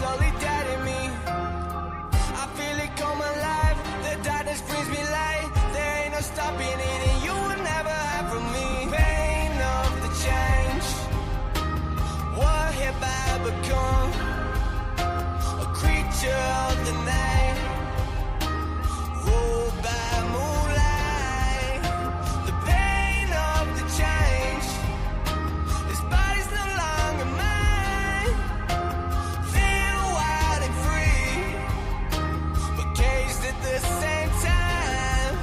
slowly dead in me. I feel it come alive. The darkness brings me light. There ain't no stopping it, and you will never have from me. Pain of the change. What have I become? A creature of the night. Ruled by moonlight. The pain of the change. This body's no longer mine. Feel wild and free, but caged at the same time.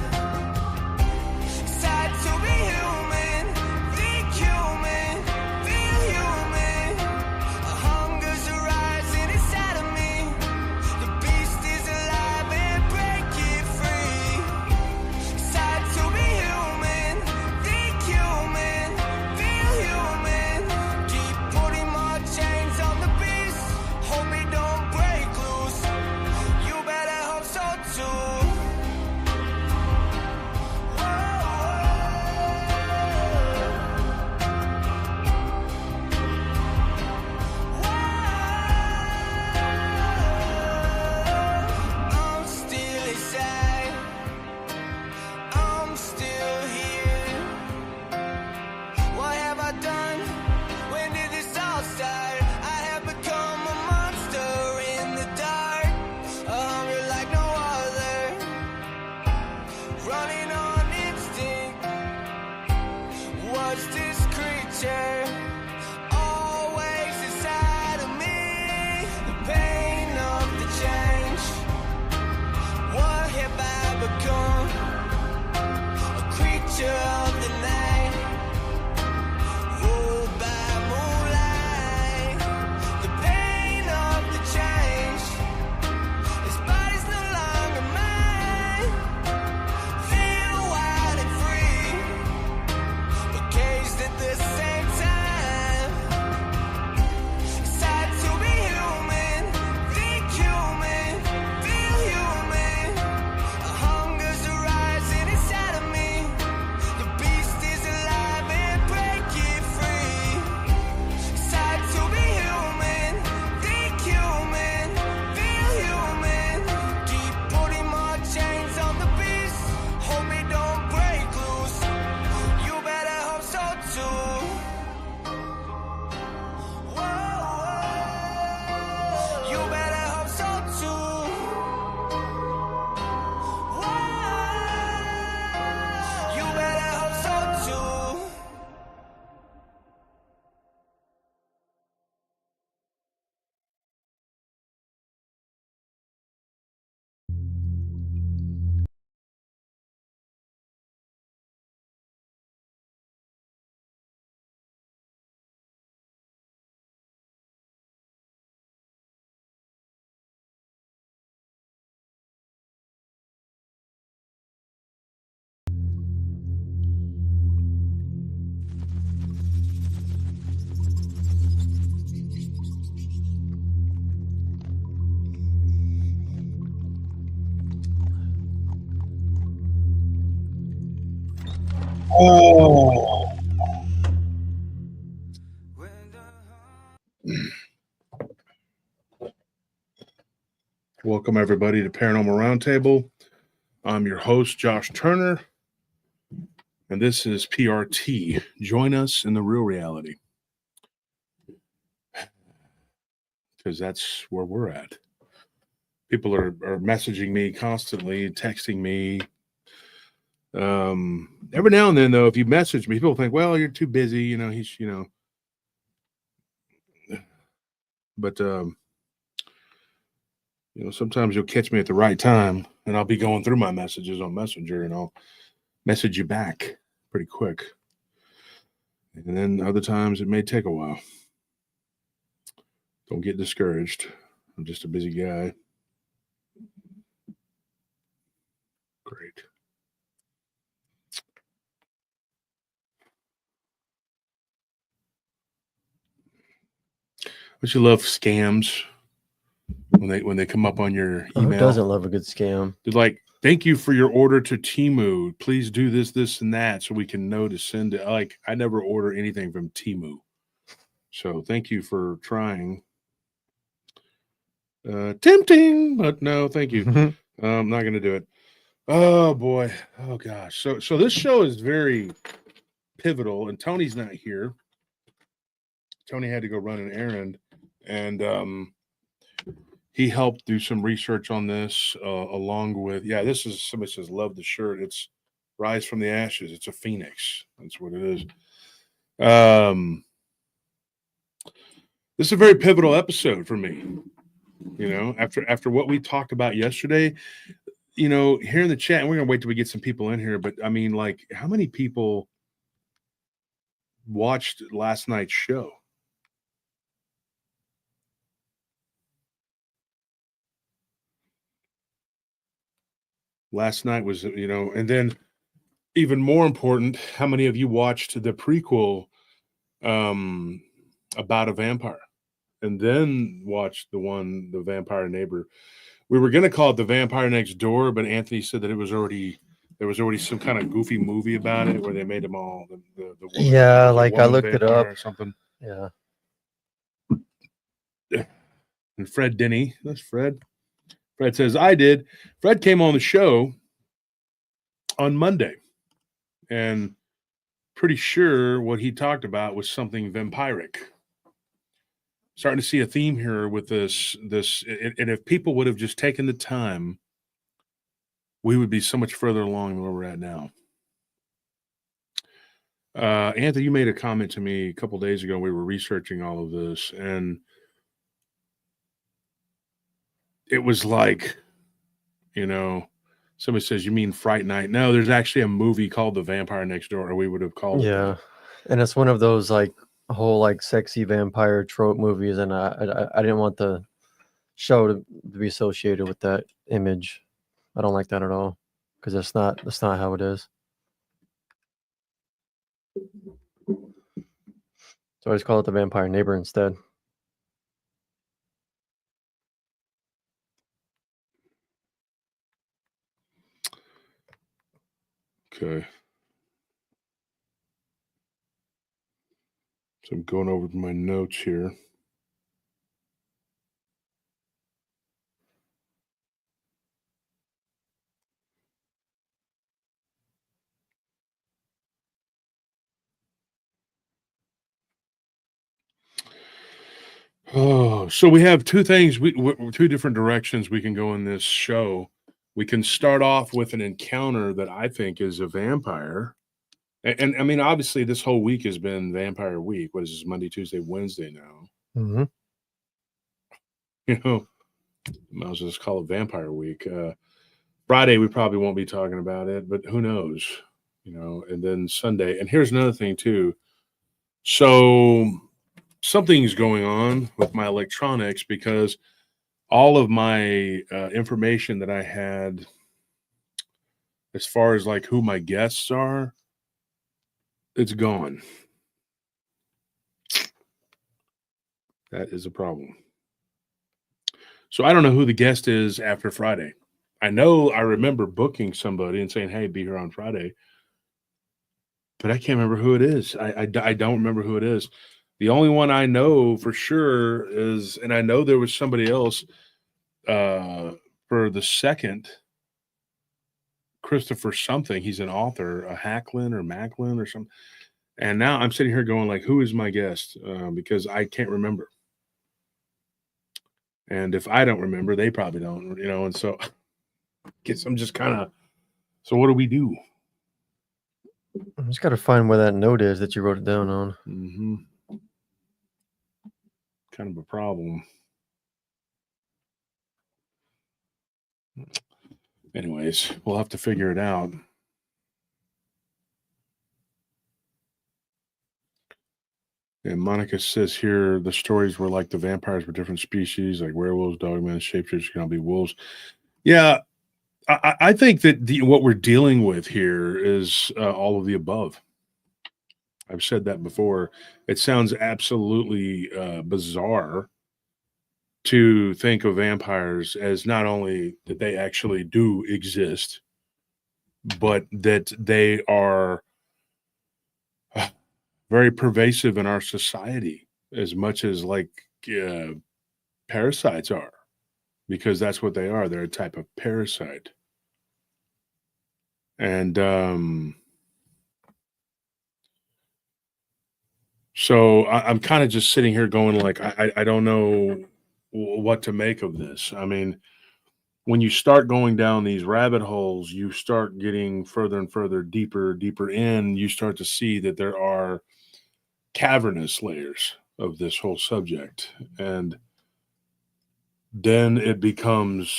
It's hard to be human, think human, feel human. A hunger's arising inside of me. The beast is alive and break it free. It's hard to be human, think human, feel human. Keep putting more chains on the beast. Hope it don't break loose. You better hope so too. I'm still inside. I'm still here. What have I done? When did this all start? I have become a monster in the dark. A hunger like no other. Running on instinct. What's this creature? Always inside of me. The pain of the change. What have I become? A creature of the night. Ruled by moonlight. The pain of the change. This body's no longer mine. Feel wild and free, but caged at the same time. It's hard to be human, think human, feel human. A hunger's arising inside of me. The beast is alive and break it free. It's hard to be human, think human, feel human. Keep putting more chains on the beast. Hope it don't break loose. You better hope so too. Whoa, you better hope so too. Whoa, you better hope so too. Oh, welcome everybody to Paranormal Roundtable. I'm your host, Josh Turner, and this is PRT. Join us in the real reality, because that's where we're at. People are messaging me constantly, texting me. Every now and then, though, if you message me, people think, well, you're too busy, but sometimes you'll catch me at the right time, and I'll be going through my messages on Messenger, and I'll message you back pretty quick. And then other times it may take a while. Don't get discouraged. I'm just a busy guy. Great. Don't you love scams when they come up on your email? Who doesn't love a good scam? They're like, thank you for your order to Temu. Please do this, this, and that so we can know to send it. Like, I never order anything from Temu. So thank you for trying. Tempting, but no, thank you. I'm not going to do it. Oh boy. Oh gosh. So this show is very pivotal, and Tony's not here. Tony had to go run an errand, and he helped do some research on this along with this is somebody says love the shirt. It's Rise from the Ashes. It's a phoenix. That's what it is. This is a very pivotal episode for me. You know, after what we talked about yesterday, you know, here in the chat, and we're gonna wait till we get some people in here, but I mean, like, how many people watched last night's show? Last night was, you know, and then even more important, how many of you watched the prequel about a vampire and then watched the vampire neighbor? We were going to call it The Vampire Next Door, but Anthony said that there was already some kind of goofy movie about it where they made them all the woman, yeah, like I looked it up or something. Yeah. And Fred Denny, that's Fred. Fred says, I did. Fred came on the show on Monday, and pretty sure what he talked about was something vampiric. Starting to see a theme here with this, and if people would have just taken the time, we would be so much further along than where we're at now. Anthony, you made a comment to me a couple days ago. We were researching all of this, and it was like, you know, somebody says, you mean Fright Night? No, there's actually a movie called The Vampire Next Door, or we would have called it that. And it's one of those like whole like sexy vampire trope movies, and I didn't want the show to be associated with that image. I don't like that at all, because that's not how it is. So I just call it The Vampire Neighbor instead. Okay. So I'm going over my notes here. Oh, so we have two things, two different directions we can go in this show. We can start off with an encounter that I think is a vampire. And I mean, obviously, this whole week has been Vampire Week. What is this, Monday, Tuesday, Wednesday now? Mm-hmm. You know, I'll just call it Vampire Week. Friday, we probably won't be talking about it, but who knows? You know, and then Sunday. And here's another thing, too. So something's going on with my electronics because all of my information that I had as far as like who my guests are, it's gone. That is a problem. So I don't know who the guest is after Friday. I know I remember booking somebody and saying, hey, be here on Friday. But I can't remember who it is. I don't remember who it is. The only one I know for sure is, and I know there was somebody else for the second, Christopher something. He's an author, a Hacklin or Macklin or something. And now I'm sitting here going like, who is my guest? Because I can't remember. And if I don't remember, they probably don't, you know. And so I guess I'm just kind of, so what do we do? I just got to find where that note is that you wrote it down on. Mm-hmm. Kind of a problem. Anyways, we'll have to figure it out. And Monica says here the stories were like the vampires were different species, like werewolves, dogmen, shapeshifters can all be wolves. Yeah, I think that what we're dealing with here is all of the above. I've said that before. It sounds absolutely bizarre to think of vampires as not only that they actually do exist, but that they are very pervasive in our society as much as like parasites are. because that's what they are. They're a type of parasite. And so I'm kind of just sitting here going like, I don't know what to make of this. I mean, when you start going down these rabbit holes, you start getting further and further, deeper in. You start to see that there are cavernous layers of this whole subject. And then it becomes,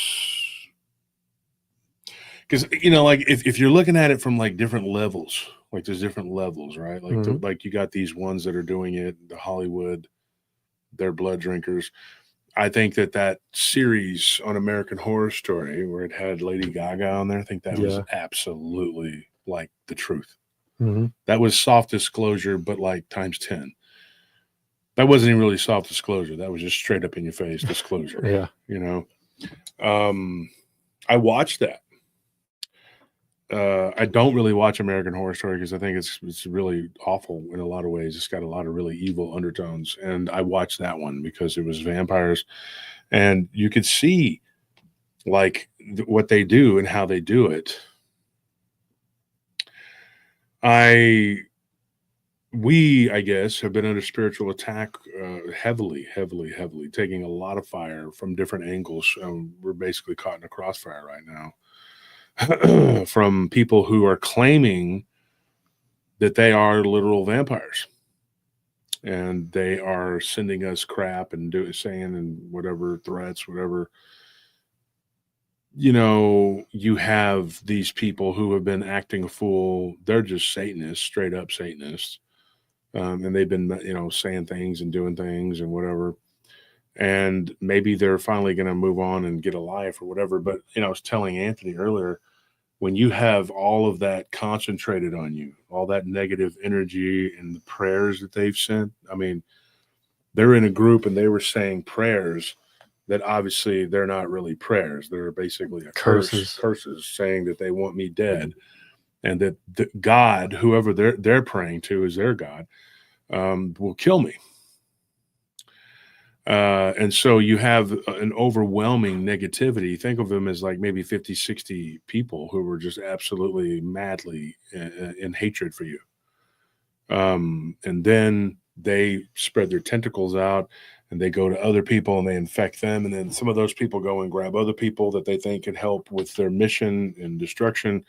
because, you know, like if you're looking at it from like different levels, like there's different levels, right? Like, like you got these ones that are doing it, the Hollywood, they're blood drinkers. I think that series on American Horror Story where it had Lady Gaga on there, I think that was absolutely like the truth. That was soft disclosure, but like times 10. That wasn't even really soft disclosure. That was just straight up in your face disclosure. Yeah. You know, I watched that. I don't really watch American Horror Story because I think it's really awful in a lot of ways. It's got a lot of really evil undertones. And I watched that one because it was vampires. And you could see like what they do and how they do it. We, I guess, have been under spiritual attack heavily, taking a lot of fire from different angles. We're basically caught in a crossfire right now. From people who are claiming that they are literal vampires, and they are sending us crap and saying and whatever threats, whatever. You know, you have these people who have been acting a fool. They're just Satanists, straight up Satanists, and they've been, you know, saying things and doing things and whatever. And maybe they're finally going to move on and get a life or whatever. But you know, I was telling Anthony earlier, when you have all of that concentrated on you, all that negative energy and the prayers that they've sent, I mean, they're in a group and they were saying prayers that obviously they're not really prayers. They're basically a curses saying that they want me dead, and that God, whoever they're praying to is their God, will kill me. And so you have an overwhelming negativity. Think of them as like maybe 50, 60 people who were just absolutely madly in hatred for you. And then they spread their tentacles out and they go to other people and they infect them. And then some of those people go and grab other people that they think could help with their mission and destruction.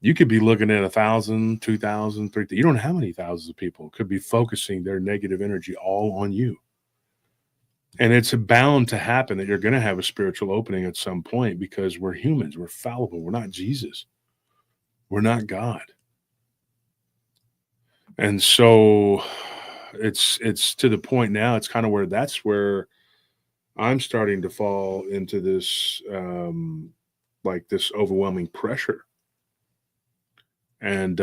You could be looking at 1,000, 2,000, 3,000. You don't know how many thousands of people could be focusing their negative energy all on you. And it's bound to happen that you're going to have a spiritual opening at some point because we're humans. We're fallible. We're not Jesus. We're not God. And so it's to the point now, it's kind of where that's where I'm starting to fall into this, like this overwhelming pressure. And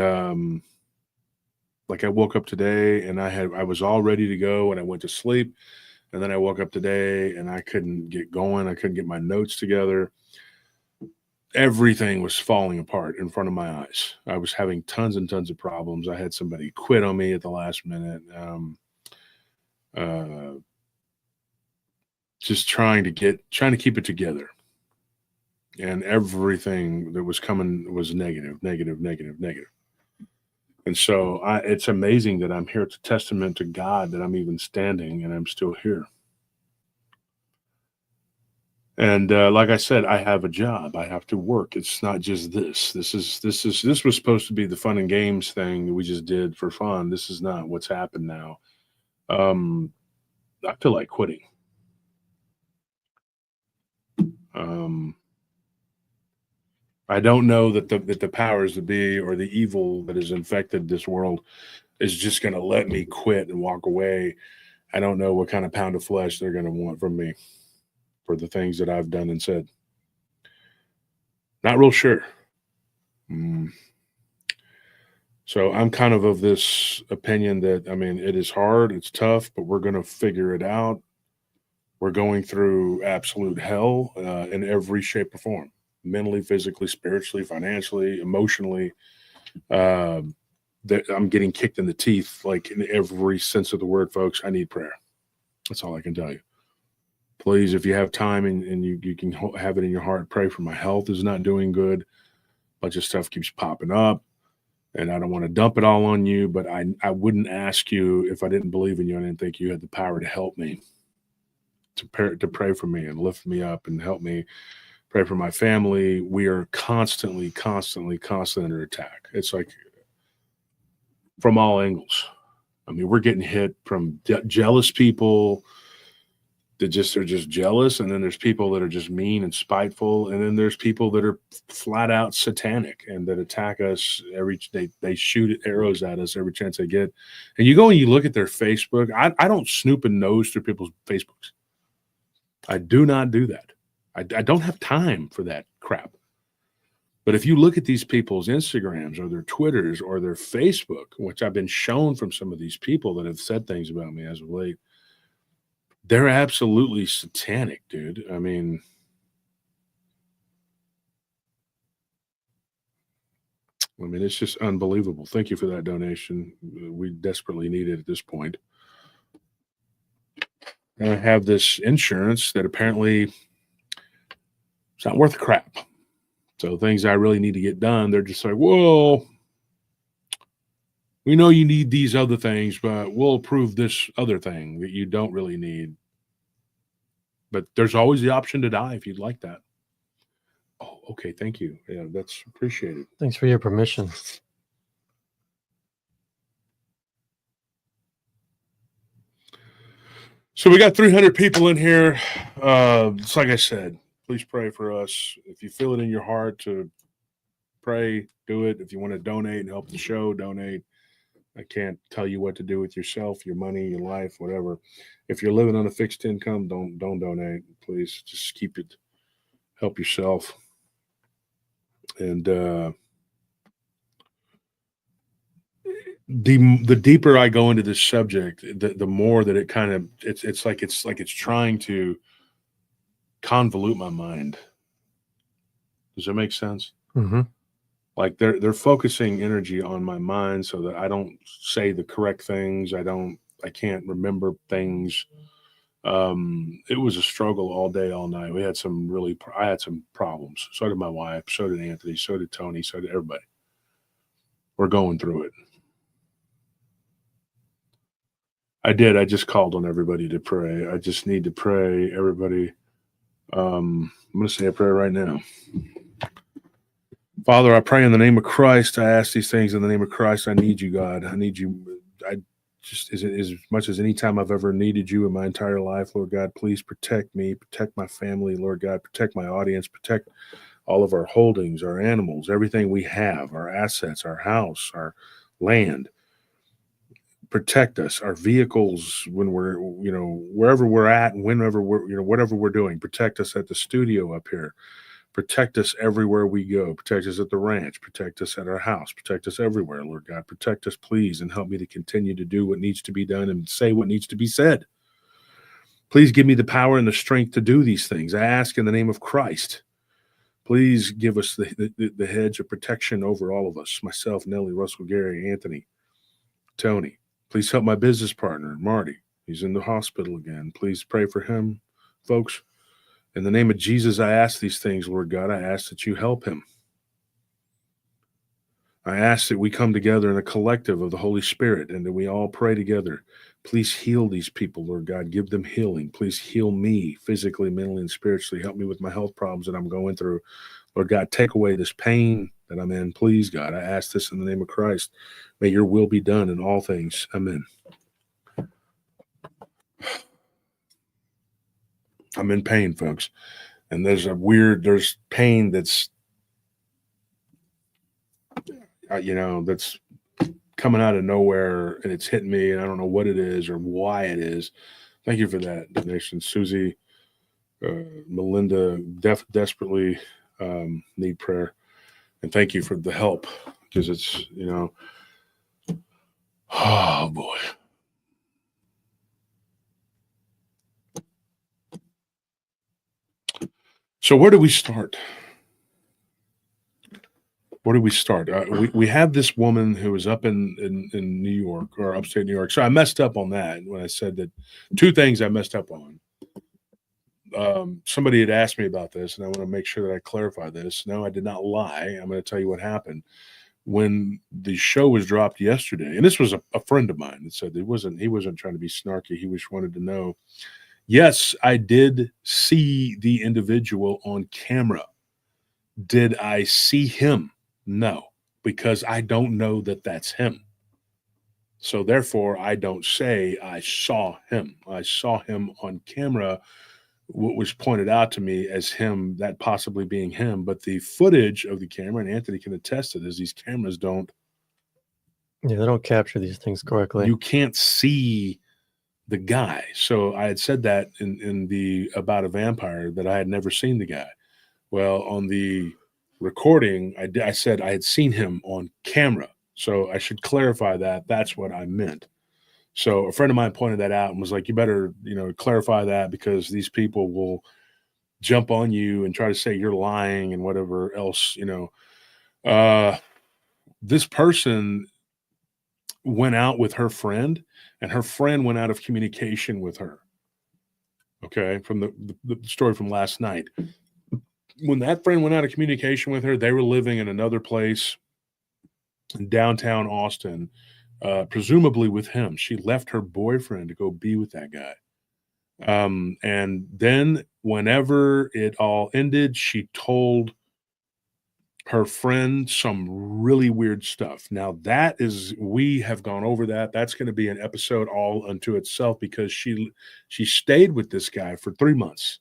like I woke up today and I was all ready to go and I went to sleep. And then I woke up today and I couldn't get going. I couldn't get my notes together. Everything was falling apart in front of my eyes. I was having tons and tons of problems. I had somebody quit on me at the last minute. Just trying to keep it together. And everything that was coming was negative. And so it's amazing that I'm here. It's a testament to God that I'm even standing and I'm still here. And like I said, I have a job. I have to work. It's not just this. This was supposed to be the fun and games thing that we just did for fun. This is not what's happened now. I feel like quitting. I don't know that the powers that be or the evil that has infected this world is just going to let me quit and walk away. I don't know what kind of pound of flesh they're going to want from me for the things that I've done and said. Not real sure. So I'm kind of this opinion that, I mean, it is hard, it's tough, but we're going to figure it out. We're going through absolute hell in every shape or form. Mentally, physically, spiritually, financially, emotionally. I'm getting kicked in the teeth, like in every sense of the word, folks. I need prayer. That's all I can tell you. Please, if you have time and you can have it in your heart, pray for my health is not doing good. A bunch of stuff keeps popping up, and I don't want to dump it all on you, but I wouldn't ask you if I didn't believe in you. I didn't think you had the power to help me, to pray for me and lift me up and help me. Pray for my family. We are constantly under attack. It's like from all angles. I mean, we're getting hit from jealous people that are just jealous, and then there's people that are just mean and spiteful, and then there's people that are flat out satanic and that attack us they shoot arrows at us every chance they get. And you go and you look at their Facebook. I don't snoop and nose through people's Facebooks. I do not do that. I don't have time for that crap. But if you look at these people's Instagrams or their Twitters or their Facebook, which I've been shown from some of these people that have said things about me as of late, they're absolutely satanic, dude. I mean, it's just unbelievable. Thank you for that donation. We desperately need it at this point. And I have this insurance that apparently it's not worth a crap. So things I really need to get done, they're just like, well, we know you need these other things, but we'll approve this other thing that you don't really need. But there's always the option to die if you'd like that. Oh, okay. Thank you. Yeah, that's appreciated. Thanks for your permission. So we got 300 people in here. It's like I said, please pray for us. If you feel it in your heart to pray, do it. If you want to donate and help the show, donate. I can't tell you what to do with yourself, your money, your life, whatever. If you're living on a fixed income, don't donate. Please just keep it. Help yourself. And the deeper I go into this subject, the more that it kind of it's like it's trying to convolute my mind. Does that make sense? Mm-hmm. Like they're focusing energy on my mind so that I don't say the correct things. I can't remember things. It was a struggle all day, all night. I had some problems. So did my wife, so did Anthony, so did Tony, so did everybody. We're going through it. I just called on everybody to pray. I just need to pray, everybody. I'm going to say a prayer right now. Father, I pray in the name of Christ. I ask these things in the name of Christ. I need you, God. I need you. I just, as much as any time I've ever needed you in my entire life, Lord God, please protect me, protect my family, Lord God, protect my audience, protect all of our holdings, our animals, everything we have, our assets, our house, our land. Protect us, our vehicles when we're, wherever we're at and whenever we're, whatever we're doing. Protect us at the studio up here. Protect us everywhere we go. Protect us at the ranch. Protect us at our house. Protect us everywhere, Lord God. Protect us, please, and help me to continue to do what needs to be done and say what needs to be said. Please give me the power and the strength to do these things. I ask in the name of Christ. Please give us the hedge of protection over all of us, myself, Nellie, Russell, Gary, Anthony, Tony. Please help my business partner, Marty. He's in the hospital again. Please pray for him, folks. In the name of Jesus, I ask these things, Lord God. I ask that you help him. I ask that we come together in a collective of the Holy Spirit and that we all pray together. Please heal these people, Lord God. Give them healing. Please heal me physically, mentally, and spiritually. Help me with my health problems that I'm going through. Lord God, take away this pain that I'm in. Please, God, I ask this in the name of Christ. May your will be done in all things. Amen. I'm in pain, folks. And there's pain that's, that's coming out of nowhere and it's hitting me and I don't know what it is or why it is. Thank you for that donation, Susie. Melinda desperately need prayer. And thank you for the help because it's, oh boy. So where do we start? Where do we start? We have this woman who was up in New York or upstate New York. So I messed up on that when I said that. Two things I messed up on. somebody had asked me about this, and I want to make sure that I clarify this. No, I did not lie. I'm going to tell you what happened. When the show was dropped yesterday, and this was a friend of mine that said he wasn't trying to be snarky. He just wanted to know. Yes, I did see the individual on camera. Did I see him? No, because I don't know that that's him. So therefore, I don't say I saw him. I saw him on camera. What was pointed out to me as him, that possibly being him, but the footage of the camera, and Anthony can attest to this, these cameras don't. Yeah, they don't capture these things correctly. You can't see the guy. So I had said that in the about a vampire that I had never seen the guy. Well, on the recording, I said I had seen him on camera. So I should clarify that. That's what I meant. So a friend of mine pointed that out and was like, you better, clarify that, because these people will jump on you and try to say you're lying and whatever else, this person went out with her friend, and her friend went out of communication with her. Okay. From the story from last night. When that friend went out of communication with her, they were living in another place in downtown Austin, presumably with him. She left her boyfriend to go be with that guy. And then whenever it all ended, she told her friend some really weird stuff. Now we have gone over that. That's going to be an episode all unto itself, because she stayed with this guy for 3 months.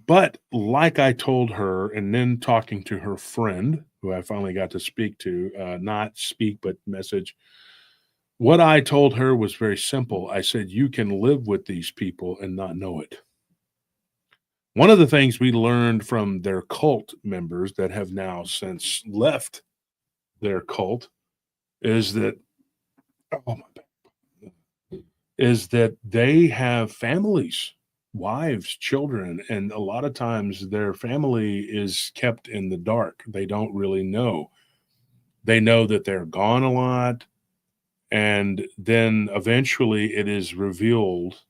But like I told her, and then talking to her friend, who I finally got to speak to, not speak, but message, what I told her was very simple. I said, you can live with these people and not know it. One of the things we learned from their cult members that have now since left their cult is that, is that they have families, wives, children, and a lot of times their family is kept in the dark. They don't really know. They know that they're gone a lot, and then eventually it is revealed,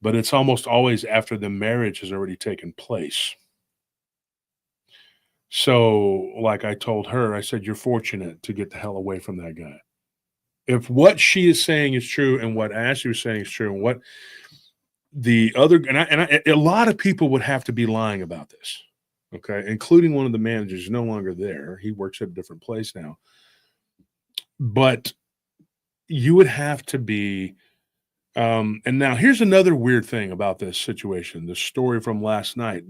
but it's almost always after the marriage has already taken place. So, like I told her, I said, you're fortunate to get the hell away from that guy. If what she is saying is true, and what Ashley was saying is true, and what the other, a lot of people would have to be lying about this, okay, including one of the managers, no longer there. He works at a different place now. But you would have to be, and now here's another weird thing about this situation, the story from last night.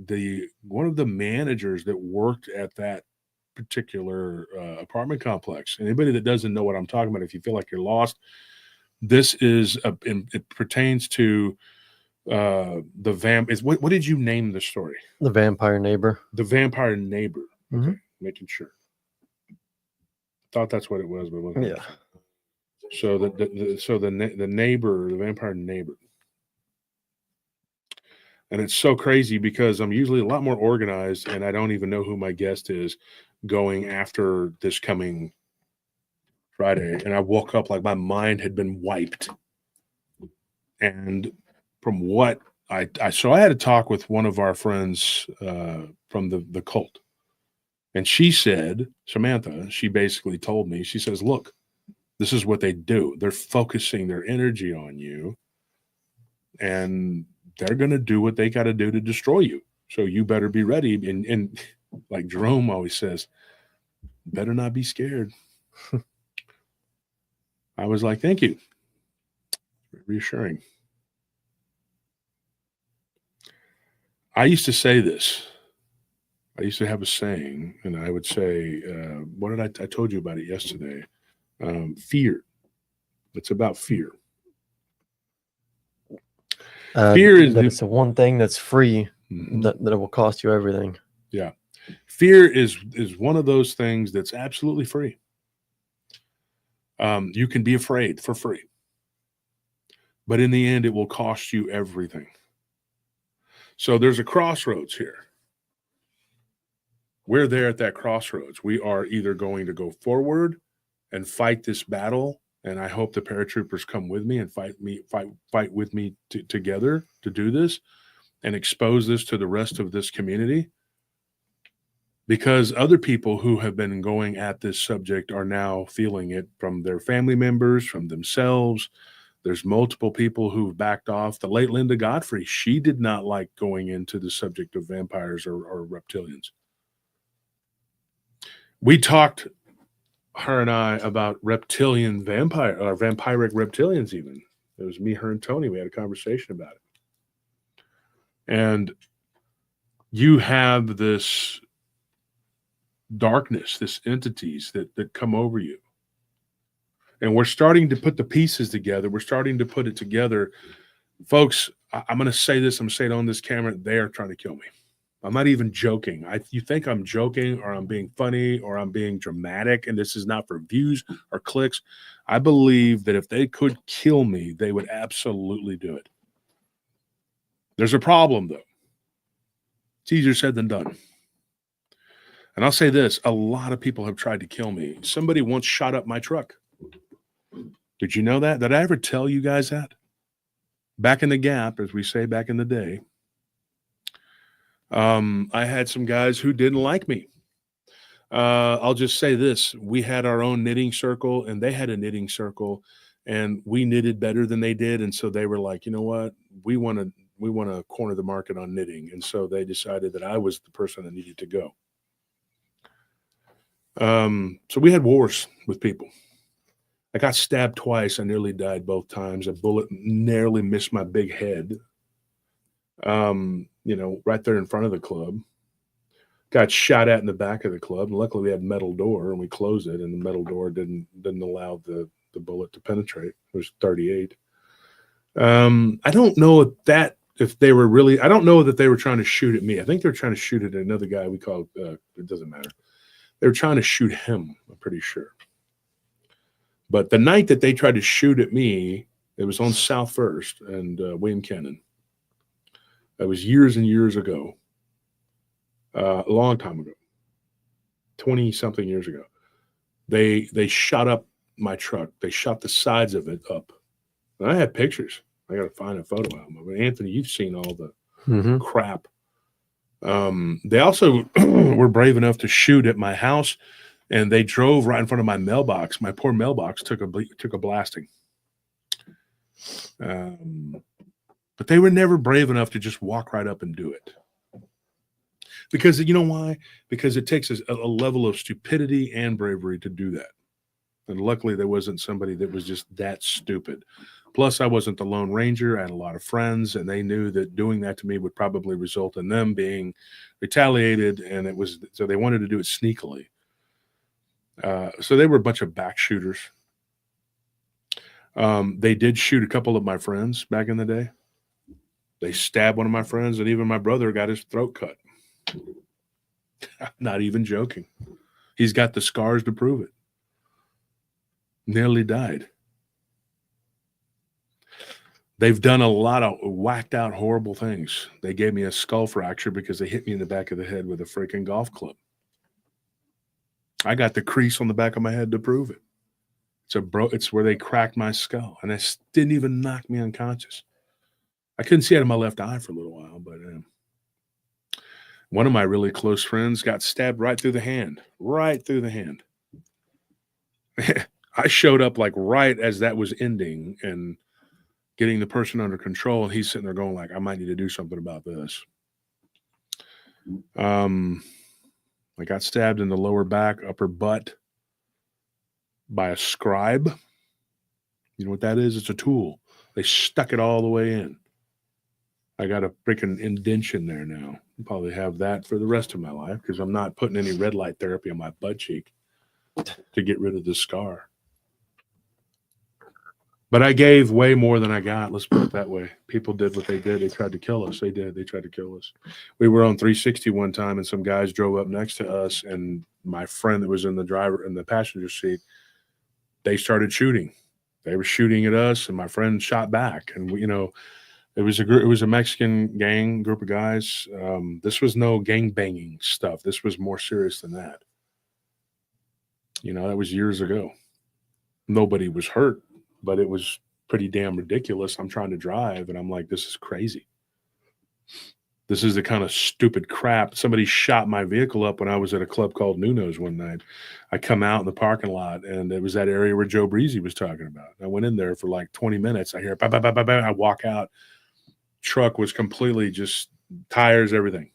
One of the managers that worked at that particular apartment complex, anybody that doesn't know what I'm talking about, if you feel like you're lost, this is, it pertains to what did you name the story? The vampire neighbor. The vampire neighbor. Okay, Mm-hmm. making sure. Thought that's what it was, but it wasn't. Yeah. So the neighbor, the vampire neighbor. And it's so crazy because I'm usually a lot more organized, and I don't even know who my guest is going after this coming Friday. And I woke up like my mind had been wiped. And from what I had to talk with one of our friends from the cult. And she said, Samantha, she basically told me, she says, look, this is what they do. They're focusing their energy on you, and they're going to do what they got to do to destroy you. So you better be ready. And like Jerome always says, better not be scared. I was like, thank you. Reassuring. I used to say this. I used to have a saying, and I would say, what did I told you about it yesterday? Fear. It's about fear. Fear is that it's the one thing that's free, mm-hmm. that it will cost you everything. Yeah. Fear is one of those things that's absolutely free. You can be afraid for free, but in the end, it will cost you everything. So there's a crossroads here. We're there at that crossroads. We are either going to go forward and fight this battle And I hope the paratroopers come with me and fight with me together to do this and expose this to the rest of this community. Because other people who have been going at this subject are now feeling it from their family members, from themselves. There's multiple people who've backed off. The late Linda Godfrey, she did not like going into the subject of vampires or reptilians. We talked, her and I, about reptilian vampire, or vampiric reptilians even. It was me, her, and Tony. We had a conversation about it. And you have this darkness, this entities that come over you. And we're starting to put the pieces together. We're starting to put it together. Folks, I'm going to say this. I'm going to say it on this camera. They are trying to kill me. I'm not even joking. You think I'm joking or I'm being funny or I'm being dramatic, and this is not for views or clicks. I believe that if they could kill me, they would absolutely do it. There's a problem, though. It's easier said than done. And I'll say this. A lot of people have tried to kill me. Somebody once shot up my truck. Did you know that? Did I ever tell you guys that? Back in the gap, as we say back in the day, I had some guys who didn't like me. I'll just say this. We had our own knitting circle, and they had a knitting circle, and we knitted better than they did. And so they were like, you know what? We want to corner the market on knitting. And so they decided that I was the person that needed to go. So we had wars with people. I got stabbed twice. I nearly died both times. A bullet narrowly missed my big head. Right there in front of the club. Got shot at in the back of the club. And luckily, we had a metal door, and we closed it, and the metal door didn't allow the bullet to penetrate. It was 38. I don't know if they were really. I don't know that they were trying to shoot at me. I think they were trying to shoot at another guy we call. It doesn't matter. They were trying to shoot him. I'm pretty sure. But the night that they tried to shoot at me, it was on South First and William Cannon. That was years and years ago, a long time ago, 20-something years ago. They shot up my truck. They shot the sides of it up. And I have pictures. I got to find a photo album of it. Anthony, you've seen all the crap. They also were brave enough to shoot at my house, and they drove right in front of my mailbox. My poor mailbox took a blasting. But they were never brave enough to just walk right up and do it. Because you know why? Because it takes a level of stupidity and bravery to do that. And luckily, there wasn't somebody that was just that stupid. Plus, I wasn't the Lone Ranger. I had a lot of friends, and they knew that doing that to me would probably result in them being retaliated. And so they wanted to do it sneakily. So they were a bunch of back shooters. They did shoot a couple of my friends back in the day. They stabbed one of my friends, and even my brother got his throat cut. Not even joking. He's got the scars to prove it. Nearly died. They've done a lot of whacked out horrible things. They gave me a skull fracture because they hit me in the back of the head with a freaking golf club. I got the crease on the back of my head to prove it. It's where they cracked my skull, and it didn't even knock me unconscious. I couldn't see out of my left eye for a little while, but one of my really close friends got stabbed right through the hand. Right through the hand. I showed up like right as that was ending and getting the person under control, and he's sitting there going like, I might need to do something about this. I got stabbed in the lower back, upper butt by a scribe. You know what that is? It's a tool. They stuck it all the way in. I got a freaking indention there now. I'll probably have that for the rest of my life because I'm not putting any red light therapy on my butt cheek to get rid of the scar. But I gave way more than I got. Let's put it that way. People did what they did. They tried to kill us. They did. They tried to kill us. We were on 360 one time, and some guys drove up next to us, and my friend that was in the passenger seat, they started shooting. They were shooting at us, and my friend shot back. And it was a Mexican group of guys. This was no gang banging stuff. This was more serious than that. That was years ago. Nobody was hurt, but it was pretty damn ridiculous. I'm trying to drive, and I'm like, this is crazy. This is the kind of stupid crap. Somebody shot my vehicle up when I was at a club called Nuno's one night. I come out in the parking lot, and it was that area where Joe Breezy was talking about. I went in there for like 20 minutes. I hear, bah, bah, bah, bah, bah. I walk out. Truck was completely just tires, everything.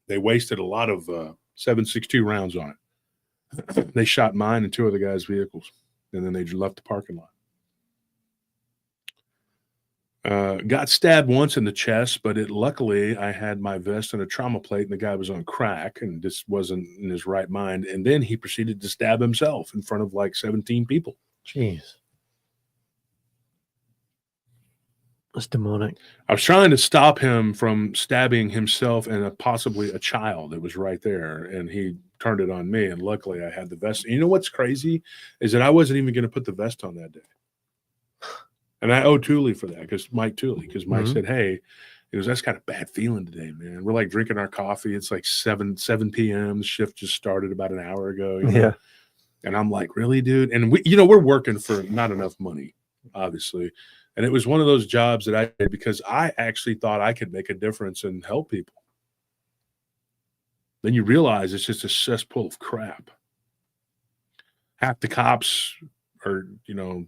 They wasted a lot of 7.62 rounds on it. They shot mine and 2 other guys' vehicles, and then they left the parking lot. Got stabbed once in the chest, but luckily I had my vest and a trauma plate, and the guy was on crack and just wasn't in his right mind. And then he proceeded to stab himself in front of like 17 people. Jeez. That's demonic. I was trying to stop him from stabbing himself and possibly a child that was right there, and he turned it on me, and luckily I had the vest. And you know what's crazy is that I wasn't even going to put the vest on that day. And I owe Thule for that, because Mike said, hey, he goes, that's got a bad feeling today, man. We're like drinking our coffee. It's like 7 p.m. The shift just started about an hour ago. You know? Yeah. And I'm like, really, dude? And we're working for not enough money, obviously. And it was one of those jobs that I did because I actually thought I could make a difference and help people. Then you realize it's just a cesspool of crap. Half the cops are,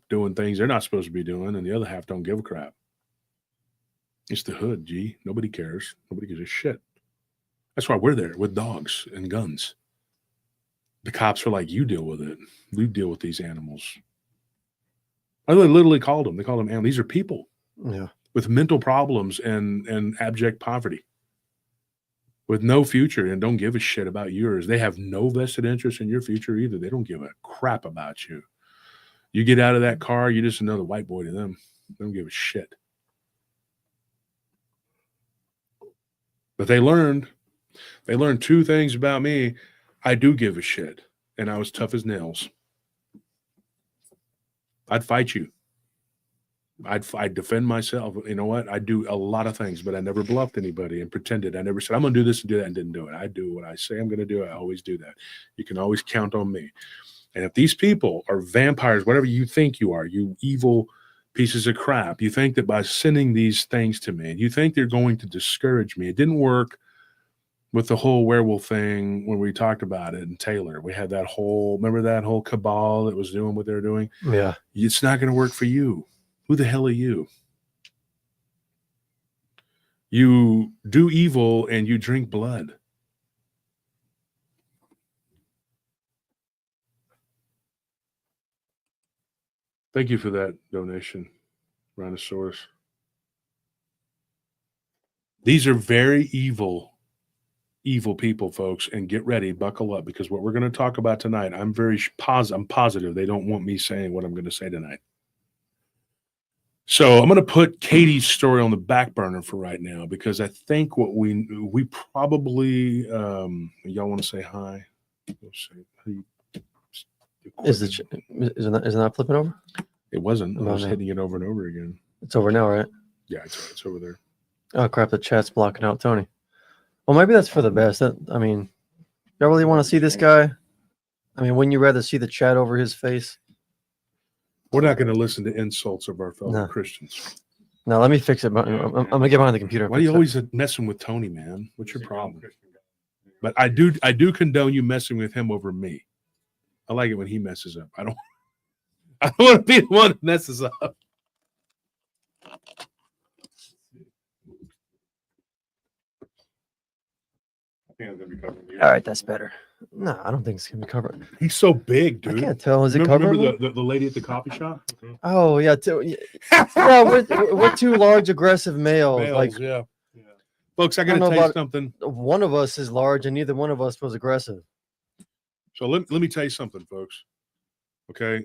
doing things they're not supposed to be doing, and the other half don't give a crap. It's the hood, G. Nobody cares. Nobody gives a shit. That's why we're there with dogs and guns. The cops are like, you deal with it. You deal with these animals. I literally called them. They called them animals. These are people with mental problems and abject poverty, with no future and don't give a shit about yours. They have no vested interest in your future either. They don't give a crap about you. You get out of that car, you're just another white boy to them. They don't give a shit. But they learned 2 things about me. I do give a shit, and I was tough as nails. I'd fight you. I'd defend myself. You know what? I do a lot of things, but I never bluffed anybody and pretended. I never said, I'm going to do this and do that, and didn't do it. I do what I say I'm going to do. I always do that. You can always count on me. And if these people are vampires, whatever you think you are, you evil pieces of crap, you think that by sending these things to me, you think they're going to discourage me. It didn't work with the whole werewolf thing when we talked about it in Taylor. We had remember that whole cabal that was doing what they're doing? Yeah. It's not going to work for you. Who the hell are you? You do evil and you drink blood. Thank you for that donation, Rhinosaurus. These are very evil people, folks, and get ready, buckle up, because what we're going to talk about tonight, I'm positive they don't want me saying what I'm going to say tonight. So I'm going to put Katie's story on the back burner for right now, because I think what we probably y'all want to say hi? Isn't that flipping over? It wasn't. I was No. hitting it over and over again. It's over now, right? Yeah, it's over there. Oh crap! The chat's blocking out Tony. Well, maybe that's for the best. Y'all really want to see this guy? Wouldn't you rather see the chat over his face? We're not going to listen to insults of our fellow Christians. Now let me fix it. I'm gonna get behind the computer. Why are you always messing with Tony, man? What's your problem? But I do condone you messing with him over me. I like it when he messes up. I don't want to be the one that messes up. I think I'm gonna be covering you. All right, that's better. No, I don't think it's gonna be covered. He's so big, dude. I can't tell. Is it covered? Remember the lady at the coffee shop? Oh yeah, yeah. We're 2 large, aggressive males. Yeah. Folks, I got to tell you something. One of us is large, and neither one of us was aggressive. So let me tell you something, folks. Okay,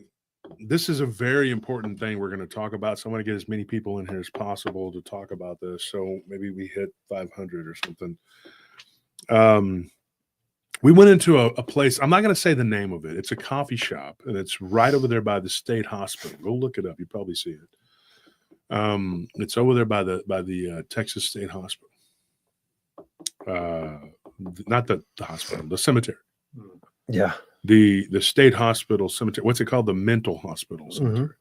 this is a very important thing we're going to talk about. So I want to get as many people in here as possible to talk about this. So maybe we hit 500 or something. We went into a place. I'm not going to say the name of it. It's a coffee shop, and it's right over there by the state hospital. Go look it up. You probably see it. It's over there by the Texas State Hospital. Not the hospital, the cemetery. Yeah. the state hospital cemetery. What's it called? The mental hospital cemetery,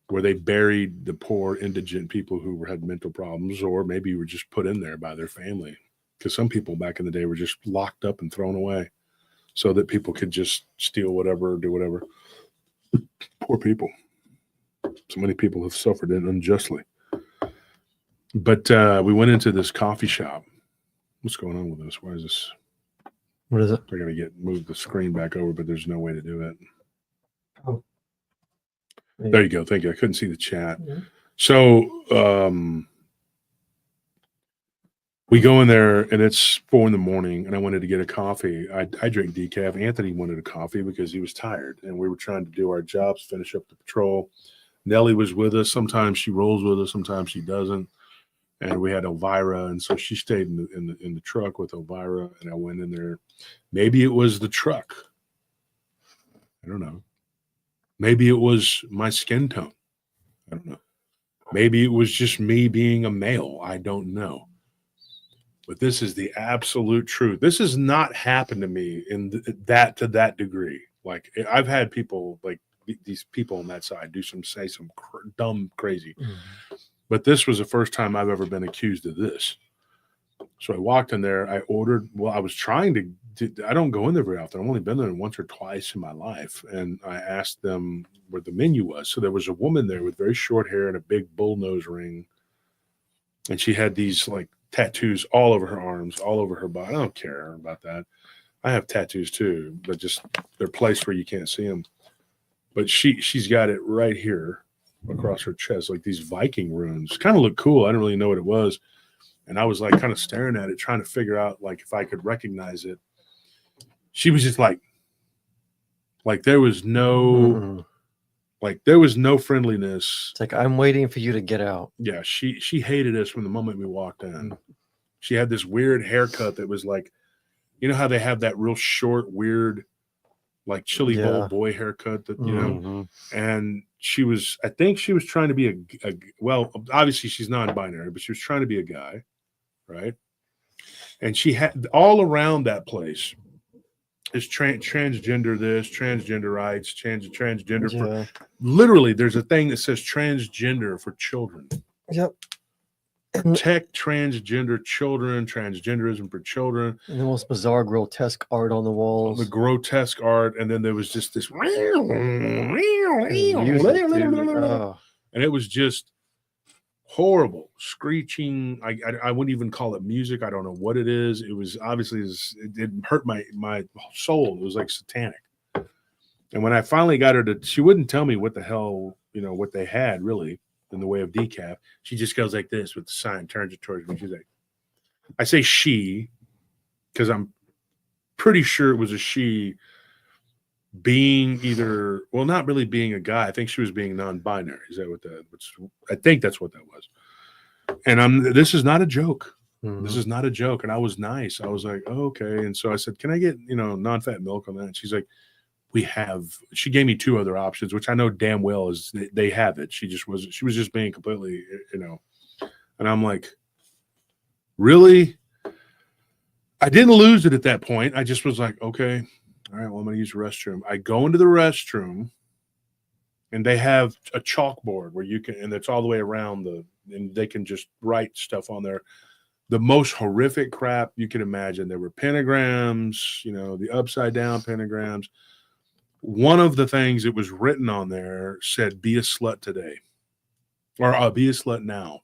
where they buried the poor indigent people who had mental problems, or maybe were just put in there by their family. Because some people back in the day were just locked up and thrown away, so that people could just steal whatever, do whatever. Poor people. So many people have suffered it unjustly. But we went into this coffee shop. What's going on with this? Why is this? What is it? They're going to move the screen back over, but there's no way to do it. Oh. There you go. Thank you. I couldn't see the chat. Yeah. So we go in there, and it's 4 a.m, and I wanted to get a coffee. I drink decaf. Anthony wanted a coffee because he was tired, and we were trying to do our jobs, finish up the patrol. Nellie was with us. Sometimes she rolls with us, sometimes she doesn't. And we had Elvira, and so she stayed in the truck with Elvira, and I went in there. Maybe it was the truck. I don't know. Maybe it was my skin tone. I don't know. Maybe it was just me being a male. I don't know. But this is the absolute truth. This has not happened to me to that degree. Like, I've had people, like these people on that side, say some dumb, crazy. Mm-hmm. But this was the first time I've ever been accused of this. So I walked in there. I ordered. Well, I was trying to. I don't go in there very often. I've only been there once or twice in my life. And I asked them where the menu was. So there was a woman there with very short hair and a big bull nose ring. And she had these like tattoos all over her arms, all over her body. I don't care about that. I have tattoos too, but just they're placed where you can't see them. But she's got it right here across her chest, like these Viking runes. Kind of look cool. I didn't really know what it was. And I was like kind of staring at it, trying to figure out like if I could recognize it. She was just like there was no there was no friendliness. It's like, I'm waiting for you to get out. Yeah, she hated us from the moment we walked in. She had this weird haircut that was like, you know how they have that real short, weird, like chili bowl boy haircut that, you know, and I think she was trying to be well, obviously she's non-binary, but she was trying to be a guy, right? And she had all around that place is transgender this, transgender rights, transgender for literally there's a thing that says transgender for children. Yep. Protect transgender children, transgenderism for children. And the most bizarre, grotesque art on the walls. The grotesque art, and then there was just this, and it was just horrible, screeching. I wouldn't even call it music. I don't know what it is. It was obviously it hurt my soul. It was like satanic. And when I finally got her she wouldn't tell me what the hell, what they had really in the way of decaf. She just goes like this with the sign, turns it towards me. She's like, I say she, because I'm pretty sure it was a she being not really being a guy. I think she was being non-binary. Is that I think that's what that was. And this is not a joke. Mm-hmm. This is not a joke. And I was nice. I was like, oh, okay. And so I said, can I get, non-fat milk on that? And she's like, she gave me 2 other options, which I know damn well is they have it. She was just being completely, and I'm like, really? I didn't lose it at that point. I just was like, okay, all right, well, I'm going to use the restroom. I go into the restroom and they have a chalkboard where you can, and it's all the way around and they can just write stuff on there. The most horrific crap you can imagine. There were pentagrams, the upside down pentagrams. One of the things that was written on there said, be a slut today, or be a slut now.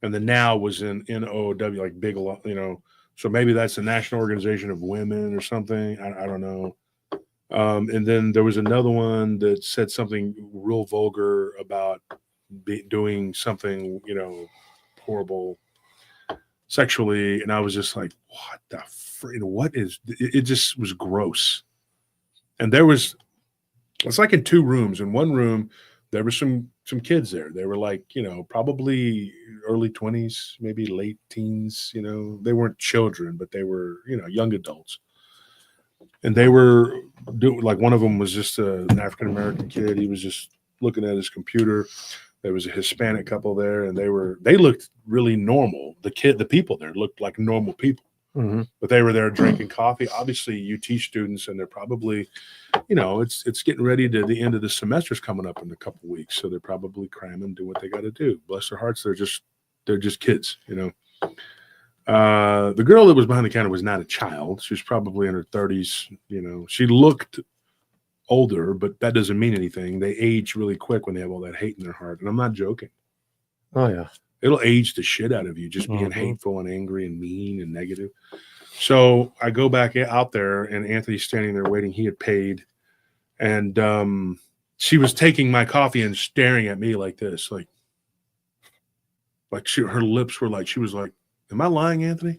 And the now was in NOW, like big, so maybe that's the National Organization of Women or something. I don't know. And then there was another one that said something real vulgar about doing something, horrible sexually. And I was just like, what the what is it? Just was gross. And it's like in 2 rooms. In one room, there were some kids there. They were like, probably early 20s, maybe late teens, they weren't children, but they were, young adults. And they were like, one of them was just an African-American kid. He was just looking at his computer. There was a Hispanic couple there, and they looked really normal. The people there looked like normal people. but they were there drinking coffee. Obviously, UT students, and they're probably, it's getting ready to the end of the semester's coming up in a couple weeks, so they're probably cramming, do what they got to do. Bless their hearts, they're just kids, The girl that was behind the counter was not a child. She was probably in her 30s. She looked older, but that doesn't mean anything. They age really quick when they have all that hate in their heart, and I'm not joking. Oh yeah. It'll age the shit out of you, just being hateful and angry and mean and negative. So I go back out there, and Anthony's standing there waiting. He had paid, and she was taking my coffee and staring at me like this, like her lips were like, she was like, "Am I lying, Anthony?"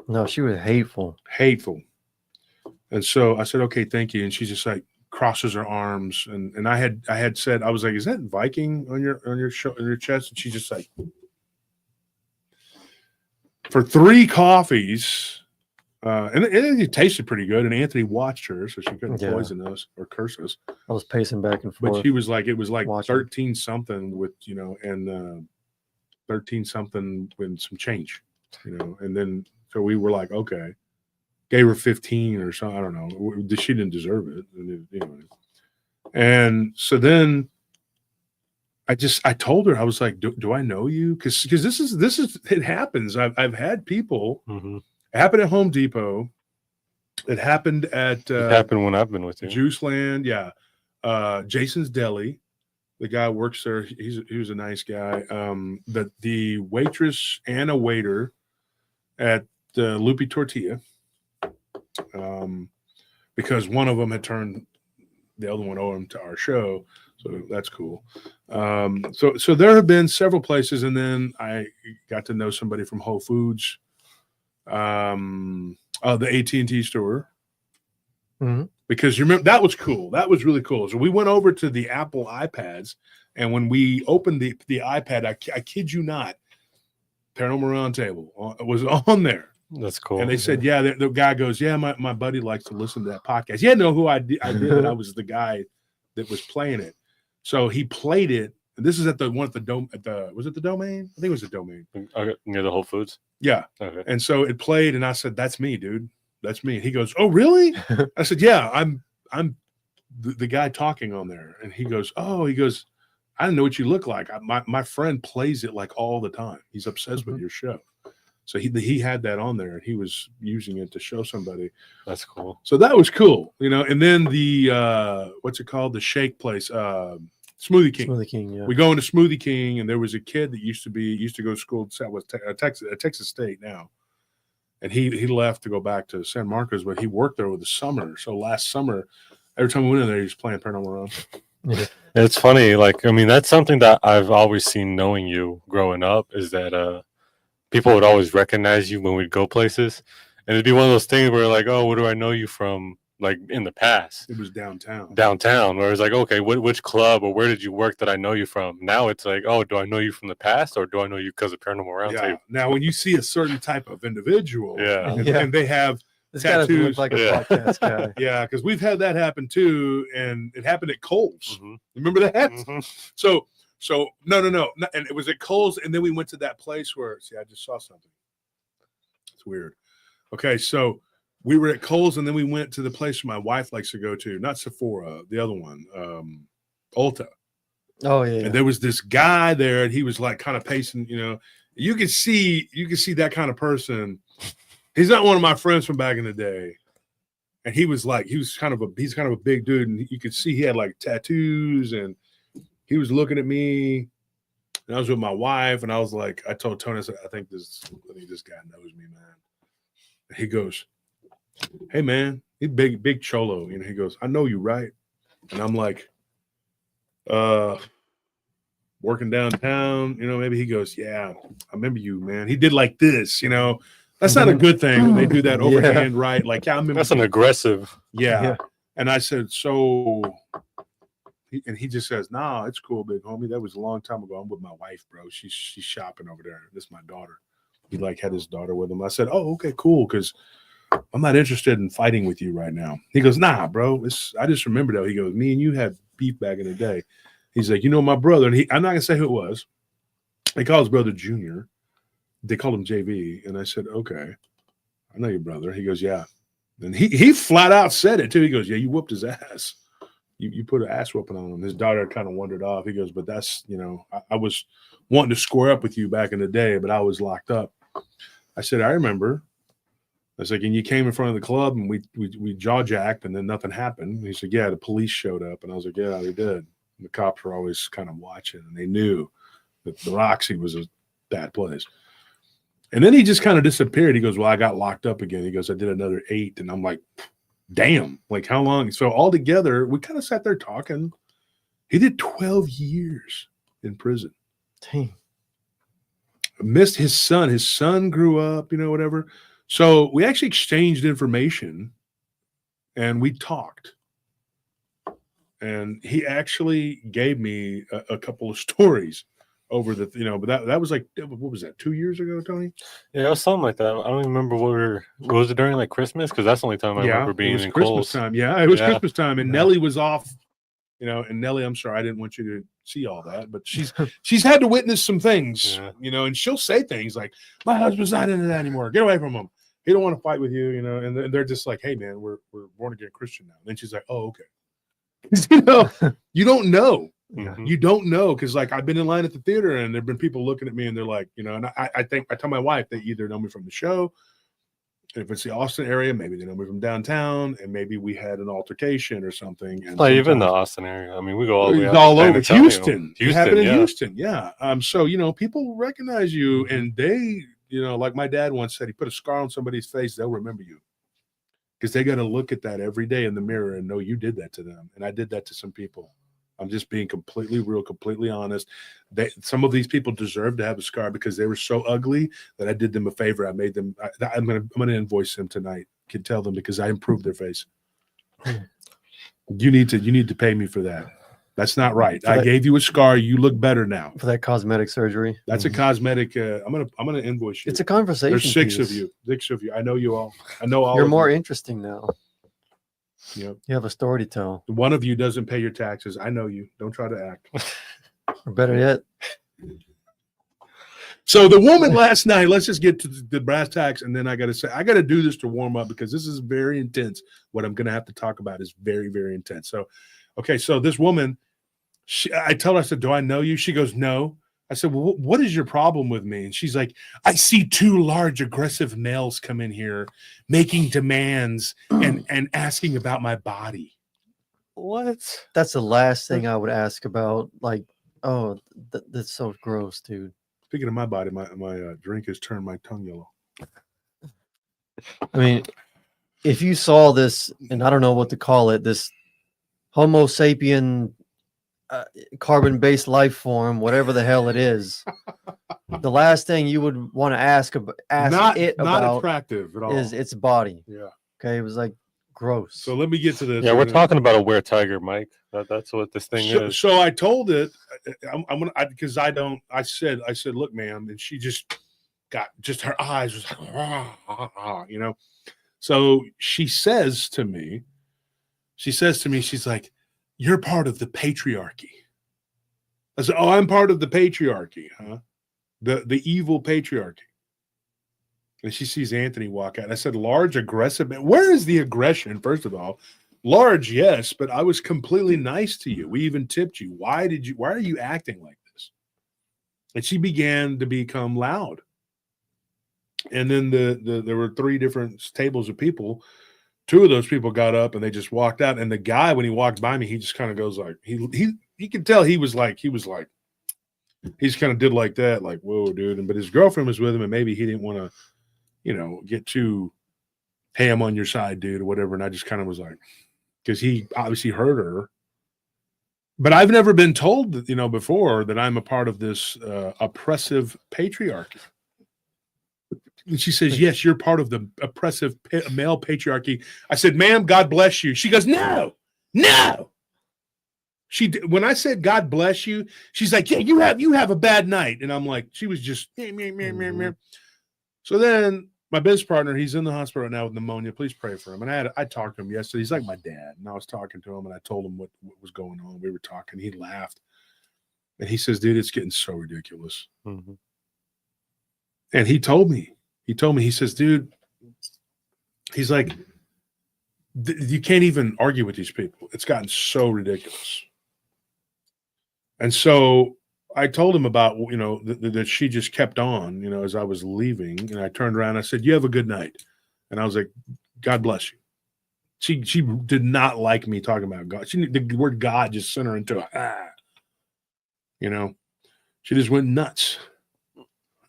No, she was hateful. Hateful. And so I said, "Okay, thank you." And she's just like crosses her arms, and I had said, I was like, "Is that Viking on your chest?" And she's just like, for 3 coffees, and it tasted pretty good. And Anthony watched her, so she couldn't poison us or curse us. I was pacing back and forth. But she was like, it was like watching. 13 something with, and 13 something with some change, and then so we were like, okay. Gave her 15 or something. I don't know. She didn't deserve it. And so then I told her, I was like, do I know you? Because this is it happens. I've had people. It happened at Home Depot. It happened at it happened when I've been with you. Juice Land, yeah. Jason's Deli. The guy works there. He was a nice guy. The waitress and a waiter at Lupi Tortilla. Because one of them had turned the other one over to our show, so that's cool. So there have been several places, and then I got to know somebody from Whole Foods, the AT&T store, because you remember that was cool. That was really cool. So we went over to the Apple iPads, and when we opened the iPad, I kid you not, Paranormal Roundtable was on there. That's cool. And they said, yeah, the guy goes, yeah, my buddy likes to listen to that podcast. He didn't know who I did, that I was the guy that was playing it. So he played it. And this is at the one at the dome. Was it the Domain? I think it was the Domain. Near the Whole Foods? Yeah. Okay. And so it played, and I said, that's me, dude. That's me. And he goes, oh, really? I said, yeah, I'm the guy talking on there. And he goes, I didn't know what you look like. My friend plays it like all the time. He's obsessed with your show. So he had that on there, and he was using it to show somebody. That's cool. So that was cool, And then the what's it called? The shake place, Smoothie King. Smoothie King, yeah. We go into Smoothie King, and there was a kid that used to go to school at Texas State now, and he left to go back to San Marcos, but he worked there over the summer. So last summer, every time we went in there, he was playing Paranormal Round. Yeah. It's funny, that's something that I've always seen knowing you growing up is that people would always recognize you when we'd go places, and it'd be one of those things where like, oh, where do I know you from? Like in the past, it was downtown, where it's like, okay, which club or where did you work that I know you from? Now it's like, oh, do I know you from the past or do I know you because of Paranormal Roundtable? Yeah. Now, when you see a certain type of individual, and they have this tattoos, guy look like a podcast guy. Yeah, because we've had that happen too, and it happened at Kohl's. Remember that? So no, and it was at Kohl's, and then we went to that place where I just saw something. It's weird. Okay, so we were at Kohl's, and then we went to the place my wife likes to go to, not Sephora, the other one, Ulta. Oh yeah. And there was this guy there, and he was like kind of pacing. You could see that kind of person. He's not one of my friends from back in the day, and he's kind of a big dude, and you could see he had like tattoos, and he was looking at me, and I was with my wife, and I was like, I told Tony, I said, I think this guy knows me, man. And he goes, hey man, he's big cholo. He goes, I know you, right? And I'm like, working downtown, maybe. He goes, yeah, I remember you, man. He did like this, That's not a good thing when they do that overhand, right? Like, yeah, I remember. That's an aggressive. Yeah. And I said, so, and he just says, nah, it's cool, big homie. That was a long time ago. I'm with my wife, bro. She's shopping over there. This is my daughter. He had his daughter with him. I said, oh, okay, cool, because I'm not interested in fighting with you right now. He goes, nah, bro. I just remember though. He goes, me and you had beef back in the day. He's like, my brother, and I'm not gonna say who it was. They call his brother Junior. They called him JV, and I said, okay. I know your brother. He goes, yeah. And he flat out said it too. He goes, yeah, you whooped his ass. You put an ass whooping on him. His daughter kind of wandered off. He goes, but that's, I was wanting to square up with you back in the day, but I was locked up. I said, I remember. I was like, and you came in front of the club and we jaw jacked and then nothing happened. And he said, yeah, the police showed up. And I was like, yeah, they did. And the cops were always kind of watching and they knew that the Roxy was a bad place. And then he just kind of disappeared. He goes, well, I got locked up again. He goes, I did another 8. And I'm like, damn, like how long? So altogether, we kind of sat there talking. He did 12 years in prison. Dang. Missed his son. His son grew up, whatever. So we actually exchanged information and we talked. And he actually gave me a couple of stories over the, but that was like, what was that, 2 years ago, Tony? Yeah, it was something like that. I don't even remember was it during like Christmas? Because that's the only time I remember being it was in Christmas Kohl's. time. Yeah, it was Christmas time. And Nellie was off, and Nellie, I'm sorry, I didn't want you to see all that, but she's had to witness some things, and she'll say things like, my husband's not into that anymore. Get away from him. He don't want to fight with you, and they're just like, hey man, we're born again Christian now. And then she's like, oh, okay. You don't know. Mm-hmm. You don't know because like I've been in line at the theater and there've been people looking at me and they're like, and I think I tell my wife they either know me from the show, and if it's the Austin area, maybe they know me from downtown, and maybe we had an altercation or something. And even the Austin area. I mean, we go all the way all over Houston. You have it in Houston, yeah. So people recognize you, and they, like my dad once said, he put a scar on somebody's face, they'll remember you. Because they got to look at that every day in the mirror and know you did that to them. And I did that to some people. I'm just being completely real, completely honest. Some of these people deserve to have a scar because they were so ugly that I did them a favor. I made them. I'm gonna invoice them tonight. Can tell them because I improved their face. You need to pay me for that. That's not right. I gave you a scar. You look better now. For that cosmetic surgery. That's a cosmetic. I'm gonna invoice you. It's a conversation. There's 6 piece. of you. 6 of you. I know you all. I know all. You're more interesting now. Yep. You have a story to tell. One of you doesn't pay your taxes. I know you. Don't try to act. Or better yet. So the woman last night, let's just get to the brass tacks. And then I got to do this to warm up because this is very intense. What I'm going to have to talk about is very, very intense. So, okay. So this woman, I tell her, I said, do I know you? She goes, no. I said, well, what is your problem with me? And she's like, I see 2 large aggressive males come in here making demands and asking about my body. What? That's the last thing I would ask about. Like, oh, that's so gross, dude. Speaking of my body, my drink has turned my tongue yellow. I mean, if you saw this, and I don't know what to call it, this Homo sapien carbon-based life form, whatever the hell it is, the last thing you would want to ask about not attractive at all is its body. Yeah. Okay. It was like gross. So let me get to this. Yeah, we're talking about a were-tiger, Mike. That's what this thing is. So I told it, I'm gonna because I said, look, ma'am, and she just her eyes was like, So she says to me, she's like, you're part of the patriarchy. I said, oh, I'm part of the patriarchy, huh? The evil patriarchy. And she sees Anthony walk out. I said, large, aggressive. Where is the aggression, first of all? Large, yes, but I was completely nice to you. We even tipped you. Why are you acting like this? And she began to become loud. And then there were 3 different tables of people. 2 of those people got up and they just walked out. And the guy, when he walked by me, he just kind of goes like, he could tell he just kind of did like that, like, whoa, dude. But his girlfriend was with him and maybe he didn't want to, get too, hey, I'm on your side, dude, or whatever. And I just kind of was like, because he obviously heard her. But I've never been told that, before that I'm a part of this oppressive patriarchy. And she says, yes, you're part of the oppressive male patriarchy. I said, ma'am, God bless you. She goes, no. When I said, God bless you, she's like, yeah, you have a bad night. And I'm like, she was just, meh. So then my business partner, he's in the hospital right now with pneumonia. Please pray for him. And I talked to him yesterday. He's like my dad. And I was talking to him and I told him what was going on. We were talking. He laughed. And he says, dude, it's getting so ridiculous. Mm-hmm. And he told me, he says, dude, he's like, you can't even argue with these people. It's gotten so ridiculous. And so I told him about, that she just kept on, as I was leaving, and I turned around and I said, "You have a good night." And I was like, "God bless you." She did not like me talking about God. The word God just sent her into she just went nuts.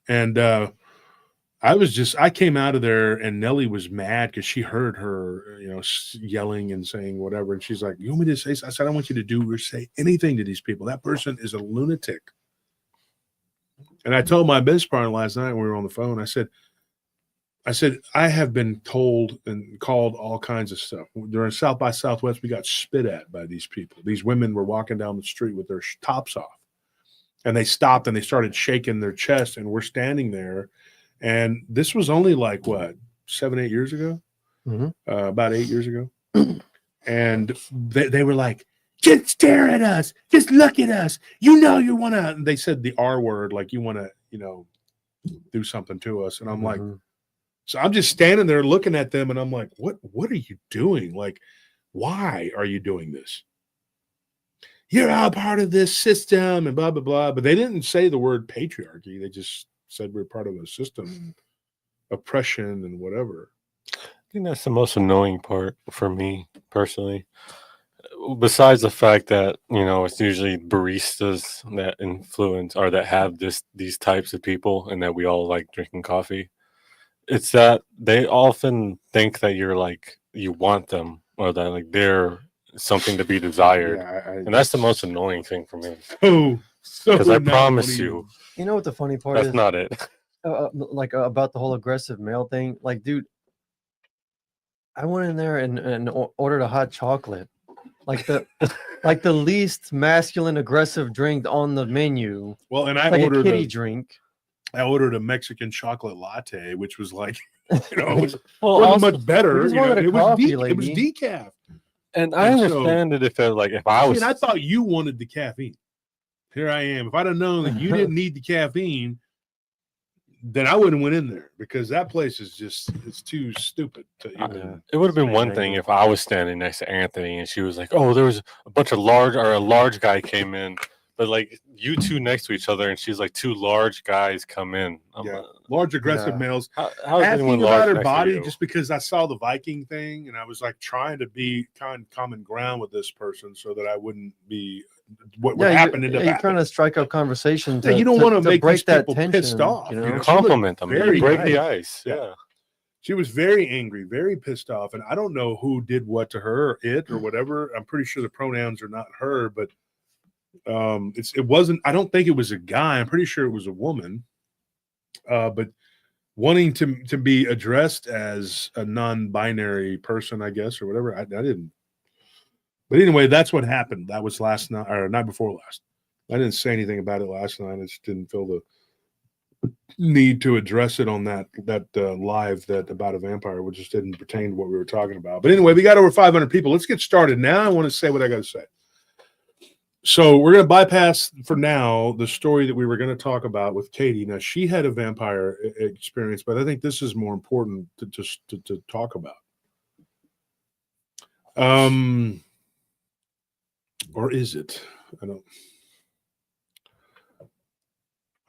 And I came out of there, and Nellie was mad because she heard her, yelling and saying whatever. And she's like, "You want me to say?" I said, "I don't want you to do or say anything to these people. That person is a lunatic." And I told my business partner last night when we were on the phone, I said, "I have been told and called all kinds of stuff. During South by Southwest, we got spit at by these people. These women were walking down the street with their tops off. And they stopped and they started shaking their chest, and we're standing there. And this was only like, what, 7, 8 years ago? Mm-hmm. About 8 years ago. And they were like, "Just stare at us. Just look at us. You want to," they said the R word, like you want to, do something to us. And I'm like, so I'm just standing there looking at them, and I'm like, what are you doing? Like, why are you doing this? "You're all part of this system," and blah, blah, blah. But they didn't say the word patriarchy. They just said we're part of a system, oppression and whatever. I think that's the most annoying part for me personally. Besides the fact that, it's usually baristas that influence or that have these types of people, and that we all like drinking coffee. It's that they often think that you're like, you want them, or that like they're something to be desired. Yeah, and that's the most annoying thing for me. So Because I promise you, You know what the funny part that's is? not it. About the whole aggressive male thing. Like, dude, I went in there and ordered a hot chocolate. Like the least masculine aggressive drink on the menu. Well, and I like ordered a kitty drink. I ordered a Mexican chocolate latte, which was like, Well, wasn't also, much better. we just wanted a It was coffee, it was lady. decaf. and I And understand it if I was. And I thought you wanted the caffeine. Here I am. If I'd have known that you didn't need the caffeine, then I wouldn't went in there, because that place is it's too stupid to even. It would have been one thing if I was standing next to Anthony and she was like, "Oh, there was a large guy came in," but like you two next to each other, and she's like, "Two large guys come in." Large aggressive males. How is anyone Asking large about her next to body you? just because I saw the Viking thing, and I was like trying to be common ground with this person so that I wouldn't be what happened. You're trying to strike up conversation. You don't want to make break these that people tension, pissed off. You know? Compliment them. very Break nice. the ice. Yeah. Yeah. She was very angry, very pissed off, and I don't know who did what to her, or it, or whatever. I'm pretty sure the pronouns are not her, but it wasn't. I don't think it was a guy. I'm pretty sure it was a woman. But wanting to be addressed as a non-binary person, I guess, or whatever. I didn't. But anyway, that's what happened. That was last night, or night before last. I didn't say anything about it last night. I just didn't feel the need to address it on that live about a vampire, which just didn't pertain to what we were talking about. But anyway, we got over 500 people. Let's get started. Now I want to say what I got to say. So we're going to bypass for now the story that we were going to talk about with Katie. Now, she had a vampire experience, but I think this is more important to talk about. Or is it? I don't.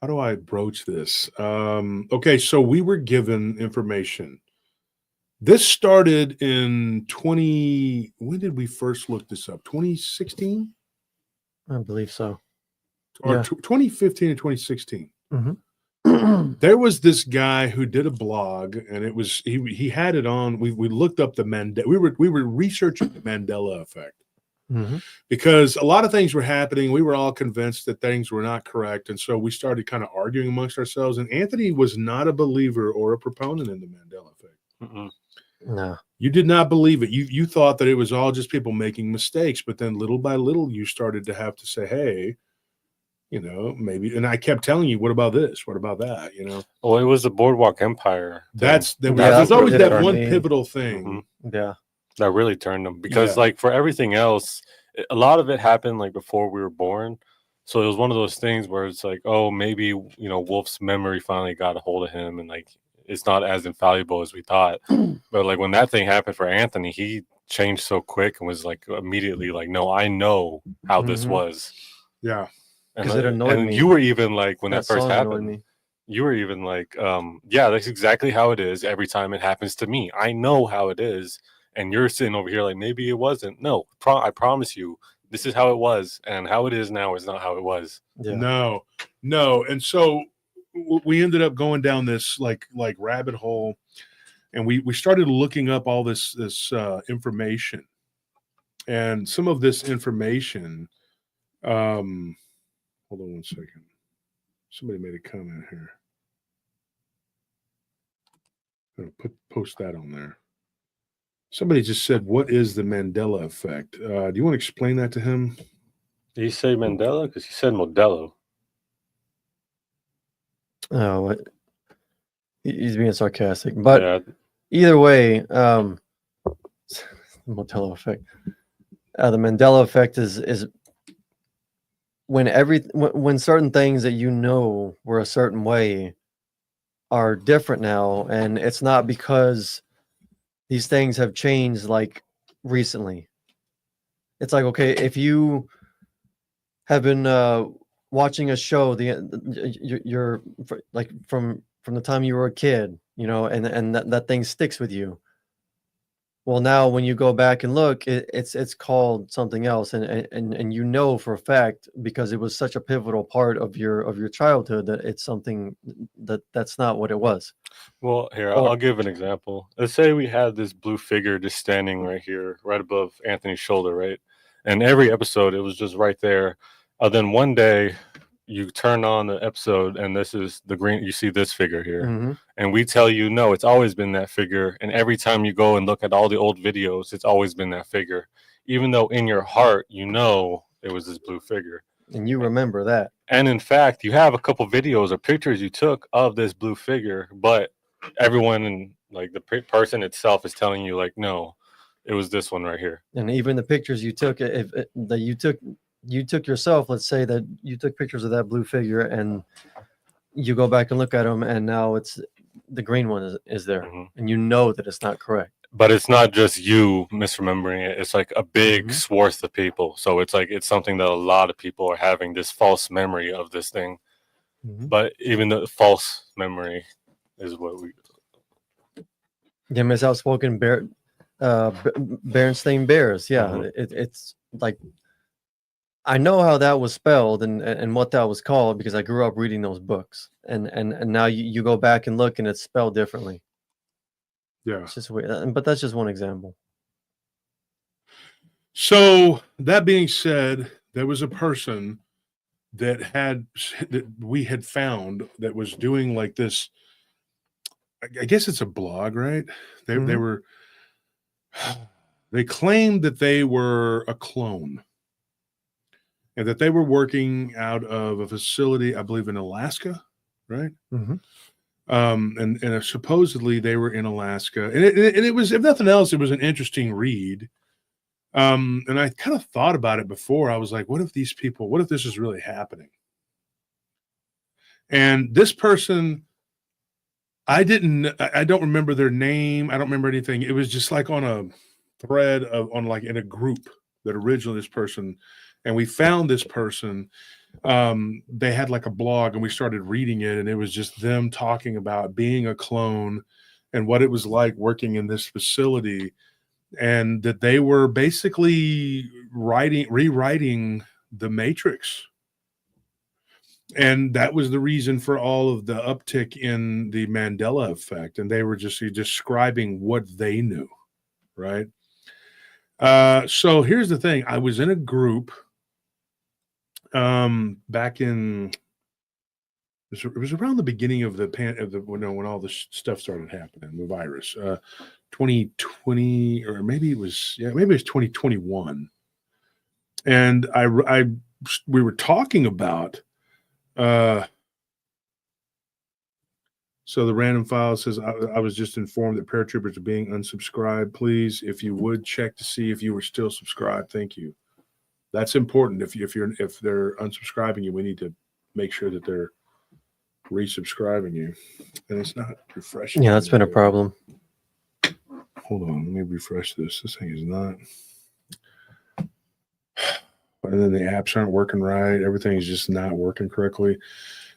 How do I broach this? Okay, so we were given information. This started in when did we first look this up? 2016? I believe so. Or Yeah. 2015 and 2016. Mm-hmm. There was this guy who did a blog, and it was he had it on. We looked up the Mandela. We were researching the Mandela effect. Mm-hmm. Because a lot of things were happening. We were all convinced that things were not correct. And so we started kind of arguing amongst ourselves. And Anthony was not a believer or a proponent in the Mandela effect. Mm-mm. No. You did not believe it. You thought that it was all just people making mistakes. But then little by little, you started to have to say, hey, maybe. And I kept telling you, what about this? What about that? Well, it was the Boardwalk Empire. There's that's always what did it that for one me. pivotal thing. Mm-hmm. Yeah. That really turned them, because like for everything else, a lot of it happened like before we were born. So it was one of those things where it's like, oh, maybe Wolf's memory finally got a hold of him, and like it's not as infallible as we thought. But like when that thing happened for Anthony, he changed so quick and was like immediately like, no, I know how this was. Yeah. And 'Cause it annoyed and me. you were even like when That that first song annoyed happened, me. you were even like, yeah, that's exactly how it is every time it happens to me. I know how it is. And you're sitting over here like maybe it wasn't. No, I promise you, this is how it was, and how it is now is not how it was. Yeah. No. And so we ended up going down this like rabbit hole, and we started looking up all this information, and some of this information. Hold on one second. Somebody made a comment here. I'm gonna post that on there. Somebody just said, "What is the Mandela effect?" Do you want to explain that to him? Did he say Mandela? Because he said Modelo. Oh, what? He's being sarcastic, but Yeah. either way, Motello effect. The Mandela effect is when when certain things that you know were a certain way are different now, and it's not because these things have changed like recently. It's like, okay, if you have been watching a show, you're like from the time you were a kid, you know, and that thing sticks with you. Well, now when you go back and look, it's called something else, and you know for a fact because it was such a pivotal part of your childhood that it's something that's not what it was. Well, here, Or- I'll give an example. Let's say we had this blue figure just standing right here, right above Anthony's shoulder, right? And every episode, it was just right there. Then one day, you turn on the episode, and this is the green. You see this figure here, Mhm. and we tell you, no, it's always been that figure. And every time you go and look at all the old videos, it's always been that figure, even though in your heart you know it was this blue figure. And you remember that. And in fact, you have a couple videos or pictures you took of this blue figure, but everyone in like the person itself is telling you like, no, it was this one right here. And even the pictures you took, that you took yourself, let's say that you took pictures of that blue figure and you go back and look at them, and now it's the green one is there, Mhm. and you know that it's not correct. But it's not just you misremembering it. It's like a big Mhm. swath of people. So it's like it's something that a lot of people are having this false memory of this thing. Mhm. But even the false memory is what we. Yeah, Miss Outspoken Berenstain Bears. Yeah, Mhm. it's like I know how that was spelled and what that was called because I grew up reading those books, and now you go back and look and it's spelled differently. Yeah. It's just weird, but that's just one example. So that being said, there was a person that we had found that was doing like this. I guess it's a blog, right? They Mhm. were. They claimed that they were a clone, and that they were working out of a facility, I believe, in Alaska, right? Mhm. And supposedly they were in Alaska, and it was, if nothing else, it was an interesting read. And I kind of thought about it before. I was like, what if this is really happening? And this person, I don't remember their name. I don't remember anything. It was just like on a thread on like in a group that originally this person, and we found this person. They had like a blog, and we started reading it, and it was just them talking about being a clone and what it was like working in this facility, and that they were basically rewriting the Matrix. And that was the reason for all of the uptick in the Mandela effect. And they were just describing what they knew, right? So here's the thing. I was in a group back in, it was around the beginning of when all this stuff started happening, the virus, 2020, or maybe it was 2021. And we were talking about, so the random file says, I was just informed that paratroopers are being unsubscribed. Please, if you would check to see if you were still subscribed. Thank you. That's important. If they're unsubscribing you, we need to make sure that they're resubscribing you, and it's not refreshing. Yeah, that's been a problem. Hold on, let me refresh this. This thing is not. And then the apps aren't working right. Everything is just not working correctly.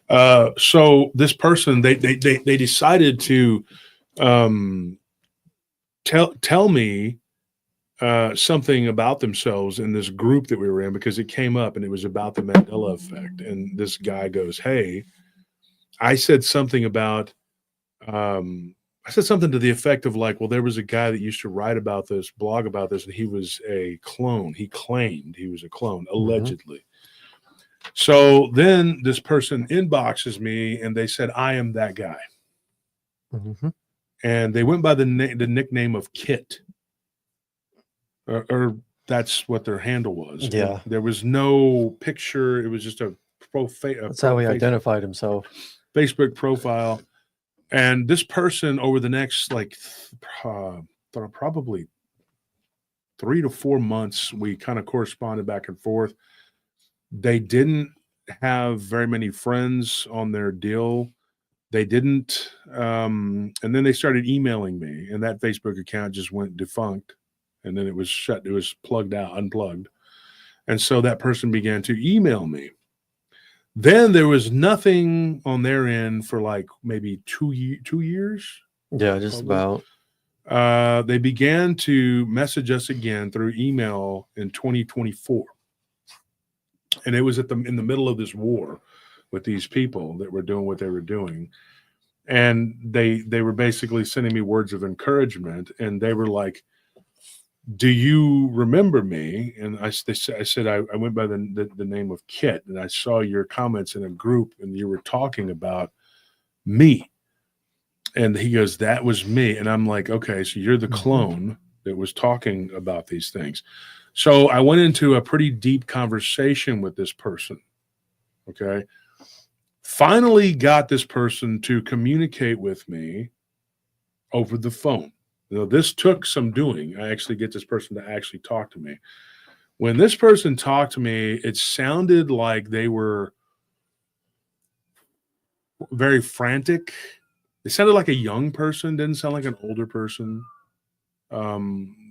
So this person, they decided to tell me something about themselves in this group that we were in, because it came up and it was about the Mandela effect. And this guy goes, "Hey, I said something about, I said something to the effect of like, well, there was a guy that used to write about this, blog about this, and he was a clone. He claimed he was a clone, allegedly." So then this person inboxes me and they said, "I am that guy." And they went by the nickname of Kit. Or that's what their handle was. Yeah. And there was no picture. It was just a That's how he identified himself. Facebook profile. And this person, over the next probably 3 to 4 months, we kind of corresponded back and forth. They didn't have very many friends on their deal. They didn't. And then they started emailing me, and that Facebook account just went defunct. And then it was shut. It was unplugged. And so that person began to email me. Then there was nothing on their end for like maybe 2 years. Yeah, just probably. about. They began to message us again through email in 2024. And it was in the middle of this war with these people that were doing what they were doing. And they were basically sending me words of encouragement. And they were like, "Do you remember me?" And I said, I went by the name of Kit, and I saw your comments in a group, and you were talking about me. And he goes, "That was me." And I'm like, "Okay, so you're the clone that was talking about these things." So I went into a pretty deep conversation with this person. Okay. Finally got this person to communicate with me over the phone. Now, this took some doing. I actually get this person to actually talk to me. When this person talked to me, it sounded like they were very frantic. It sounded like a young person, didn't sound like an older person.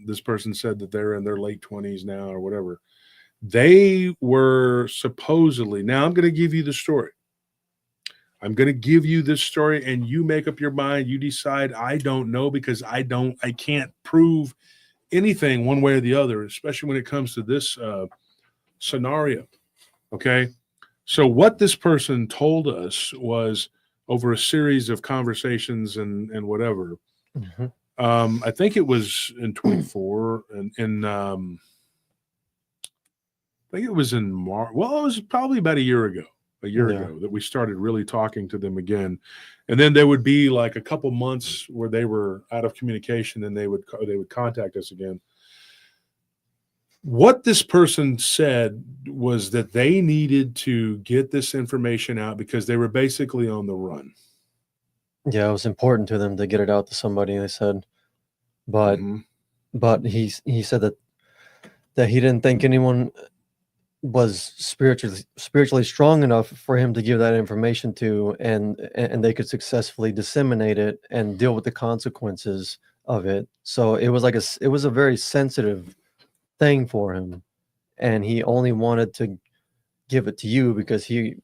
This person said that they're in their late 20s now or whatever. They were supposedly, now I'm going to give you the story. I'm going to give you this story and you make up your mind. You decide. I don't know, because I can't prove anything one way or the other, especially when it comes to this scenario. Okay. So what this person told us was, over a series of conversations and whatever, I think it was in 24 and I think it was in March. Well, it was probably about a year ago that we started really talking to them again. And then there would be like a couple months where they were out of communication, and they would contact us again. What this person said was that they needed to get this information out because they were basically on the run. Yeah, it was important to them to get it out to somebody, they said. But he said that he didn't think anyone was spiritually strong enough for him to give that information to, and they could successfully disseminate it and deal with the consequences of it. So it was a very sensitive thing for him, and he only wanted to give it to you because he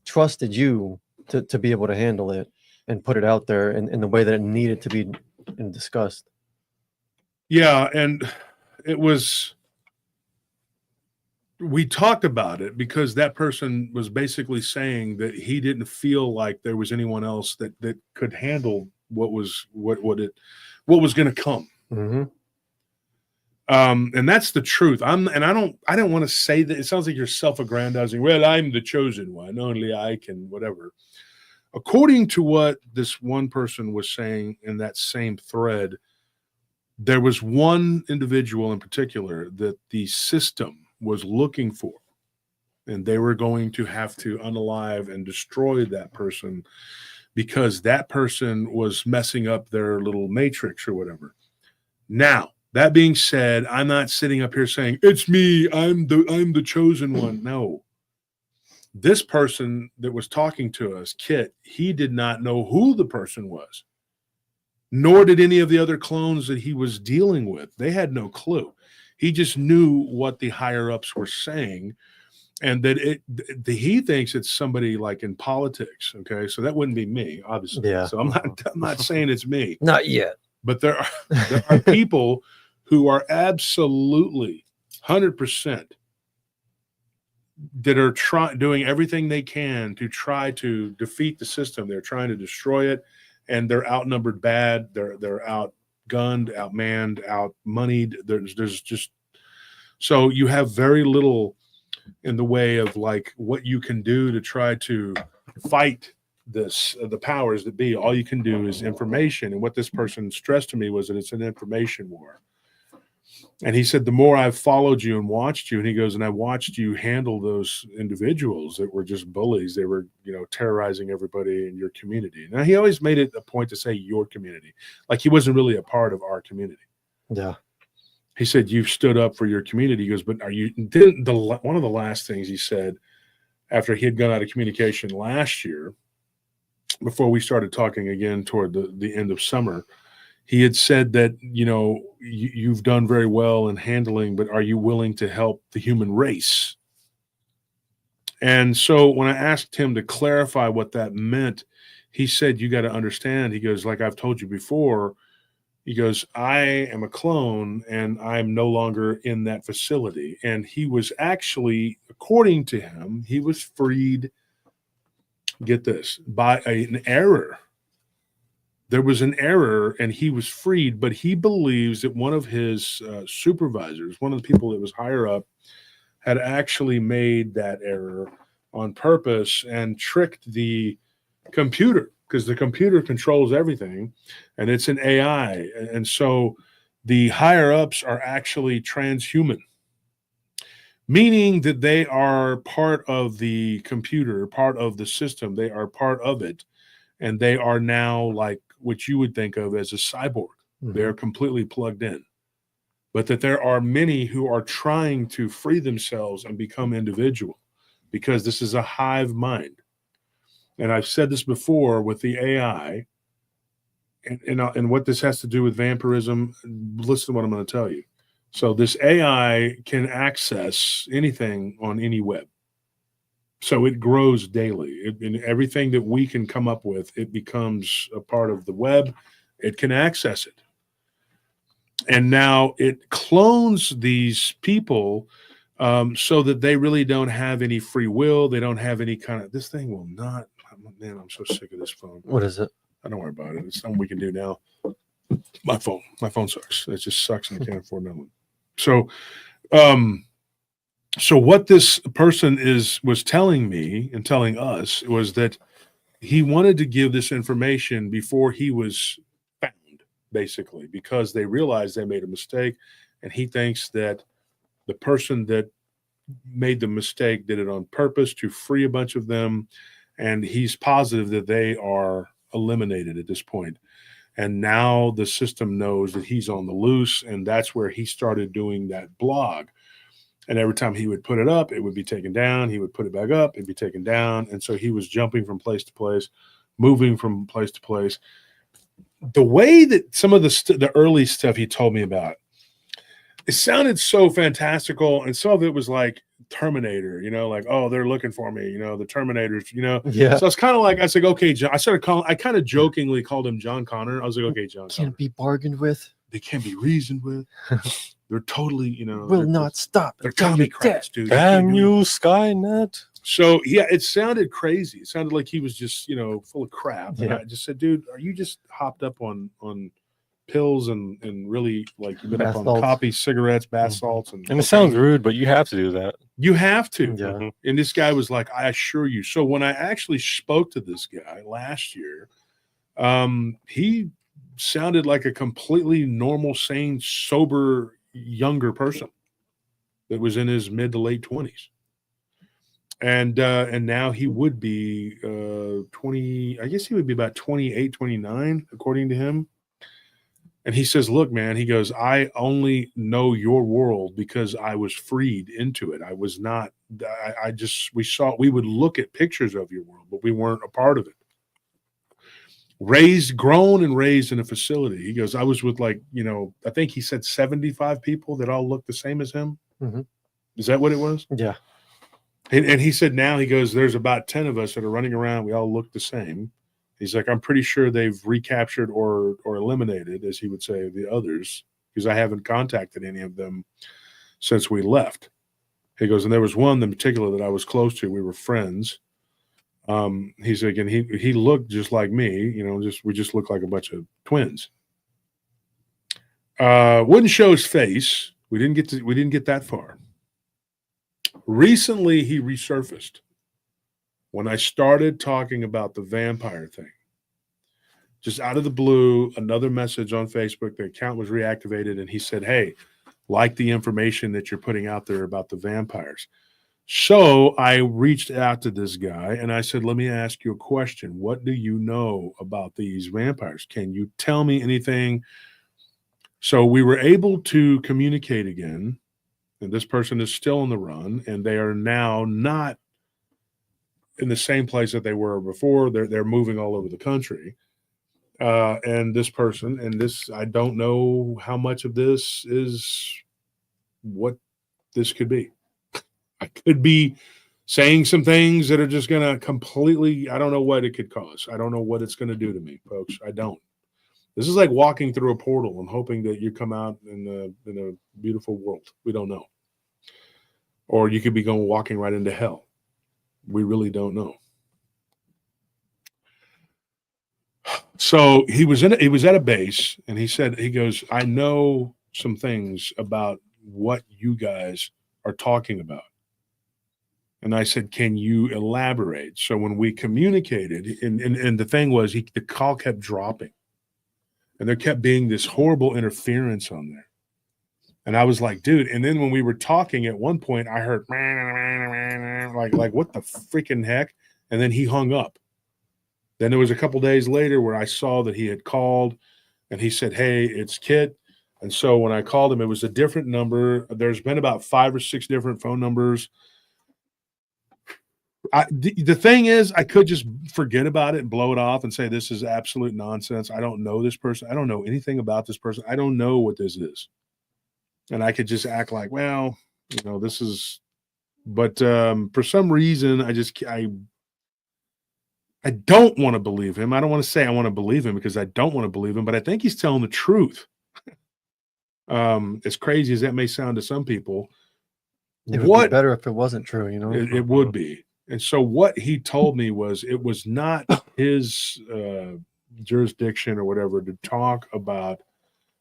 trusted you to be able to handle it and put it out there in the way that it needed to be discussed. Yeah, and we talked about it because that person was basically saying that he didn't feel like there was anyone else that could handle what was going to come. And that's the truth. I don't want to say that. It sounds like you're self-aggrandizing. Well, I'm the chosen one. Only I can, whatever. According to what this one person was saying in that same thread, there was one individual in particular that the system was looking for, and they were going to have to unalive and destroy that person because that person was messing up their little matrix or whatever. Now, that being said, I'm not sitting up here saying it's me, I'm the chosen one. No, This person that was talking to us, Kit, he did not know who the person was, nor did any of the other clones that he was dealing with. They had no clue. He just knew what the higher ups were saying, and that he thinks it's somebody like in politics. Okay, so that wouldn't be me, obviously. Yeah. So I'm not saying it's me, Not yet. but there are people who are absolutely 100% that are doing everything they can to try to defeat the system. They're trying to destroy it, and they're outnumbered bad. They're outgunned, outmanned, outmoneyed. There's just, so you have very little in the way of like what you can do to try to fight this, the powers that be. All you can do is information. And what this person stressed to me was that it's an information war. And he said, the more I've followed you and watched you, and he goes, and I watched you handle those individuals that were just bullies. They were, terrorizing everybody in your community. Now, he always made it a point to say your community, like he wasn't really a part of our community. Yeah. He said, you've stood up for your community. He goes, but one of the last things he said after he had gone out of communication last year, before we started talking again toward the end of summer, he had said that, you've done very well in handling, but are you willing to help the human race? And so when I asked him to clarify what that meant, he said, you got to understand. He goes, like I've told you before, he goes, I am a clone and I'm no longer in that facility. And he was actually, according to him, he was freed, get this, by an error. There was an error and he was freed, but he believes that one of his supervisors, one of the people that was higher up, had actually made that error on purpose and tricked the computer, because the computer controls everything and it's an AI. And so the higher ups are actually transhuman, meaning that they are part of the computer, part of the system. They are part of it. And they are now like what you would think of as a cyborg. Mm-hmm. They're completely plugged in. But that there are many who are trying to free themselves and become individual, because this is a hive mind. And I've said this before with the AI, and what this has to do with vampirism. Listen to what I'm going to tell you. So this AI can access anything on any web. So it grows daily. And everything that we can come up with, it becomes a part of the web. It can access it. And now it clones these people so that they really don't have any free will. They don't have any kind of, this thing will not, man, I'm so sick of this phone. What is it? I don't worry about it. It's something we can do now. My phone sucks. It just sucks and I can't afford another one. So what this person was telling me and telling us was that he wanted to give this information before he was found, basically, because they realized they made a mistake. And he thinks that the person that made the mistake did it on purpose to free a bunch of them. And he's positive that they are eliminated at this point. And now the system knows that he's on the loose. And that's where he started doing that blog. And every time he would put it up, it would be taken down. He would put it back up, it'd be taken down. And so he was jumping from place to place, moving from place to place. The way that some of the early stuff he told me about, it sounded so fantastical. And some of it was like Terminator, like, oh, they're looking for me, the Terminators, Yeah. So it's kind of like, I said, okay, John. I kind of jokingly called him John Connor. I was like, okay, John Connor. Can't be bargained with. They can't be reasoned with. They're totally, will not stop. They're Tommy cracks, dude. Damn you, Skynet. So yeah, it sounded crazy. It sounded like he was just, full of crap. And Yeah. I just said, dude, are you just hopped up on pills and really like you've been Bath up on salts. coffee, cigarettes, bath salts, And it sounds rude, but you have to do that. You have to. Yeah. Mhm. And this guy was like, I assure you. So when I actually spoke to this guy last year, he sounded like a completely normal, sane, sober, younger person that was in his mid to late 20s. And now he would be 20, I guess he would be about 28, 29, according to him. And he says, look, man, he goes, I only know your world because I was freed into it. I was not we would look at pictures of your world, but we weren't a part of it. Grown and raised in a facility. He goes, I was with I think he said 75 people that all looked the same as him. Mm-hmm. Is that what it was? Yeah. And he said now, he goes, there's about 10 of us that are running around. We all look the same. He's like, I'm pretty sure they've recaptured or eliminated, as he would say, the others, because I haven't contacted any of them since we left. He goes, and there was one in particular that I was close to. We were friends. He's like, and he looked just like me, we just looked like a bunch of twins. Wouldn't show his face. We didn't get that far. Recently, he resurfaced when I started talking about the vampire thing. Just out of the blue, another message on Facebook, the account was reactivated, and he said, hey, like the information that you're putting out there about the vampires. So I reached out to this guy and I said, let me ask you a question. What do you know about these vampires? Can you tell me anything? So we were able to communicate again, and this person is still on the run, and they are now not in the same place that they were before. They're moving all over the country. And this person, I don't know how much of this is what this could be. I could be saying some things that are just going to completely, I don't know what it could cause. I don't know what it's going to do to me, folks. I don't. This is like walking through a portal and hoping that you come out in a beautiful world. We don't know. Or you could be walking right into hell. We really don't know. So he was at a base, and he goes, I know some things about what you guys are talking about. And I said, can you elaborate? So when we communicated, and the thing was, the call kept dropping, and there kept being this horrible interference on there. And I was like, dude. And then when we were talking at one point, I heard like what the freaking heck? And then he hung up. Then there was a couple days later where I saw that he had called, and he said, hey, it's Kit. And so when I called him, it was a different number. There's been about 5 or 6 different phone numbers. The thing is, I could just forget about it and blow it off and say, this is absolute nonsense. I don't know this person. I don't know anything about this person. I don't know what this is. And I could just act like, well, this is, but for some reason, I don't want to believe him. I don't want to say I want to believe him because I don't want to believe him, but I think he's telling the truth. As crazy as that may sound to some people, it would be better if it wasn't true, It would be. And so what he told me was it was not his jurisdiction or whatever to talk about,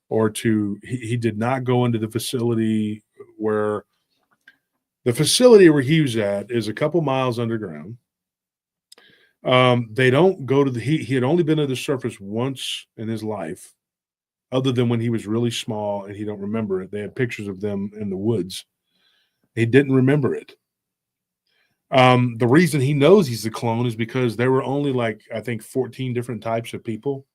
or he did not go into the facility where he was at is a couple miles underground. They don't go to he had only been to the surface once in his life, other than when he was really small and he don't remember it. They had pictures of them in the woods. He didn't remember it. The reason he knows he's a clone is because there were only I think 14 different types of people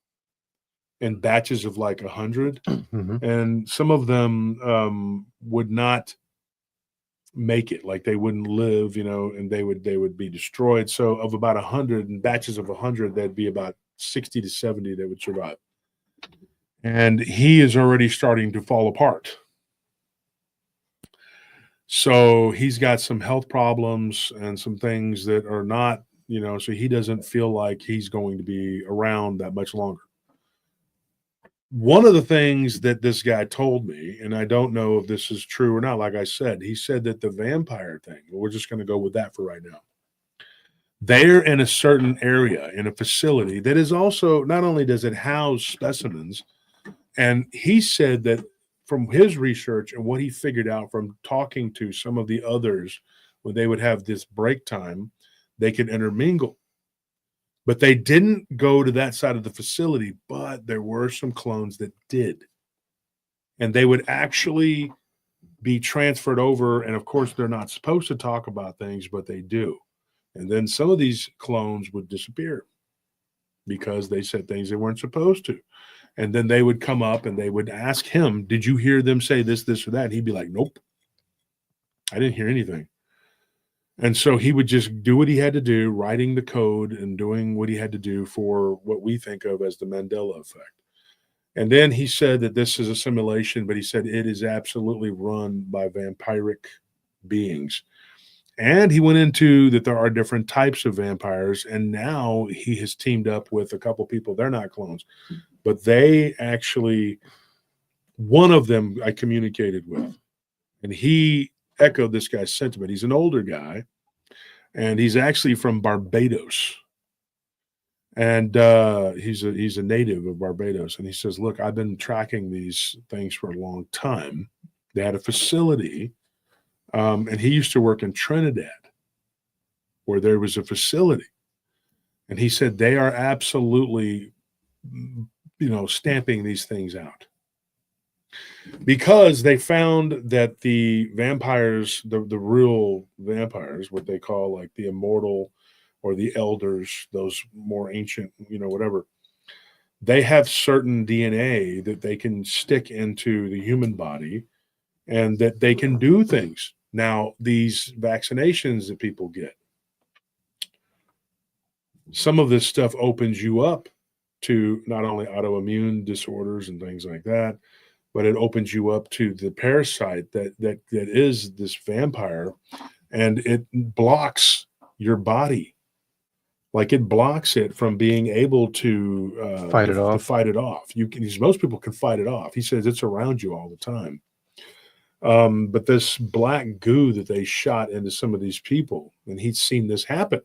in batches of 100. Mm-hmm. And some of them would not make it, they wouldn't live, and they would be destroyed. So of about 100 and batches of 100, there'd be about 60 to 70 that would survive. And he is already starting to fall apart. So he's got some health problems and some things that are not, so he doesn't feel like he's going to be around that much longer. One of the things that this guy told me, and I don't know if this is true or not, like I said, he said that the vampire thing, we're just going to go with that for right now. They're in a certain area, in a facility that is also, not only does it house specimens, and he said that from his research and what he figured out from talking to some of the others, when they would have this break time, they could intermingle. But they didn't go to that side of the facility, but there were some clones that did. And they would actually be transferred over. And of course, they're not supposed to talk about things, but they do. And then some of these clones would disappear because they said things they weren't supposed to. And then they would come up and they would ask him, did you hear them say this, this, or that? And he'd be like, nope, I didn't hear anything. And so he would just do what he had to do, writing the code and doing what he had to do for what we think of as the Mandela effect. And then he said that this is a simulation, but he said it is absolutely run by vampiric beings. And he went into that there are different types of vampires. And now he has teamed up with a couple people. They're not clones, but they actually, one of them I communicated with, and he echoed this guy's sentiment. He's an older guy, and he's actually from Barbados. And he's a native of Barbados. And he says, look, I've been tracking these things for a long time. They had a facility, and he used to work in Trinidad, where there was a facility. And he said they are absolutely, stamping these things out. Because they found that the vampires, the real vampires, what they call like the immortal or the elders, those more ancient, whatever, they have certain DNA that they can stick into the human body and that they can do things. Now, these vaccinations that people get, some of this stuff opens you up to not only autoimmune disorders and things like that, but it opens you up to the parasite that is this vampire, and it blocks your body. Like it blocks it from being able to Fight it to off. fight it off. Most people can fight it off. He says it's around you all the time. But this black goo that they shot into some of these people, and he'd seen this happen,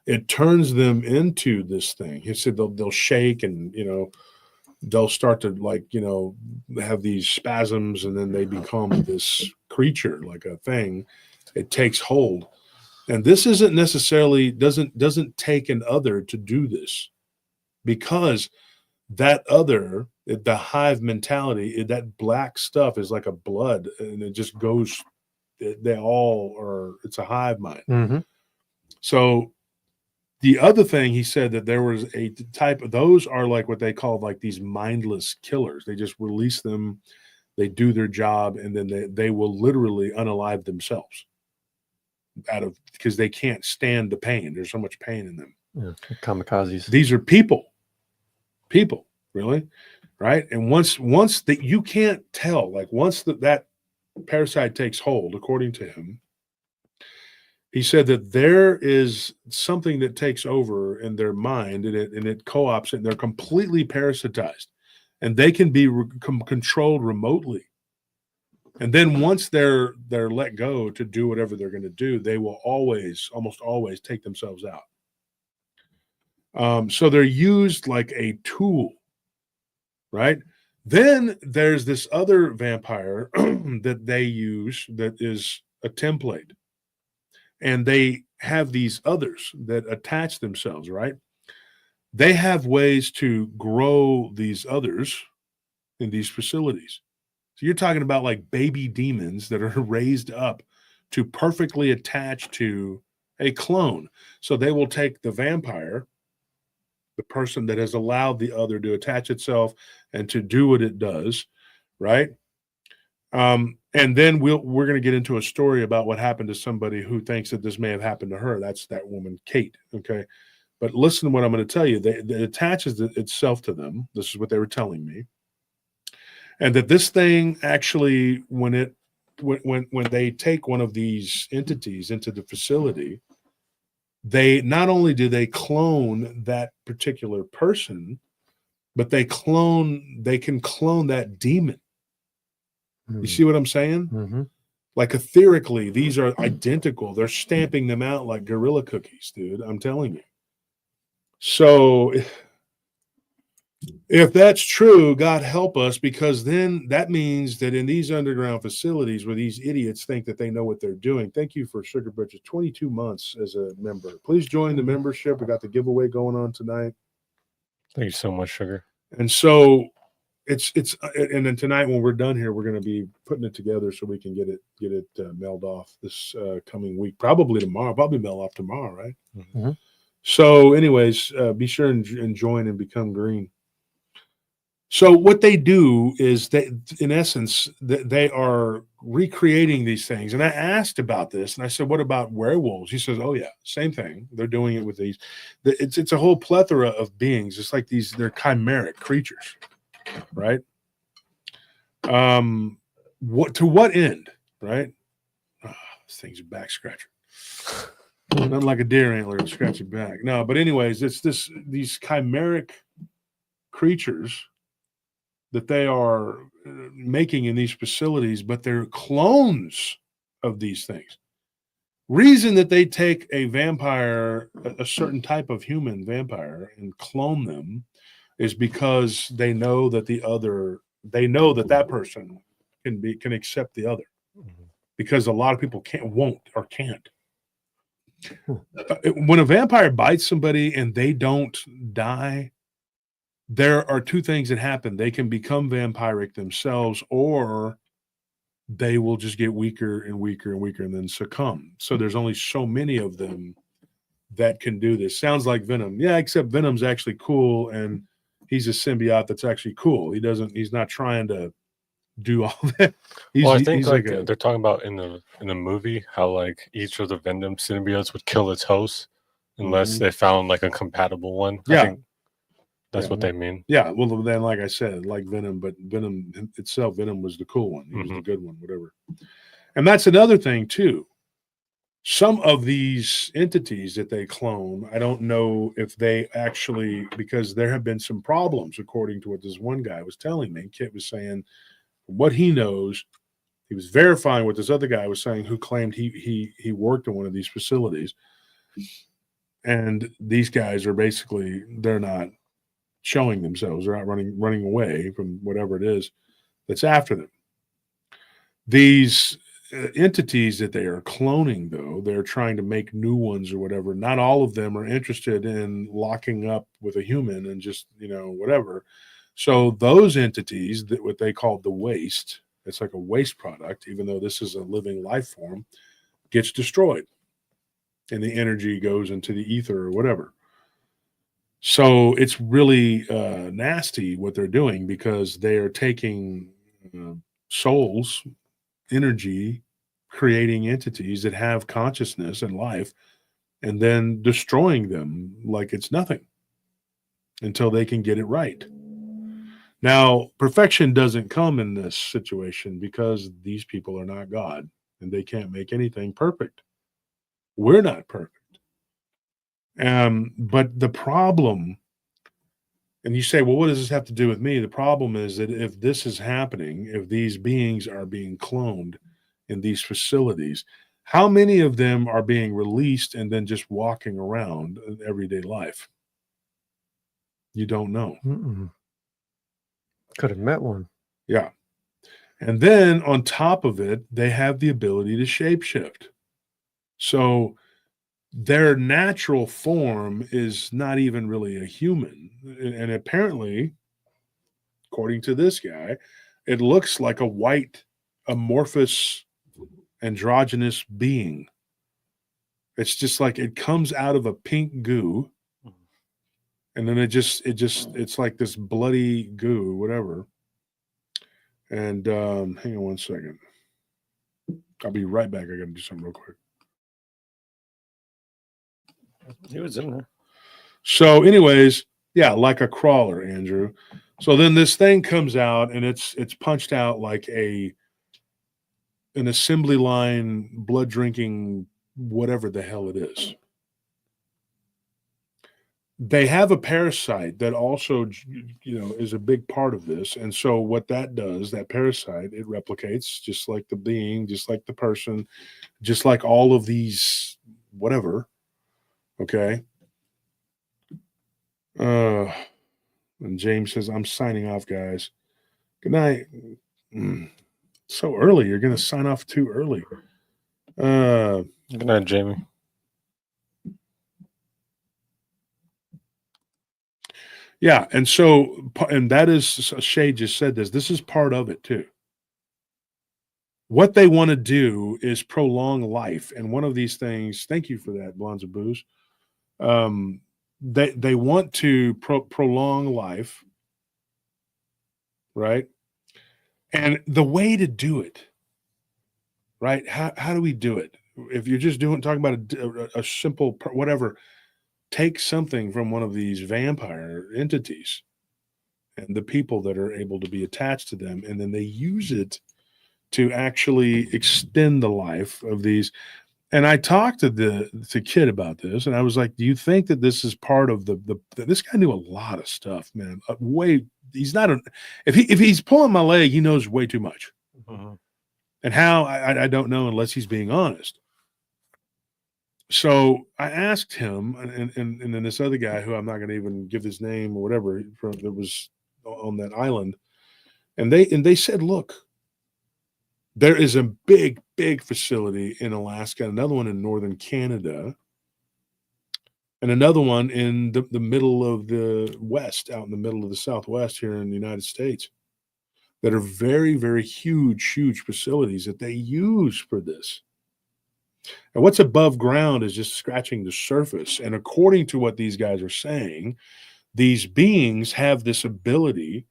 it turns them into this thing. He said they'll shake and they'll start to have these spasms, and then they become this creature, like a thing. It takes hold. And this isn't necessarily doesn't take an other to do this, because that other, the hive mentality, that black stuff is like a blood, and it just goes. They all are. It's a hive mind. Mm-hmm. So the other thing, he said that there was a type of, those are like what they call like these mindless killers. They just release them, they do their job, and then they will literally unalive themselves because they can't stand the pain. There's so much pain in them. Yeah, kamikazes. These are people, really, right? And once that, you can't tell, like once that parasite takes hold, according to him, he said that there is something that takes over in their mind, and it co-ops it, and they're completely parasitized, and they can be controlled remotely. And then once they're let go to do whatever they're going to do, they will almost always take themselves out. So they're used like a tool, right? Then there's this other vampire that they use that is a template. And they have these others that attach themselves, right? They have ways to grow these others in these facilities. So you're talking about like baby demons that are raised up to perfectly attach to a clone. So they will take the vampire, the person that has allowed the other to attach itself and to do what it does, right? And then we're going to get into a story about what happened to somebody who thinks that this may have happened to her. That's that woman, Kate. Okay. But listen to what I'm going to tell you. It attaches itself to them. This is what they were telling me. And that this thing actually, when they take one of these entities into the facility, they not only do they clone that particular person, but they can clone that demon. You see what I'm saying? Mm-hmm. Like etherically, these are identical. They're stamping them out like gorilla cookies, dude. I'm telling you. So if that's true, God help us, because then that means that in these underground facilities where these idiots think that they know what they're doing. Thank you for Sugar Bridges, 22 months as a member. Please join the membership. We got the giveaway going on tonight. Thank you so much, Sugar. And so and then tonight when we're done here, we're going to be putting it together so we can get it mailed off this coming week, probably tomorrow. Probably mail off tomorrow, right? Mm-hmm. So, anyways, be sure and join and become green. So what they do is in essence, they are recreating these things. And I asked about this, and I said, "What about werewolves?" He says, "Oh yeah, same thing. They're doing it with these. It's a whole plethora of beings. It's like they're chimeric creatures, right? What end, right? Oh, this thing's a back scratcher. Not like a deer antler to scratch your back. No, but anyways, it's these chimeric creatures that they are making in these facilities, but they're clones of these things. Reason that they take a vampire, a certain type of human vampire, and clone them is because they know that that person can accept the other, because a lot of people won't or can't. When a vampire bites somebody and they don't die, there are two things that happen. They can become vampiric themselves, or they will just get weaker and weaker and weaker and then succumb. So there's only so many of them that can do this. Sounds like Venom. Yeah, except Venom's actually cool, and he's a symbiote that's actually cool. He's not trying to do all that. I think they're talking about in the movie how like each of the Venom symbiotes would kill its host unless they found like a compatible one. Yeah. I think that's what they mean. Yeah, well then, like I said, like Venom, but Venom itself, Venom was the cool one. He was the good one, whatever. And that's another thing too. Some of these entities that they clone, I don't know if they actually, because there have been some problems, according to what this one guy was telling me. Kit was saying what he knows. He was verifying what this other guy was saying, who claimed he worked in one of these facilities. And these guys are basically, they're not showing themselves. They're not running away from whatever it is that's after them. These entities that they are cloning, though, they're trying to make new ones or whatever. Not all of them are interested in locking up with a human and just, whatever. So those entities, that what they call the waste, it's like a waste product, even though this is a living life form, gets destroyed. And the energy goes into the ether or whatever. So it's really nasty what they're doing, because they are taking souls, energy, creating entities that have consciousness and life, and then destroying them like it's nothing until they can get it right. Now, perfection doesn't come in this situation because these people are not God and they can't make anything perfect. We're not perfect. But the problem, and you say, well, what does this have to do with me? The problem is that if this is happening, if these beings are being cloned in these facilities, how many of them are being released and then just walking around in everyday life? You don't know. Could have met one. Yeah. And then on top of it, they have the ability to shapeshift. So their natural form is not even really a human. And apparently, according to this guy, it looks like a white, amorphous, androgynous being. It's just like it comes out of a pink goo, and then it's like this bloody goo, whatever. And hang on one second. I'll be right back. I got to do something real quick. He was in there. So, anyways, yeah, like a crawler, Andrew. So then this thing comes out, and it's punched out like an assembly line, blood drinking, whatever the hell it is. They have a parasite that also, is a big part of this. And so what that does, that parasite, it replicates just like the being, just like the person, just like all of these, whatever. Okay. And James says, I'm signing off, guys. Good night. So early. You're going to sign off too early. Good night, Jamie. Yeah. And so, and that is, Shay just said this is part of it too. What they want to do is prolong life. And one of these things, thank you for that, Blondes of Booze. They want to prolong life right? And the way to do it, right? How do we do it? If you're just talking about a simple whatever, take something from one of these vampire entities and the people that are able to be attached to them, and then they use it to actually extend the life of these. And I talked to the kid about this, and I was like, "Do you think that this is part of the this guy knew a lot of stuff, man. He's not if he's pulling my leg, he knows way too much. Mhm. And how I don't know unless he's being honest. So I asked him, and then this other guy who I'm not going to even give his name or whatever that was on that island, and they said, look, there is a big facility in Alaska, another one in northern Canada, and another one in the middle of the West, out in the middle of the Southwest here in the United States, that are very huge facilities that they use for this. And what's above ground is just scratching the surface. And according to what these guys are saying, these beings have this ability.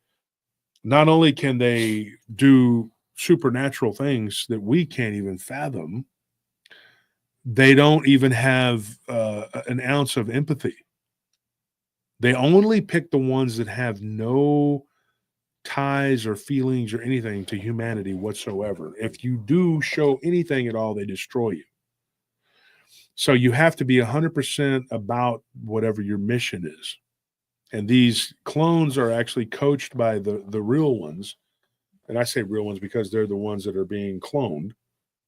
Not only can they do supernatural things that we can't even fathom, they don't even have an ounce of empathy. They only pick the ones that have no ties or feelings or anything to humanity whatsoever. If you do show anything at all, they destroy you. So you have to be 100% about whatever your mission is. And these clones are actually coached by the real ones. And I say real ones because they're the ones that are being cloned.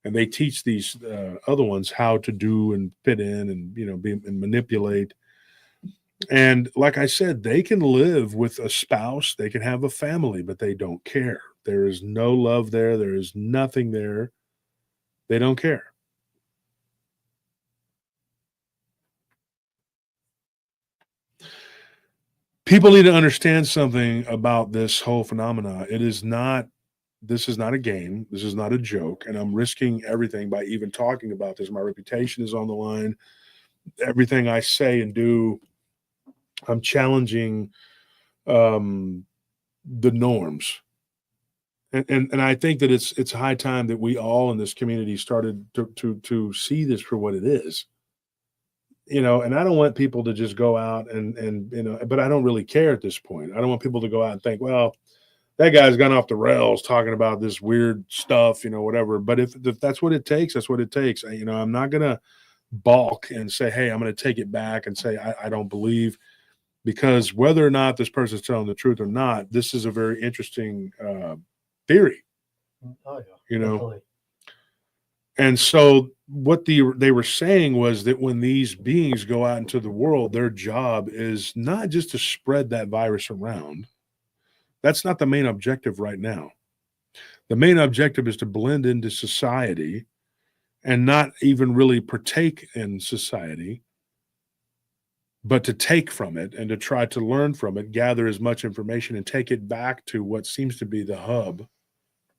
And they teach these other ones how to do and fit in and, and manipulate. And like I said, they can live with a spouse. They can have a family, but they don't care. There is no love there. There is nothing there. They don't care. People need to understand something about this whole phenomena. This is not a game. This is not a joke. And I'm risking everything by even talking about this. My reputation is on the line. Everything I say and do, I'm challenging the norms. And I think that it's high time that we all in this community started to see this for what it is. And I don't want people to just go out and but I don't really care at this point. I don't want people to go out and think, well, that guy's gone off the rails talking about this weird stuff, whatever. But if that's what it takes, that's what it takes. I'm not going to balk and say, hey, I'm going to take it back and say, I don't believe, because whether or not this person's telling the truth or not, this is a very interesting theory. Oh, You yeah. know, Definitely. and so what they were saying was that when these beings go out into the world, their job is not just to spread that virus around. That's not the main objective right now. The main objective is to blend into society and not even really partake in society, but to take from it and to try to learn from it, gather as much information and take it back to what seems to be the hub,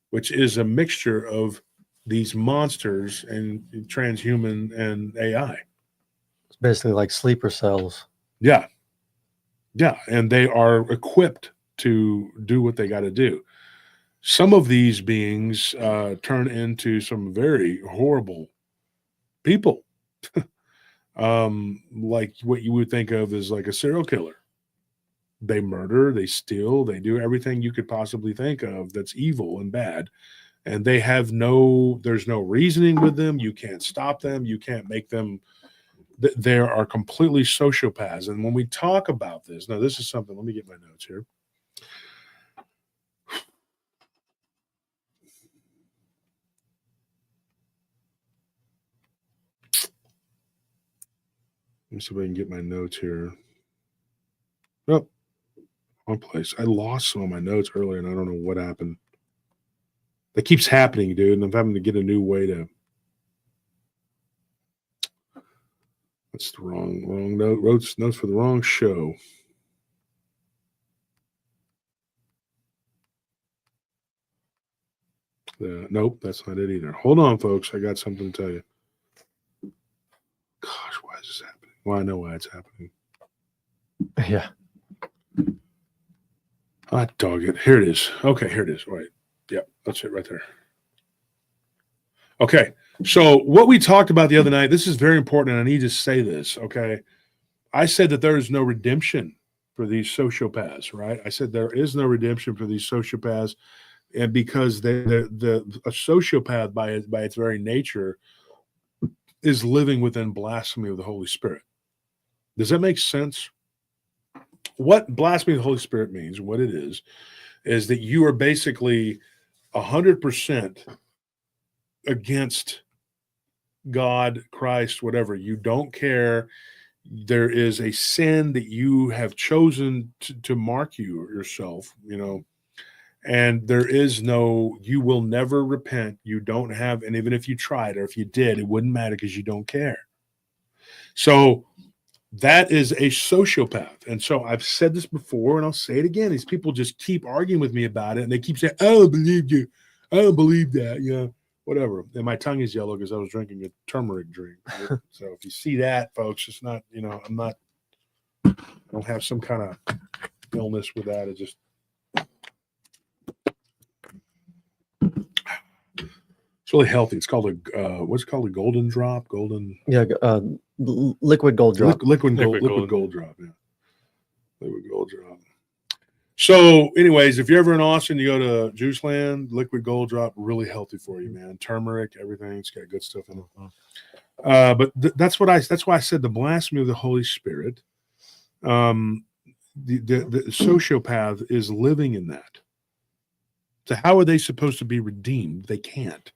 which is a mixture of these monsters and transhuman and AI. It's basically like sleeper cells. Yeah. Yeah. And they are equipped to do what they got to do. Some of these beings turn into some very horrible people. Like what you would think of as like a serial killer. They murder, they steal, they do everything you could possibly think of that's evil and bad. And there's no reasoning with them. You can't stop them. You can't make them. They are completely sociopaths. And when we talk about this, now this is something, let me get my notes here. Let me see if I can get my notes here. Oh, wrong place. I lost some of my notes earlier and I don't know what happened. That keeps happening, dude. And I'm having to get a new way to. That's the wrong note. Notes for the wrong show. Nope, that's not it either. Hold on, folks. I got something to tell you. Gosh, why is this happening? Well, I know why it's happening. Yeah. Hot dog it. Here it is. Okay, here it is. All right. Yep, that's it right there. Okay. So what we talked about the other night, this is very important, and I need to say this, okay? I said that there is no redemption for these sociopaths, right? I said there is no redemption for these sociopaths, and because a sociopath by its very nature is living within blasphemy of the Holy Spirit. Does that make sense? What blasphemy of the Holy Spirit means, what it is that you are basically 100% against God, Christ, whatever. You don't care. There is a sin that you have chosen to mark yourself, and there is no, you will never repent. You don't have, and even if you tried or if you did, it wouldn't matter because you don't care. So that is a sociopath. And so I've said this before and I'll say it again. These people just keep arguing with me about it and they keep saying, I don't believe you. I don't believe that. Whatever. And my tongue is yellow because I was drinking a turmeric drink. So if you see that, folks, it's not, I don't have some kind of illness with that. It's just, it's really healthy. It's called what's it called? A golden drop? Liquid gold drop. Liquid gold drop. Yeah. Liquid gold drop. So, anyways, if you're ever in Austin, you go to Juice Land, liquid gold drop, really healthy for you, man. Turmeric, everything. It's got good stuff in it. But that's why I said the blasphemy of the Holy Spirit. The sociopath is living in that. So how are they supposed to be redeemed? They can't.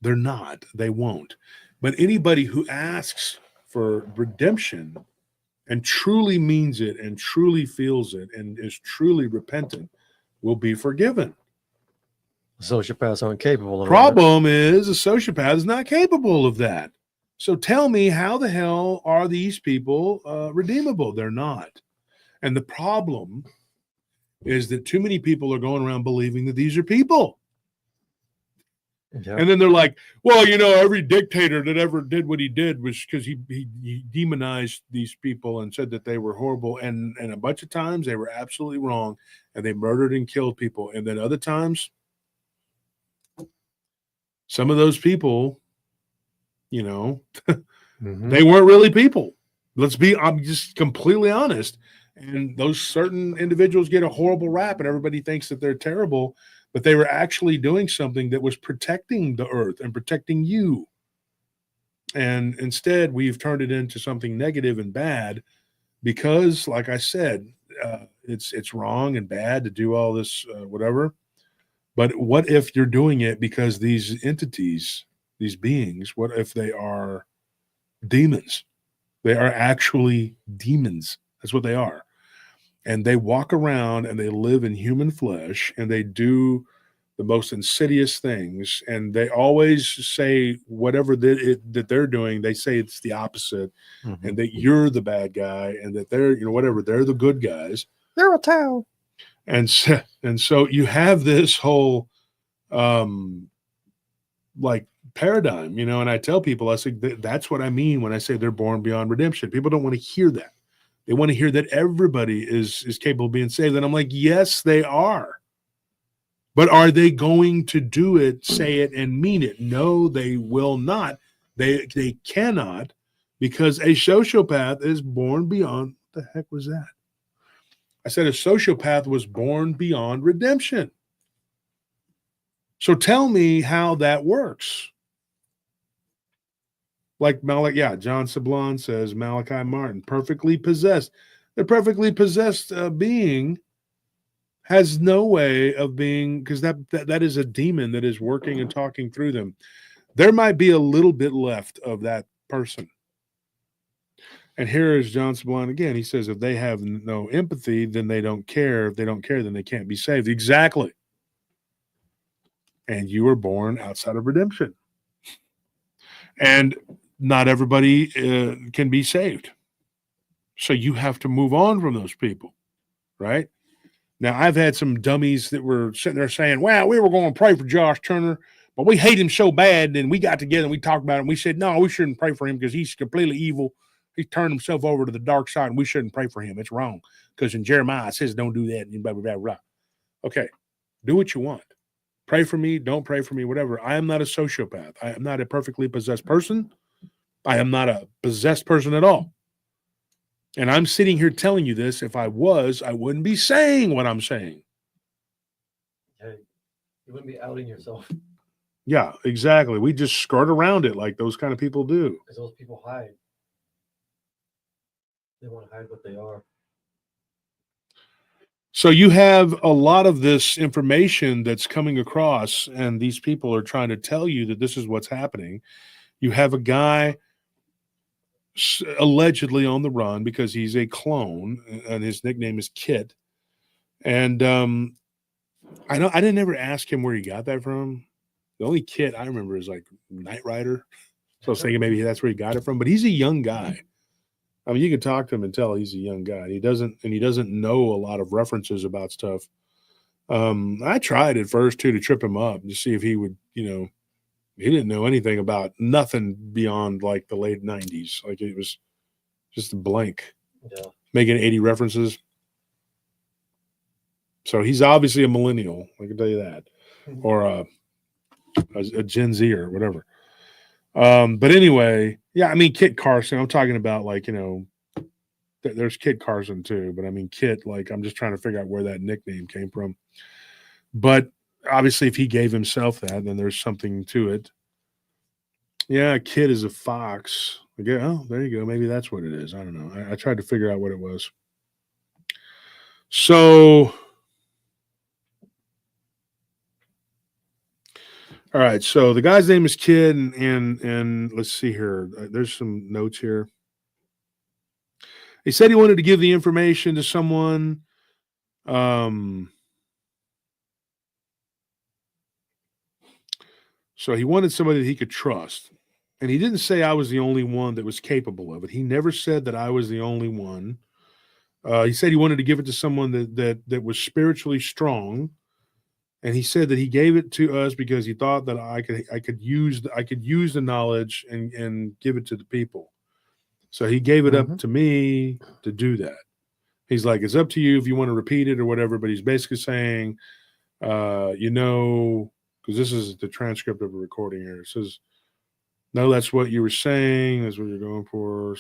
They're not. They won't. But anybody who asks for redemption and truly means it and truly feels it and is truly repentant will be forgiven. Sociopaths aren't capable of Problem is a sociopath is not capable of that. So tell me, how the hell are these people redeemable? They're not. And the problem is that too many people are going around believing that these are people. Yeah. And then they're like, well, every dictator that ever did what he did was because he demonized these people and said that they were horrible. And a bunch of times they were absolutely wrong and they murdered and killed people. And then other times, some of those people, they weren't really people. I'm just completely honest. And those certain individuals get a horrible rap and everybody thinks that they're terrible, but they were actually doing something that was protecting the earth and protecting you. And instead, we've turned it into something negative and bad because, like I said, it's wrong and bad to do all this, whatever. But what if you're doing it because these entities, these beings, what if they are demons? They are actually demons. That's what they are. And they walk around and they live in human flesh and they do the most insidious things. And they always say whatever that they're doing, they say it's the opposite and that you're the bad guy and that they're, whatever, they're the good guys. They're a towel. And so you have this whole like paradigm, and I tell people, I say, that's what I mean when I say they're born beyond redemption. People don't want to hear that. They want to hear that everybody is capable of being saved. And I'm like, yes, they are. But are they going to do it, say it, and mean it? No, they will not. They cannot, because a sociopath is born beyond, what the heck was that? I said a sociopath was born beyond redemption. So tell me how that works. Like John Sablon says, Malachi Martin, perfectly possessed. The perfectly possessed being has no way of being, because that is a demon that is working and talking through them. There might be a little bit left of that person. And here is John Sablon again. He says, if they have no empathy, then they don't care. If they don't care, then they can't be saved. Exactly. And you were born outside of redemption. And not everybody can be saved. So you have to move on from those people, right? Now, I've had some dummies that were sitting there saying, well, we were going to pray for Josh Turner, but we hate him so bad. And we got together and we talked about it. And we said, no, we shouldn't pray for him because he's completely evil. He turned himself over to the dark side, and we shouldn't pray for him. It's wrong. Because in Jeremiah, it says, don't do that. And blah, blah, blah, blah. Okay, do what you want. Pray for me, don't pray for me, whatever. I am not a sociopath. I am not a perfectly possessed person. I am not a possessed person at all. And I'm sitting here telling you this. If I was, I wouldn't be saying what I'm saying. Hey, you wouldn't be outing yourself. Yeah, exactly. We just skirt around it like those kind of people do. Because those people hide. They want to hide what they are. So you have a lot of this information that's coming across, and these people are trying to tell you that this is what's happening. You have a guy allegedly on the run because he's a clone, and his nickname is Kit. And I didn't ever ask him where he got that from. The only Kit I remember is like Knight Rider. So I was thinking maybe that's where he got it from. But he's a young guy. I mean, you can talk to him and tell he's a young guy. He doesn't know a lot of references about stuff. I tried at first too to trip him up to see if he would, he didn't know anything about nothing beyond like the late 90s. Like it was just a blank. Yeah. Making 80 references. So he's obviously a millennial. I can tell you that, or a Gen Z or whatever. But anyway, yeah, I mean, Kit Carson, I'm talking about like, there's Kit Carson too, but I mean, Kit, like, I'm just trying to figure out where that nickname came from. But obviously if he gave himself that, then there's something to it. Yeah. Kit is a fox. Like, oh, there you go. Maybe that's what it is. I don't know. I tried to figure out what it was. So, all right, so the guy's name is Kid, and let's see here. There's some notes here. He said he wanted to give the information to someone. So he wanted somebody that he could trust. And he didn't say I was the only one that was capable of it. He never said that I was the only one. He said he wanted to give it to someone that was spiritually strong. And he said that he gave it to us because he thought that I could use the knowledge and give it to the people. So he gave it up to me to do that. He's like, it's up to you if you want to repeat it or whatever. But he's basically saying, because this is the transcript of a recording here. It says, no, that's what you were saying. That's what you're going for.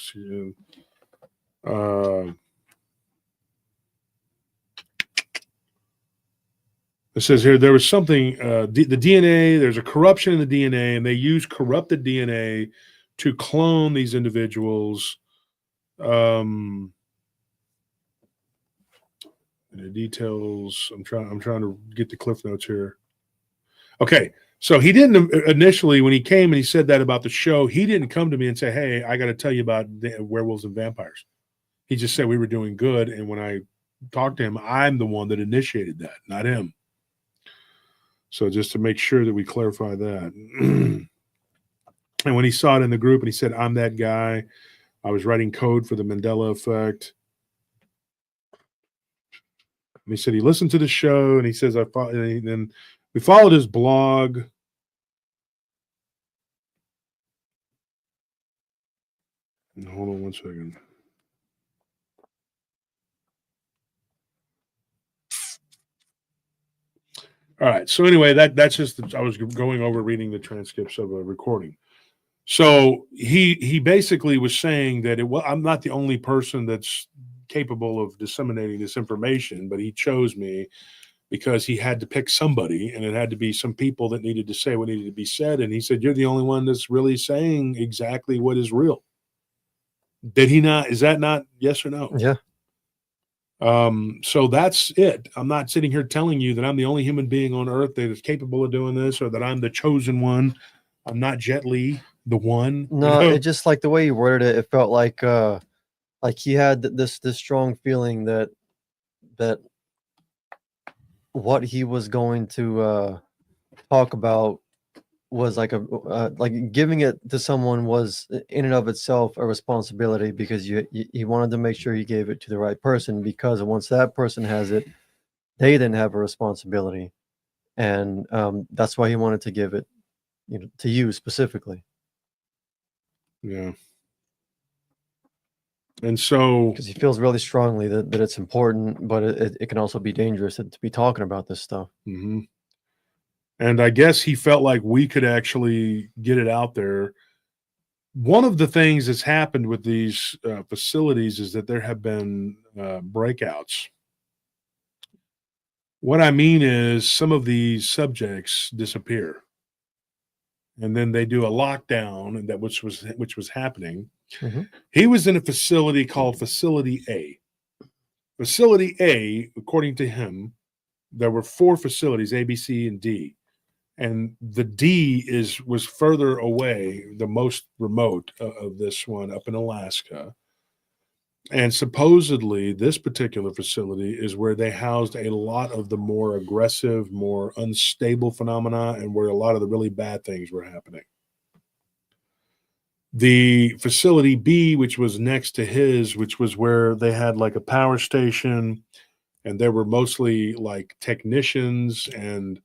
It says here, there was something, the DNA, there's a corruption in the DNA, and they use corrupted DNA to clone these individuals. The details, I'm trying to get the cliff notes here. Okay, so he didn't initially, when he came and he said that about the show, he didn't come to me and say, hey, I got to tell you about the werewolves and vampires. He just said we were doing good, and when I talked to him, I'm the one that initiated that, not him. So just to make sure that we clarify that. And when he saw it in the group and he said, I'm that guy, I was writing code for the Mandela effect. And he said he listened to the show, and he says, and then we followed his blog. Hold on one second. All right. So anyway, that's just I was going over reading the transcripts of a recording. So he basically was saying that I'm not the only person that's capable of disseminating this information, but he chose me because he had to pick somebody, and it had to be some people that needed to say what needed to be said. And he said, you're the only one that's really saying exactly what is real. Did he not? Is that not yes or no? Yeah. So that's it. I'm not sitting here telling you that I'm the only human being on earth that is capable of doing this, or that I'm the chosen one. I'm not Jet Li, the one. No, it just like the way he worded it, it felt like he had this strong feeling that what he was going to talk about was like like giving it to someone was in and of itself a responsibility, because he wanted to make sure he gave it to the right person, because once that person has it, they then have a responsibility, and that's why he wanted to give it, to you specifically. Yeah. And so, Because he feels really strongly that it's important, but it can also be dangerous to be talking about this stuff. mhm. And I guess he felt like we could actually get it out there. One of the things that's happened with these facilities is that there have been breakouts. What I mean is some of these subjects disappear, and then they do a lockdown, and that which was happening. Mhm. He was in a facility called Facility A. Facility A, according to him, there were 4 facilities, A, B, C, and D. And the D was further away, the most remote of this one, up in Alaska. And supposedly, this particular facility is where they housed a lot of the more aggressive, more unstable phenomena, and where a lot of the really bad things were happening. The facility B, which was next to his, which was where they had like a power station, and there were mostly like technicians and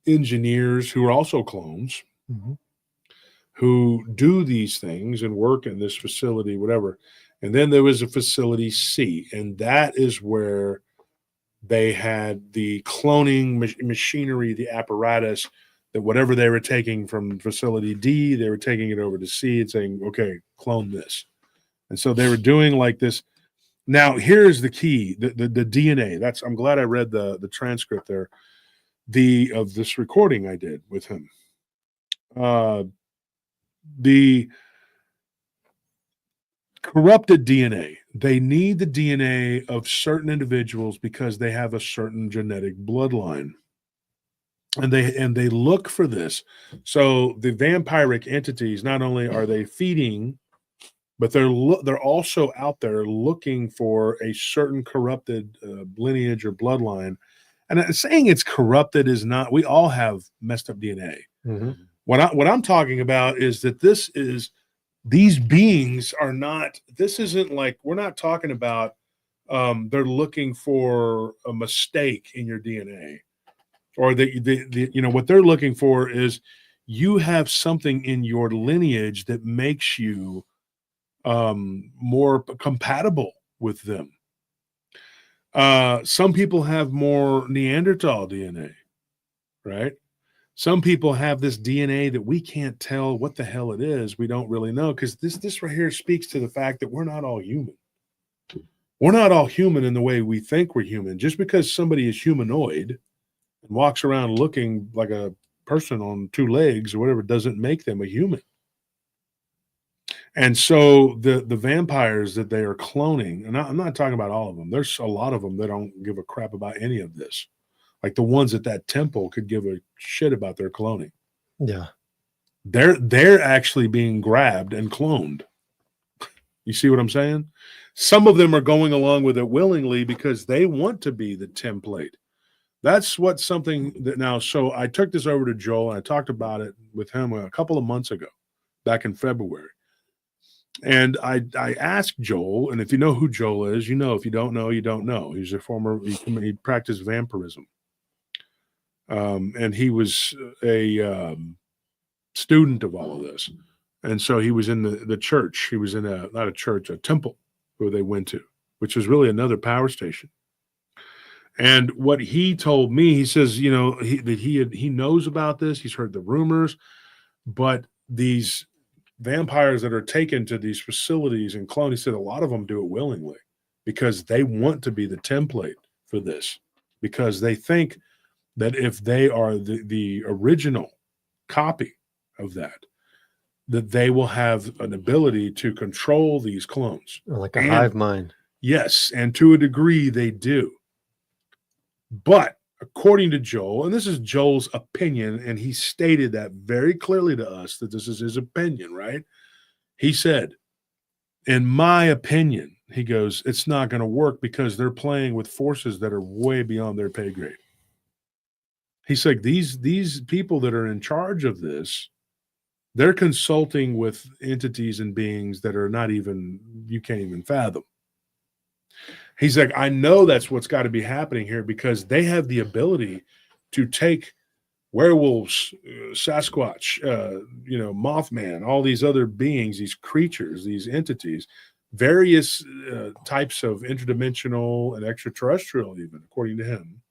engineers who are also clones Mhm. who do these things and work in this facility, whatever. And then there was a facility C, and that is where they had the cloning machinery, the apparatus, that whatever they were taking from facility D, they were taking it over to C and saying, okay, clone this. And so they were doing like this. Now, here's the key, the DNA. I'm glad I read the transcript there. Of this recording I did with him. The corrupted DNA. They need the DNA of certain individuals because they have a certain genetic bloodline. And they look for this. So the vampiric entities, not only are they feeding, but they're also out there looking for a certain corrupted lineage or bloodline. And saying it's corrupted is not. We all have messed up DNA. Mhm. What I'm talking about is that these beings are not. This isn't like, we're not talking about. They're looking for a mistake in your DNA, or what they're looking for is you have something in your lineage that makes you more compatible with them. Some people have more Neanderthal DNA, right? Some people have this DNA that we can't tell what the hell it is. We don't really know, because this right here speaks to the fact that we're not all human. We're not all human in the way we think we're human. Just because somebody is humanoid and walks around looking like a person on 2 legs or whatever doesn't make them a human. And so the vampires that they are cloning, and I'm not talking about all of them. There's a lot of them that don't give a crap about any of this. Like the ones at that temple could give a shit about their cloning. Yeah. They're actually being grabbed and cloned. You see what I'm saying? Some of them are going along with it willingly because they want to be the template. That's what something that now. So I took this over to Joel and I talked about it with him a couple of months ago, back in February. And I asked Joel, and if you know who Joel is, you know. If you don't know, you don't know. He's a former, he practiced vampirism. And he was a student of all of this. And so he was in the church. He was in not a church, a temple where they went to, which was really another power station. And what he told me, he says, he knows about this. He's heard the rumors, but these vampires that are taken to these facilities and cloned, he said a lot of them do it willingly because they want to be the template for this, because they think that if they are the original copy of that they will have an ability to control these clones. Or like a hive mind. Yes, and to a degree they do. But according to Joel, and this is Joel's opinion, and he stated that very clearly to us that this is his opinion, right? He said, in my opinion, he goes, it's not going to work because they're playing with forces that are way beyond their pay grade. He's like, these people that are in charge of this, they're consulting with entities and beings that are not even, you can't even fathom. He's like, I know that's what's got to be happening here because they have the ability to take werewolves, Sasquatch, Mothman, all these other beings, these creatures, these entities, various types of interdimensional and extraterrestrial, even according to him,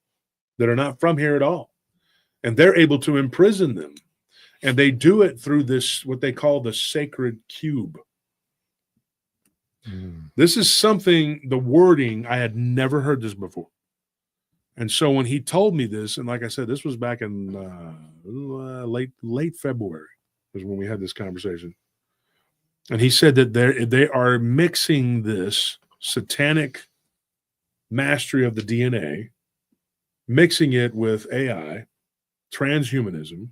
that are not from here at all. And they're able to imprison them. And they do it through this, what they call the sacred cube. This is something, the wording, I had never heard this before. And so when he told me this, and like I said, this was back in late February was when we had this conversation. And he said that they are mixing this satanic mastery of the DNA, mixing it with AI, transhumanism,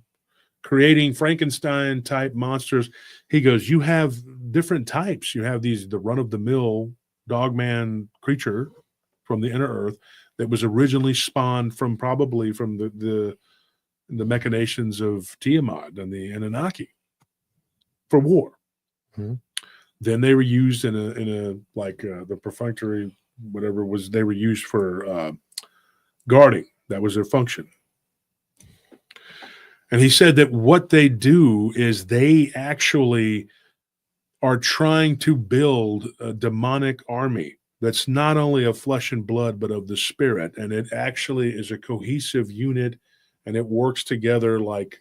creating Frankenstein type monsters. He goes, you have different types. You have the run-of-the-mill Dogman creature from the inner earth that was originally spawned from probably from the machinations of Tiamat and the Anunnaki for war. Mm-hmm. Then they were used in a the perfunctory, whatever was, they were used for guarding. That was their function. And he said that what they do is they actually are trying to build a demonic army that's not only of flesh and blood, but of the spirit. And it actually is a cohesive unit, and it works together like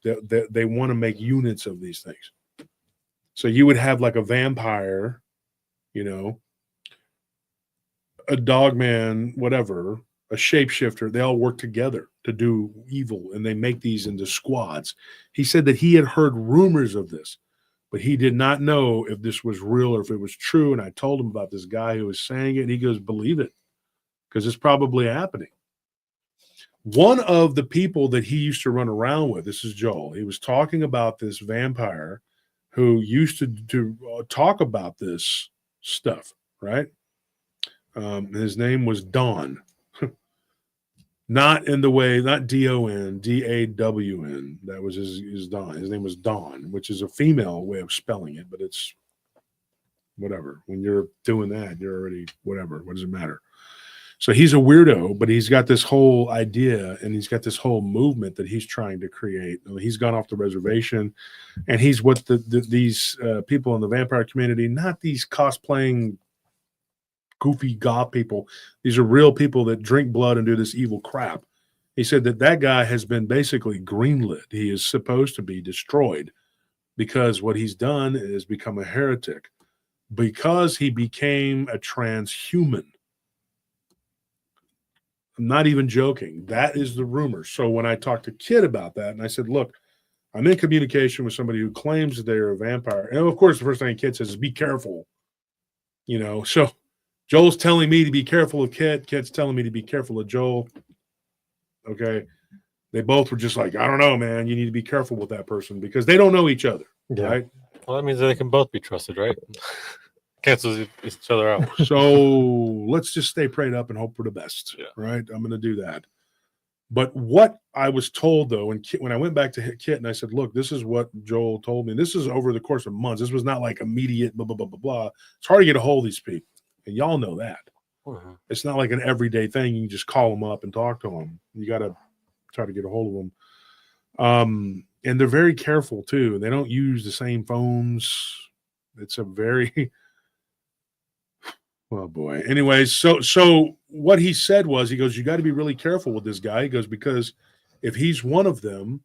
they want to make units of these things. So you would have like a vampire, a dogman, whatever, a shapeshifter. They all work together to do evil, and they make these into squads. He said that he had heard rumors of this, but he did not know if this was real or if it was true. And I told him about this guy who was saying it, and he goes, believe it, because it's probably happening. One of the people that he used to run around with, this is Joel, he was talking about this vampire who used to talk about this stuff, right? His name was Dawn. Not in the way, not D-O-N, D-A-W-N. That was his Dawn. His name was Dawn, which is a female way of spelling it, but it's whatever. When you're doing that, you're already whatever. What does it matter? So he's a weirdo, but he's got this whole idea, and he's got this whole movement that he's trying to create. He's gone off the reservation, and he's what these people in the vampire community, not these cosplaying goofy goth people. These are real people that drink blood and do this evil crap. He said that guy has been basically greenlit. He is supposed to be destroyed because what he's done is become a heretic because he became a transhuman. I'm not even joking. That is the rumor. So when I talked to Kid about that, and I said, look, I'm in communication with somebody who claims that they're a vampire. And of course, the first thing Kid says is be careful. So Joel's telling me to be careful of Kid. Kid's telling me to be careful of Joel. Okay. They both were just like, I don't know, man. You need to be careful with that person because they don't know each other. Yeah. Right? Well, that means that they can both be trusted, right? Cancels each other out. So let's just stay prayed up and hope for the best. Yeah. Right. I'm going to do that. But what I was told, though, when I went back to Kit and I said, look, this is what Joel told me. This is over the course of months. This was not like immediate blah, blah, blah, blah, blah. It's hard to get a hold of these people. And y'all know that. Uh-huh. It's not like an everyday thing. You can just call them up and talk to them. You got to try to get a hold of them. And they're very careful, too. They don't use the same phones. It's a very... Oh, boy. Anyways, so what he said was, he goes, you got to be really careful with this guy. He goes, because if he's one of them,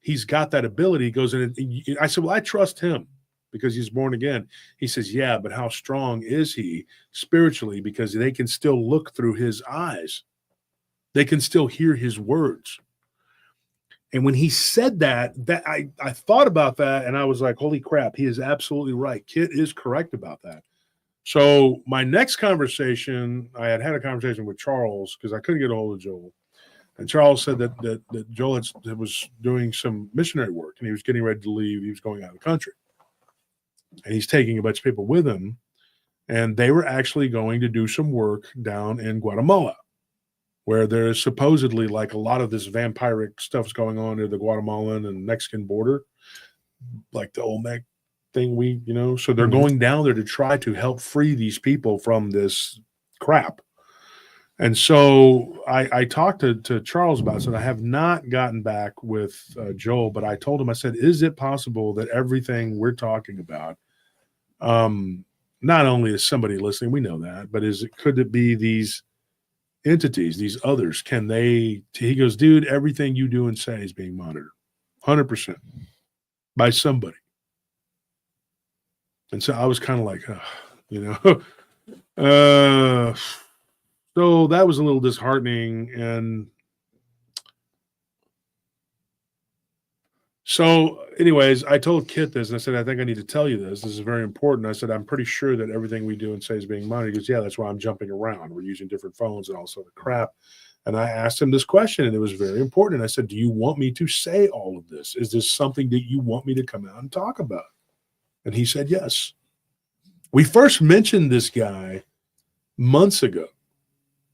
he's got that ability. He goes, and I said, well, I trust him because he's born again. He says, yeah, but how strong is he spiritually? Because they can still look through his eyes. They can still hear his words. And when he said that I thought about that, and I was like, holy crap, he is absolutely right. Kit is correct about that. So my next conversation, I had a conversation with Charles because I couldn't get a hold of Joel. And Charles said that Joel was doing some missionary work and he was getting ready to leave. He was going out of the country. And he's taking a bunch of people with him. And they were actually going to do some work down in Guatemala, where there is supposedly like a lot of this vampiric stuff's going on near the Guatemalan and Mexican border, like the Olmec thing so they're going down there to try to help free these people from this crap. And so I talked to Charles about it. So I have not gotten back with Joel, but I told him, I said, is it possible that everything we're talking about not only is somebody listening, we know that, but could it be these entities, these others? Can they? He goes, dude, everything you do and say is being monitored, 100% by somebody. And so I was kind of like, so that was a little disheartening. And so, anyways, I told Kit this, and I said, I think I need to tell you this. This is very important. I said, I'm pretty sure that everything we do and say is being monitored. He goes, yeah, that's why I'm jumping around. We're using different phones and all sort of crap. And I asked him this question, and it was very important. I said, do you want me to say all of this? Is this something that you want me to come out and talk about? And he said, yes. We first mentioned this guy months ago.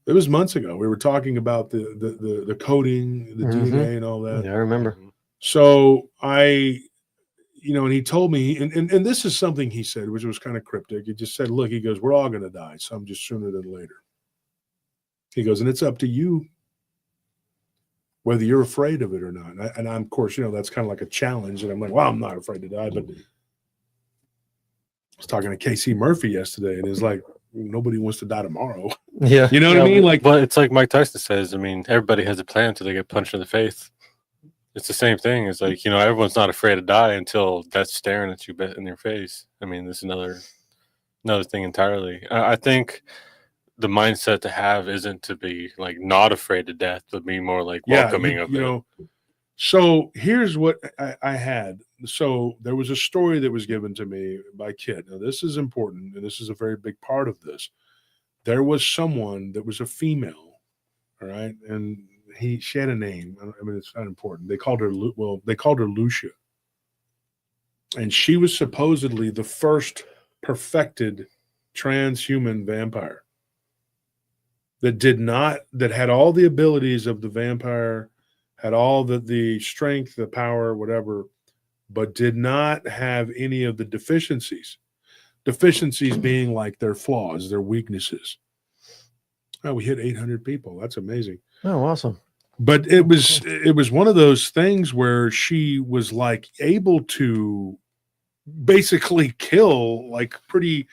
It was months ago. We were talking about the coding, the DNA and all that. Yeah, I remember. So and he told me, and this is something he said, which was kind of cryptic. He just said, look, he goes, we're all going to die, some just sooner than later. He goes, and it's up to you whether you're afraid of it or not. And I'm, of course, that's kind of like a challenge. And I'm like, well, I'm not afraid to die. But I was talking to KC Murphy yesterday, and he's like, nobody wants to die tomorrow. Yeah. You know what I mean? Like, but it's like Mike Tyson says, I mean, everybody has a plan until they get punched in the face. It's the same thing. It's like, everyone's not afraid to die until death's staring at you in your face. I mean, this is another thing entirely. I think the mindset to have isn't to be like not afraid of death, but be more like welcoming of it. So here's what I had. So there was a story that was given to me by Kit. Now, this is important, and this is a very big part of this. There was someone that was a female, all right, and she had a name. I mean, it's not important. They called her Lucia, and she was supposedly the first perfected transhuman vampire that had all the abilities of the vampire, had all the strength, the power, whatever, but did not have any of the deficiencies. Deficiencies being like their flaws, their weaknesses. Oh, we hit 800 people. That's amazing. Oh, awesome. But it was one of those things where she was like able to basically kill like pretty.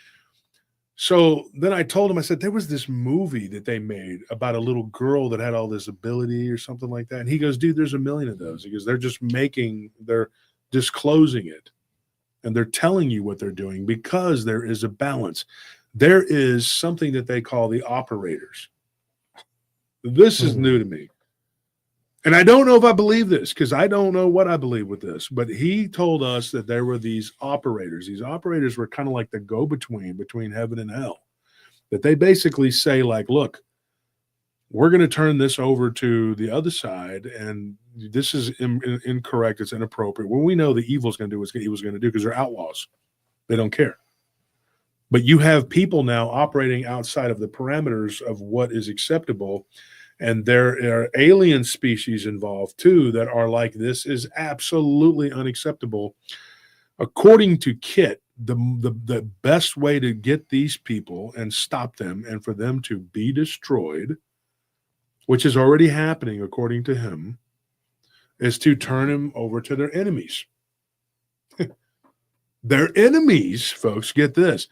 So then I told him, I said, there was this movie that they made about a little girl that had all this ability or something like that. And he goes, dude, there's a million of those. He goes, they're disclosing it. And they're telling you what they're doing because there is a balance. There is something that they call the operators. This is new to me. And I don't know if I believe this because I don't know what I believe with this. But he told us that there were these operators. These operators were kind of like the go-between between heaven and hell. That they basically say like, look, we're going to turn this over to the other side. And this is incorrect. It's inappropriate. Well, we know the evil's going to do what he was going to do because they're outlaws. They don't care. But you have people now operating outside of the parameters of what is acceptable. And there are alien species involved, too, that are like, this is absolutely unacceptable. According to Kit, the best way to get these people and stop them and for them to be destroyed, which is already happening, according to him, is to turn them over to their enemies. Their enemies, folks, get this,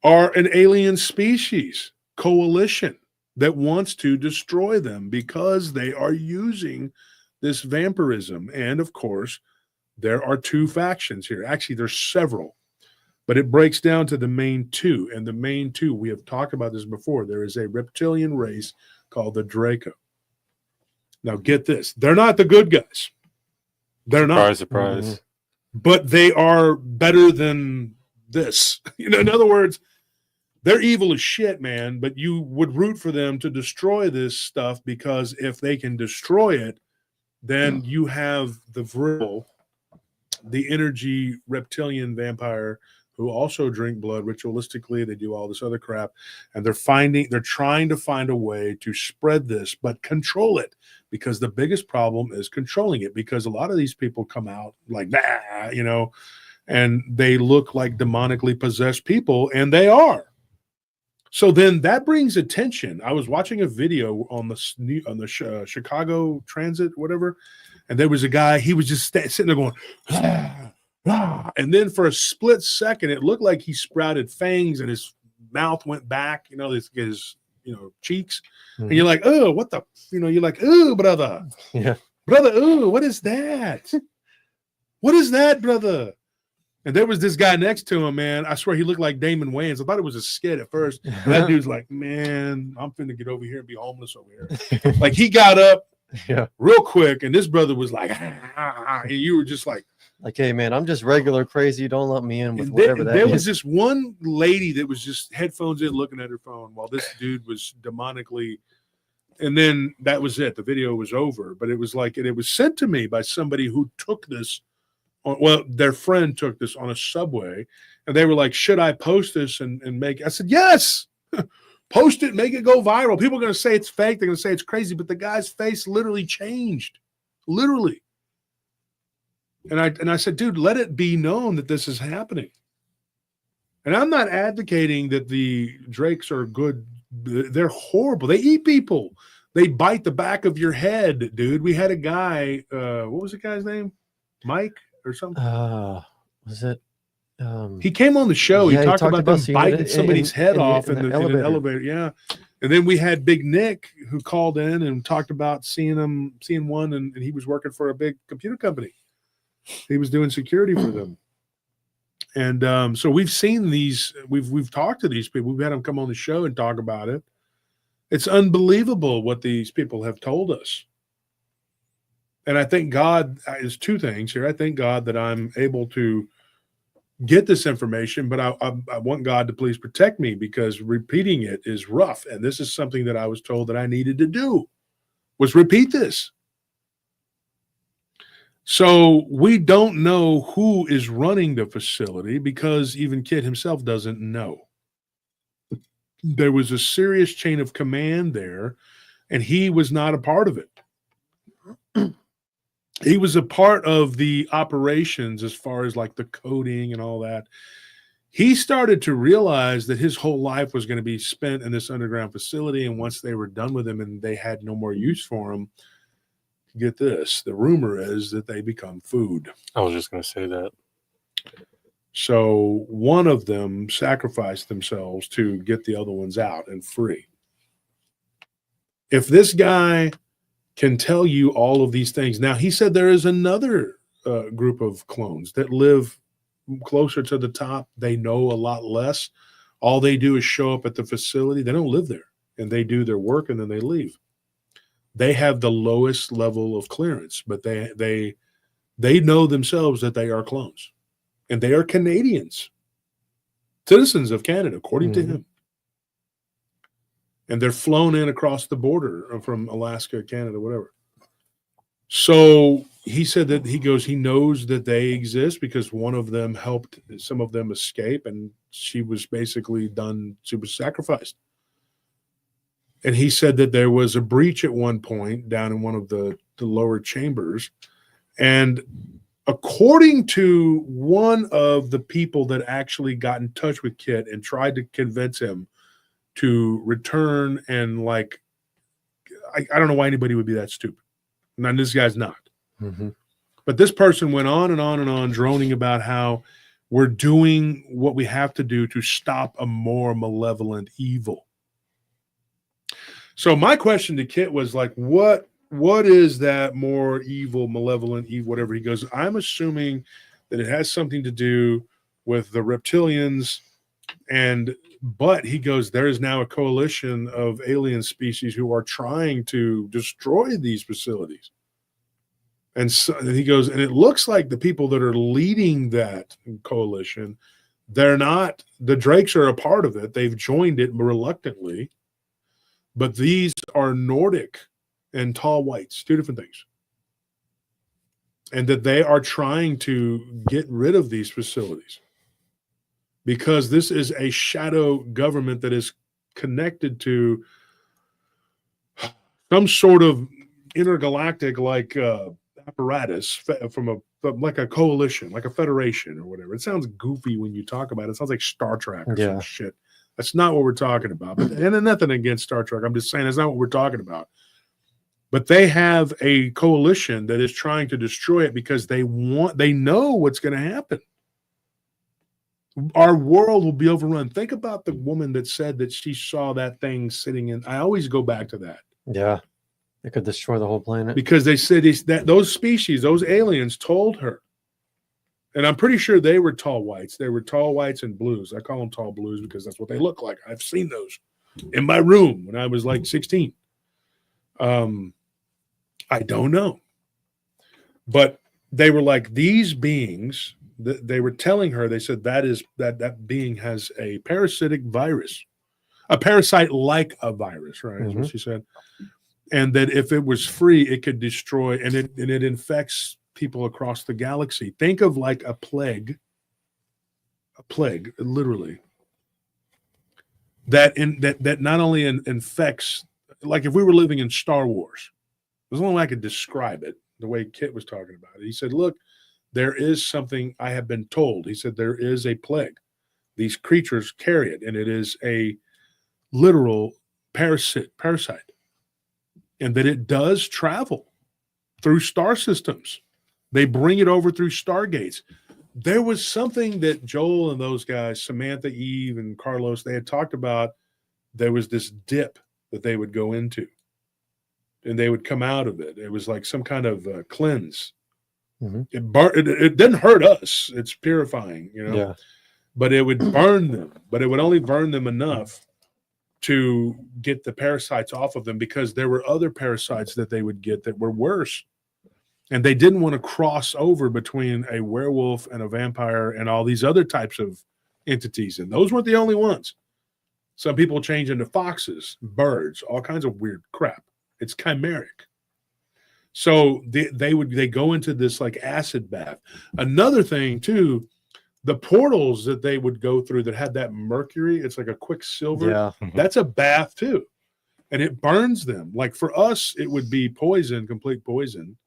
are an alien species coalition that wants to destroy them because they are using this vampirism. And of course, there are two factions here. Actually, there's several, but it breaks down to the main two. And the main two, we have talked about this before. There is a reptilian race called the Draco. Now get this. They're not the good guys. They're not. Surprise. Mm-hmm. But they are better than this. In other words, they're evil as shit, man, but you would root for them to destroy this stuff because if they can destroy it, then you have the energy reptilian vampire who also drink blood ritualistically. They do all this other crap, and they're trying to find a way to spread this, but control it, because the biggest problem is controlling it, because a lot of these people come out like, and they look like demonically possessed people, and they are. So then that brings attention. I was watching a video on the Chicago Transit, whatever, and there was a guy. He was just sitting there going, And then for a split second, it looked like he sprouted fangs and his mouth went back, his cheeks. And you're like, oh, what the, you're like, oh, brother. Yeah. Brother, oh, what is that? What is that, brother? And there was this guy next to him, man. I swear he looked like Damon Wayans. I thought it was a skit at first. And that dude's like, man, I'm finna get over here and be homeless over here. Like he got up real quick, and this brother was like, and you were just like, hey, man, I'm just regular crazy. Don't let me in with whatever that is. There was this one lady that was just headphones in looking at her phone while this dude was demonically. And then that was it. The video was over. But it was like, and it was sent to me by somebody who took this. Well, their friend took this on a subway. And they were like, should I post this and make? I said, yes. Post it, make it go viral. People are going to say it's fake. They're going to say it's crazy. But the guy's face literally changed. Literally. And I said, dude, let it be known that this is happening. And I'm not advocating that the Drakes are good. They're horrible. They eat people. They bite the back of your head, dude. We had a guy, what was the guy's name? Mike or something? Was it? He came on the show. Yeah, he talked about them biting it somebody's head off in the an elevator. Yeah. And then we had Big Nick who called in and talked about seeing one, and he was working for a big computer company. He was doing security for them. And so we've seen these, we've talked to these people. We've had them come on the show and talk about it. It's unbelievable what these people have told us. And I thank God, is two things here. I thank God that I'm able to get this information, but I want God to please protect me, because repeating it is rough. And this is something that I was told that I needed to do, was repeat this. So we don't know who is running the facility, because even Kit himself doesn't know. There was a serious chain of command there, and he was not a part of it. He was a part of the operations as far as like the coding and all that. He started to realize that his whole life was going to be spent in this underground facility, and once they were done with him and they had no more use for him, get this, the rumor is that they become food. I was just going to say that. So one of them sacrificed themselves to get the other ones out and free. If this guy can tell you all of these things, now he said there is another group of clones that live closer to the top. They know a lot less. All they do is show up at the facility. They don't live there, and they do their work and then they leave. They have the lowest level of clearance, but they know themselves that they are clones, and they are Canadians, citizens of Canada, according to him. And they're flown in across the border from Alaska, Canada, whatever. So he said that he knows that they exist because one of them helped some of them escape, and she was basically done. She was sacrificed. And he said that there was a breach at one point down in one of the lower chambers. And according to one of the people that actually got in touch with Kit and tried to convince him to return, and like, I don't know why anybody would be that stupid. And this guy's not. But this person went on and on and on, droning about how we're doing what we have to do to stop a more malevolent evil. So my question to Kit was like, what is that more evil, malevolent, evil, whatever? He goes, I'm assuming that it has something to do with the reptilians. But he goes, there is now a coalition of alien species who are trying to destroy these facilities. And so he goes, and it looks like the people that are leading that coalition, they're not, the Drakes are a part of it. They've joined it reluctantly. But these are Nordic and tall whites, two different things. And that they are trying to get rid of these facilities, because this is a shadow government that is connected to some sort of intergalactic like apparatus from like a coalition, like a federation or whatever. It sounds goofy when you talk about it. It sounds like Star Trek or some shit. That's not what we're talking about. And then nothing against Star Trek. I'm just saying that's not what we're talking about. But they have a coalition that is trying to destroy it because they know what's going to happen. Our world will be overrun. Think about the woman that said that she saw that thing sitting in. I always go back to that. Yeah. It could destroy the whole planet. Because they said that those species, those aliens told her. And I'm pretty sure they were tall whites. They were tall whites and blues. I call them tall blues because that's what they look like. I've seen those in my room when I was like 16. I don't know. But they were like, these beings, they were telling her, they said that being has a parasitic virus, a parasite like a virus, right? Is what she said. And that if it was free, it could destroy, and it infects people across the galaxy. Think of like a plague, literally, that not only infects, like if we were living in Star Wars, there's the only way I could describe it, the way Kit was talking about it. He said, look, there is something I have been told. He said, there is a plague. These creatures carry it, and it is a literal parasite, and that it does travel through star systems. They bring it over through stargates. There was something that Joel and those guys, Samantha, Eve, and Carlos, they had talked about. There was this dip that they would go into, and they would come out of it. It was like some kind of cleanse. It didn't hurt us. It's purifying, Yeah. But it would burn them. But it would only burn them enough to get the parasites off of them, because there were other parasites that they would get that were worse. And they didn't want to cross over between a werewolf and a vampire and all these other types of entities. And those weren't the only ones. Some people change into foxes, birds, all kinds of weird crap. It's chimeric. So they go into this like acid bath. Another thing too, the portals that they would go through that had that mercury, it's like a quicksilver. Yeah. That's a bath too. And it burns them. Like for us, it would be poison, complete poison.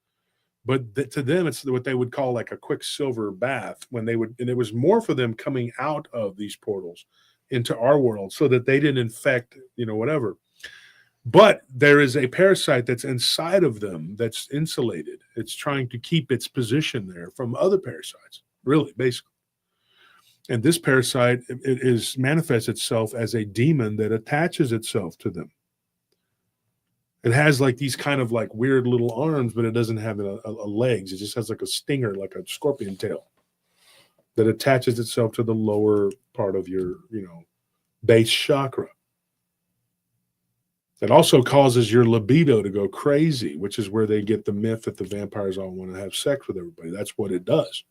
But to them, it's what they would call like a quicksilver bath and it was more for them coming out of these portals into our world so that they didn't infect, whatever. But there is a parasite that's inside of them that's insulated. It's trying to keep its position there from other parasites, really, basically. And this parasite manifests itself as a demon that attaches itself to them. It has like these kind of like weird little arms, but it doesn't have a legs. It just has like a stinger, like a scorpion tail that attaches itself to the lower part of your, base chakra. It also causes your libido to go crazy, which is where they get the myth that the vampires all want to have sex with everybody. That's what it does.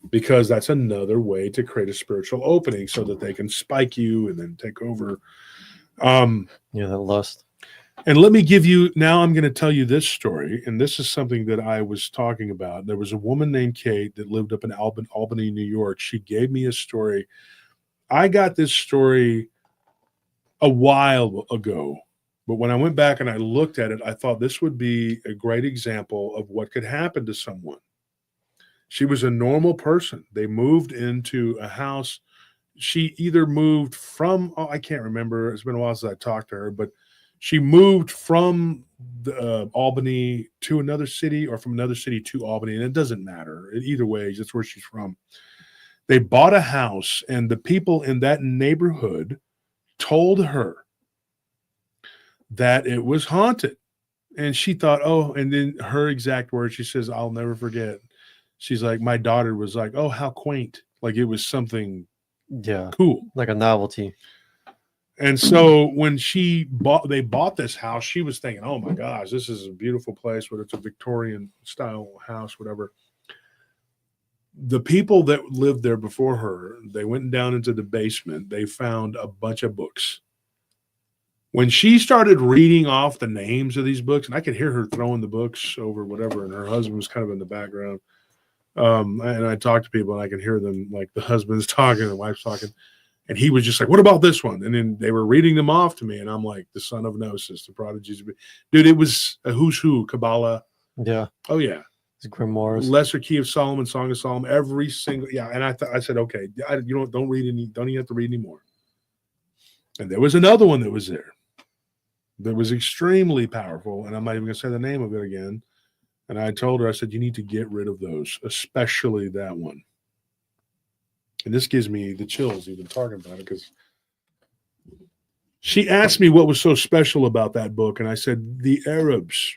Because that's another way to create a spiritual opening so that they can spike you and then take over. That lust. And let me give you, now I'm going to tell you this story. And this is something that I was talking about. There was a woman named Kate that lived up in Albany, New York. She gave me a story. I got this story a while ago, but when I went back and I looked at it, I thought this would be a great example of what could happen to someone. She was a normal person. They moved into a house. She either moved from, I can't remember. It's been a while since I talked to her, but she moved from Albany to another city or from another city to Albany, and it doesn't matter. Either way, that's where she's from. They bought a house, and the people in that neighborhood told her that it was haunted. And she thought, and then her exact words, she says, I'll never forget. She's like, my daughter was like, oh, how quaint. Like it was something cool. Like a novelty. And so when they bought this house, she was thinking, oh my gosh, this is a beautiful place, whether it's a Victorian style house, whatever. The people that lived there before her, they went down into the basement. They found a bunch of books. When she started reading off the names of these books, and I could hear her throwing the books over whatever, and her husband was kind of in the background. And I talked to people, and I could hear them, like the husband's talking, the wife's talking. And he was just like, what about this one? And then they were reading them off to me. And I'm like, the son of Gnosis, the prodigies. Dude, it was a who's who, Kabbalah. Yeah. Oh, yeah. It's grimoires. Lesser Key of Solomon, Song of Solomon, every single, And I said, okay, don't read any, don't even have to read anymore. And there was another one that was there. that was extremely powerful. And I'm not even going to say the name of it again. And I told her, I said, you need to get rid of those, especially that one. And this gives me the chills even talking about it, because she asked me what was so special about that book. And I said, the Arabs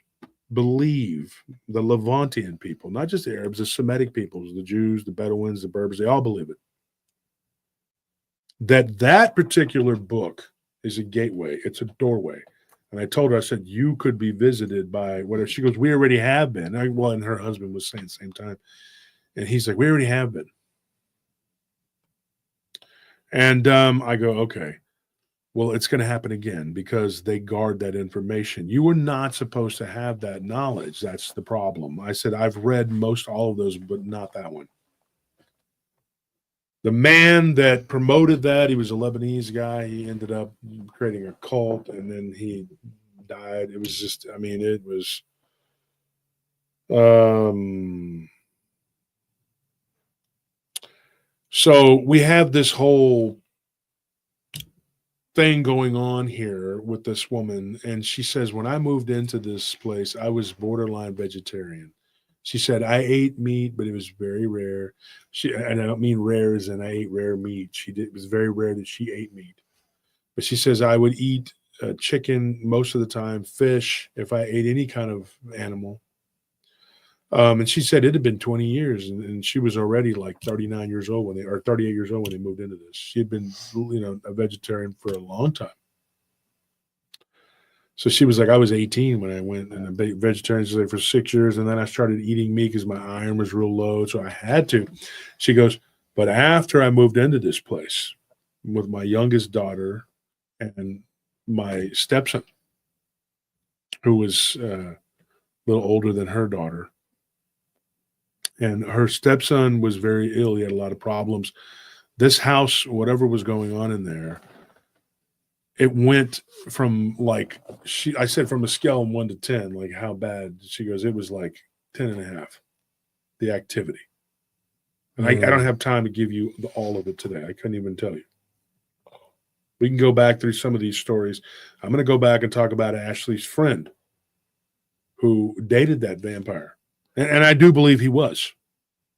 believe, the Levantian people, not just the Arabs, the Semitic peoples, the Jews, the Bedouins, the Berbers, they all believe it. That particular book is a gateway. It's a doorway. And I told her, I said, you could be visited by whatever. She goes, we already have been. Well, and her husband was saying at the same time. And he's like, we already have been. And I go, okay, well, it's going to happen again because they guard that information. You were not supposed to have that knowledge. That's the problem. I said, I've read most all of those, but not that one. The man that promoted that, he was a Lebanese guy. He ended up creating a cult, and then he died. It was just, I mean, it was, so we have this whole thing going on here with this woman. And she says, when I moved into this place, I was borderline vegetarian. She said, I ate meat, but it was very rare. And I don't mean rare as in I ate rare meat. It was very rare that she ate meat. But she says, I would eat chicken most of the time, fish, if I ate any kind of animal. And she said it had been 20 years, and she was already like 39 years old or 38 years old when they moved into this. She had been, a vegetarian for a long time. So she was like, I was 18 when I went, and the vegetarian was like for 6 years, and then I started eating meat because my iron was real low, so I had to. She goes, but after I moved into this place with my youngest daughter and my stepson, who was a little older than her daughter, and her stepson was very ill. He had a lot of problems. This house, whatever was going on in there, it went from I said from a scale of 1 to 10, like how bad? She goes, it was like 10.5, the activity. And I don't have time to give you all of it today. I couldn't even tell you. We can go back through some of these stories. I'm going to go back and talk about Ashley's friend who dated that vampire. And I do believe he was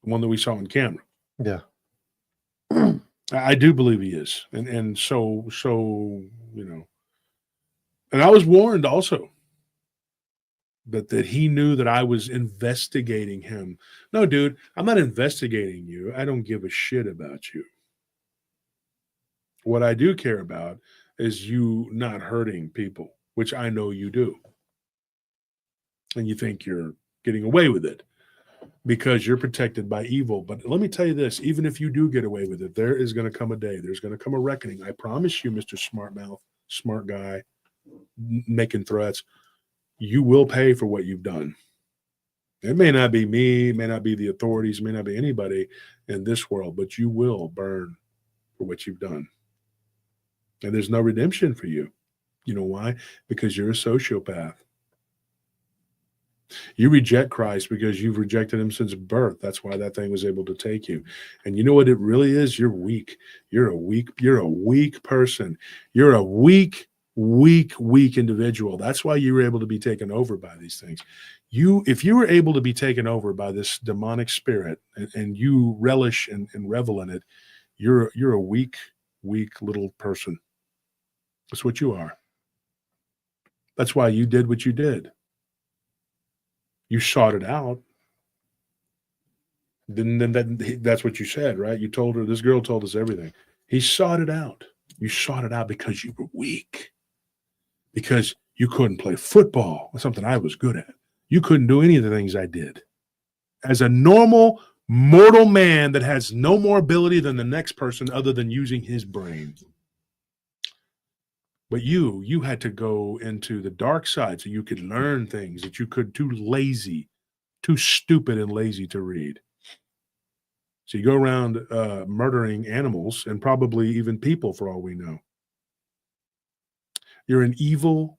the one that we saw on camera. Yeah. I do believe he is. And so, and I was warned also that he knew that I was investigating him. No, dude, I'm not investigating you. I don't give a shit about you. What I do care about is you not hurting people, which I know you do. And you think you're getting away with it because you're protected by evil. But let me tell you this, even if you do get away with it, there is going to come a day. There's going to come a reckoning. I promise you, Mr. Smartmouth, smart guy, making threats. You will pay for what you've done. It may not be me, it may not be the authorities, it may not be anybody in this world, but you will burn for what you've done. And there's no redemption for you. You know why? Because you're a sociopath. You reject Christ because you've rejected him since birth. That's why that thing was able to take you. And you know what it really is? You're weak. You're a weak person. You're a weak individual. That's why you were able to be taken over by these things. If you were able to be taken over by this demonic spirit and you relish and revel in it, you're a weak little person. That's what you are. That's why you did what you did. You sought it out. Then that's what you said, right? You told her, this girl told us everything. He sought it out. You sought it out because you were weak. Because you couldn't play football, something I was good at. You couldn't do any of the things I did. As a normal, mortal man that has no more ability than the next person other than using his brain. But you had to go into the dark side so you could learn things that you could, too stupid and lazy to read. So you go around murdering animals and probably even people for all we know. You're an evil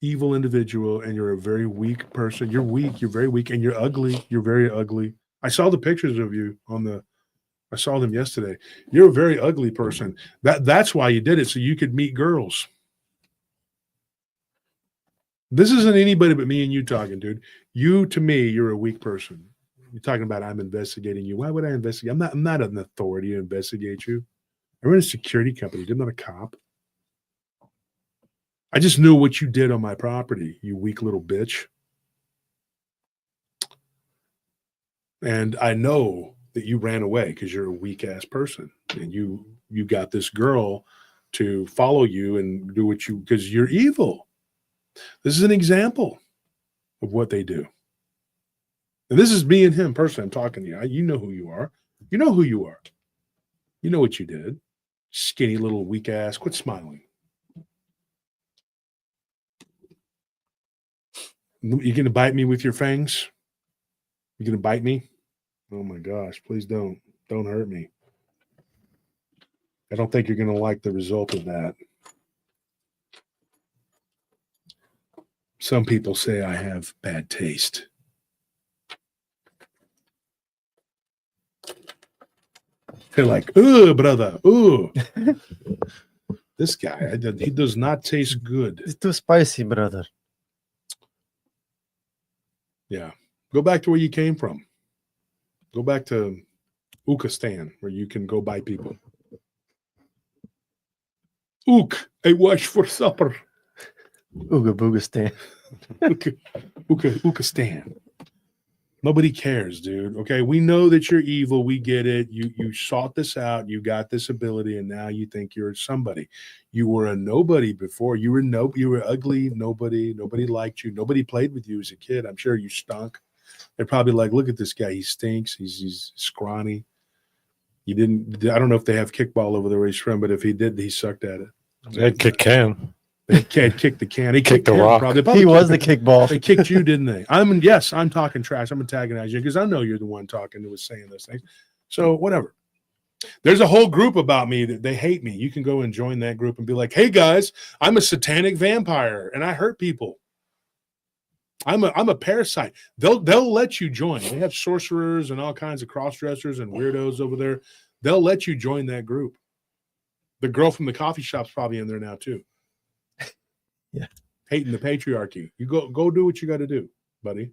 individual, and you're a very weak person. You're weak. You're very weak, and you're ugly. You're very ugly. I saw the pictures of you I saw them yesterday. You're a very ugly person. That's why you did it, so you could meet girls. This isn't anybody but me and you talking, dude. You, to me, you're a weak person. You're talking about I'm investigating you. Why would I investigate? I'm not an authority to investigate you. I run a security company. I'm not a cop. I just knew what you did on my property, you weak little bitch. And I know that you ran away because you're a weak ass person, and you got this girl to follow you and do what you, because you're evil. This is an example of what they do. And this is me and him personally. I'm talking to you. You know who you are. You know who you are. You know what you did. Skinny little weak ass. Quit smiling. You gonna bite me with your fangs? You gonna bite me? Oh my gosh, please don't. Don't hurt me. I don't think you're gonna like the result of that. Some people say I have bad taste. They're like, ooh, brother, ooh. This guy, he does not taste good. It's too spicy, brother. Yeah. Go back to where you came from. Go back to Ukistan, where you can go buy people. Ook, I wash for supper. Ooga booga stand. Ukistan. Nobody cares, dude. Okay, we know that you're evil. We get it. You sought this out. You got this ability, and now you think you're somebody. You were a nobody before. You were ugly. Nobody liked you. Nobody played with you as a kid. I'm sure you stunk. They're probably like, look at this guy. He stinks. He's scrawny. You didn't. I don't know if they have kickball over there where he's from, but if he did, he sucked at it. They kick can. They kicked the can. He Kicked kicked the him, rock. Probably He was the kickball. They kicked you, didn't they? I'm talking trash. I'm antagonizing you because I know you're the one talking that was saying those things. So whatever. There's a whole group about me that they hate me. You can go and join that group and be like, hey guys, I'm a satanic vampire and I hurt people. I'm a parasite. They'll let you join. They have sorcerers and all kinds of cross-dressers and weirdos over there. They'll let you join that group. The girl from the coffee shop's probably in there now too. Yeah. Hating the patriarchy. You go do what you got to do, buddy.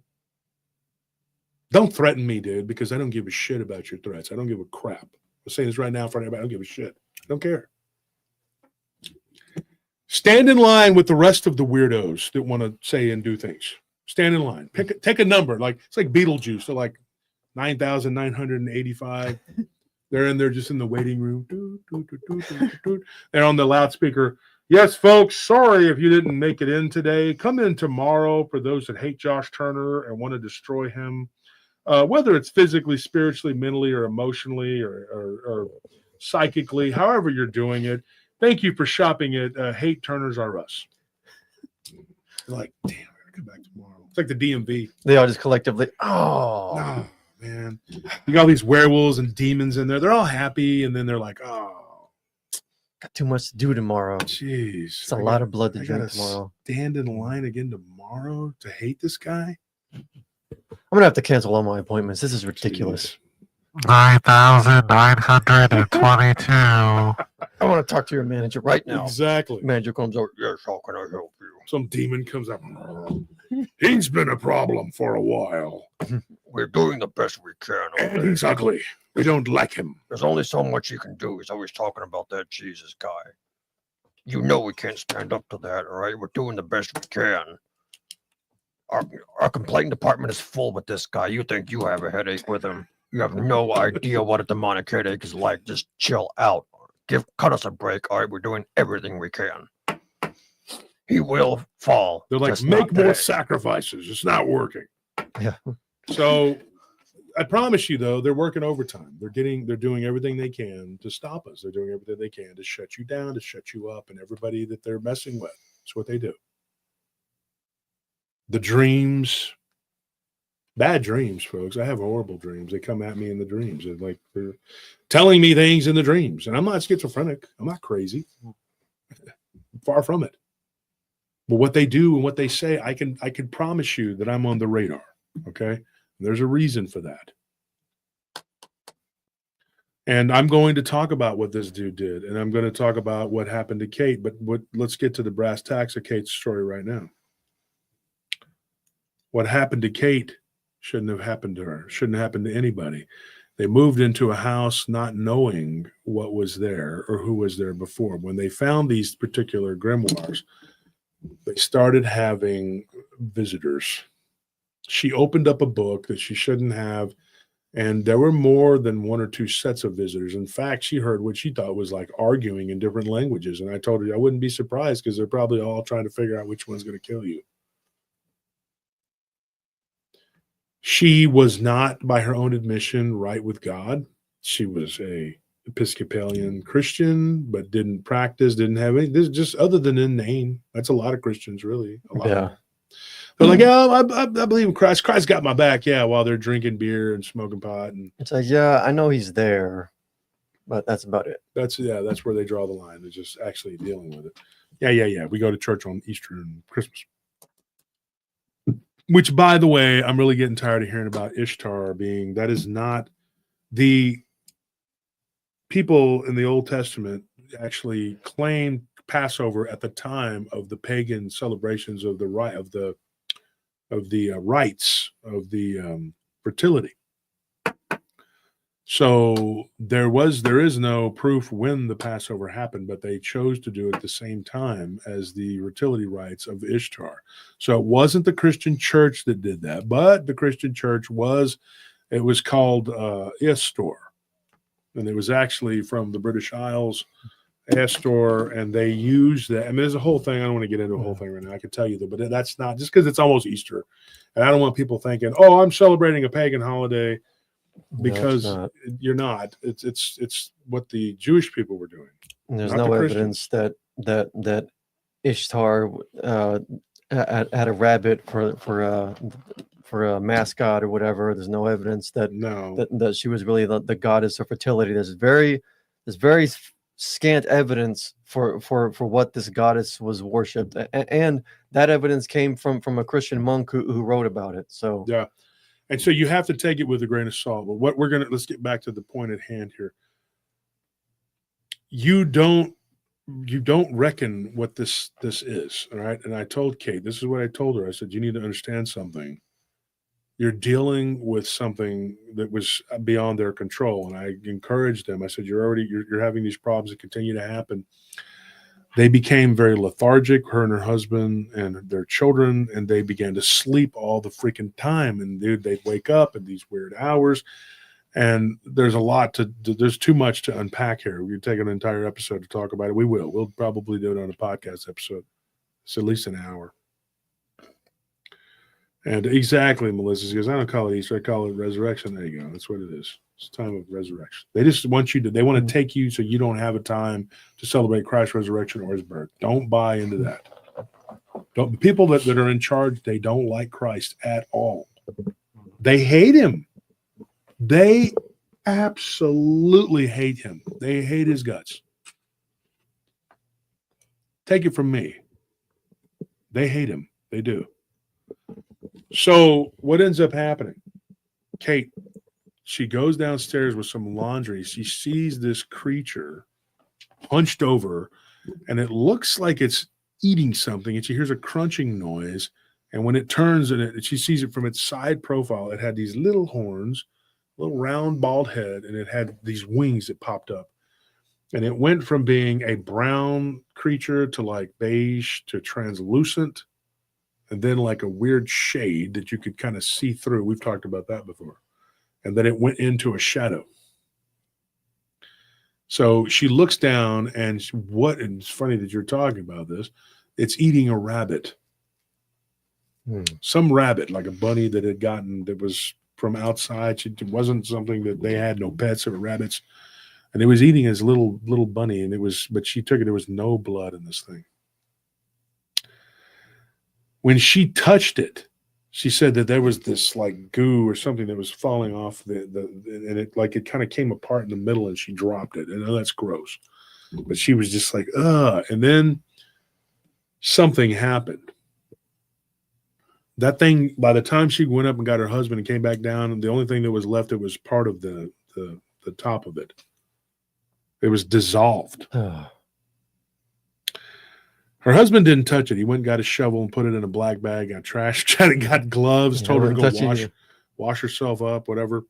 Don't threaten me, dude, because I don't give a shit about your threats. I don't give a crap. I'm saying this right now in front of everybody. I don't give a shit. I don't care. Stand in line with the rest of the weirdos that want to say and do things. Stand in line. Take a number. Like it's like Beetlejuice. So like 9,985. They're in there just in the waiting room. They're on the loudspeaker. Yes, folks, sorry if you didn't make it in today. Come in tomorrow for those that hate Josh Turner and want to destroy him, whether it's physically, spiritually, mentally, or emotionally, or psychically, however you're doing it. Thank you for shopping at Hate Turners R Us. They're like, damn, I gotta come back tomorrow. It's like the DMV. They all just collectively, oh. Oh, man. You got all these werewolves and demons in there. They're all happy, and then they're like, oh. Got too much to do tomorrow. Jeez. It's a lot of blood to drink tomorrow. Stand in line again tomorrow to hate this guy? I'm going to have to cancel all my appointments. This is ridiculous. 9,922. I want to talk to your manager right now. Exactly. Manager comes over. Yes, how can I help you? Some demon comes up. He's been a problem for a while. We're doing the best we can. And he's ugly. We don't like him. There's only so much you can do. He's always talking about that Jesus guy. You know we can't stand up to that, all right? We're doing the best we can. Our complaint department is full with this guy. You think you have a headache with him. You have no idea what a demonic headache is like. Just chill out. Cut us a break, all right? We're doing everything we can. He will fall. They're like, make more sacrifices. It's not working. Yeah. So I promise you, though, they're working overtime. They're doing everything they can to stop us. They're doing everything they can to shut you down, to shut you up, and everybody that they're messing with. That's what they do. The dreams, bad dreams, folks. I have horrible dreams. They come at me in the dreams. They're telling me things in the dreams. And I'm not schizophrenic. I'm not crazy. Far from it. But what they do and what they say, I can promise you that I'm on the radar. Okay? There's a reason for that. And I'm going to talk about what this dude did. And I'm going to talk about what happened to Kate. But let's get to the brass tacks of Kate's story right now. What happened to Kate shouldn't have happened to her, shouldn't happen to anybody. They moved into a house not knowing what was there or who was there before. When they found these particular grimoires, they started having visitors. She opened up a book that she shouldn't have, and there were more than one or two sets of visitors. In fact, she heard what she thought was like arguing in different languages. And I told her I wouldn't be surprised because they're probably all trying to figure out which one's going to kill you. She was not, by her own admission, right with God. She was a Episcopalian Christian, but didn't practice, didn't have any, this just other than in name. That's a lot of Christians, really. A lot of them. They're like, oh, I believe in Christ. Christ got my back. Yeah, while they're drinking beer and smoking pot. And it's like, yeah, I know he's there, but that's about it. That's where they draw the line. They're just actually dealing with it. Yeah. We go to church on Easter and Christmas. Which, by the way, I'm really getting tired of hearing about Ishtar being, that is not the people in the Old Testament actually claimed Passover at the time of the pagan celebrations of the rites of the fertility. So there is no proof when the Passover happened, but they chose to do it at the same time as the fertility rites of Ishtar. So it wasn't the Christian church that did that, but the Christian church was called Istor. And it was actually from the British Isles, Astor, and they used that. I mean, there's a whole thing. I don't want to get into a whole thing right now. I could tell you, but that's not just because it's almost Easter. And I don't want people thinking, oh, I'm celebrating a pagan holiday, because you're not. It's what the Jewish people were doing. And there's no evidence that Ishtar had a rabbit for a mascot or whatever. There's no evidence that she was really the goddess of fertility. There's very scant evidence for what this goddess was worshipped, and that evidence came from a Christian monk who wrote about it. So yeah, and so you have to take it with a grain of salt. But what let's get back to the point at hand here. You don't reckon what this is, all right? And I told Kate, this is what I told her. I said, you need to understand something. You're dealing with something that was beyond their control. And I encouraged them. I said, you're having these problems that continue to happen. They became very lethargic, her and her husband and their children, and they began to sleep all the freaking time. And they'd wake up at these weird hours. And there's there's too much to unpack here. We could take an entire episode to talk about it. We will. We'll probably do it on a podcast episode. It's at least an hour. And exactly, Melissa, because I don't call it Easter, I call it resurrection. There you go. That's what it is. It's time of resurrection. They just want they want to take you so you don't have a time to celebrate Christ's resurrection or his birth. Don't buy into that. The people that are in charge, they don't like Christ at all. They hate him. They absolutely hate him. They hate his guts. Take it from me. They hate him. They do. So what ends up happening? Kate, she goes downstairs with some laundry. She sees this creature hunched over, and it looks like it's eating something, and she hears a crunching noise. And when it turns and she sees it from its side profile, it had these little horns, little round bald head, and it had these wings that popped up. And it went from being a brown creature to like beige to translucent, and then like a weird shade that you could kind of see through. We've talked about that before. And then it went into a shadow. So she looks down, and it's funny that you're talking about this. It's eating a rabbit. Some rabbit, like a bunny that was from outside. It wasn't something that they had, no pets or rabbits. And it was eating his little bunny, but she took it. There was no blood in this thing. When she touched it, she said that there was this like goo or something that was falling off and it kind of came apart in the middle, and she dropped it. And that's gross. But she was just like, ugh. And then something happened. That thing, by the time she went up and got her husband and came back down, the only thing that was left, it was part of the top of it. It was dissolved. Her husband didn't touch it. He went and got a shovel and put it in a black bag, got trash, got gloves, Yeah, told her to wouldn't go touch it. wash herself up, whatever.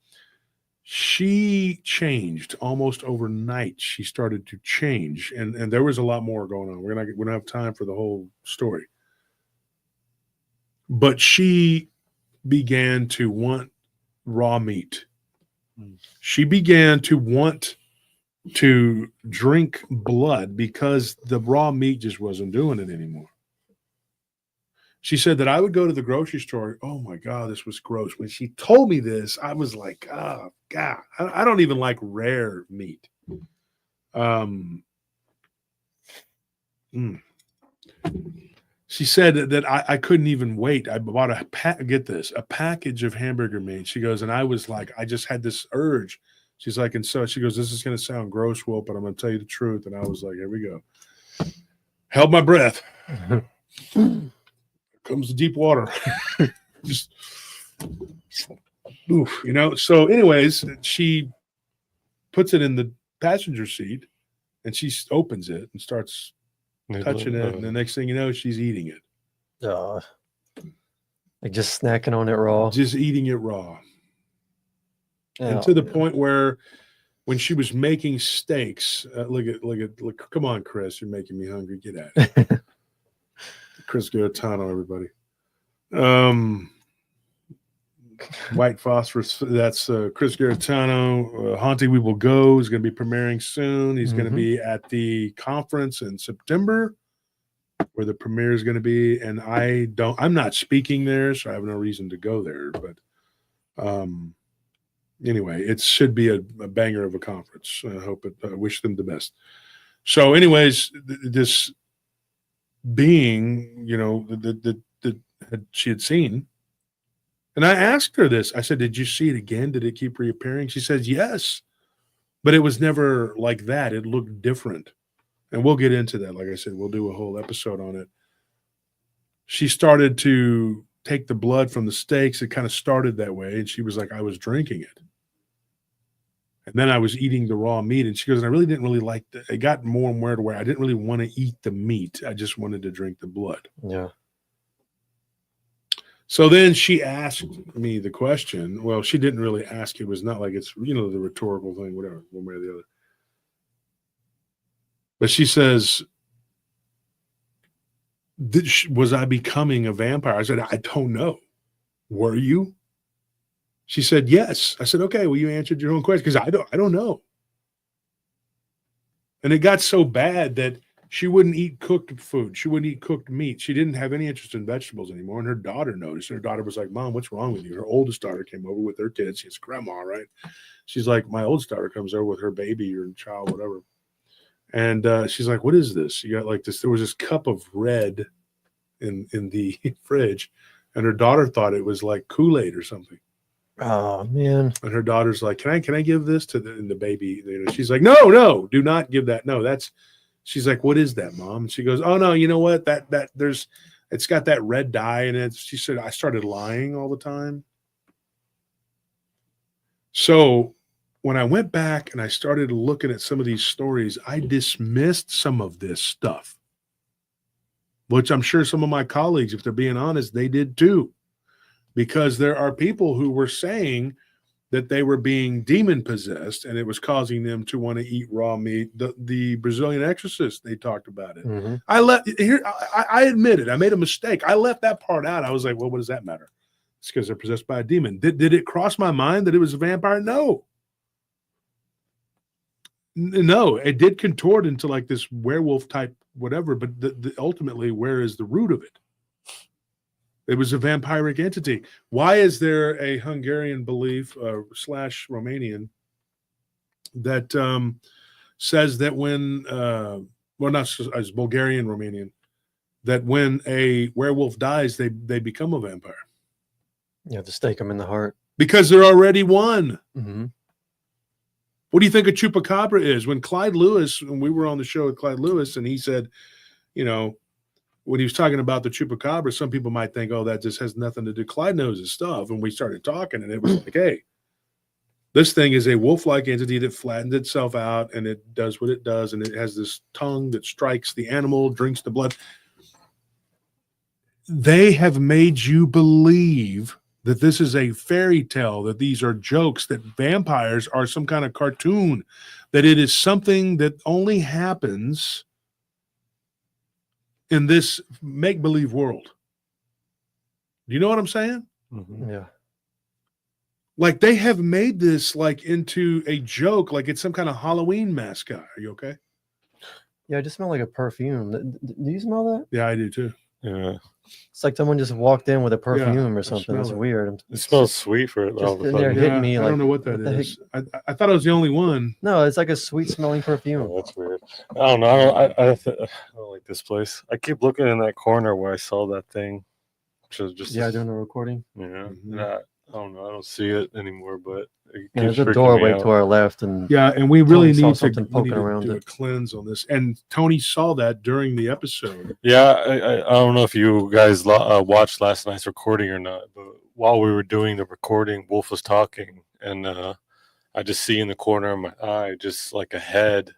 She changed almost overnight. She started to change, and there was a lot more going on. We don't have time for the whole story, but she began to want raw meat. She began to want to drink blood because the raw meat just wasn't doing it anymore. She said that I would go to the grocery store. Oh my God, this was gross. When she told me this, I was like, oh God, I don't even like rare meat. She said that I couldn't even wait. I bought a package of hamburger meat. She goes, and I was like, I just had this urge. She's like, and so she goes, this is going to sound gross, Will, but I'm going to tell you the truth. And I was like, here we go. Held my breath. Comes the deep water. Just, oof, you know. So, anyways, she puts it in the passenger seat, and she opens it and starts touching it, and the next thing you know, she's eating it. Like just snacking on it raw. Just eating it raw. And Oh, to the man. point where when she was making steaks, look, come on, Chris, you're making me hungry. Get at it. Chris Gaetano, everybody. White Phosphorus, that's Chris Gaetano. Haunting We Will Go is going to be premiering soon. He's going to be at the conference in September where the premiere is going to be. And I'm not speaking there, so I have no reason to go there. But anyway, it should be a banger of a conference. I hope it, I wish them the best. So anyways, this being, you know, that she had seen. And I asked her this. I said, did you see it again? Did it keep reappearing? She says, yes. But it was never like that. It looked different. And we'll get into that. Like I said, we'll do a whole episode on it. She started to take the blood from the steaks. It kind of started that way. And she was like, I was drinking it. And then I was eating the raw meat. And she goes, and I really didn't really like that. It got more and more to where I didn't really want to eat the meat. I just wanted to drink the blood. Yeah. So then she asked me the question. Well, she didn't really ask. It was not like it's, you know, the rhetorical thing, whatever, one way or the other. But she says, was I becoming a vampire? I said, I don't know. Were you? She said, yes. I said, okay, well, you answered your own question because I don't know. And it got so bad that she wouldn't eat cooked food. She wouldn't eat cooked meat. She didn't have any interest in vegetables anymore. And her daughter noticed. Her daughter was like, Mom, what's wrong with you? Her oldest daughter came over with her kids. She's grandma, right? She's like, my oldest daughter comes over with her baby or child, whatever. And she's like, what is this? You got like this. There was this cup of red in the fridge. And her daughter thought it was like Kool-Aid or something. Oh, man. And her daughter's like, can I give this to the baby? You know, she's like, no, do not give that. No, that's. She's like, what is that, Mom? And she goes, oh no, you know what? It's got that red dye in it. She said, I started lying all the time. So when I went back and I started looking at some of these stories, I dismissed some of this stuff, which I'm sure some of my colleagues, if they're being honest, they did too, because there are people who were saying that they were being demon possessed and it was causing them to want to eat raw meat. The Brazilian exorcist, they talked about it. Mm-hmm. I admit it. I made a mistake. I left that part out. I was like, well, what does that matter? It's because they're possessed by a demon. Did it cross my mind that it was a vampire? No. No, it did contort into like this werewolf type whatever, but ultimately, where is the root of it? It was a vampiric entity. Why is there a Hungarian belief / Romanian that says that when, well, not as Bulgarian, Romanian, that when a werewolf dies, they become a vampire? You have to stake them in the heart. Because they're already one. Mm-hmm. What do you think a chupacabra is? When Clyde Lewis, when we were on the show with Clyde Lewis, and he said, you know, when he was talking about the chupacabra, some people might think, oh, that just has nothing to do. Clyde knows his stuff. And we started talking, and it was like, hey, this thing is a wolf-like entity that flattens itself out, and it does what it does, and it has this tongue that strikes the animal, drinks the blood. they have made you believe that this is a fairy tale, that these are jokes, that vampires are some kind of cartoon, that it is something that only happens in this make-believe world. Do you know what I'm saying? Yeah. Like they have made this like into a joke, like it's some kind of Halloween mascot. Are you okay? Yeah, it just smelled like a perfume. Do you smell that? Yeah, I do too. Yeah. It's like someone just walked in with a perfume I or something. smell It's it. weird. It smells sweet for it all of a in there sudden. hitting me I like, don't know what that what the is. I thought I was the only one. No, it's like a sweet smelling perfume. Oh, that's weird. I don't know. I don't like this place. I keep looking in that corner where I saw that thing, which is just Doing a recording. yeah. Mhm. And I don't know. I don't see it anymore, but it Yeah, keeps there's a freaking me doorway out. to our left, and Yeah, and we really Tony saw need to, something we need poking to around do a it. cleanse on this. And Tony saw that during the episode. Yeah, I don't know if you guys watched last night's recording or not, but while we were doing the recording, Wolf was talking, and I just see in the corner of my eye just like a head.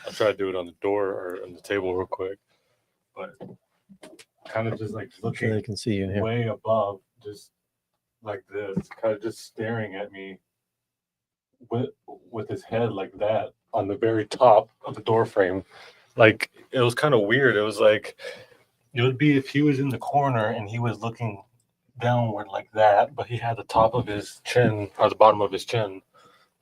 I'll try to do it on the door or on the table real quick, but kind of just like I'm sure they looking can see you here. way above, just like this, kind of just staring at me with his head like that on the very top of the door frame. Like it was kind of weird. It was like it would be if he was in the corner and he was looking downward like that, but he had the top of his chin or the bottom of his chin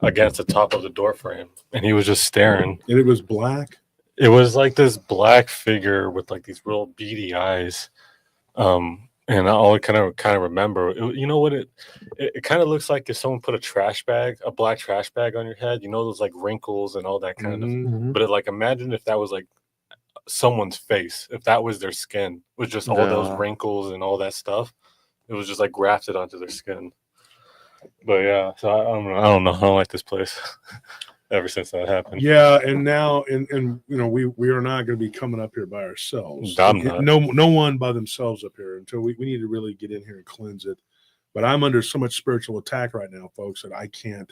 against the top of the door frame, and he was just staring. And it was black. It was like this black figure with like these real beady eyes. And all I kind of remember, you know what it kind of looks like if someone put a black trash bag on your head, you know, those like wrinkles and all that kind of. Mhm. But like imagine if that was like someone's face, if that was their skin, with just all those Yeah. wrinkles and all that stuff. It was just like grafted onto their skin. But yeah, so I don't know. I don't like this place. Ever since that happened. Yeah, and now and you know we are not going to be coming up here by ourselves. I'm not. No one by themselves up here until we need to really get in here and cleanse it. But I'm under so much spiritual attack right now, folks, that I can't.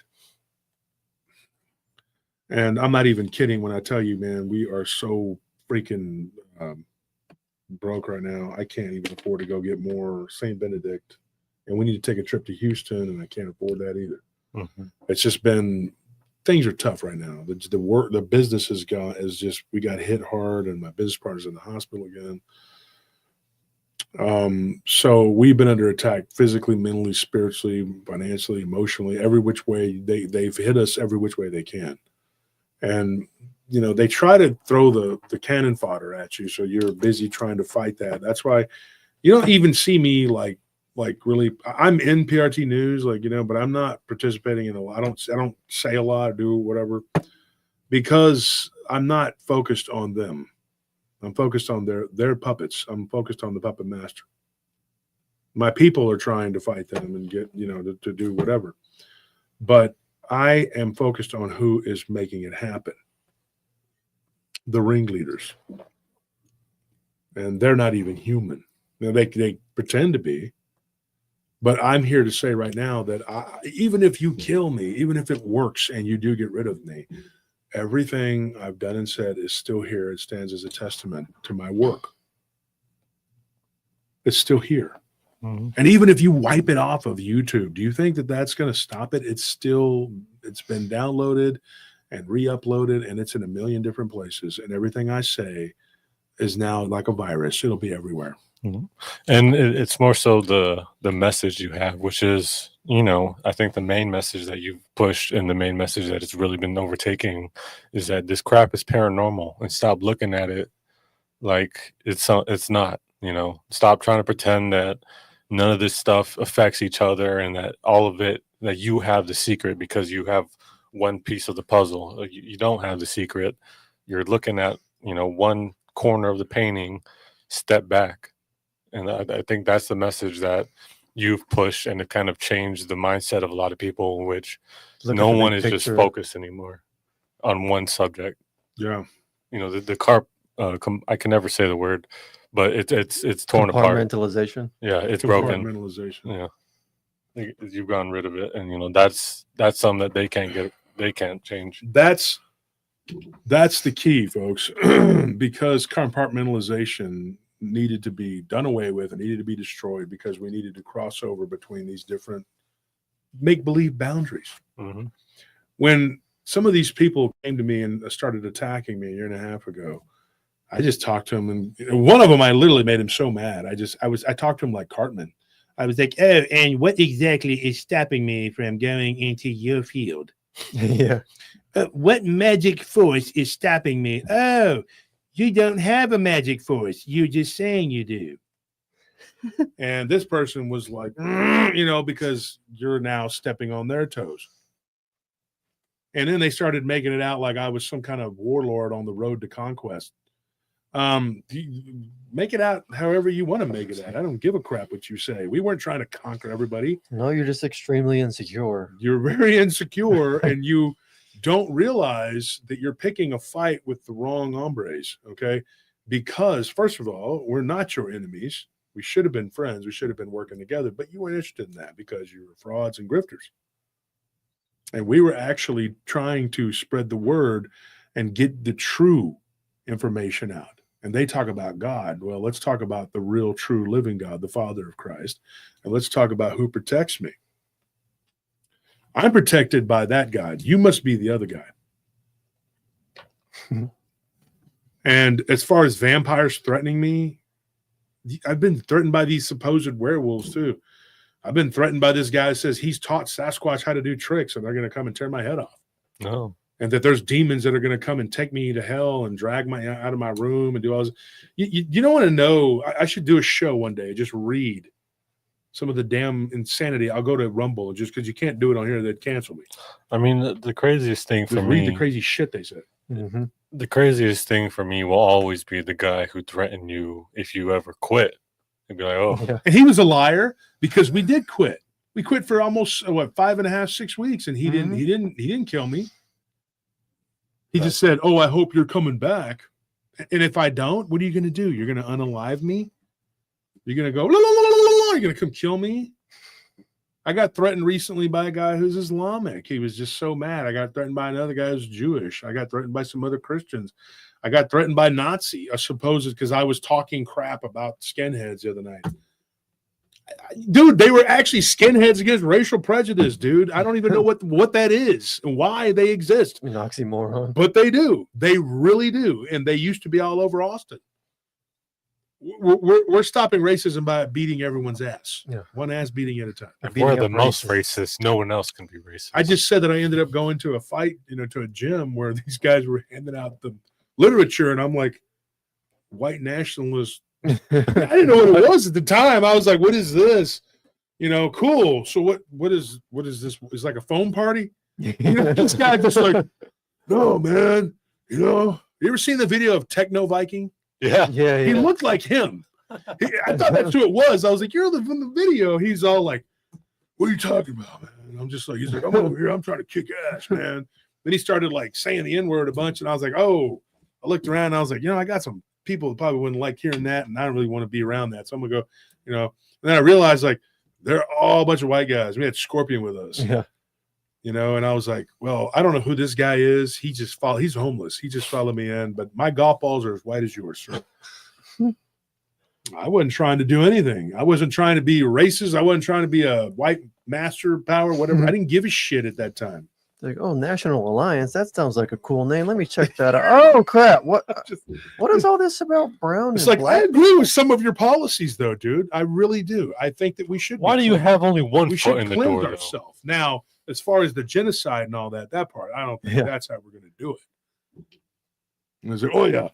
And I'm not even kidding when I tell you, man, we are so freaking broke right now. I can't even afford to go get more St. Benedict, and we need to take a trip to Houston, and I can't afford that either. Mm-hmm. It's just been. Things are tough right now. The work, the business we got hit hard, and my business partner's in the hospital again. So we've been under attack physically, mentally, spiritually, financially, emotionally, every which way they've hit us every which way they can. And, you know, they try to throw the cannon fodder at you. So you're busy trying to fight that. That's why you don't even see me like really, I'm in PRT news, like, you know, but I'm not participating in a lot. I don't say a lot or do whatever because I'm not focused on them. I'm focused on their puppets. I'm focused on the puppet master. My people are trying to fight them and get, you know, to do whatever. But I am focused on who is making it happen. The ringleaders. And they're not even human. Now, they pretend to be. But I'm here to say right now that even if you kill me, even if it works and you do get rid of me, everything I've done and said is still here. It stands as a testament to my work. It's still here. Mm-hmm. And even if you wipe it off of YouTube, do you think that that's going to stop it? It's been downloaded and re-uploaded, and it's in a million different places. And everything I say is now like a virus. It'll be everywhere. Mm-hmm. And it's more so the message you have, which is, you know, I think the main message that you've pushed and the main message that it's really been overtaking is that this crap is paranormal, and stop looking at it like it's not, you know. Stop trying to pretend that none of this stuff affects each other and that all of it, that you have the secret because you have one piece of the puzzle. You don't have the secret. You're looking at, you know, one corner of the painting. Step back. And I think that's the message that you've pushed, and it kind of changed the mindset of a lot of people, in which no one is just focused anymore on one subject. Yeah. You know, the carp, I can never say the word, but it's torn apart. Compartmentalization. Yeah, it's broken. Compartmentalization. Yeah. You've gotten rid of it. And, you know, that's something that they can't change. That's the key, folks, because compartmentalization needed to be done away with and needed to be destroyed because we needed to cross over between these different make-believe boundaries. Mm-hmm. When some of these people came to me and started attacking me a year and a half ago, I just talked to them, and one of them, I literally made him so mad. I talked to him like Cartman. I was like, oh, and what exactly is stopping me from going into your field? Yeah. What magic force is stopping me? Oh, you don't have a magic force. You're just saying you do. And this person was like, because you're now stepping on their toes. And then they started making it out like I was some kind of warlord on the road to conquest. Make it out however you want to make it out. I don't give a crap what you say. We weren't trying to conquer everybody. No, you're just extremely insecure. You're very insecure, and you don't realize that you're picking a fight with the wrong hombres, okay? Because, first of all, we're not your enemies. We should have been friends. We should have been working together, but you weren't interested in that because you were frauds and grifters. And we were actually trying to spread the word and get the true information out. And they talk about God. Well, let's talk about the real, true, living God, the Father of Christ. And let's talk about who protects me. I'm protected by that God. You must be the other guy. And as far as vampires threatening me, I've been threatened by these supposed werewolves too. I've been threatened by this guy who says he's taught Sasquatch how to do tricks and they're going to come and tear my head off. No. And that there's demons that are going to come and take me to hell and drag me out of my room and do all this. You don't want to know. I should do a show one day. Just read some of the damn insanity. I'll go to Rumble just because you can't do it on here. They'd cancel me. I mean, the craziest thing for Just me. read the crazy shit they said. Mm-hmm. The craziest thing for me will always be the guy who threatened you if you ever quit. He'd be like, oh, Yeah. And he was a liar because we did quit. We quit for almost 5.5, 6 weeks, and he didn't kill me. He just said, "Oh, I hope you're coming back." And if I don't, what are you going to do? You're going to unalive me? You're going to go, la, la, la, la, la, la. You're going to come kill me? I got threatened recently by a guy who's Islamic. He was just so mad. I got threatened by another guy who's Jewish. I got threatened by some other Christians. I got threatened by Nazi, I suppose, because I was talking crap about skinheads the other night. Dude, they were actually skinheads against racial prejudice, dude. I don't even know what that is and why they exist. An oxymoron. But they do. They really do. And they used to be all over Austin. We're stopping racism by beating everyone's ass. Yeah. One ass beating at a time. if beating we're the up most racists. racist, no one else can be racist. I just said that I ended up going to a fight, to a gym where these guys were handing out the literature, and I'm like, white nationalist. I didn't know what it was at the time. I was like, what is this? Cool. So what is this? It's like a foam party? This guy just like, no, man. You ever seen the video of Techno Viking? yeah. Yeah, yeah. He looked like him. I thought that's who it was. I was like, you're from the video. He's all like, what are you talking about, man? And I'm just like, he's like, I'm over here. I'm trying to kick ass, man. Then he started like saying the N-word a bunch. And I was like, oh, I looked around and I was like, I got some people that probably wouldn't like hearing that. And I don't really want to be around that. So I'm going to go, and then I realized like, they're all a bunch of white guys. We had Scorpion with us, Yeah. and I was like, well, I don't know who this guy is. He's homeless. He just followed me in, but my golf balls are as white as yours, sir. I wasn't trying to do anything. I wasn't trying to be racist. I wasn't trying to be a white master power, whatever. I didn't give a shit at that time. Like, oh, National Alliance. That sounds like a cool name. Let me check that out. Oh crap! What is all this about brown? It's and like, black? I agree with some of your policies, though, dude. I really do. I think that we should. Why do you have only one We foot should in the cleanse door, though? ourselves. Now, as far as the genocide and all that part, I don't think that's how we're going to do it. And I was like, oh yeah,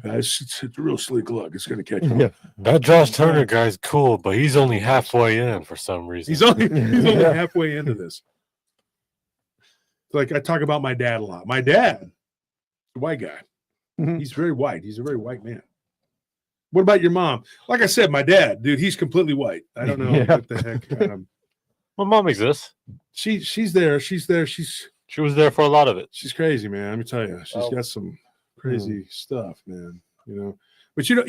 it's a real sleek look. It's going to catch on. Yeah. That Josh Turner guy's cool, but he's only halfway in for some reason. He's only Yeah. halfway into this. Like I talk about my dad a lot. My dad, the white guy, Mhm. he's very white. He's a very white man. What about your mom? Like I said, my dad, dude, he's completely white. I don't know Yeah. what the heck. My mom exists. She's there. She's there. She was there for a lot of it. She's crazy, man. Let me tell you, she's Oh. got some crazy stuff, man. But you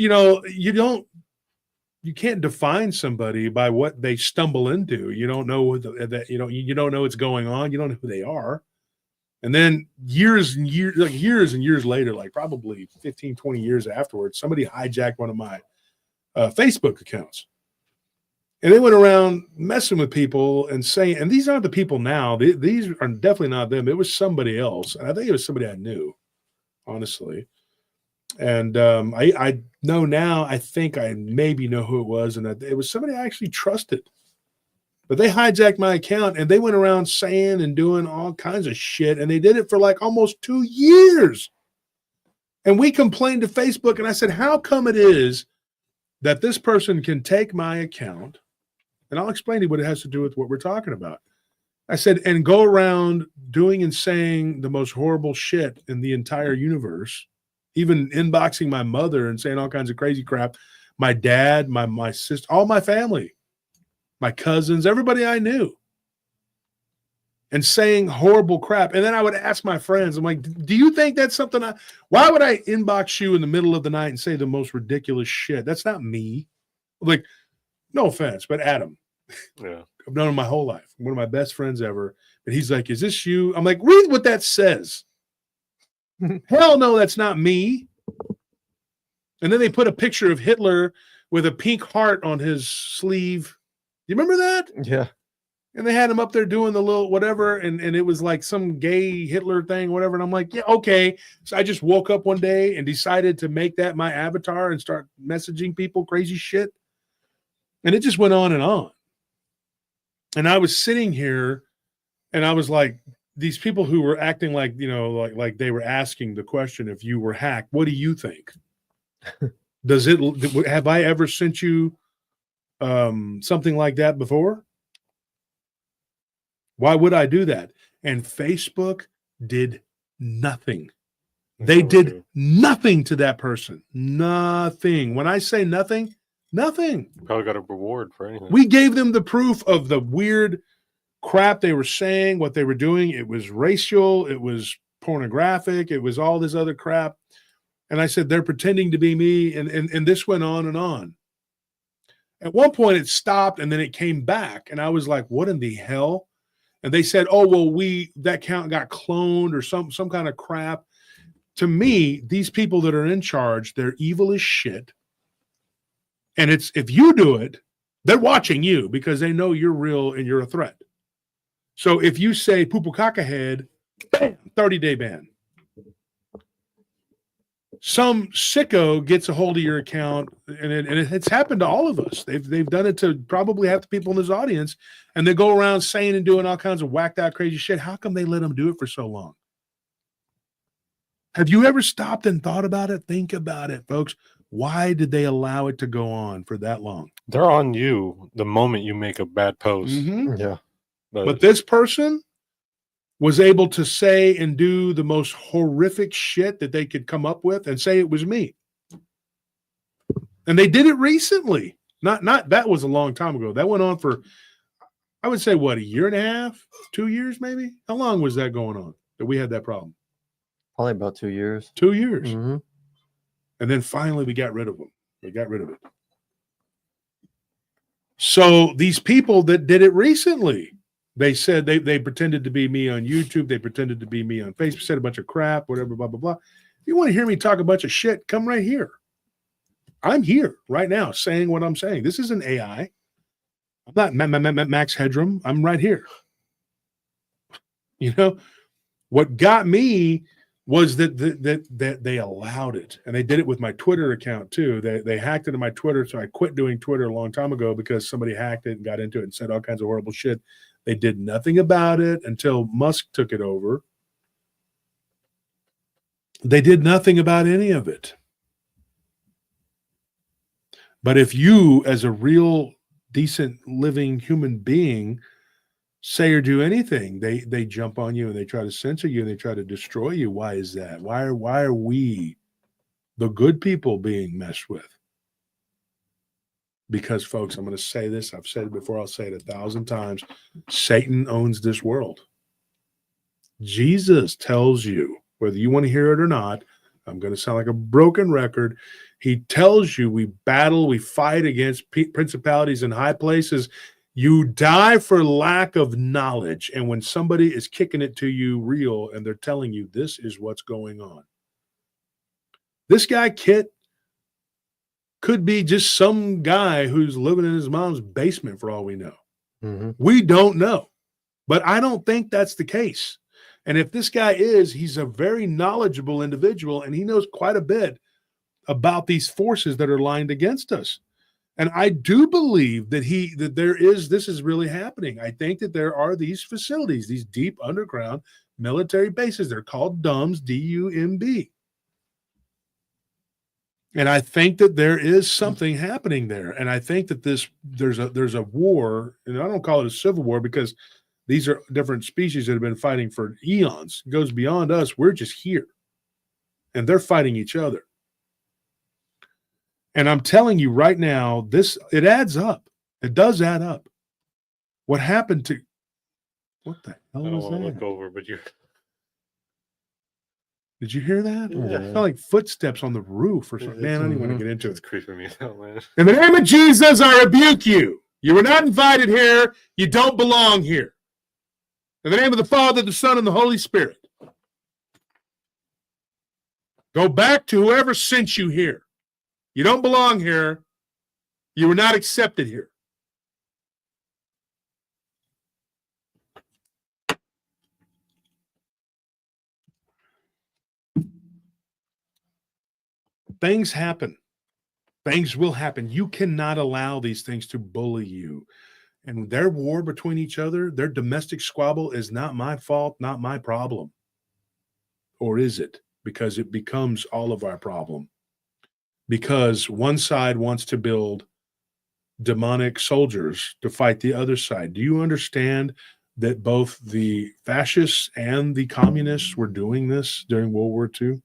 can't define somebody by what they stumble into. You don't know what you don't know what's going on. You don't know who they are. And then years and years later, like probably 15, 20 years afterwards, somebody hijacked one of my Facebook accounts. And they went around messing with people and saying, and these aren't the people now. These are definitely not them. It was somebody else. And I think it was somebody I knew, honestly. And I know now, I think I maybe know who it was. And it was somebody I actually trusted. But they hijacked my account and they went around saying and doing all kinds of shit. And they did it for like almost 2 years. And we complained to Facebook. And I said, how come it is that this person can take my account? And I'll explain to you what it has to do with what we're talking about. I said, and go around doing and saying the most horrible shit in the entire universe, even inboxing my mother and saying all kinds of crazy crap. My dad, my sister, all my family, my cousins, everybody I knew, and saying horrible crap. And then I would ask my friends, I'm like, do you think that's something why would I inbox you in the middle of the night and say the most ridiculous shit? That's not me. Like, no offense, but Adam. Yeah. I've known him my whole life. One of my best friends ever. And he's like, is this you? I'm like, read what that says. Hell no, that's not me. And then they put a picture of Hitler with a pink heart on his sleeve. You remember that? Yeah. And they had him up there doing the little whatever. And it was like some gay Hitler thing, whatever. And I'm like, yeah, okay. So I just woke up one day and decided to make that my avatar and start messaging people crazy shit. And it just went on and on. And I was sitting here and I was like, these people who were acting like, you know, like they were asking the question, if you were hacked, what do you think? Have I ever sent you something like that before? Why would I do that? And Facebook did nothing. They did nothing to that person. Nothing. When I say nothing, nothing. Probably got a reward for anything. We gave them the proof of the weird crap they were saying, what they were doing. It was racial. It was pornographic. It was all this other crap. And I said, they're pretending to be me. And this went on and on. At one point it stopped and then it came back. And I was like, what in the hell? And they said, oh, well, that account got cloned or some kind of crap. To me, these people that are in charge, they're evil as shit. And it's, if you do it, they're watching you because they know you're real and you're a threat. So if you say poo poo caca head, bam, 30-day ban. Some sicko gets a hold of your account, and it's happened to all of us. They've done it to probably half the people in this audience, and they go around saying and doing all kinds of whacked out crazy shit. How come they let them do it for so long? Have you ever stopped and thought about it? Think about it, folks. Why did they allow it to go on for that long? They're on you the moment you make a bad post. Mm-hmm. Yeah. But this person was able to say and do the most horrific shit that they could come up with and say it was me. And they did it recently. Not that was a long time ago. That went on for, I would say, what, a year and a half, 2 years maybe? How long was that going on that we had that problem? Probably about 2 years. 2 years. Mm-hmm. And then finally we got rid of them. We got rid of it. So these people that did it recently, they said they pretended to be me on YouTube. They pretended to be me on Facebook, said a bunch of crap, whatever, blah, blah, blah. If you want to hear me talk a bunch of shit, come right here. I'm here right now saying what I'm saying. This isn't AI. I'm not Max Headroom. I'm right here. You know, what got me was that they allowed it. And they did it with my Twitter account too. They hacked into my Twitter. So I quit doing Twitter a long time ago because somebody hacked it and got into it and said all kinds of horrible shit. They did nothing about it until Musk took it over. They did nothing about any of it. But if you, as a real, decent, living human being, say or do anything, they jump on you and they try to censor you and they try to destroy you. Why is that? Why are we, the good people, being messed with? Because, folks, I'm going to say this. I've said it before. I'll say it 1,000 times. Satan owns this world. Jesus tells you, whether you want to hear it or not, I'm going to sound like a broken record. He tells you we battle, we fight against principalities in high places. You die for lack of knowledge. And when somebody is kicking it to you real and they're telling you this is what's going on. This guy, Kit, could be just some guy who's living in his mom's basement for all we know. Mm-hmm. We don't know. But I don't think that's the case. And if this guy is, he's a very knowledgeable individual, and he knows quite a bit about these forces that are lined against us. And I do believe that this is really happening. I think that there are these facilities, these deep underground military bases. They're called DUMBs, D-U-M-B. And I think that there is something happening there. And I think that there's a war, and I don't call it a civil war because these are different species that have been fighting for eons. It goes beyond us. We're just here. And they're fighting each other. And I'm telling you right now, it adds up. It does add up. What happened to what the hell I don't was want to that? look over, but Did you hear that? Yeah. It felt like footsteps on the roof or something. Man, I don't even want to get into it's it. creeping me out, man. In the name of Jesus, I rebuke you. You were not invited here. You don't belong here. In the name of the Father, the Son, and the Holy Spirit. Go back to whoever sent you here. You don't belong here. You were not accepted here. Things happen. Things will happen. You cannot allow these things to bully you. And their war between each other, their domestic squabble is not my fault, not my problem. Or is it? Because it becomes all of our problem. Because one side wants to build demonic soldiers to fight the other side. Do you understand that both the fascists and the communists were doing this during World War II?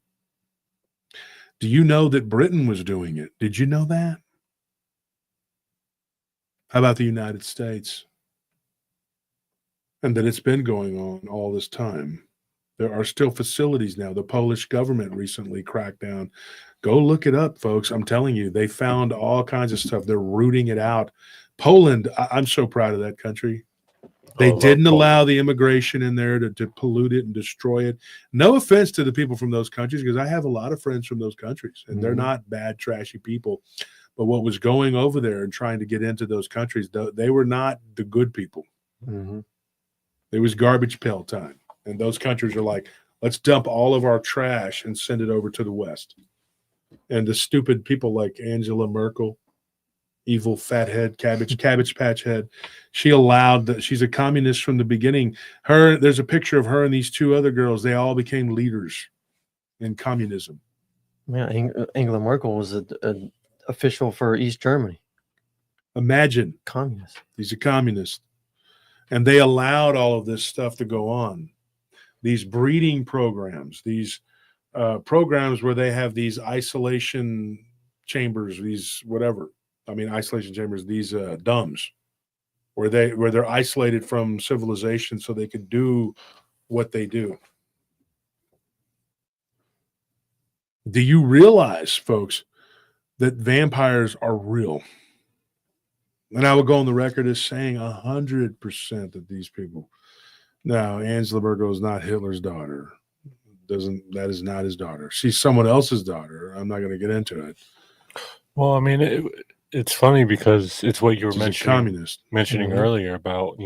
Do you know that Britain was doing it? Did you know that? How about the United States? And that it's been going on all this time. There are still facilities now. The Polish government recently cracked down. Go look it up, folks. I'm telling you, they found all kinds of stuff. They're rooting it out. Poland, I'm so proud of that country. They didn't allow the immigration in there to pollute it and destroy it. No offense to the people from those countries, because I have a lot of friends from those countries, and they're not bad, trashy people. But what was going over there and trying to get into those countries, they were not the good people. Mm-hmm. It was garbage pail time. And those countries are like, let's dump all of our trash and send it over to the West. And the stupid people like Angela Merkel, evil fathead, cabbage patch head, she allowed that. She's a communist from the beginning. There's a picture of her and these two other girls. They all became leaders in communism. Yeah, Angela Merkel was an official for East Germany. Imagine. Communist. He's a communist. And they allowed all of this stuff to go on. These breeding programs, these programs where they have these isolation chambers, these isolation chambers, these DUMBs, where they're isolated from civilization so they could do what they do. Do you realize, folks, that vampires are real? And I would go on the record as saying 100% that these people. Now, Angela Merkel is not Hitler's daughter. That is not his daughter. She's someone else's daughter. I'm not going to get into it. Well, I mean, it's funny because it's what you were mentioning Mm-hmm. earlier about,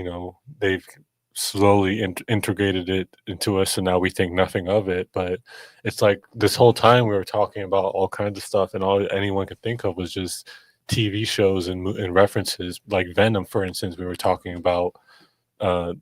they've slowly integrated it into us, and now we think nothing of it. But it's like this whole time we were talking about all kinds of stuff, and all anyone could think of was just TV shows and references. Like Venom, for instance, we were talking about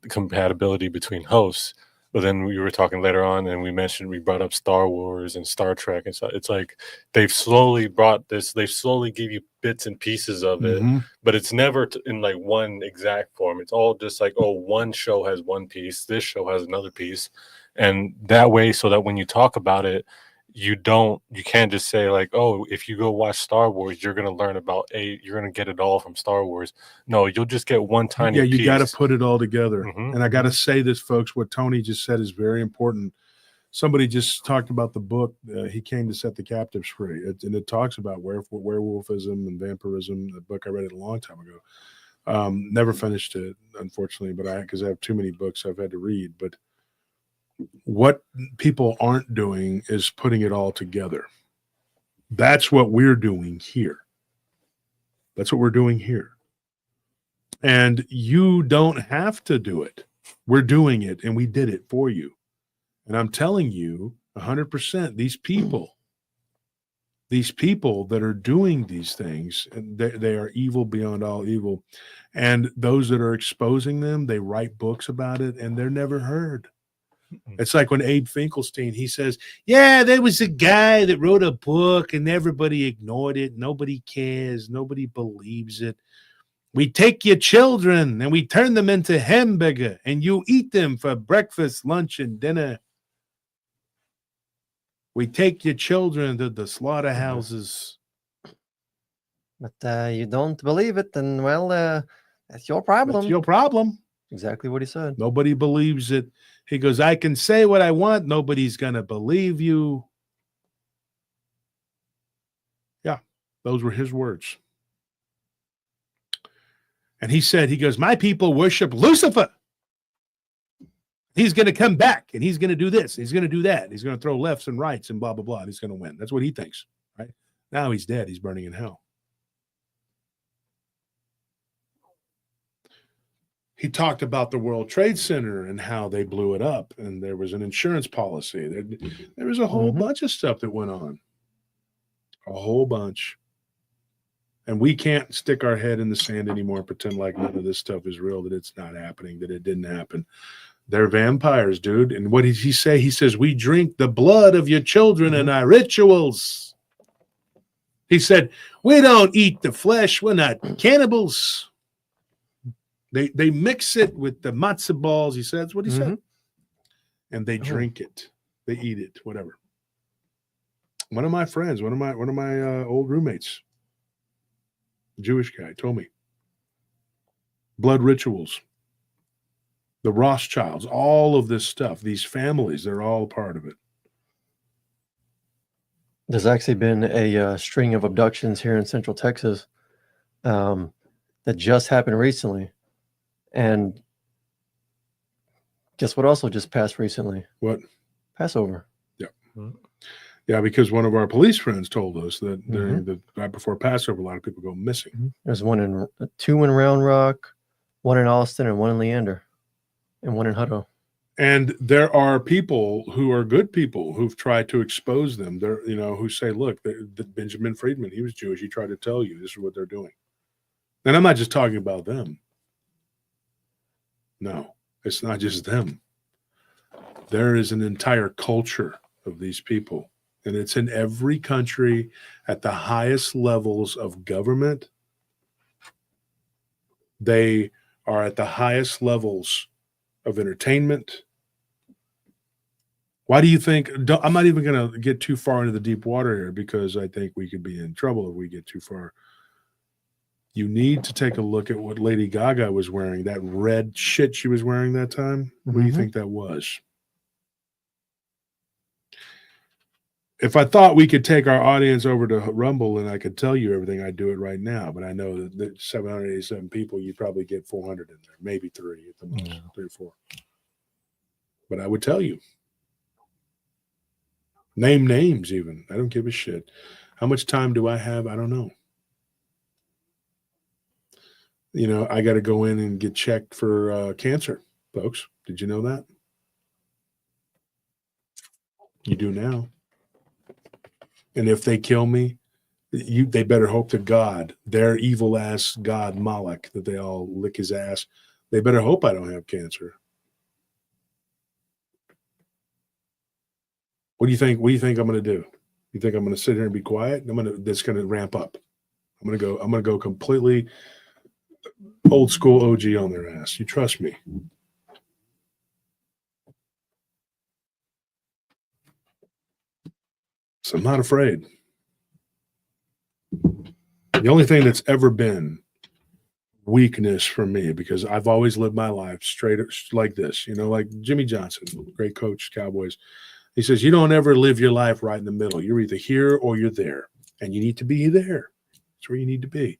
compatibility between hosts. But then we were talking later on, and we brought up Star Wars and Star Trek and stuff. It's like they've slowly brought this. They slowly give you bits and pieces of it, but it's never in like one exact form. It's all just like, oh, one show has one piece, this show has another piece, and that way, so that when you talk about it, you can't just say like, oh, if you go watch Star Wars, you're gonna learn about you're gonna get it all from Star Wars. No, you'll just get one tiny piece. You got to put it all together. Mm-hmm. And I got to say this, folks, what Tony just said is very important. Somebody just talked about the book, He Came to Set the Captives Free. And it talks about werewolfism and vampirism, the book I read it a long time ago. Never finished it, unfortunately, because I have too many books I've had to read. But what people aren't doing is putting it all together. That's what we're doing here. That's what we're doing here. And you don't have to do it. We're doing it, and we did it for you. And I'm telling you 100%, these people that are doing these things, they are evil beyond all evil. And those that are exposing them, they write books about it, and they're never heard. It's like when Abe Finkelstein, he says, yeah, there was a guy that wrote a book and everybody ignored it. Nobody cares. Nobody believes it. We take your children and we turn them into hamburger and you eat them for breakfast, lunch, and dinner. We take your children to the slaughterhouses. But you don't believe it, then, well, that's your problem. That's your problem. Exactly what he said. Nobody believes it. He goes, I can say what I want. Nobody's going to believe you. Yeah, those were his words. And he said, he goes, my people worship Lucifer. He's going to come back and he's going to do this. He's going to do that. He's going to throw lefts and rights and blah, blah, blah. And he's going to win. That's what he thinks, right? Now he's dead. He's burning in hell. He talked about the World Trade Center and how they blew it up. And there was an insurance policy. There was a whole bunch of stuff that went on. A whole bunch. And we can't stick our head in the sand anymore and pretend like none of this stuff is real, that it's not happening, that it didn't happen. They're vampires, dude. And what did he say? He says, we drink the blood of your children in our rituals. He said, we don't eat the flesh. We're not cannibals. They mix it with the matzo balls. He said, that's what he said. And they drink it. They eat it, whatever. One of my friends, one of my old roommates, Jewish guy, told me blood rituals, the Rothschilds, all of this stuff, these families, they're all part of it. There's actually been a string of abductions here in Central Texas that just happened recently. And guess what also just passed recently? What? Passover. Yeah. Yeah, because one of our police friends told us that during the right before Passover, a lot of people go missing. There's two in Round Rock, one in Austin, and one in Leander, and one in Hutto. And there are people who are good people who've tried to expose them. They're, who say, look, the Benjamin Friedman, he was Jewish. He tried to tell you this is what they're doing. And I'm not just talking about them. No, it's not just them. There is an entire culture of these people. And it's in every country at the highest levels of government. They are at the highest levels of entertainment. Why do you think? I'm not even going to get too far into the deep water here because I think we could be in trouble if we get too far. You need to take a look at what Lady Gaga was wearing, that red shit she was wearing that time. What do you think that was? If I thought we could take our audience over to Rumble and I could tell you everything, I'd do it right now. But I know that 787 people, you probably get 400 in there, maybe 3 at the most, 3 or 4. But I would tell you. Name names even. I don't give a shit. How much time do I have? I don't know. I got to go in and get checked for cancer, folks. Did you know that? You do now. And if they kill me, they better hope to God, their evil ass God Moloch, that they all lick his ass. They better hope I don't have cancer. What do you think? What do you think I'm going to do? You think I'm going to sit here and be quiet? That's going to ramp up. I'm going to go completely old school OG on their ass. You trust me. So I'm not afraid. The only thing that's ever been weakness for me, because I've always lived my life straight like this, like Jimmy Johnson, great coach, Cowboys. He says, you don't ever live your life right in the middle. You're either here or you're there, and you need to be there. That's where you need to be.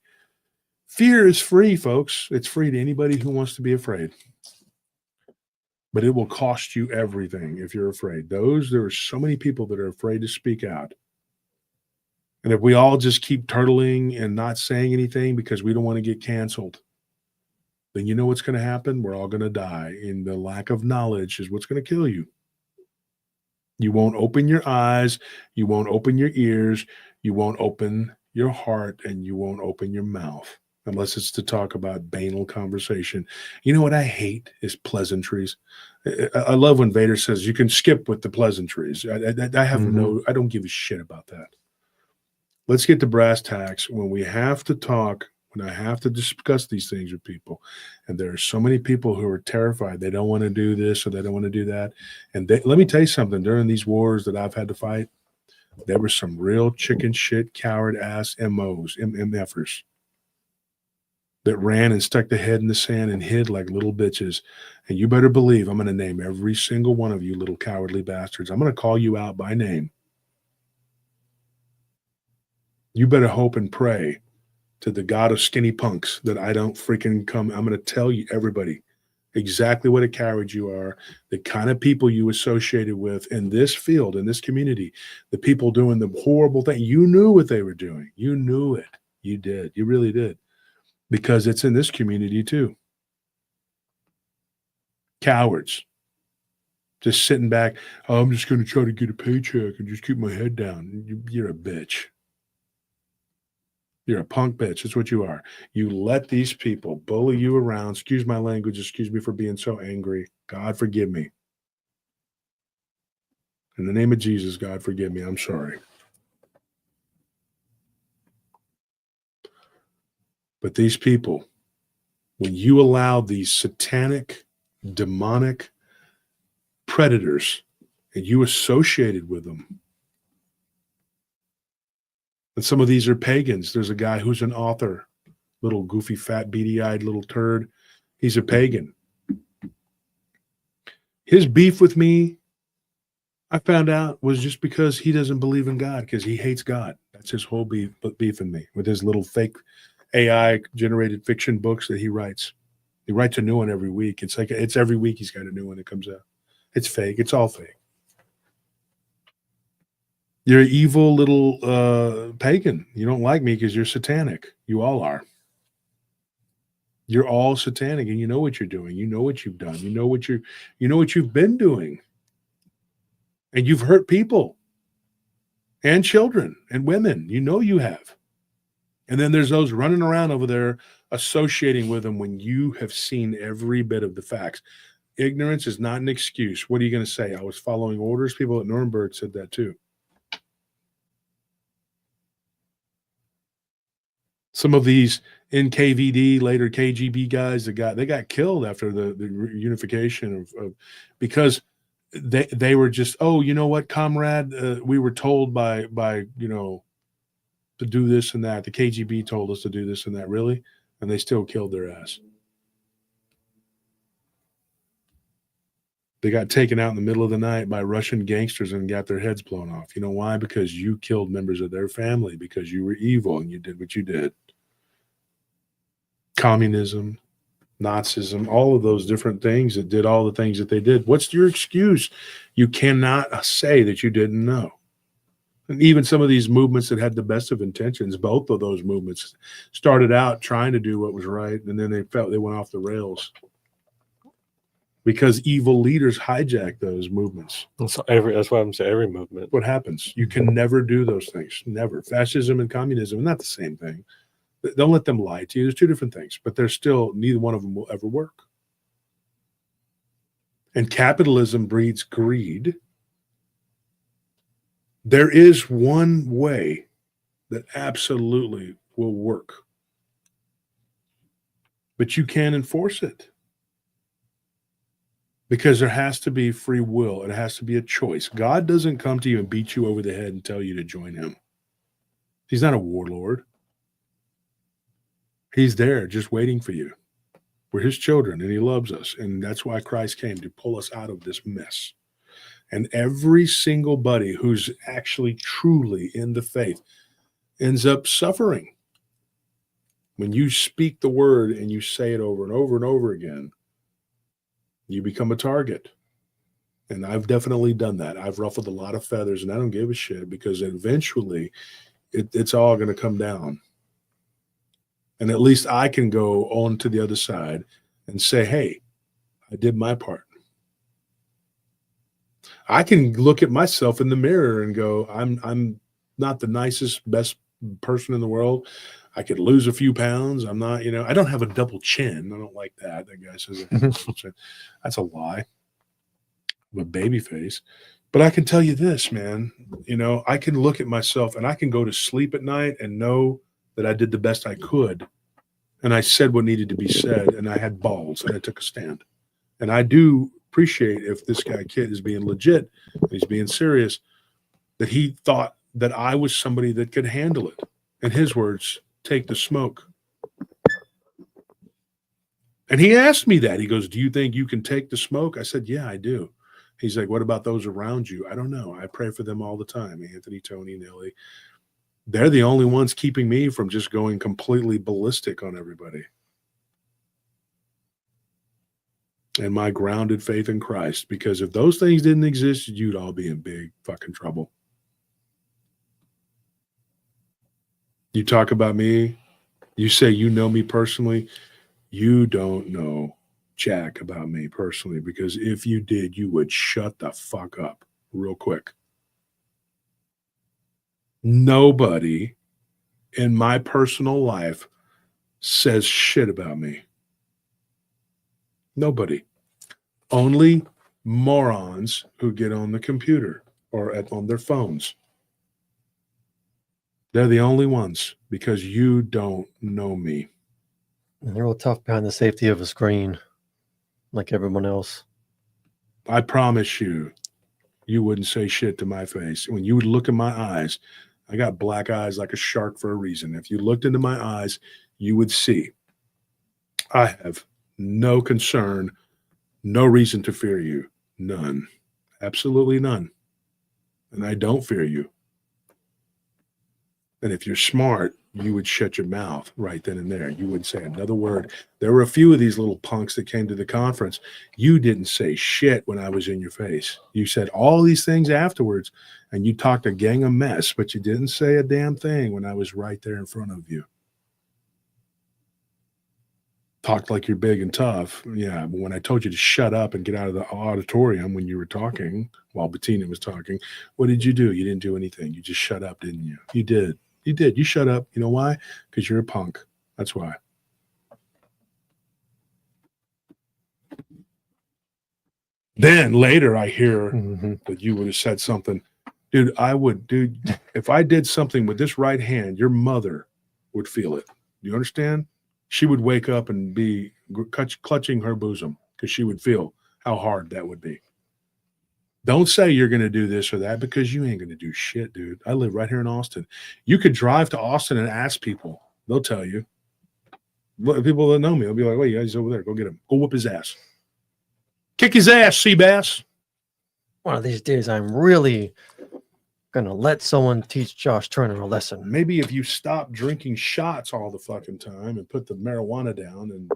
Fear is free, folks. It's free to anybody who wants to be afraid. But it will cost you everything if you're afraid. There are so many people that are afraid to speak out. And if we all just keep turtling and not saying anything because we don't want to get canceled, then you know what's going to happen? We're all going to die. And the lack of knowledge is what's going to kill you. You won't open your eyes. You won't open your ears. You won't open your heart, and you won't open your mouth unless it's to talk about banal conversation. You know what I hate is pleasantries. I love when Vader says you can skip with the pleasantries. I have I don't give a shit about that. Let's get to brass tacks. When we have to talk, when I have to discuss these things with people, and there are so many people who are terrified, they don't want to do this or they don't want to do that. And let me tell you something, during these wars that I've had to fight, there were some real chicken shit, coward ass MOs, MFers, that ran and stuck their head in the sand and hid like little bitches. And you better believe I'm going to name every single one of you little cowardly bastards. I'm going to call you out by name. You better hope and pray to the God of skinny punks that I don't freaking come. I'm going to tell you, everybody, exactly what a coward you are, the kind of people you associated with in this field, in this community, the people doing the horrible thing. You knew what they were doing. You knew it. You did. You really did. Because it's in this community too. Cowards. Just sitting back. Oh, I'm just going to try to get a paycheck and just keep my head down. You're a bitch. You're a punk bitch. That's what you are. You let these people bully you around. Excuse my language. Excuse me for being so angry. God forgive me. In the name of Jesus, God forgive me. I'm sorry. But these people, when you allow these satanic, demonic predators and you associated with them, and some of these are pagans. There's a guy who's an author, little goofy, fat, beady-eyed little turd. He's a pagan. His beef with me, I found out, was just because he doesn't believe in God, because he hates God. That's his whole beef in me, with his little fake AI-generated fiction books that he writes. He writes a new one every week. It's every week he's got a new one that comes out. It's fake. It's all fake. You're an evil little pagan. You don't like me because you're satanic. You all are. You're all satanic, and you know what you're doing. You know what you've done. You know what you've been doing. And you've hurt people and children and women. You know you have. And then there's those running around over there associating with them when you have seen every bit of the facts. Ignorance is not an excuse. What are you going to say? I was following orders. People at Nuremberg said that too. Some of these NKVD, later KGB guys that got killed after the unification of because they were just, oh, you know what, comrade, we were told by to do this and that. The KGB told us to do this and that. Really? And they still killed their ass. They got taken out in the middle of the night by Russian gangsters and got their heads blown off. You know why? Because you killed members of their family, because you were evil and you did what you did. Communism, Nazism, all of those different things that did all the things that they did. What's your excuse? You cannot say that you didn't know. And even some of these movements that had the best of intentions, both of those movements started out trying to do what was right, and then they went off the rails because evil leaders hijack those movements. That's why I'm saying every movement. What happens? You can never do those things. Never. Fascism and communism are not the same thing. Don't let them lie to you. There's two different things, but they're still, neither one of them will ever work. And capitalism breeds greed. There is one way that absolutely will work, but you can't enforce it because there has to be free will. It has to be a choice. God doesn't come to you and beat you over the head and tell you to join him. He's not a warlord. He's there just waiting for you. We're his children and he loves us. And that's why Christ came, to pull us out of this mess. And every single buddy who's actually truly in the faith ends up suffering. When you speak the word and you say it over and over and over again, you become a target. And I've definitely done that. I've ruffled a lot of feathers and I don't give a shit, because eventually it's all going to come down. And at least I can go on to the other side and say, hey, I did my part. I can look at myself in the mirror and go, I'm not the nicest, best person in the world. I could lose a few pounds. I'm not, I don't have a double chin. I don't like that. That guy says I have a double chin. That's a lie. I'm a baby face. But I can tell you this, man, I can look at myself and I can go to sleep at night and know that I did the best I could. And I said what needed to be said. And I had balls and I took a stand. And I do appreciate if this kid is being legit, and he's being serious, that he thought that I was somebody that could handle it. In his words, take the smoke. And he asked me that. He goes, do you think you can take the smoke? I said, yeah, I do. He's like, what about those around you? I don't know. I pray for them all the time. Anthony, Tony, Nelly. They're the only ones keeping me from just going completely ballistic on everybody. And my grounded faith in Christ. Because if those things didn't exist, you'd all be in big fucking trouble. You talk about me. You say you know me personally. You don't know jack about me personally, because if you did, you would shut the fuck up real quick. Nobody in my personal life says shit about me. Nobody. Only morons who get on the computer or on their phones. They're the only ones, because you don't know me. And they're real tough behind the safety of a screen, like everyone else. I promise you, you wouldn't say shit to my face. When you would look in my eyes, I got black eyes like a shark for a reason. If you looked into my eyes, you would see I have no concern, no reason to fear you. None. Absolutely none. And I don't fear you. And if you're smart, you would shut your mouth right then and there. You wouldn't say another word. There were a few of these little punks that came to the conference. You didn't say shit when I was in your face. You said all these things afterwards, and you talked a gang of mess, but you didn't say a damn thing when I was right there in front of you. Talked like you're big and tough. Yeah, but when I told you to shut up and get out of the auditorium when you were talking, while Bettina was talking, what did you do? You didn't do anything. You just shut up, didn't you? You did. You did. You shut up. You know why? Because you're a punk. That's why. Then later I hear that you would have said something. Dude, if I did something with this right hand, your mother would feel it. Do you understand? She would wake up and be clutching her bosom because she would feel how hard that would be. Don't say you're going to do this or that, because you ain't going to do shit, dude. I live right here in Austin. You could drive to Austin and ask people. They'll tell you. People that know me, they'll be like, wait, yeah, he's over there. Go get him. Go whoop his ass. Kick his ass, Seabass. One of these days, I'm really going to let someone teach Josh Turner a lesson. Maybe if you stop drinking shots all the fucking time and put the marijuana down and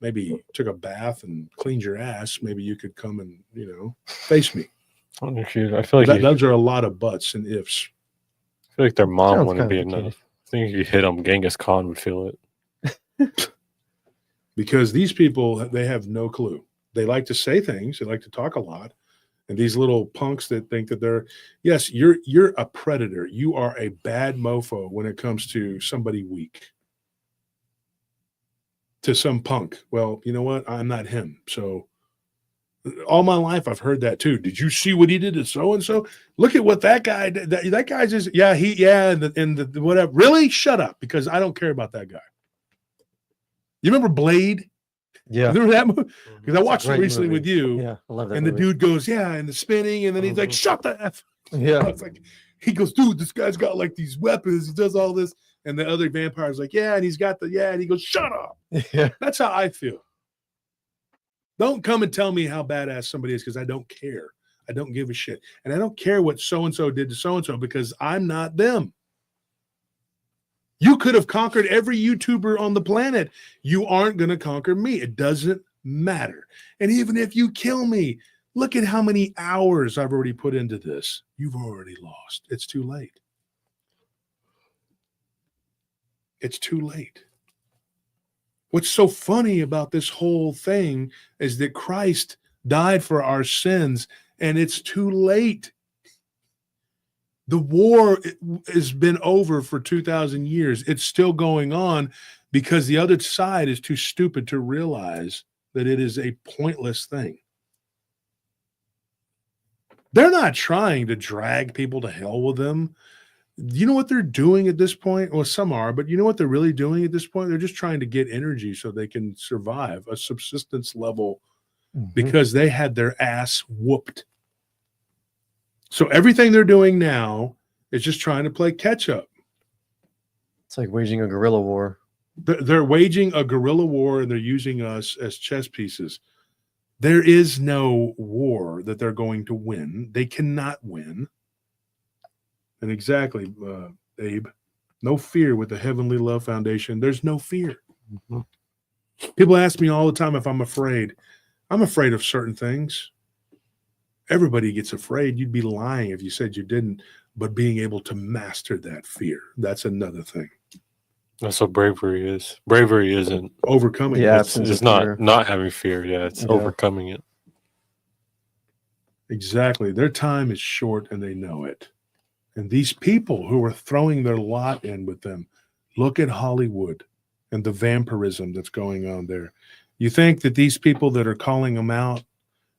maybe took a bath and cleaned your ass, maybe you could come and, face me. I feel like those are a lot of buts and ifs. I feel like their mom Sounds wouldn't be kinda enough. I think if you hit them, Genghis Khan would feel it. Because these people, they have no clue. They like to say things. They like to talk a lot. And these little punks that think that they're, yes, you're a predator. You are a bad mofo when it comes to somebody weak. To some punk. Well, you know what? I'm not him. So all my life I've heard that too. Did you see what he did to so-and-so? Look at what that guy did. That guy's just, and the whatever. Really? Shut up, because I don't care about that guy. You remember Blade? Yeah. Remember that movie? Because I It's a watched it great recently movie. with you. Yeah, I love that And movie. the dude goes, and the spinning, and then he's like, shut the F. Yeah. It's like, he goes, dude, this guy's got like these weapons. He does all this. And the other vampire's like, and he's got and he goes, shut up. Yeah. That's how I feel. Don't come and tell me how badass somebody is, because I don't care. I don't give a shit. And I don't care what so-and-so did to so-and-so, because I'm not them. You could have conquered every YouTuber on the planet. You aren't going to conquer me. It doesn't matter. And even if you kill me, look at how many hours I've already put into this. You've already lost. It's too late. it's too late. What's so funny about this whole thing is that Christ died for our sins, and it's too late. The war has been over for 2,000 years. It's still going on because the other side is too stupid to realize that it is a pointless thing. They're not trying to drag people to hell with them. You know what they're doing at this point? Well, some are, but you know what they're really doing at this point? They're just trying to get energy so they can survive a subsistence level because they had their ass whooped. So everything they're doing now is just trying to play catch up. It's like waging a guerrilla war. They're waging a guerrilla war, and they're using us as chess pieces. There is no war that they're going to win. They cannot win. And exactly, Abe, no fear with the Heavenly Love Foundation. There's no fear. People ask me all the time if I'm afraid. I'm afraid of certain things. Everybody gets afraid. You'd be lying if you said you didn't. But being able to master that fear, that's another thing. That's what bravery is. Bravery isn't overcoming the it. absence It's of fear. not having fear. Yeah, it's overcoming it. Exactly. Their time is short, and they know it. And these people who are throwing their lot in with them, look at Hollywood and the vampirism that's going on there. You think that these people that are calling them out,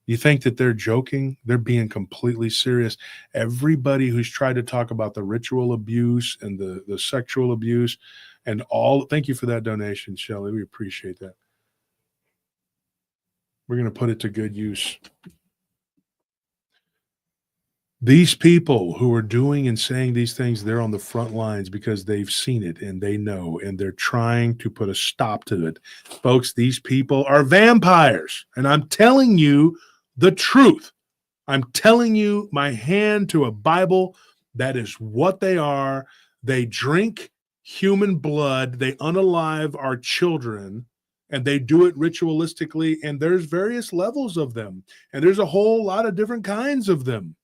you think that they're joking? They're being completely serious. Everybody who's tried to talk about the ritual abuse and the sexual abuse and all, thank you for that donation, Shelley. We appreciate that. We're going to put it to good use. These people who are doing and saying these things, they're on the front lines because they've seen it and they know, and they're trying to put a stop to it. Folks, these people are vampires, and I'm telling you the truth. I'm telling you my hand to a Bible. That is what they are. They drink human blood. They unalive our children, and they do it ritualistically, and there's various levels of them, and there's a whole lot of different kinds of them.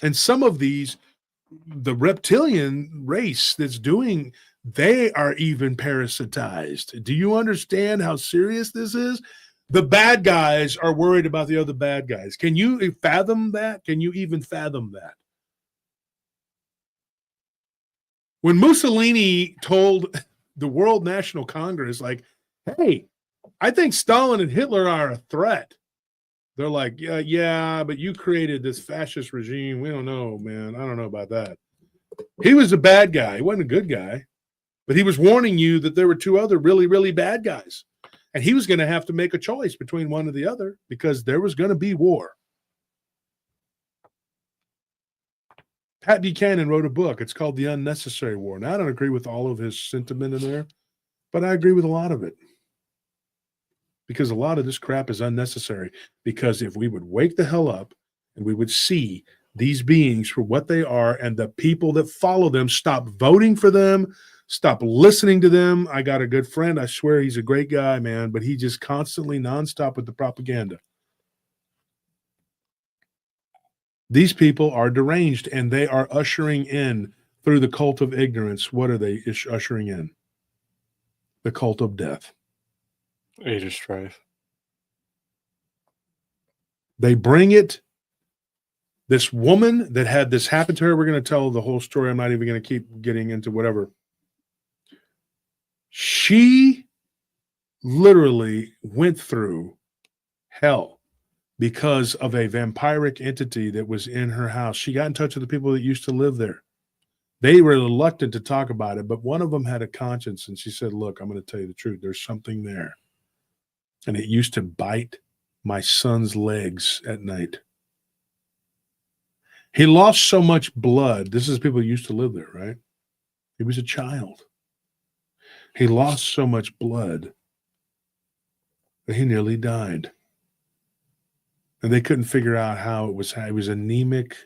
And some of these, the reptilian race that's doing, they are even parasitized. Do you understand how serious this is? The bad guys are worried about the other bad guys. Can you fathom that? Can you even fathom that? When Mussolini told the World National Congress, like, hey, I think Stalin and Hitler are a threat. They're like, yeah, but you created this fascist regime. We don't know, man. I don't know about that. He was a bad guy. He wasn't a good guy. But he was warning you that there were two other really, really bad guys. And he was going to have to make a choice between one or the other because there was going to be war. Pat Buchanan wrote a book. It's called The Unnecessary War. Now, I don't agree with all of his sentiment in there, but I agree with a lot of it. Because a lot of this crap is unnecessary. Because if we would wake the hell up and we would see these beings for what they are and the people that follow them, stop voting for them, stop listening to them. I got a good friend. I swear he's a great guy, man, but he just constantly nonstop with the propaganda. These people are deranged, and they are ushering in through the cult of ignorance. What are they ushering in? The cult of death. Age of strife. They bring it. This woman that had this happen to her, we're going to tell the whole story. I'm not even going to keep getting into whatever. She literally went through hell because of a vampiric entity that was in her house. She got in touch with the people that used to live there. They were reluctant to talk about it, but one of them had a conscience, and she said, look, I'm going to tell you the truth. There's something there. And it used to bite my son's legs at night. He lost so much blood. This is people who used to live there, right? He was a child. He lost so much blood that he nearly died. And they couldn't figure out how it was. He was anemic.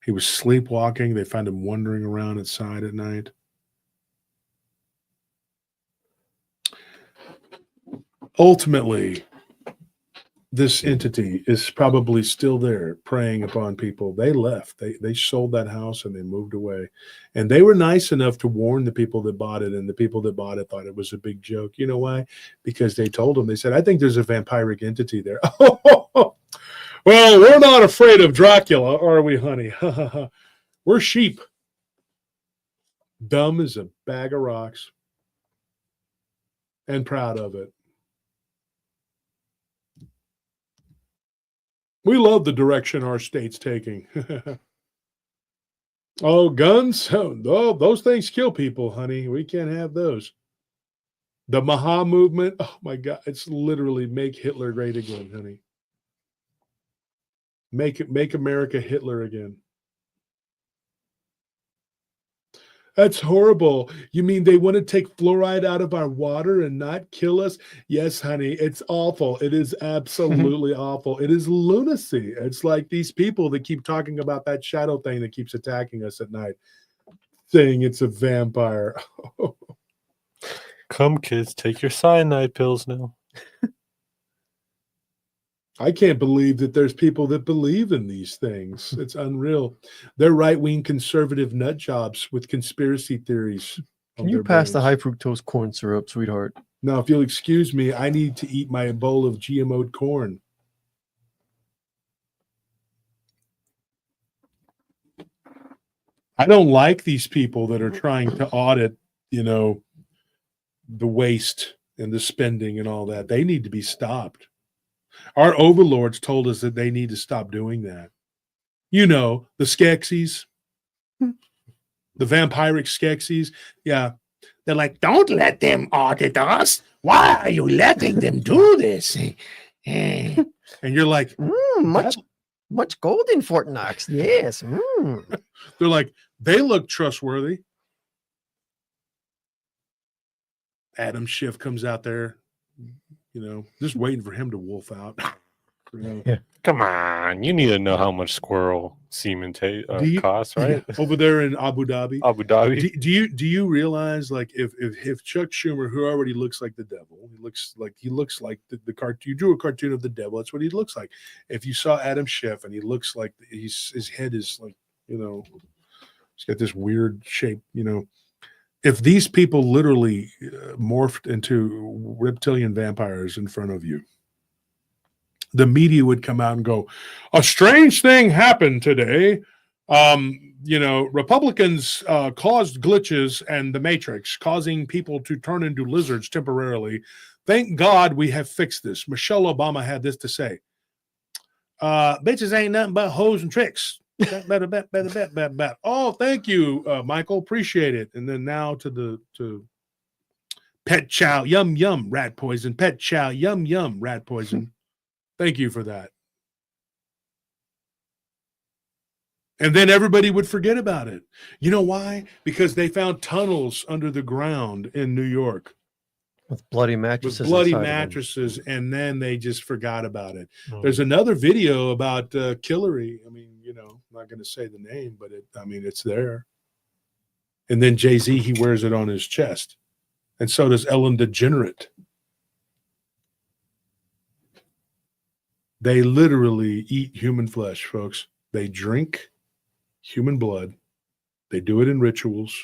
He was sleepwalking. They found him wandering around outside at night. Ultimately, this entity is probably still there preying upon people. They left. They sold that house and they moved away. And they were nice enough to warn the people that bought it, and the people that bought it thought it was a big joke. You know why? Because they told them, they said, I think there's a vampiric entity there. Well, we're not afraid of Dracula, are we, honey? We're sheep. Dumb as a bag of rocks. And proud of it. We love the direction our state's taking. Oh, guns? Oh, those things kill people, honey. We can't have those. The Maha movement, oh my God, it's literally make Hitler great again, honey. Make America Hitler again. That's horrible. You mean they want to take fluoride out of our water and not kill us? Yes, honey, it's awful. It is absolutely awful. It is lunacy. It's like these people that keep talking about that shadow thing that keeps attacking us at night, saying it's a vampire. Come, kids, take your cyanide pills now. I can't believe that there's people that believe in these things. It's unreal. They're right-wing conservative nut jobs with conspiracy theories. Can you pass the high fructose corn syrup, sweetheart? Now, if you'll excuse me, I need to eat my bowl of GMO'd corn. I don't like these people that are trying to audit, the waste and the spending and all that. They need to be stopped. Our overlords told us that they need to stop doing that. The Skeksis, the vampiric Skeksis. Yeah. They're like, don't let them audit us. Why are you letting them do this? And you're like, much gold in Fort Knox. Yes. They're like, they look trustworthy. Adam Schiff comes out there, just waiting for him to wolf out. Yeah. Come on, you need to know how much squirrel semen costs, right? Yeah, over there in Abu Dhabi. Abu Dhabi. Do you realize, like, if Chuck Schumer, who already looks like the devil, he looks like the cartoon. You drew a cartoon of the devil. That's what he looks like. If you saw Adam Schiff, and he looks like his head is like, he's got this weird shape. If these people literally morphed into reptilian vampires in front of you, the media would come out and go, a strange thing happened today. Republicans caused glitches and the Matrix, causing people to turn into lizards temporarily. Thank God we have fixed this. Michelle Obama had this to say. Bitches ain't nothing but hoes and tricks. Bet. Oh, thank you, Michael. Appreciate it. And then now to pet chow, yum, rat poison. Pet chow, yum, rat poison. Thank you for that. And then everybody would forget about it. You know why? Because they found tunnels under the ground in New York. With bloody mattresses. And then they just forgot about it. There's another video about Killary. I mean, I'm not going to say the name, but it's there. And then Jay-Z, he wears it on his chest. And so does Ellen DeGenerate. They literally eat human flesh, folks. They drink human blood. They do it in rituals.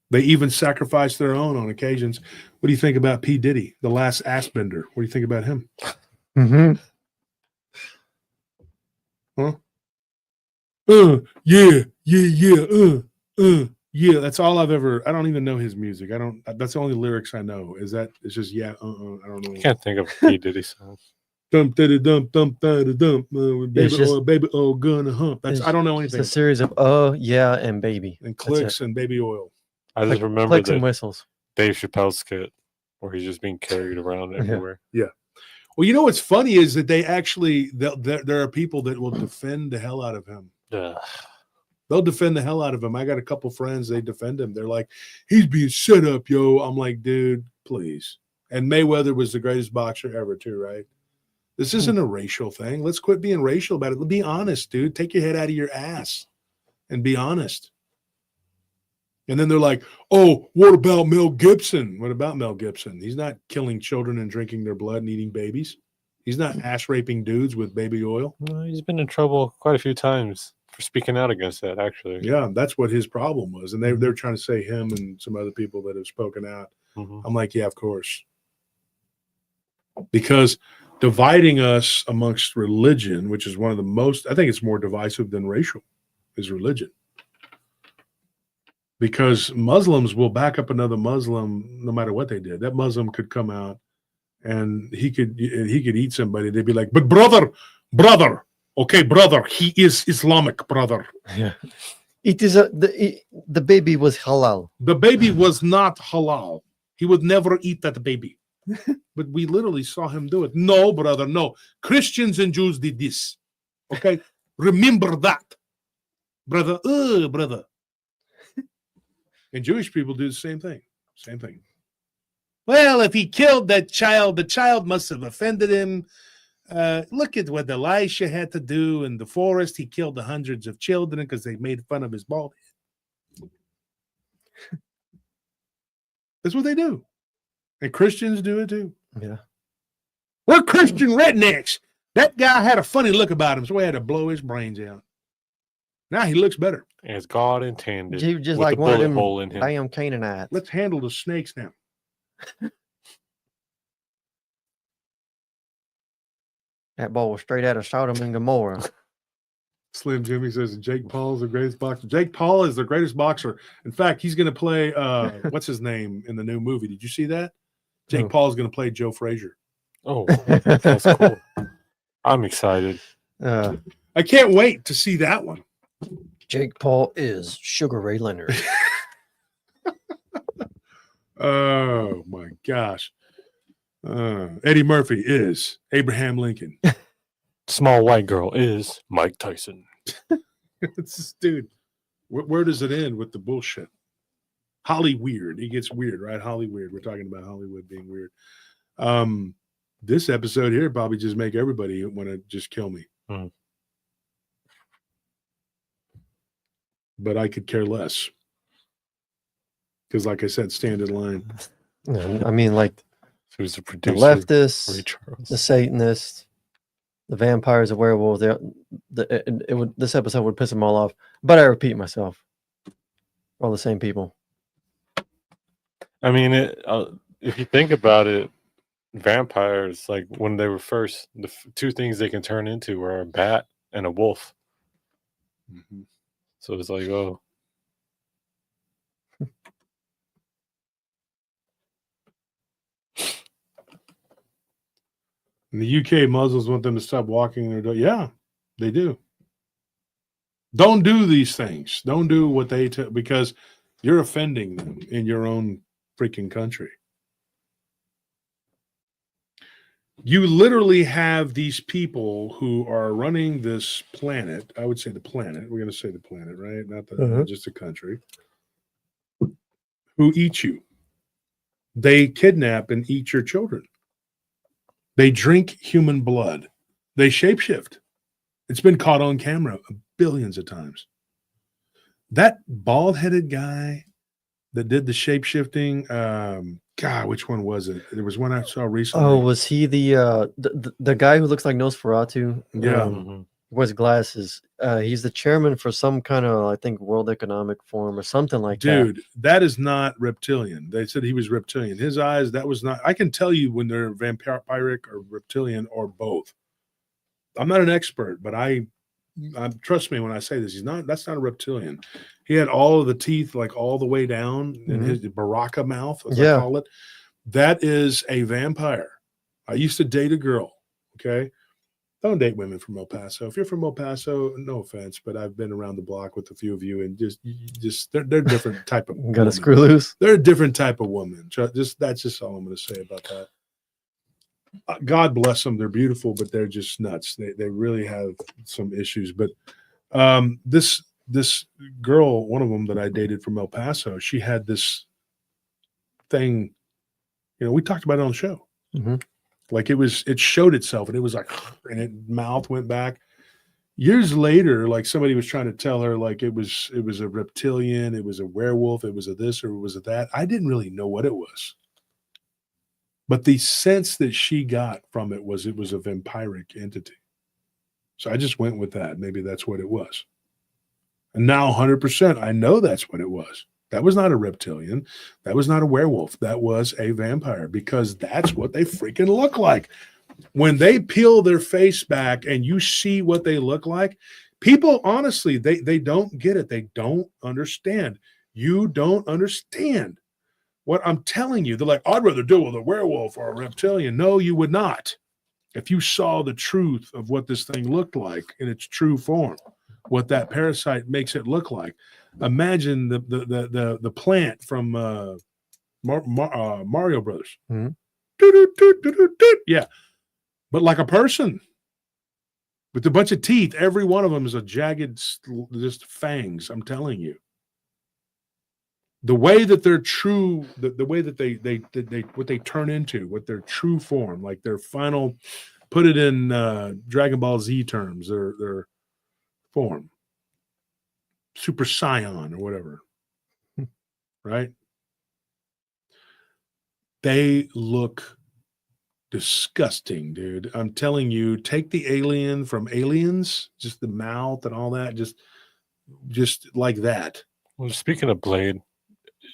They even sacrifice their own on occasions. What do you think about P. Diddy, the last ass bender? What do you think about him? Mm-hmm. Huh? Yeah. That's all I've ever. I don't even know his music. That's the only lyrics I know. It's just I don't know. I can't think of P. Diddy songs. Dump, baby, gonna hump. I don't know anything. It's a series of yeah, and baby. And clicks and baby oil. I just remember clicks and whistles. Dave Chappelle's skit where he's just being carried around everywhere. Yeah. Well, what's funny is that they actually there are people that will defend the hell out of him. Yeah. They'll defend the hell out of him. I got a couple friends, they defend him. They're like, he's being set up, yo. I'm like, dude, please. And Mayweather was the greatest boxer ever, too, right? This isn't a racial thing. Let's quit being racial about it. Be honest, dude. Take your head out of your ass and be honest. And then they're like, oh, what about Mel Gibson? What about Mel Gibson? He's not killing children and drinking their blood and eating babies. He's not ass raping dudes with baby oil. No, he's been in trouble quite a few times for speaking out against that, actually. Yeah, that's what his problem was. And they're trying to say him and some other people that have spoken out. I'm like, yeah, of course. Because dividing us amongst religion, which is one of the most, I think it's more divisive than racial, is religion. Because Muslims will back up another Muslim no matter what they did. That Muslim could come out and he could eat somebody. They'd be like, but brother, okay, brother, he is Islamic, brother. Yeah. It is the baby was halal. The baby was not halal. He would never eat that baby. But we literally saw him do it. No, brother, no. Christians and Jews did this. Okay? Remember that. Brother, brother. And Jewish people do the same thing. Same thing. Well, if he killed that child, the child must have offended him. Look at what Elisha had to do in the forest. He killed the hundreds of children because they made fun of his bald head. That's what they do. And Christians do it too. Yeah. We're Christian rednecks. That guy had a funny look about him, so we had to blow his brains out. Now he looks better. As God intended. You just with like the one of bullet them hole in him. damn Canaanites. Let's handle the snakes now. That boy was straight out of Sodom and Gomorrah. Slim Jimmy says Jake Paul is the greatest boxer. Jake Paul is the greatest boxer. In fact, he's going to play, what's his name in the new movie? Did you see that? Jake Paul is going to play Joe Frazier. Oh, that's cool. I'm excited. I can't wait to see that one. Jake Paul is Sugar Ray Leonard. Oh, my gosh. Eddie Murphy is Abraham Lincoln. Small white girl is Mike Tyson. It's just, dude, where does it end with the bullshit? Holly weird. He gets weird, right? Holly weird. We're talking about Hollywood being weird. This episode here probably just make everybody want to just kill me. But I could care less. Because like I said, stand in line. I mean, like Who's the the producer? leftists, Ray Charles. the Satanists, the vampires, the werewolves. This episode would piss them all off. But I repeat myself. All the same people. I mean, if you think about it, vampires, like when they were first, the two things they can turn into are a bat and a wolf. Mm-hmm. So it's like, oh. In the UK, Muslims want them to stop walking their dog. Yeah, they do. Don't do these things. Don't do what they because you're offending them in your own freaking country. You literally have these people who are running this planet. I would say the planet. We're going to say the planet, right? Not just a country. Who eat you. They kidnap and eat your children. They drink human blood. They shapeshift. It's been caught on camera billions of times. That bald-headed guy that did the shapeshifting, God, which one was it? There was one I saw recently. Oh, was he the guy who looks like Nosferatu? Yeah. Wears glasses. He's the chairman for some kind of, I think, World Economic Forum or something like that. Dude, that is not reptilian. They said he was reptilian. His eyes, that was not. I can tell you when they're vampiric or reptilian or both. I'm not an expert, but I trust me when I say this. That's not a reptilian. He had all of the teeth like all the way down in his baraka mouth, as I call it. That is a vampire. I used to date a girl. Okay. Don't date women from El Paso. If you're from El Paso, no offense, but I've been around the block with a few of you, and just they're different type of. Got to screw loose. They're a different type of woman. That's just all I'm going to say about that. God bless them. They're beautiful, but they're just nuts. They really have some issues. But this girl, one of them that I dated from El Paso, she had this thing. You know, we talked about it on the show. Mm-hmm. Like it showed itself, and it was like, and it mouth went back. Years later, like somebody was trying to tell her, like it was a reptilian, it was a werewolf, it was a this or it was a that. I didn't really know what it was. But the sense that she got from it was a vampiric entity. So I just went with that. Maybe that's what it was. And now 100%, I know that's what it was. That was not a reptilian. That was not a werewolf. That was a vampire, because that's what they freaking look like. When they peel their face back and you see what they look like, people, honestly, they don't get it. They don't understand. You don't understand what I'm telling you. They're like, I'd rather deal with a werewolf or a reptilian. No, you would not. If you saw the truth of what this thing looked like in its true form, what that parasite makes it look like. Imagine the plant from Mario Brothers. Mhm. Yeah, but like a person with a bunch of teeth. Every one of them is a jagged, just fangs. I'm telling you. The way that they're true, the way that they what they turn into, what their true form, like their final, put it in Dragon Ball Z terms, their form, Super Saiyan or whatever, right? They look disgusting, dude. I'm telling you, take the alien from Aliens, just the mouth and all that, just like that. Well, speaking of Blade,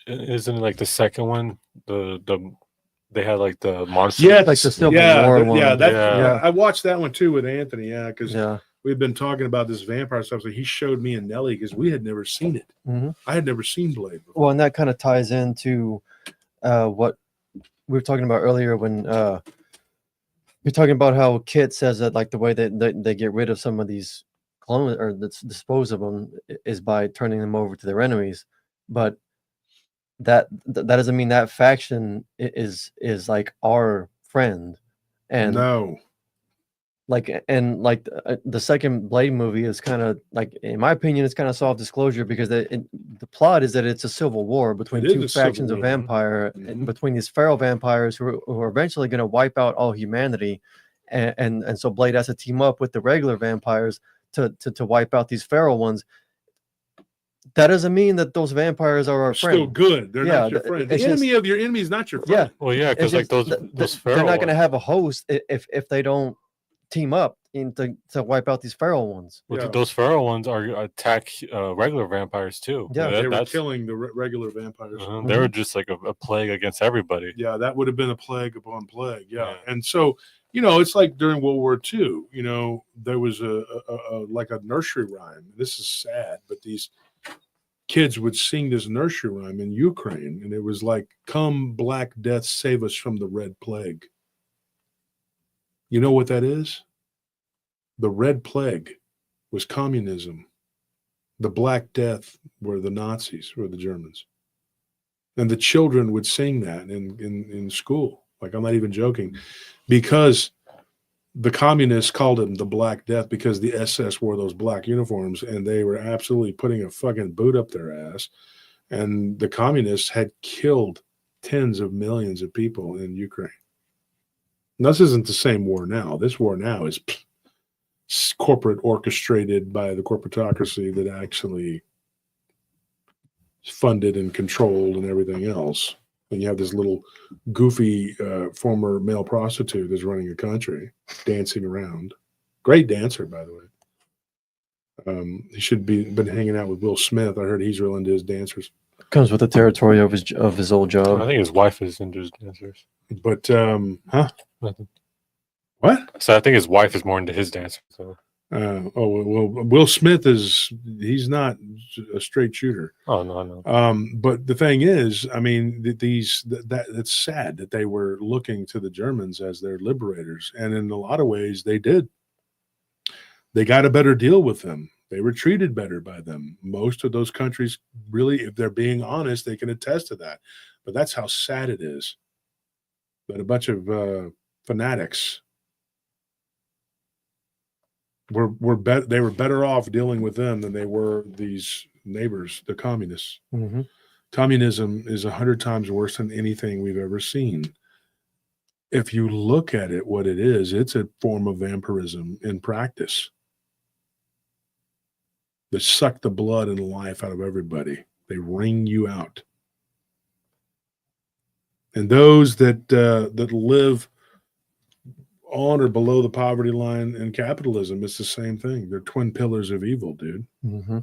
isn't it like the second one? They had like the monster. Yes, Like the Civil yeah, War yeah, one. Yeah. I watched that one too with Anthony. Yeah, because Yeah. we've been talking about this vampire stuff. So he showed me and Nelly because we had never seen it. Mhm. I had never seen Blade before. Well, and that kind of ties into what we were talking about earlier when you're talking about how Kit says that like the way that they get rid of some of these clones or dispose of them is by turning them over to their enemies, but that doesn't mean that faction is like our friend, and No, like the second Blade movie is kind of like, in my opinion, it's kind of soft disclosure, because the plot is that it's a civil war between It is two a civil factions of war. vampire, Mhm. between these feral vampires who are eventually going to wipe out all humanity, and so Blade has to team up with the regular vampires to wipe out these feral ones. That doesn't mean that those vampires are our still friend. good. They're Yeah, not your friend. The it's enemy of your enemy is not your friend. Well, yeah, because like those they're feral not going to ones. have a host if they don't team up to wipe out these feral ones. Well, Yeah. those feral ones are attack regular vampires too. Yeah. They were that's killing the regular vampires. they were just like a plague against everybody. Yeah, that would have been a plague upon plague. Yeah. Yeah. And so, it's like during World War II, there was a like a nursery rhyme. This is sad, but these kids would sing this nursery rhyme in Ukraine, and it was like, "Come, Black Death, save us from the Red Plague." You know what that is? The Red Plague was communism. The Black Death were the Nazis, or the Germans. And the children would sing that in school. Like, I'm not even joking, because the communists called him the Black Death because the SS wore those black uniforms, and they were absolutely putting a fucking boot up their ass. And the communists had killed tens of millions of people in Ukraine. And this isn't the same war now. This war now is corporate orchestrated by the corporatocracy that actually funded and controlled and everything else. And you have this little goofy former male prostitute that's running a country, dancing around. Great dancer, by the way. He should been hanging out with Will Smith. I heard he's real into his dancers. Comes with the territory of his old I job. think his wife is into his dancers. But Nothing. what? So I think his wife is more into his dancers. So. Will Smith he's not a straight shooter. Oh no. But the thing is, I mean, it's sad that they were looking to the Germans as their liberators, and in a lot of ways, they did. They got a better deal with them. They were treated better by them. Most of those countries, really, if they're being honest, they can attest to that. But that's how sad it is that a bunch of fanatics they were better off dealing with them than they were these neighbors, the communists. Mm-hmm. Communism is 100 times worse than anything we've ever seen. If you look at it, what it is, it's a form of vampirism in practice. They suck the blood and life out of everybody. They wring you out. And those that live on or below the poverty line in capitalism, it's the same thing. They're twin pillars of evil, dude. Mm-hmm.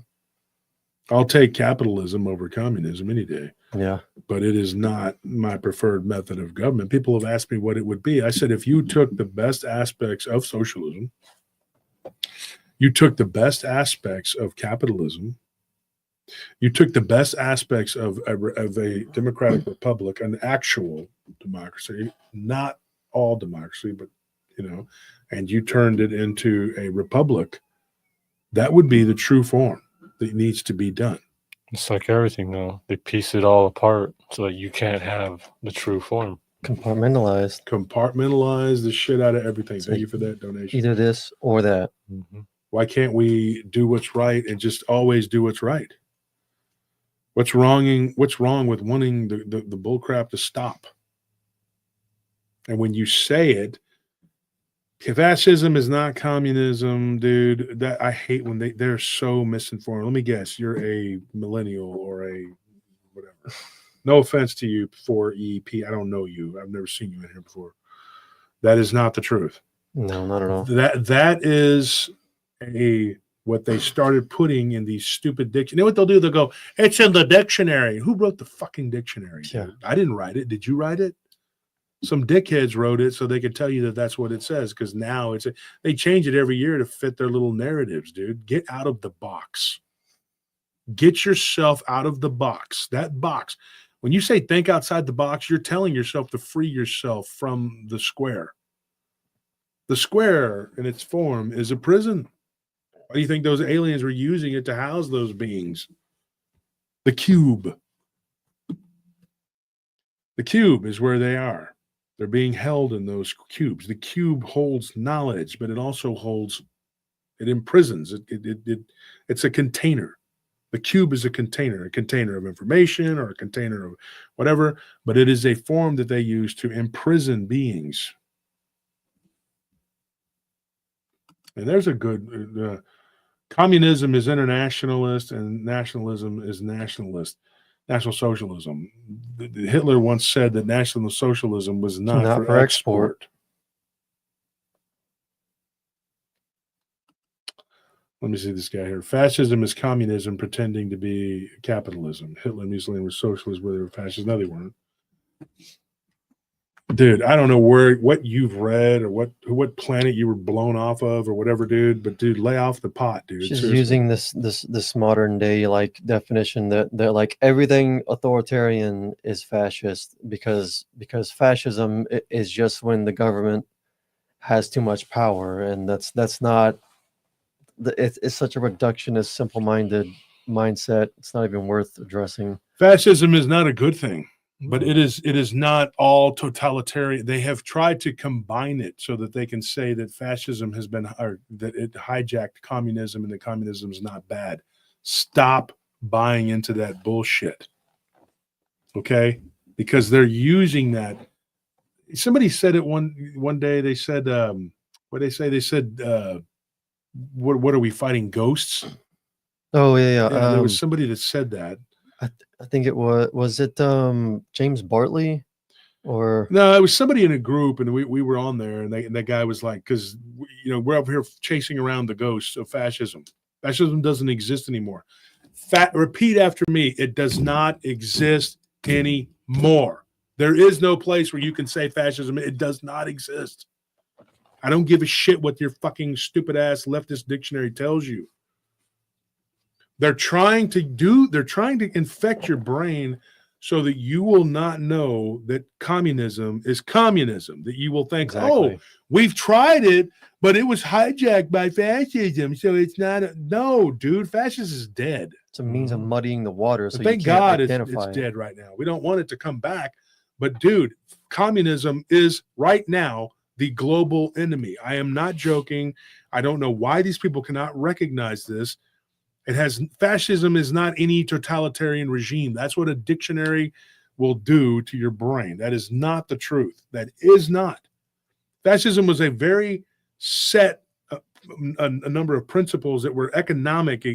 I'll take capitalism over communism any day, Yeah. but it is not my preferred method of government. People have asked me what it would be. I said, if you took the best aspects of socialism, you took the best aspects of capitalism, you took the best aspects of a democratic republic, an actual democracy, not all democracy, but, and you turned it into a republic, that would be the true form that needs to be done. It's like everything, though. They piece it all apart so that you can't have the true form. Compartmentalized. Compartmentalize the shit out of everything. It's Thank like you for that donation. Either this or that. Mm-hmm. Why can't we do what's right and just always do what's right? What's wrong with wanting the bullcrap to stop? And when you say it, fascism is not communism, dude. That I hate when they're so misinformed. Let me guess, you're a millennial or a whatever. No offense to you, 4EP. I don't know you. I've never seen you in here before. That is not the truth. No, not at all. That is what they started putting in these stupid dictionaries. You know what they'll do? They'll go, it's in the dictionary. Who wrote the fucking dictionary? Yeah. Dude? I didn't write it. Did you write it? Some dickheads wrote it so they could tell you that that's what it says, because now they change it every year to fit their little narratives, dude. Get out of the box. Get yourself out of the box. That box. When you say think outside the box, you're telling yourself to free yourself from the square. The square in its form is a prison. Why do you think those aliens were using it to house those beings? The cube. The cube is where they are. They're being held in those cubes. The cube holds knowledge, but it also it imprisons. It's a container. The cube is a container of information or a container of whatever, but it is a form that they use to imprison beings. And there's a good, communism is internationalist and nationalism is nationalist. National Socialism. Hitler once said that National Socialism was not for export. Let me see this guy here. Fascism is communism pretending to be capitalism. Hitler and Mussolini were socialists, where they were fascists. No, they weren't. Dude, I don't know what you've read or what planet you were blown off of or whatever, dude. But dude, lay off the pot, dude. She's seriously. using this modern day like definition that like everything authoritarian is fascist because fascism is just when the government has too much power, and that's not. It's such a reductionist, simple-minded mindset. It's not even worth addressing. Fascism is not a good thing. But it is not all totalitarian. They have tried to combine it so that they can say that fascism has been, or that it hijacked communism and that communism is not bad. Stop buying into that bullshit. Okay? Because they're using that. Somebody said it one day. They said, what did they say? They said, what are we fighting? Ghosts? Oh, yeah. There was somebody that said that. I think it was it James Bartley or no, it was somebody in a group, and we were on there, and that guy was like, because we're over here chasing around the ghosts of fascism. Fascism doesn't exist anymore. Repeat after me. It does not exist anymore. There is no place where you can say fascism. It does not exist. I don't give a shit what your fucking stupid ass leftist dictionary tells you. They're trying to infect your brain so that you will not know that communism is communism, that you will think, exactly. Oh, we've tried it, but it was hijacked by fascism, so it's not. No, dude, fascism is dead. It's a means of muddying the water. So thank you can't God identify it's dead right now. We don't want it to come back. But, dude, communism is right now the global enemy. I am not joking. I don't know why these people cannot recognize this. Fascism is not any totalitarian regime. That's what a dictionary will do to your brain. That is not the truth. That is not. Fascism was a very set a number of principles that were economic,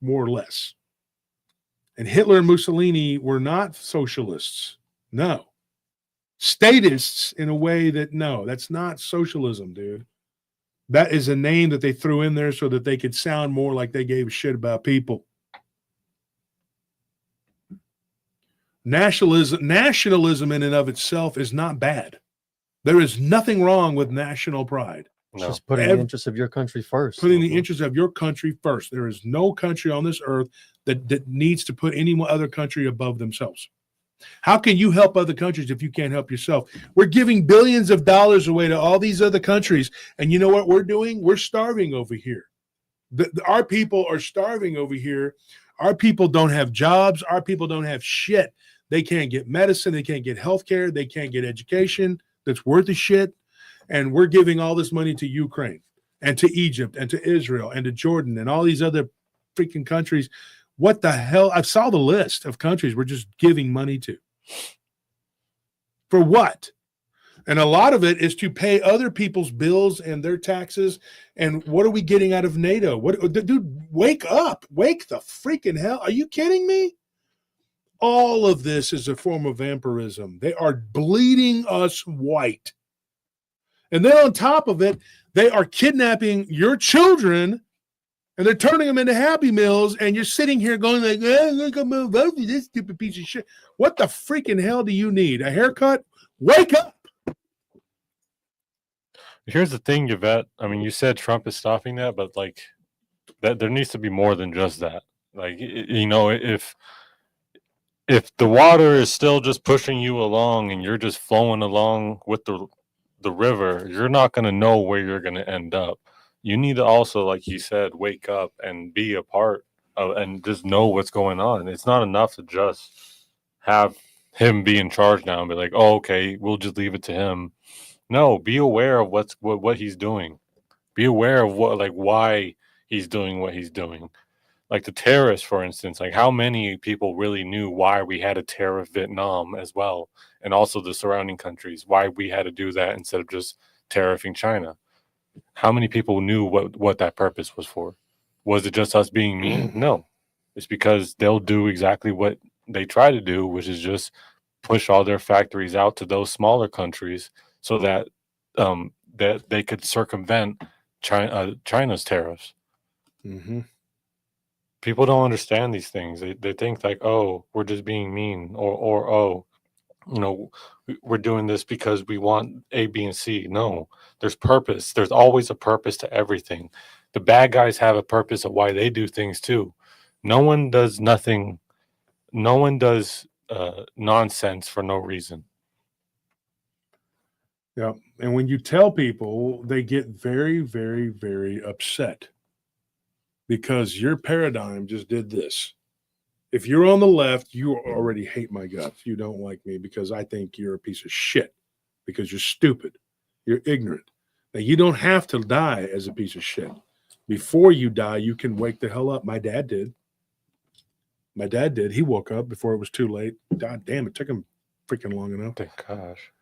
more or less. And Hitler and Mussolini were not socialists. No. statists in a way that, no, that's not socialism, dude. That is a name that they threw in there so that they could sound more like they gave a shit about people. Nationalism in and of itself is not bad. There is nothing wrong with national pride. It's No. just putting the interests of your country first. Putting the interests of your country first. There is no country on this earth that needs to put any other country above themselves. How can you help other countries if you can't help yourself? We're giving billions of dollars away to all these other countries. And you know what we're doing? We're starving over here. Our people are starving over here. Our people don't have jobs. Our people don't have shit. They can't get medicine. They can't get health care. They can't get education that's worth a shit. And we're giving all this money to Ukraine and to Egypt and to Israel and to Jordan and all these other freaking countries. What the hell? I saw the list of countries we're just giving money to. For what? And a lot of it is to pay other people's bills and their taxes. And what are we getting out of NATO? Dude, wake up. Wake the freaking hell. Are you kidding me? All of this is a form of vampirism. They are bleeding us white. And then on top of it, they are kidnapping your children and they're turning them into Happy Meals, and you're sitting here going like, look, I'm going to vote for this stupid piece of shit. What the freaking hell do you need? A haircut? Wake up! Here's the thing, Yvette. I mean, you said Trump is stopping that, but like that, there needs to be more than just that. Like, you know, if the water is still just pushing you along and you're just flowing along with the river, you're not going to know where you're going to end up. You need to also, like you said, wake up and be a part of, and just know what's going on. It's not enough to just have him be in charge now and be like, oh, okay, we'll just leave it to him. No, be aware of what he's doing. Be aware of why he's doing what he's doing. Like the terrorists, for instance, like how many people really knew why we had to tariff Vietnam as well, and also the surrounding countries, why we had to do that instead of just tariffing China. How many people knew what that purpose was for? Was it just us being mean? No. It's because they'll do exactly what they try to do, which is just push all their factories out to those smaller countries so that that they could circumvent China's tariffs. Mm-hmm. People don't understand these things. They think like, oh, we're just being mean, or oh, you know, we're doing this because we want A, B, and C. No, there's purpose. There's always a purpose to everything. The bad guys have a purpose of why they do things too. No one does nothing. No one does nonsense for no reason. Yeah. And when you tell people, they get very, very, very upset because your paradigm just did this. If you're on the left, you already hate my guts. You don't like me because I think you're a piece of shit, because you're stupid. You're ignorant. Now, you don't have to die as a piece of shit. Before you die, you can wake the hell up. My dad did. He woke up before it was too late. God damn, it took him freaking long enough. Thank gosh.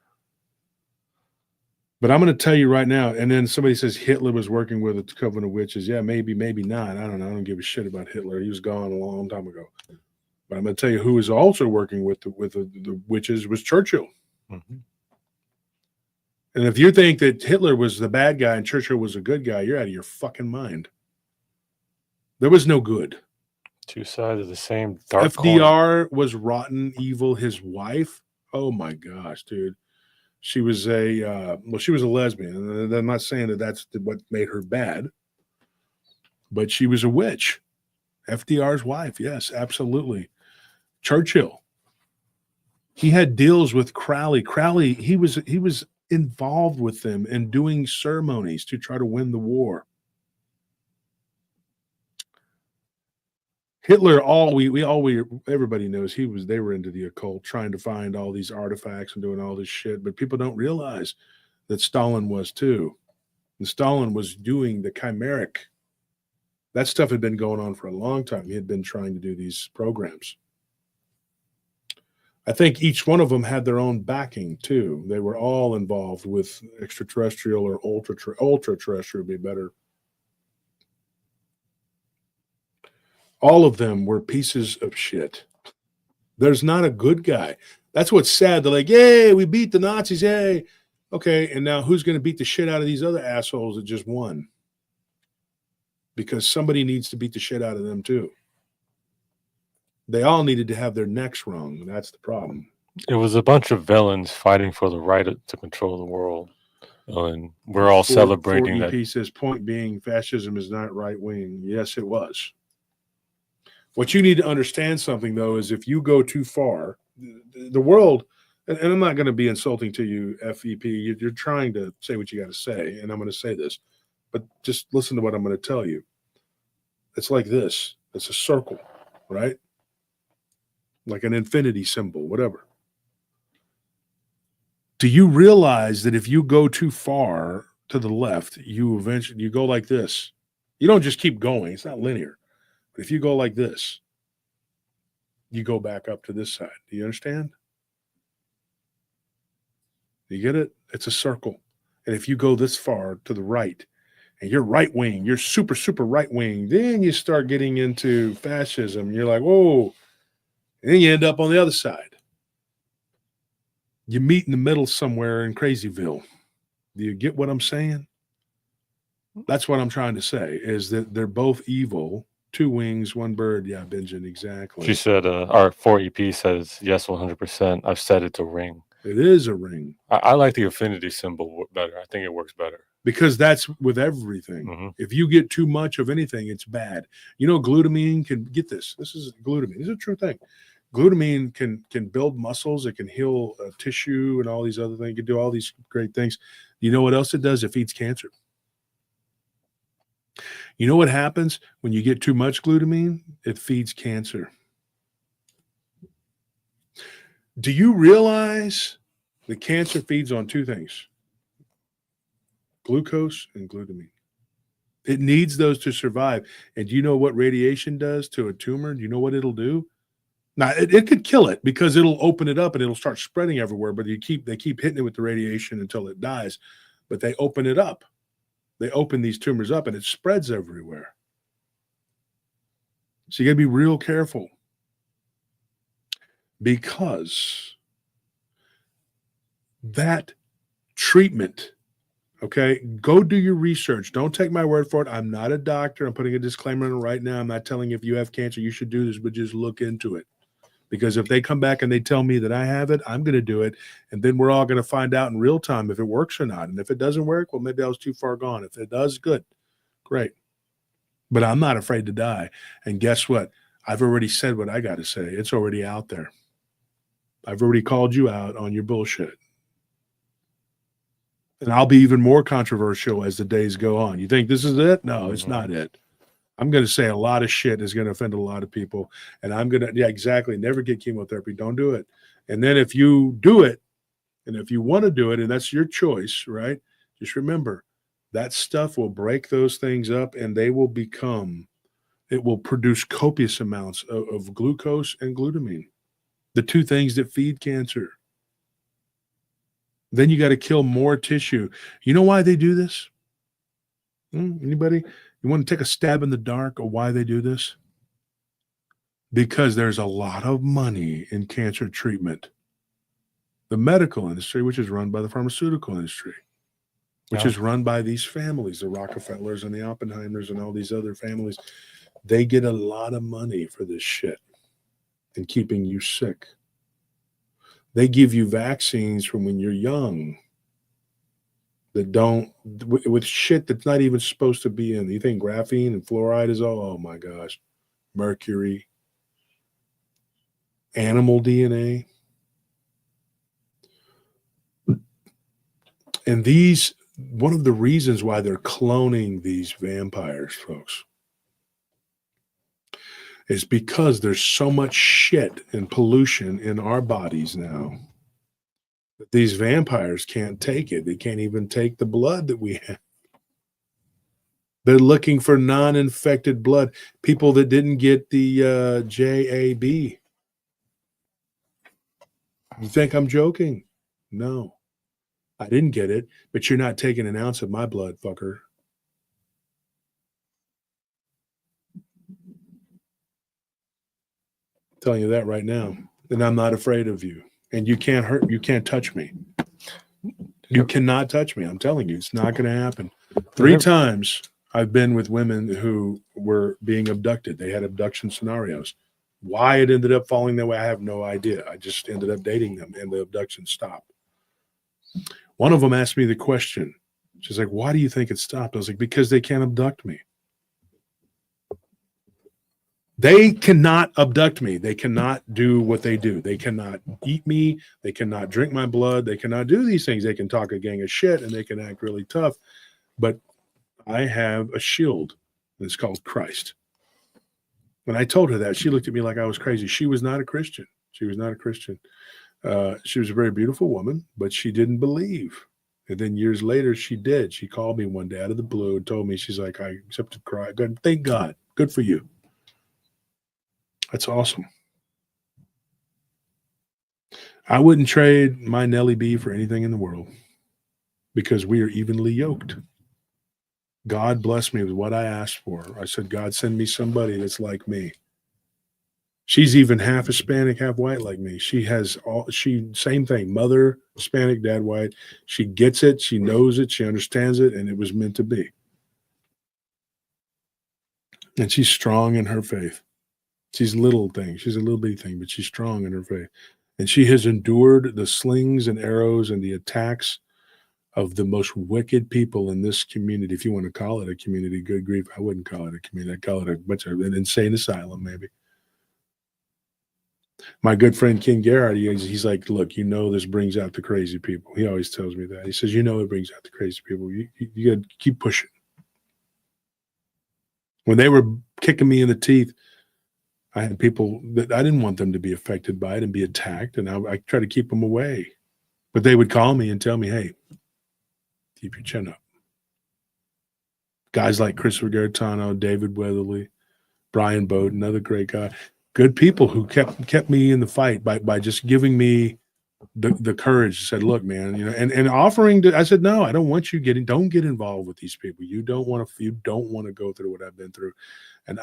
But I'm going to tell you right now, and then somebody says Hitler was working with a coven of witches. Yeah, maybe not. I don't know. I don't give a shit about Hitler. He was gone a long time ago. But I'm going to tell you who was also working with the witches was Churchill. Mm-hmm. And if you think that Hitler was the bad guy and Churchill was a good guy, you're out of your fucking mind. There was no good. Two sides of the same dark FDR was rotten, evil. His wife, oh my gosh, dude. She was she was a lesbian. And I'm not saying that that's what made her bad, but she was a witch. FDR's wife, yes, absolutely. Churchill, he had deals with Crowley. Crowley, he was involved with them and doing ceremonies to try to win the war. Hitler, everybody knows they were into the occult, trying to find all these artifacts and doing all this shit. But people don't realize that Stalin was too. And Stalin was doing the chimeric. That stuff had been going on for a long time. He had been trying to do these programs. I think each one of them had their own backing too. They were all involved with extraterrestrial or ultra-terrestrial would be better. All of them were pieces of shit. There's not a good guy. That's what's sad. They're like, yay, we beat the Nazis, yay. Okay, and now who's going to beat the shit out of these other assholes that just won? Because somebody needs to beat the shit out of them too. They all needed to have their necks wrung. That's the problem. It was a bunch of villains fighting for the right to control the world. And we're all celebrating that. EP says, point being, fascism is not right wing. Yes, it was. What you need to understand something, though, is if you go too far, the world, and I'm not going to be insulting to you, FEP, you're trying to say what you got to say, and I'm going to say this, but just listen to what I'm going to tell you. It's like this. It's a circle, right? Like an infinity symbol, whatever. Do you realize that if you go too far to the left, you go like this? You don't just keep going. It's not linear. But if you go like this, you go back up to this side. Do you understand? You get it? It's a circle. And if you go this far to the right, and you're right wing, you're super, super right wing, then you start getting into fascism. You're like, whoa. And then you end up on the other side. You meet in the middle somewhere in Crazyville. Do you get what I'm saying? That's what I'm trying to say, is that they're both evil. Two wings, one bird. Yeah, Benjamin, exactly. She said, our 4EP says, yes, 100%. I've set it to ring. It is a ring. I like the affinity symbol better. I think it works better. Because that's with everything. Mm-hmm. If you get too much of anything, it's bad. You know, glutamine can, get this. This is glutamine. This is a true thing. Glutamine can build muscles. It can heal tissue and all these other things. It can do all these great things. You know what else it does? It feeds cancer. You know what happens when you get too much glutamine? It feeds cancer. Do you realize that cancer feeds on two things? Glucose and glutamine. It needs those to survive. And do you know what radiation does to a tumor? Do you know what it'll do? Now, it could kill it because it'll open it up and it'll start spreading everywhere, but they keep hitting it with the radiation until it dies. But they open it up. They open these tumors up and it spreads everywhere. So you got to be real careful. Because that treatment, okay, go do your research. Don't take my word for it. I'm not a doctor. I'm putting a disclaimer in it right now. I'm not telling you if you have cancer, you should do this, but just look into it. Because if they come back and they tell me that I have it, I'm going to do it. And then we're all going to find out in real time if it works or not. And if it doesn't work, well, maybe I was too far gone. If it does, good. Great. But I'm not afraid to die. And guess what? I've already said what I got to say. It's already out there. I've already called you out on your bullshit. And I'll be even more controversial as the days go on. You think this is it? No, it's not it. I'm going to say a lot of shit is going to offend a lot of people. And I'm going to, yeah, exactly. Never get chemotherapy. Don't do it. And then if you do it, and if you want to do it, and that's your choice, right? Just remember, that stuff will break those things up and they will it will produce copious amounts of glucose and glutamine, the two things that feed cancer. Then you got to kill more tissue. You know why they do this? Anybody? You want to take a stab in the dark of why they do this? Because there's a lot of money in cancer treatment. The medical industry, which is run by the pharmaceutical industry, which is run by these families, the Rockefellers and the Oppenheimers and all these other families, they get a lot of money for this shit and keeping you sick. They give you vaccines from when you're young that don't, with shit that's not even supposed to be in. You think graphene and fluoride is all, oh my gosh, mercury, animal DNA. And one of the reasons why they're cloning these vampires, folks, is because there's so much shit and pollution in our bodies now that these vampires can't take it. They can't even take the blood that we have. They're looking for non-infected blood, people that didn't get the JAB. You think I'm joking? No. I didn't get it, but you're not taking an ounce of my blood, fucker. I'm telling you that right now. And I'm not afraid of you. and you can't touch me. You cannot touch me. I'm telling you, it's not going to happen. 3 times I've been with women who were being abducted. They had abduction scenarios. Why it ended up falling that way, I have no idea. I just ended up dating them, and the abduction stopped. One of them asked me the question. She's like, why do you think it stopped? I was like, because they can't abduct me. They cannot abduct me. They cannot do what they do. They cannot eat me. They cannot drink my blood. They cannot do these things. They can talk a gang of shit and they can act really tough. But I have a shield. It's called Christ. When I told her that, she looked at me like I was crazy. She was not a Christian. She was not a Christian. She was a very beautiful woman, but she didn't believe. And then years later, she did. She called me one day out of the blue and told me, she's like, I accepted Christ. Good, thank God. Good for you. That's awesome. I wouldn't trade my Nellie B for anything in the world because we are evenly yoked. God blessed me with what I asked for. I said, God, send me somebody that's like me. She's even half Hispanic, half white like me. Same thing, mother Hispanic, dad white. She gets it, she knows it, she understands it, and it was meant to be. And she's strong in her faith. She's a little thing. She's a little bitty thing, but she's strong in her faith. And she has endured the slings and arrows and the attacks of the most wicked people in this community. If you want to call it a community, good grief, I wouldn't call it a community. I'd call it a bunch of an insane asylum, maybe. My good friend Ken Garrett, he's like, look, this brings out the crazy people. He always tells me that. He says, it brings out the crazy people. You got to keep pushing. When they were kicking me in the teeth, I had people that I didn't want them to be affected by it and be attacked, and I try to keep them away. But they would call me and tell me, hey, keep your chin up. Guys like Christopher Garetano, David Weatherly, Brian Bowden, another great guy. Good people who kept me in the fight by just giving me the courage. Said, look, man, and offering to. I said, no, I don't want you don't get involved with these people. You don't want to go through what I've been through. And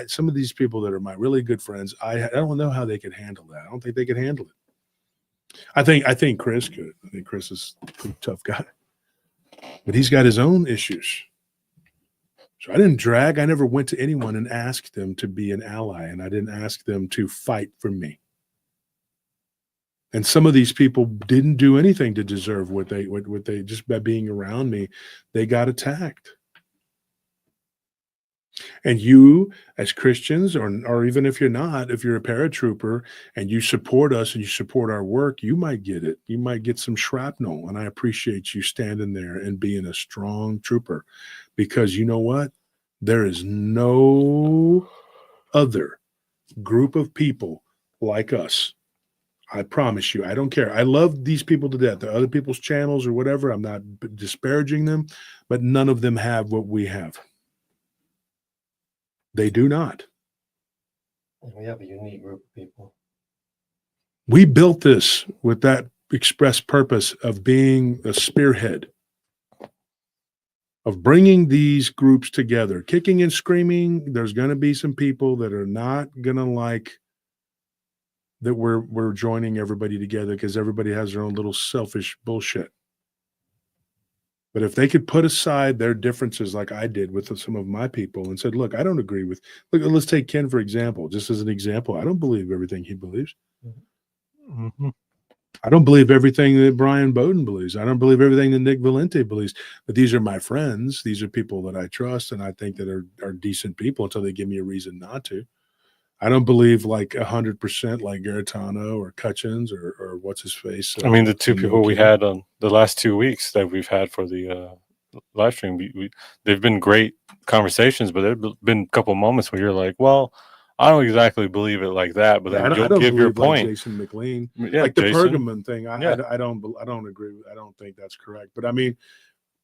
some of these people that are my really good friends, I don't know how they could handle that. I don't think they could handle it. I think Chris could. I think Chris is a pretty tough guy, but he's got his own issues. So I never went to anyone and asked them to be an ally, and I didn't ask them to fight for me. And some of these people didn't do anything to deserve what they just by being around me, they got attacked. And you, as Christians, or even if you're not, if you're a paratrooper and you support us and you support our work, you might get it. You might get some shrapnel. And I appreciate you standing there and being a strong trooper, because you know what? There is no other group of people like us. I promise you. I don't care. I love these people to death. The other people's channels or whatever, I'm not disparaging them, but none of them have what we have. They do not. We have a unique group of people. We built this with that express purpose of being a spearhead, of bringing these groups together, kicking and screaming. There's going to be some people that are not going to like that we're joining everybody together because everybody has their own little selfish bullshit. But if they could put aside their differences like I did with some of my people and said, look, I don't agree with, let's take Ken, for example, just as an example. I don't believe everything he believes. Mm-hmm. I don't believe everything that Brian Bowden believes. I don't believe everything that Nick Valente believes. But these are my friends. These are people that I trust and I think that are decent people until they give me a reason not to. I don't believe like 100% like Garetano or Cutchins or what's his face. I mean, the two people we had on the last 2 weeks that we've had for the live stream, they've been great conversations, but there've been a couple moments where you're like, well, I don't exactly believe it like that, but then you'll give your point. Like Jason McLean, yeah, like the Jason. Pergamon thing. I don't agree. I don't think that's correct. But I mean,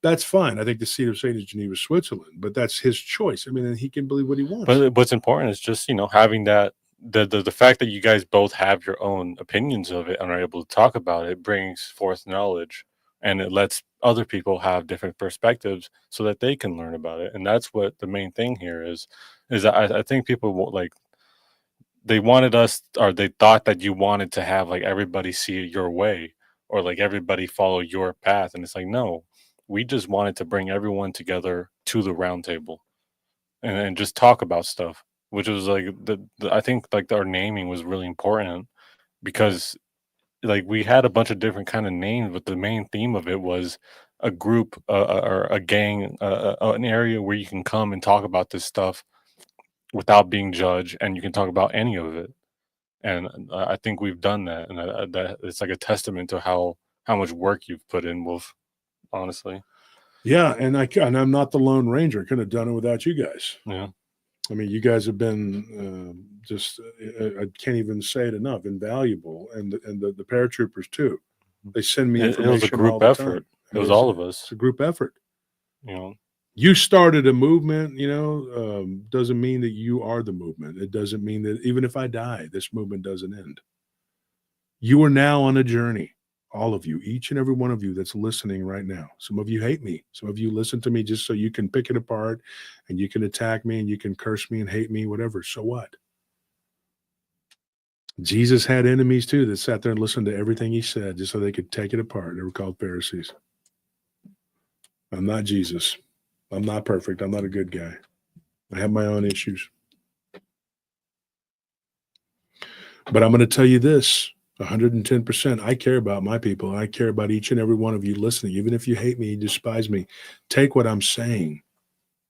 that's fine. I think the seat of Satan is Geneva, Switzerland, but that's his choice. I mean, and he can believe what he wants. But what's important is just, having that, the fact that you guys both have your own opinions of it and are able to talk about it brings forth knowledge, and it lets other people have different perspectives so that they can learn about it. And that's what the main thing here is that I think people will, like, they wanted us, or they thought that you wanted to have like everybody see it your way, or like everybody follow your path. And it's like, no, we just wanted to bring everyone together to the round table and just talk about stuff, which was like I think like our naming was really important because like we had a bunch of different kind of names, but the main theme of it was a group or a gang, an area where you can come and talk about this stuff without being judged, and you can talk about any of it. And I think we've done that, and that it's like a testament to how much work you've put in, Wolf. Honestly, Yeah, and I'm not the Lone Ranger. Could have done it without you guys. yeah. I mean, you guys have been just, I can't even say it enough, invaluable. And the paratroopers, too. They send me information. It was a group all the effort. time. It was all of us. It's a group effort. You know, you started a movement, doesn't mean that you are the movement. It doesn't mean that even if I die, this movement doesn't end. You are now on a journey. All of you, each and every one of you that's listening right now. Some of you hate me. Some of you listen to me just so you can pick it apart and you can attack me and you can curse me and hate me, whatever. So what? Jesus had enemies too that sat there and listened to everything he said just so they could take it apart. They were called Pharisees. I'm not Jesus. I'm not perfect. I'm not a good guy. I have my own issues. But I'm going to tell you this. 110%. I care about my people. I care about each and every one of you listening. Even if you hate me, you despise me, take what I'm saying,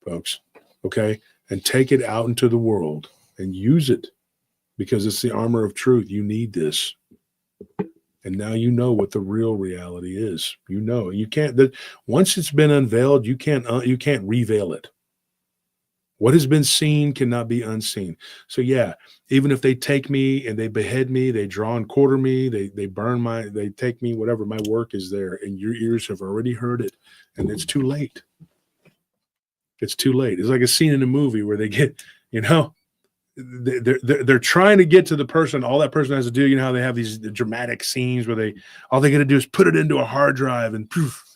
folks, okay, and take it out into the world and use it because it's the armor of truth. You need this. And now you know what the real reality is. You know, you can't, once it's been unveiled, you can't reveal it. What has been seen cannot be unseen. So yeah, even if they take me and they behead me, they draw and quarter me, they burn they take me, whatever, my work is there, and your ears have already heard it, and it's too late. It's too late. It's like a scene in a movie where they get, they're trying to get to the person. All that person has to do, how they have these dramatic scenes where all they got to do is put it into a hard drive and poof.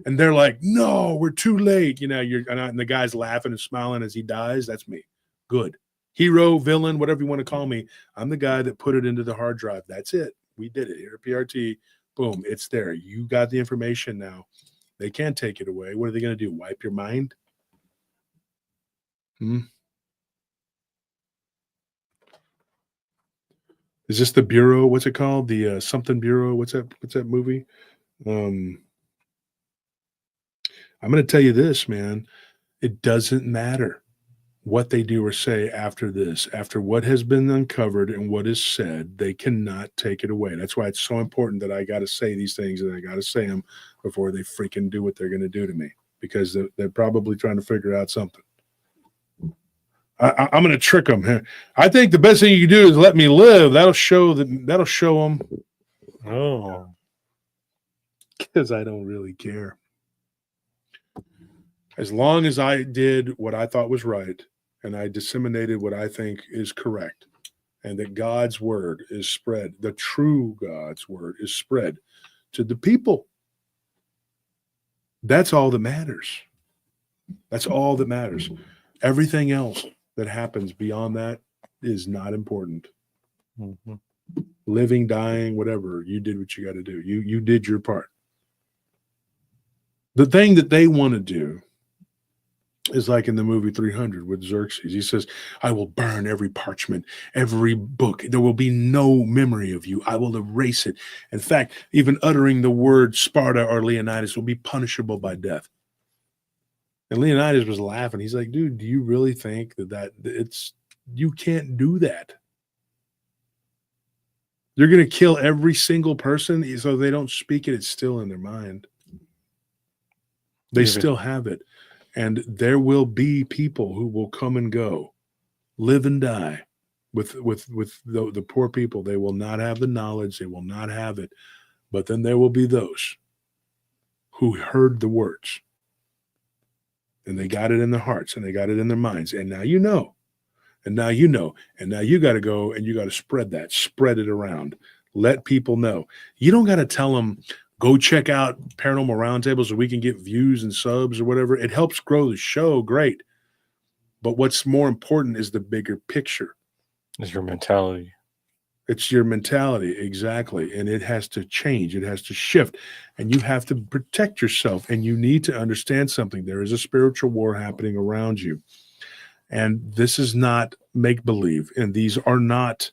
And they're like, no, we're too late. And the guy's laughing and smiling as he dies. That's me. Good. Hero, villain, whatever you want to call me. I'm the guy that put it into the hard drive. That's it. We did it here at PRT. Boom. It's there. You got the information now. They can't take it away. What are they going to do? Wipe your mind? Is this the Bureau? What's it called? The something Bureau? What's that movie? I'm going to tell you this, man. It doesn't matter what they do or say after this. After what has been uncovered and what is said, they cannot take it away. That's why it's so important that I got to say these things and I got to say them before they freaking do what they're going to do to me, because they're probably trying to figure out something. I'm going to trick them. I think the best thing you can do is let me live. That'll show them. Oh, because I don't really care. As long as I did what I thought was right and I disseminated what I think is correct, and that God's word is spread, the true God's word is spread to the people. That's all that matters. That's all that matters. Everything else that happens beyond that is not important. mm-hmm. Living, dying, whatever, you did what you got to do. You did your part. The thing that they want to do is like in the movie 300 with Xerxes. He says, I will burn every parchment, every book. There will be no memory of you. I will erase it. In fact, even uttering the word Sparta or Leonidas will be punishable by death. And Leonidas was laughing. He's like, dude, do you really think you can't do that? You're going to kill every single person so they don't speak it. It's still in their mind. They still have it. And there will be people who will come and go, live and die with the poor people. They will not have the knowledge. They will not have it. But then there will be those who heard the words. And they got it in their hearts and they got it in their minds. And now you know. And now you know. And now you got to go and you got to spread it around. Let people know. You don't got to tell them, go check out Paranormal Roundtable so we can get views and subs or whatever. It helps grow the show. Great. But what's more important is the bigger picture. It's your mentality. It's your mentality, exactly. And it has to change. It has to shift. And you have to protect yourself. And you need to understand something. There is a spiritual war happening around you. And this is not make-believe. And these are not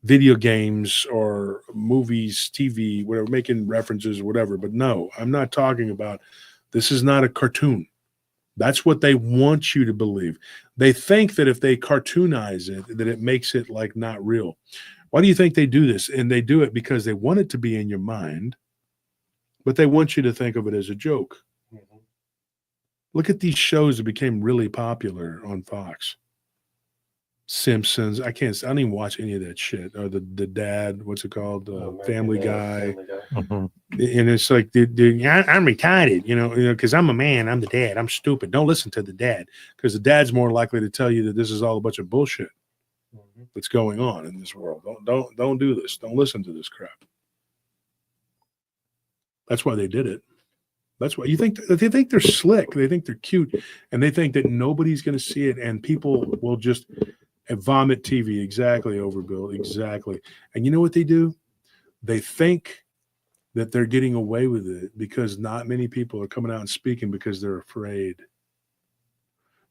video games or movies, TV, whatever, making references, whatever. But no, I'm not talking about, this is not a cartoon. That's what they want you to believe. They think that if they cartoonize it, that it makes it like not real. Why do you think they do this? And they do it because they want it to be in your mind, but they want you to think of it as a joke. Mm-hmm. Look at these shows that became really popular on Fox. Simpsons. I don't even watch any of that shit. Or the dad, what's it called? Family Guy. Mm-hmm. And it's like, I'm retarded, because I'm a man. I'm the dad. I'm stupid. Don't listen to the dad, because the dad's more likely to tell you that this is all a bunch of bullshit that's going on in this world. Don't do this. Don't listen to this crap. That's why they did it. That's why they think they're slick. They think they're cute, and they think that nobody's going to see it, and people will just vomit TV. Exactly, overbuild. Exactly. And you know what they do? They think that they're getting away with it because not many people are coming out and speaking because they're afraid.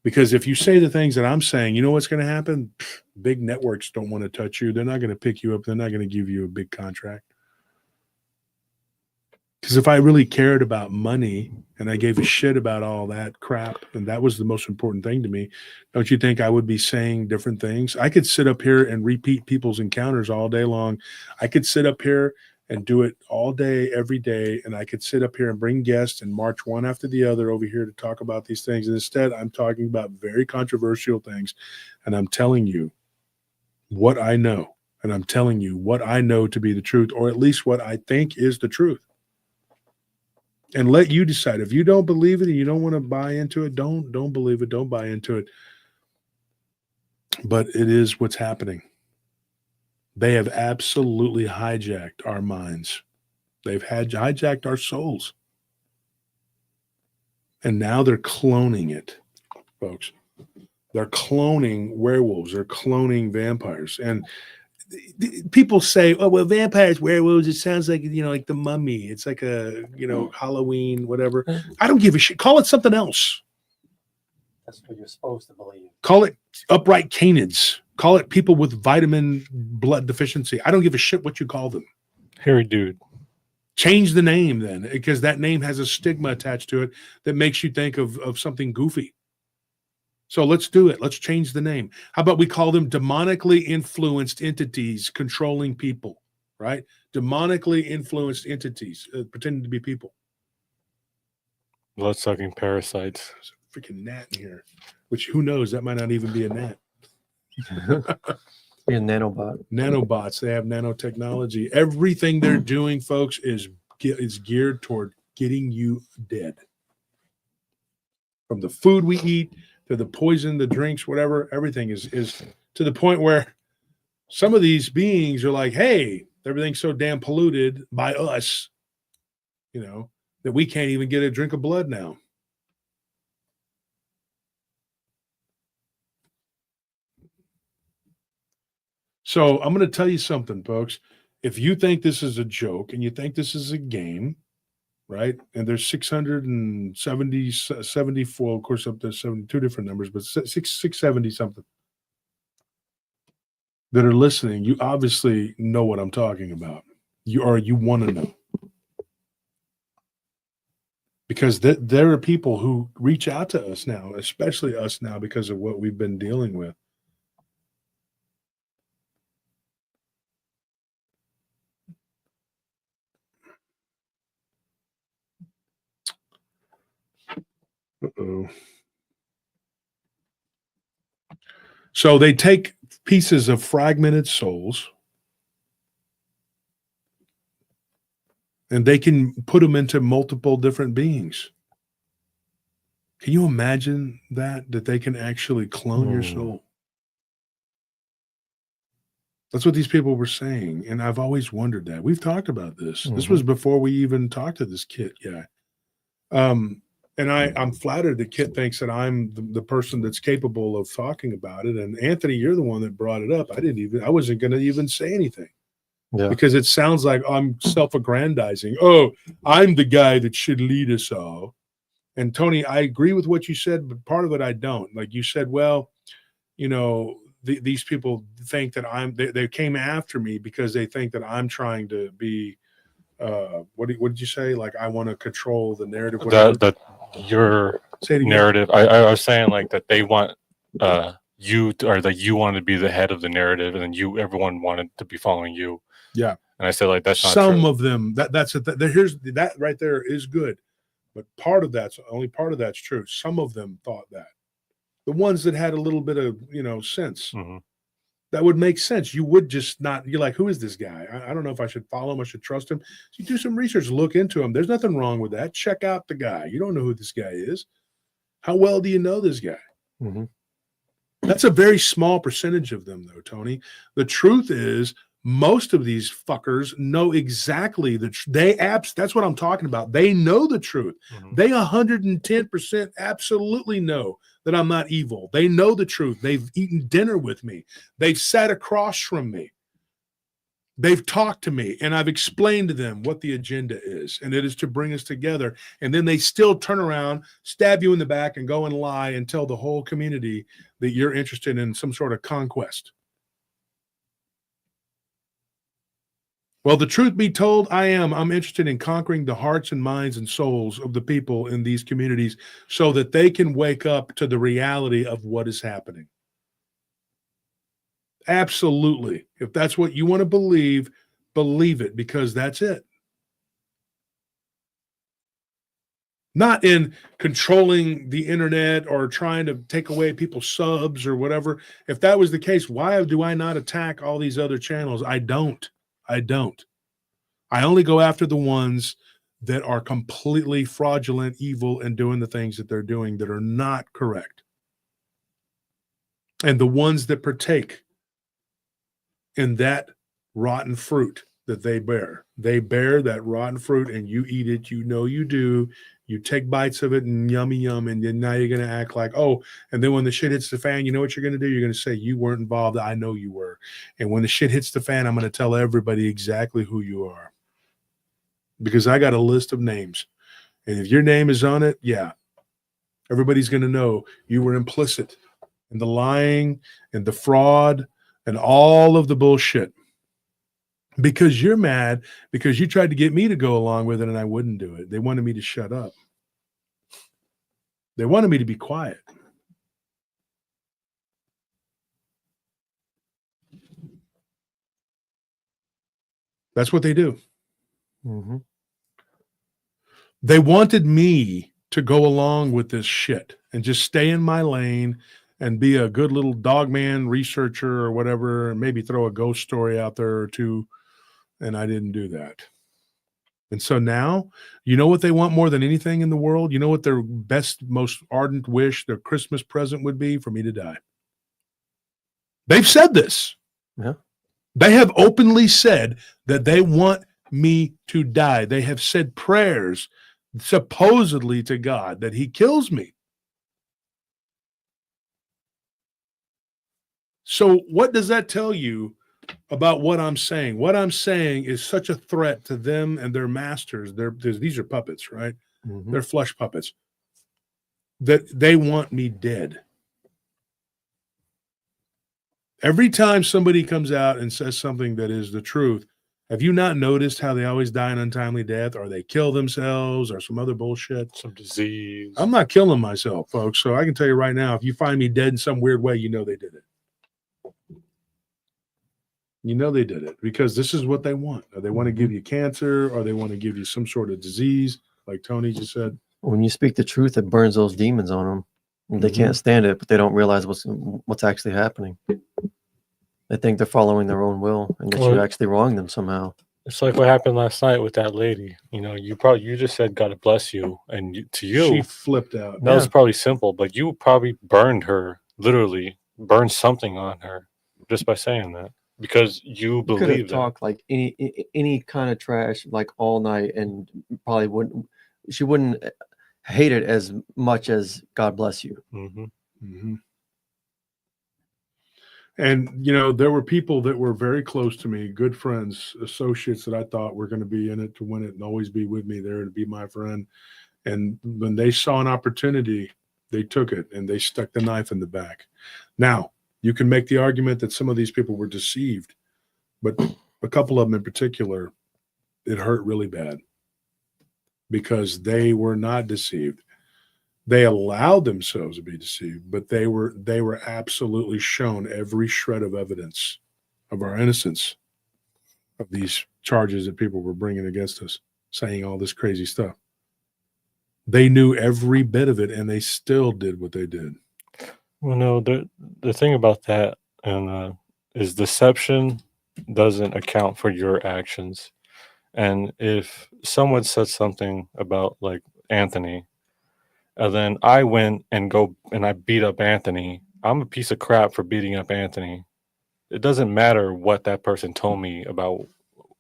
Because if you say the things that I'm saying, you know what's going to happen? Big networks don't want to touch you. They're not going to pick you up. They're not going to give you a big contract. Because if I really cared about money and I gave a shit about all that crap, and that was the most important thing to me, don't you think I would be saying different things? I could sit up here and repeat people's encounters all day long. I could sit up here and do it all day, every day, and I could sit up here and bring guests and march one after the other over here to talk about these things. And instead, I'm talking about very controversial things, and I'm telling you what I know, and I'm telling you what I know to be the truth, or at least what I think is the truth. And let you decide. If you don't believe it and you don't want to buy into it, don't believe it. Don't buy into it. But it is what's happening. They have absolutely hijacked our minds. They've hijacked our souls. And now they're cloning it, folks. They're cloning werewolves. They're cloning vampires. And people say, oh, well, vampires, werewolves, it sounds like, like the Mummy. It's like a, Halloween, whatever. I don't give a shit. Call it something else. That's what you're supposed to believe. Call it upright canids. Call it people with vitamin blood deficiency. I don't give a shit what you call them. Hairy dude. Change the name then, because that name has a stigma attached to it that makes you think of something goofy. So let's do it. Let's change the name. How about we call them demonically influenced entities controlling people, right? Demonically influenced entities pretending to be people. Blood-sucking parasites. There's a freaking gnat in here, which who knows? That might not even be a gnat. Be a nanobot. Nanobots. They have nanotechnology. Everything they're doing, folks, is geared toward getting you dead. From the food we eat to the poison, the drinks, whatever, everything is to the point where some of these beings are like, hey, everything's so damn polluted by us, that we can't even get a drink of blood now. So I'm going to tell you something, folks. If you think this is a joke and you think this is a game, right? And there's 674, of course, up to 72 different numbers, but 670 something that are listening. You obviously know what I'm talking about. You want to know. Because there are people who reach out to us now, especially us now, because of what we've been dealing with. Uh-oh. So they take pieces of fragmented souls and they can put them into multiple different beings. Can you imagine that they can actually clone your soul? That's what these people were saying. And I've always wondered that. We've talked about this. This was before we even talked to this kid guy. And I'm flattered that Kit thinks that I'm the person that's capable of talking about it. And Anthony, you're the one that brought it up. I wasn't going to even say anything because it sounds like I'm self-aggrandizing. Oh, I'm the guy that should lead us all. And Tony, I agree with what you said, but part of it I don't. Like you said, well, you know, these people think that they came after me because they think that I'm trying to be, what did you say? Like I want to control the narrative. Your narrative. I was saying like that they want you to, or that you want to be the head of the narrative, and then everyone wanted to be following you. Yeah. And I said like that's not some true. of them. That's it. Here's that right there is good, but part of that's true. Some of them thought that. The ones that had a little bit of sense. Mm-hmm. That would make sense. You would just not. You're like, who is this guy? I don't know if I should follow him. I should trust him. So you do some research, look into him. There's nothing wrong with that. Check out the guy. You don't know who this guy is. How well do you know this guy? Mm-hmm. That's a very small percentage of them, though, Tony. The truth is, most of these fuckers know exactly that's what I'm talking about. They know the truth. Mm-hmm. They 110% absolutely know that I'm not evil. They know the truth. They've eaten dinner with me. They've sat across from me. They've talked to me, and I've explained to them what the agenda is, and it is to bring us together. And then they still turn around, stab you in the back, and go and lie and tell the whole community that you're interested in some sort of conquest. Well, the truth be told, I'm interested in conquering the hearts and minds and souls of the people in these communities so that they can wake up to the reality of what is happening. Absolutely. If that's what you want to believe it, because that's it. Not in controlling the internet or trying to take away people's subs or whatever. If that was the case, why do I not attack all these other channels? I don't. I only go after the ones that are completely fraudulent, evil, and doing the things that they're doing that are not correct. And the ones that partake in that rotten fruit that they bear. They bear that rotten fruit and you eat it. You know you do. You take bites of it and yummy yum. And then now you're going to act like, oh, and then when the shit hits the fan, you know what you're going to do? You're going to say you weren't involved. I know you were. And when the shit hits the fan, I'm going to tell everybody exactly who you are. Because I got a list of names. And if your name is on it, yeah, everybody's going to know you were implicit in the lying and the fraud and all of the bullshit. Because you're mad because you tried to get me to go along with it and I wouldn't do it. They wanted me to shut up. They wanted me to be quiet. That's what they do. Mm-hmm. They wanted me to go along with this shit and just stay in my lane and be a good little Dogman researcher or whatever, and maybe throw a ghost story out there or two. And I didn't do that. And so now, you know what they want more than anything in the world? You know what their best, most ardent wish, their Christmas present would be? For me to die. They've said this. Yeah. They have openly said that they want me to die. They have said prayers supposedly to God that he kills me. So what does that tell you about what I'm saying? What I'm saying is such a threat to them and their masters. These are puppets, right? Mm-hmm. They're flesh puppets. That they want me dead. Every time somebody comes out and says something that is the truth, have you not noticed how they always die an untimely death, or they kill themselves, or some other bullshit? Some disease. I'm not killing myself, folks. So I can tell you right now, if you find me dead in some weird way, you know they did it. You know they did it because this is what they want. Or they want to give you cancer, or they want to give you some sort of disease, like Tony just said. When you speak the truth, it burns those demons on them. They can't stand it, but they don't realize what's actually happening. They think they're following their own will, and that you actually wrong them somehow. It's like what happened last night with that lady. You know, you just said God bless you, and to you she flipped out. That was probably simple, but you probably burned her, literally burned something on her just by saying that, because you believe that. Talk like any kind of trash like all night, and probably wouldn't hate it as much as God bless you. Mm-hmm. Mm-hmm. And, you know, there were people that were very close to me, good friends, associates that I thought were going to be in it to win it and always be with me there to be my friend. And when they saw an opportunity, they took it and they stuck the knife in the back. Now, you can make the argument that some of these people were deceived, but a couple of them in particular, it hurt really bad because they were not deceived. They allowed themselves to be deceived, but they were absolutely shown every shred of evidence of our innocence of these charges that people were bringing against us, saying all this crazy stuff. They knew every bit of it, and they still did what they did. Well, no, the thing about that is deception doesn't account for your actions. And if someone said something about like Anthony, and then I went and I beat up Anthony, I'm a piece of crap for beating up Anthony. It doesn't matter what that person told me about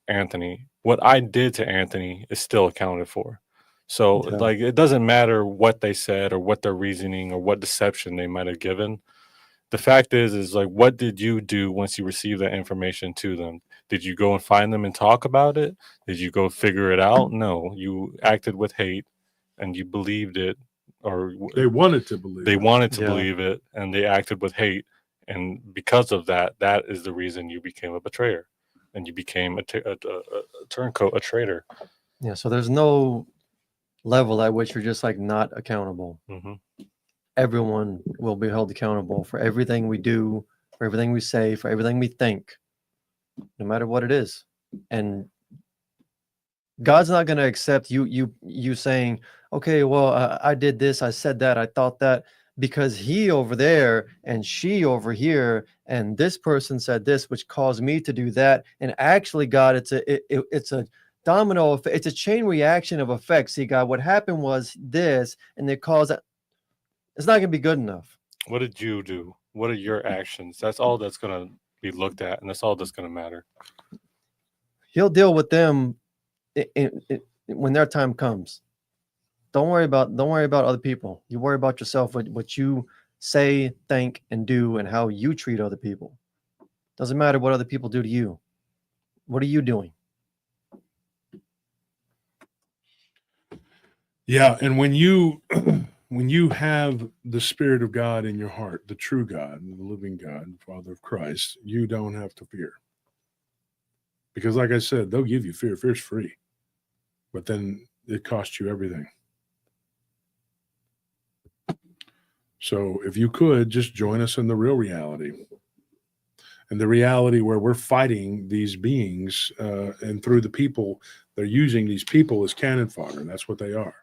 Anthony. What I did to Anthony is still accounted for. So like it doesn't matter what they said or what their reasoning or what deception they might have given. The fact is like, what did you do once you received that information to them? Did you go and find them and talk about it? Did you go figure it out? No, you acted with hate and you believed it, or They wanted to believe. they it. wanted to Yeah. believe it, and they acted with hate. And because of that, that is the reason you became a betrayer and you became a turncoat, a traitor. Yeah. So there's no level at which you're just like not accountable. Mm-hmm. Everyone will be held accountable for everything we do, for everything we say, for everything we think, no matter what it is. And God's not going to accept you saying, okay, well, I did this, I said that, I thought that, because he over there and she over here and this person said this, which caused me to do that. And actually, God, it's a domino effect. It's a chain reaction of effects. See, God, what happened was this, and it caused that. It's not going to be good enough. What did you do? What are your actions? That's all that's going to be looked at, and that's all that's going to matter. He'll deal with them when their time comes. Don't worry about other people. You worry about yourself, what you say, think, and do, and how you treat other people. Doesn't matter what other people do to you. What are you doing? Yeah, and when you when you have the Spirit of God in your heart, the true God, the living God, Father of Christ, you don't have to fear. Because like I said, they'll give you fear. Fear's free. But then it costs you everything. So if you could, just join us in the real reality. And the reality where we're fighting these beings and through the people, they're using these people as cannon fodder. And that's what they are.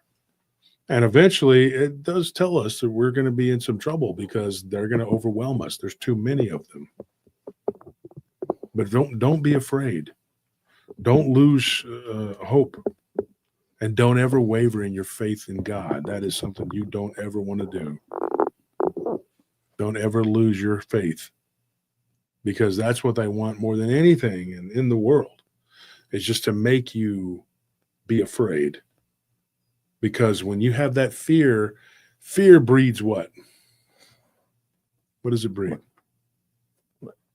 And eventually it does tell us that we're going to be in some trouble because they're going to overwhelm us. There's too many of them. But don't be afraid. Don't lose hope. And don't ever waver in your faith in God. That is something you don't ever want to do. Don't ever lose your faith. Because that's what they want more than anything in the world. Is just to make you be afraid. Because when you have that fear breeds what? What does it breed?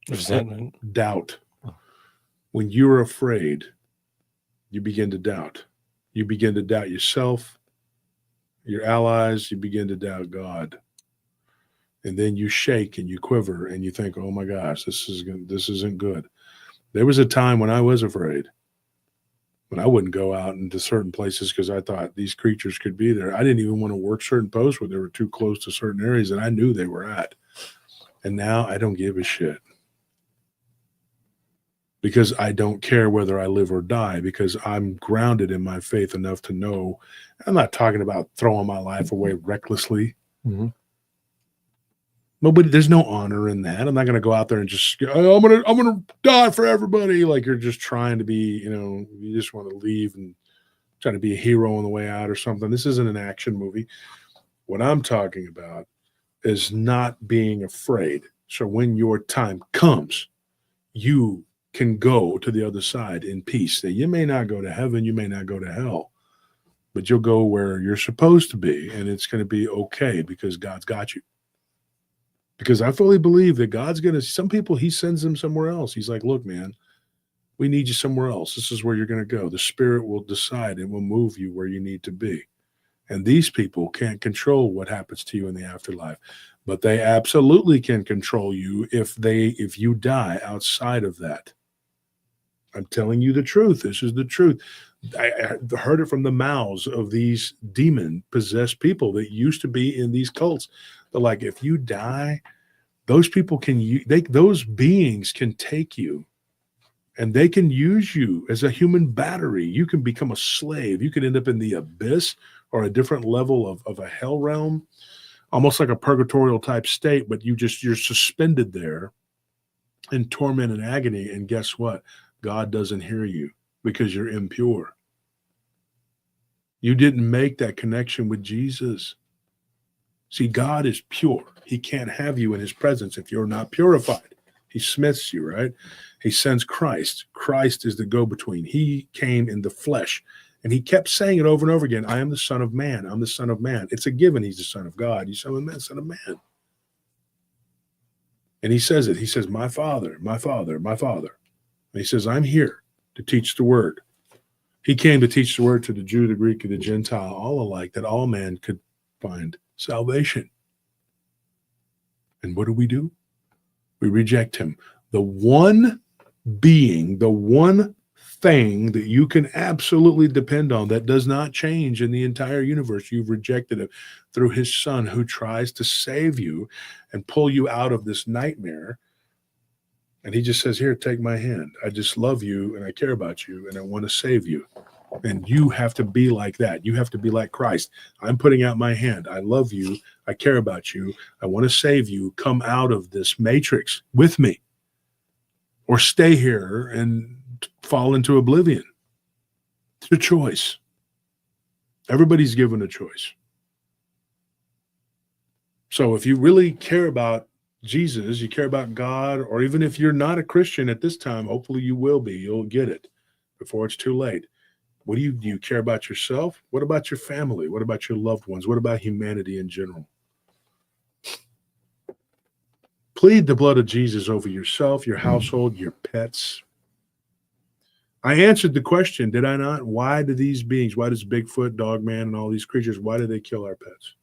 Resentment. Doubt. When you're afraid, you begin to doubt. You begin to doubt yourself, your allies, you begin to doubt God. And then you shake and you quiver and you think, oh my gosh, this isn't good. There was a time when I was afraid. When I wouldn't go out into certain places because I thought these creatures could be there. I didn't even want to work certain posts where they were too close to certain areas that I knew they were at. And now I don't give a shit. Because I don't care whether I live or die, because I'm grounded in my faith enough to know. I'm not talking about throwing my life away recklessly. Mm-hmm. Nobody, there's no honor in that. I'm not going to go out there and just, oh, I'm going to die for everybody. Like you're just trying to be, you just want to leave and try to be a hero on the way out or something. This isn't an action movie. What I'm talking about is not being afraid. So when your time comes, you can go to the other side in peace. That you may not go to heaven, you may not go to hell, but you'll go where you're supposed to be, and it's going to be okay because God's got you. Because I fully believe that God's going to, some people, he sends them somewhere else. He's like, look, man, we need you somewhere else. This is where you're going to go. The Spirit will decide and will move you where you need to be. And these people can't control what happens to you in the afterlife, but they absolutely can control you if you die outside of that. I'm telling you the truth. This is the truth. I heard it from the mouths of these demon-possessed people that used to be in these cults. They're like, if you die, those people those beings can take you, and they can use you as a human battery. You can become a slave. You can end up in the abyss or a different level of a hell realm, almost like a purgatorial type state, but you're suspended there in torment and agony. And guess what? God doesn't hear you because you're impure. You didn't make that connection with Jesus. See, God is pure. He can't have you in his presence if you're not purified. He smiths you, right? He sends Christ. Christ is the go-between. He came in the flesh, and he kept saying it over and over again. I am the Son of Man. I'm the Son of Man. It's a given. He's the Son of God. He's Son of Man, Son of Man. And he says it. He says, my Father, my Father, my Father. And he says, I'm here to teach the word. He came to teach the word to the Jew, the Greek, and the Gentile, all alike, that all man could find salvation. And what do? We reject him. The one being, the one thing that you can absolutely depend on that does not change in the entire universe, you've rejected it through his Son, who tries to save you and pull you out of this nightmare. And he just says, here, take my hand. I just love you, and I care about you, and I want to save you. And you have to be like that. You have to be like Christ. I'm putting out my hand. I love you. I care about you. I want to save you. Come out of this matrix with me, or stay here and fall into oblivion. It's a choice. Everybody's given a choice. So if you really care about Jesus, you care about God, or even if you're not a Christian at this time, hopefully you will be. You'll get it before it's too late. What do you care about yourself? What about your family? What about your loved ones? What about humanity in general? Plead the blood of Jesus over yourself, your household, your pets. I answered the question, did I not? Why do these beings, why does Bigfoot, Dogman, and all these creatures, why do they kill our pets?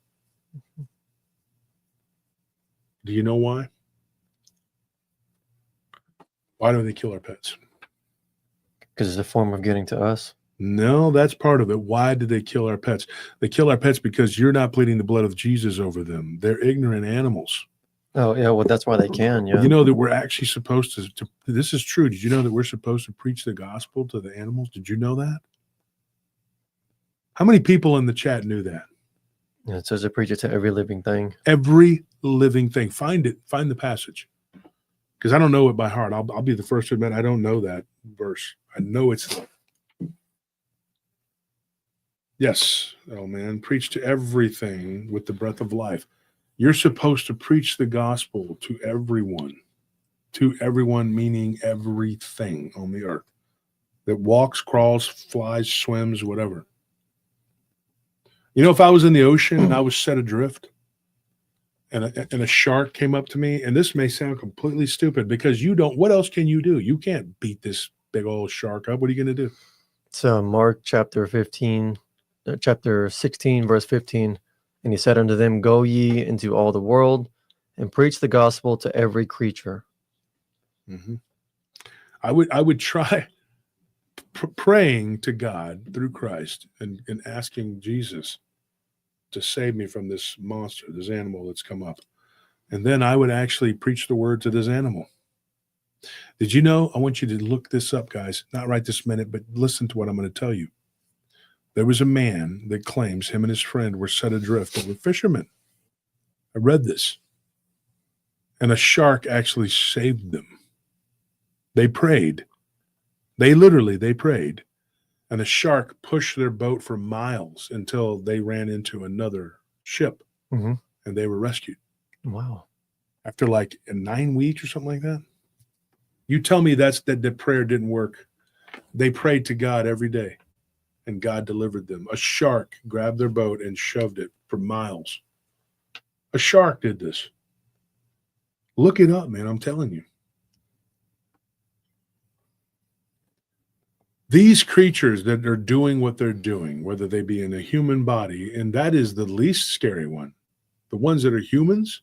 Do you know why? Why do they kill our pets? Because it's a form of getting to us. No, that's part of it. Why did they kill our pets? They kill our pets because you're not pleading the blood of Jesus over them. They're ignorant animals. Oh, yeah, well, that's why they can, yeah. You know that we're actually supposed to this is true. Did you know that we're supposed to preach the gospel to the animals? Did you know that? How many people in the chat knew that? Yeah, it says to preach it to every living thing. Every living thing. Find it. Find the passage. Because I don't know it by heart. I'll be the first to admit I don't know that verse. I know it's there. Yes. Oh, man. Preach to everything with the breath of life. You're supposed to preach the gospel to everyone. To everyone, meaning everything on the earth that walks, crawls, flies, swims, whatever. You know, if I was in the ocean and I was set adrift and a shark came up to me, and this may sound completely stupid because what else can you do? You can't beat this big old shark up. What are you going to do? So Mark chapter 16, verse 15, and he said unto them, go ye into all the world and preach the gospel to every creature. Mm-hmm. I would try praying to God through Christ and asking Jesus to save me from this monster, this animal that's come up. And then I would actually preach the word to this animal. Did you know? I want you to look this up, guys. Not right this minute, but listen to what I'm going to tell you. There was a man that claims him and his friend were set adrift. They were fishermen. I read this. And a shark actually saved them. They prayed. They prayed. And a shark pushed their boat for miles until they ran into another ship. Mm-hmm. And they were rescued. Wow. After like 9 weeks or something like that. You tell me that the prayer didn't work. They prayed to God every day. and God delivered them. A shark grabbed their boat and shoved it for miles. A shark did this. Look it up, man. I'm telling you. These creatures that are doing what they're doing, whether they be in a human body, and that is the least scary one. The ones that are humans,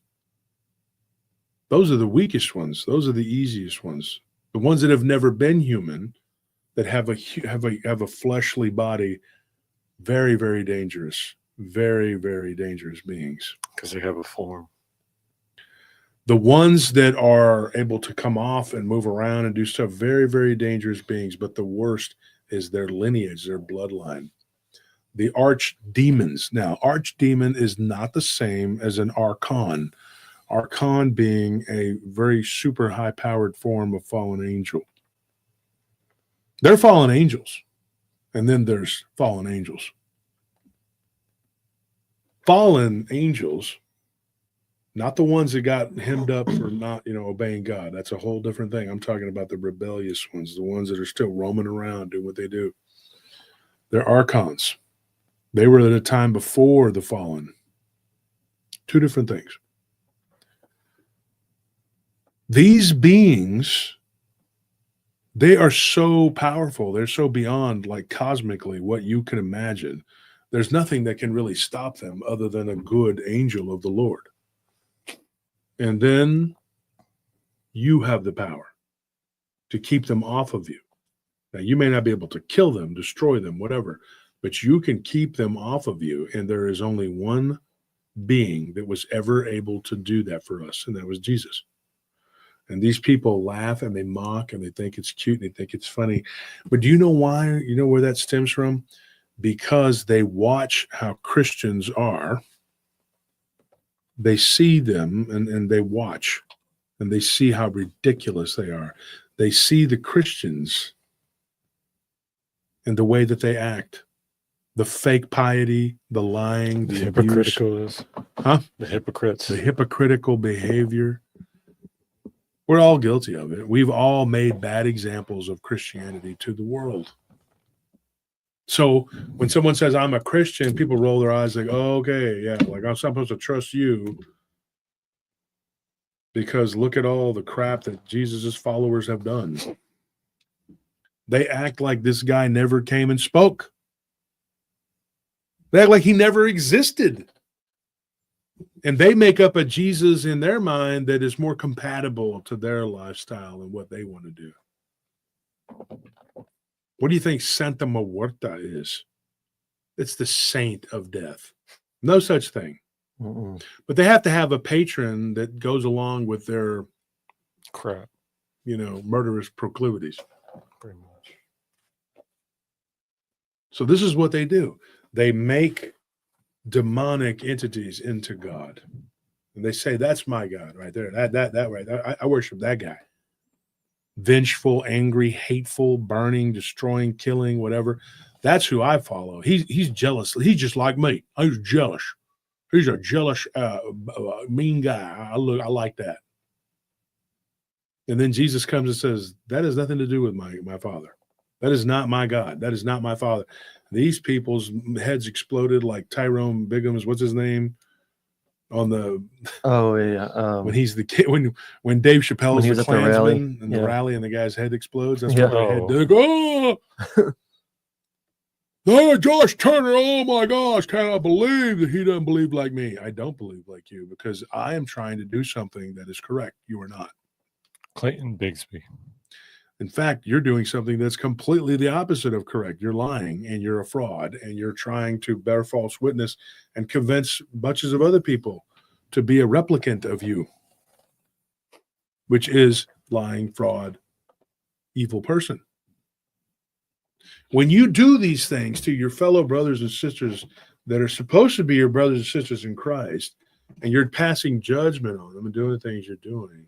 those are the weakest ones. Those are the easiest ones. The ones that have never been human, that have a fleshly body, very, very dangerous. Very, very dangerous beings. Because they have a form. The ones that are able to come off and move around and do stuff, very, very dangerous beings. But the worst is their lineage, their bloodline. The archdemons. Now, archdemon is not the same as an archon. Archon being a very super high-powered form of fallen angel. They're fallen angels. And then there's fallen angels. Fallen angels, not the ones that got hemmed up for not, obeying God. That's a whole different thing. I'm talking about the rebellious ones, the ones that are still roaming around doing what they do. They're archons. They were at a time before the fallen. Two different things. These beings, they are so powerful. They're so beyond, like, cosmically what you can imagine. There's nothing that can really stop them other than a good angel of the Lord. And then you have the power to keep them off of you. Now, you may not be able to kill them, destroy them, whatever, but you can keep them off of you. And there is only one being that was ever able to do that for us, and that was Jesus. And these people laugh and they mock and they think it's cute and they think it's funny. But do you know why? You know where that stems from? Because they watch how Christians are. They see them and they watch and they see how ridiculous they are. They see the Christians and the way that they act, the fake piety, the lying, the hypocritical. The hypocrites. The hypocritical behavior. We're all guilty of it. We've all made bad examples of Christianity to the world. So when someone says, I'm a Christian, people roll their eyes like, oh, okay, yeah, like I'm supposed to trust you because look at all the crap that Jesus' followers have done. They act like this guy never came and spoke. They act like he never existed. And they make up a Jesus in their mind that is more compatible to their lifestyle and what they want to do. What do you think Santa Muerta is? It's the saint of death. No such thing. Mm-mm. But they have to have a patron that goes along with their crap, murderous proclivities. Pretty much. So this is what they do. They make demonic entities into God. And they say, that's my God right there. That right there. I worship that guy. Vengeful, angry, hateful, burning, destroying, killing, whatever. That's who I follow. He's jealous. He's just like me. He's jealous. He's a jealous, mean guy. I like that. And then Jesus comes and says, that has nothing to do with my Father. That is not my God. That is not my Father. These people's heads exploded like Tyrone Bigham's, what's his name? On the when he's the kid when Dave Chappelle's the Klansman and the rally and the guy's head explodes. That's what their head did. Oh, oh, Josh Turner! Oh my gosh! Cannot believe that he doesn't believe like me. I don't believe like you because I am trying to do something that is correct. You are not. Clayton Bigsby. In fact, you're doing something that's completely the opposite of correct. You're lying and you're a fraud and you're trying to bear false witness and convince bunches of other people to be a replicant of you, which is lying, fraud, evil person. When you do these things to your fellow brothers and sisters that are supposed to be your brothers and sisters in Christ, and you're passing judgment on them and doing the things you're doing,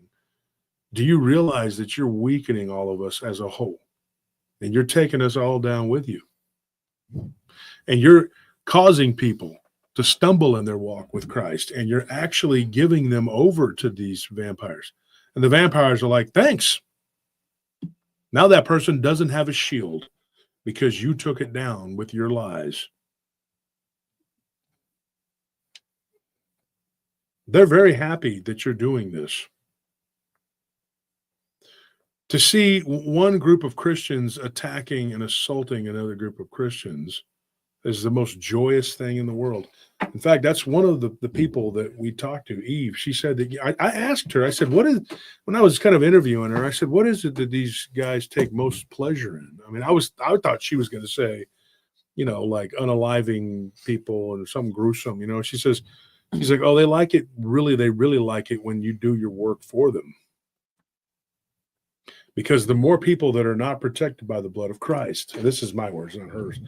do you realize that you're weakening all of us as a whole? And you're taking us all down with you. And you're causing people to stumble in their walk with Christ. And you're actually giving them over to these vampires. And the vampires are like, thanks. Now that person doesn't have a shield. because you took it down with your lies. They're very happy that you're doing this. To see one group of Christians attacking and assaulting another group of Christians is the most joyous thing in the world. In fact, that's one of the people that we talked to, Eve. She said that I asked her, I said, what is, when I was kind of interviewing her, I said, what is it that these guys take most pleasure in? I mean, I thought she was going to say, you know, like unaliving people and something gruesome, you know. She's like, oh, they like it. They really like it when you do your work for them. Because the more people that are not protected by the blood of Christ, and this is my words, not hers,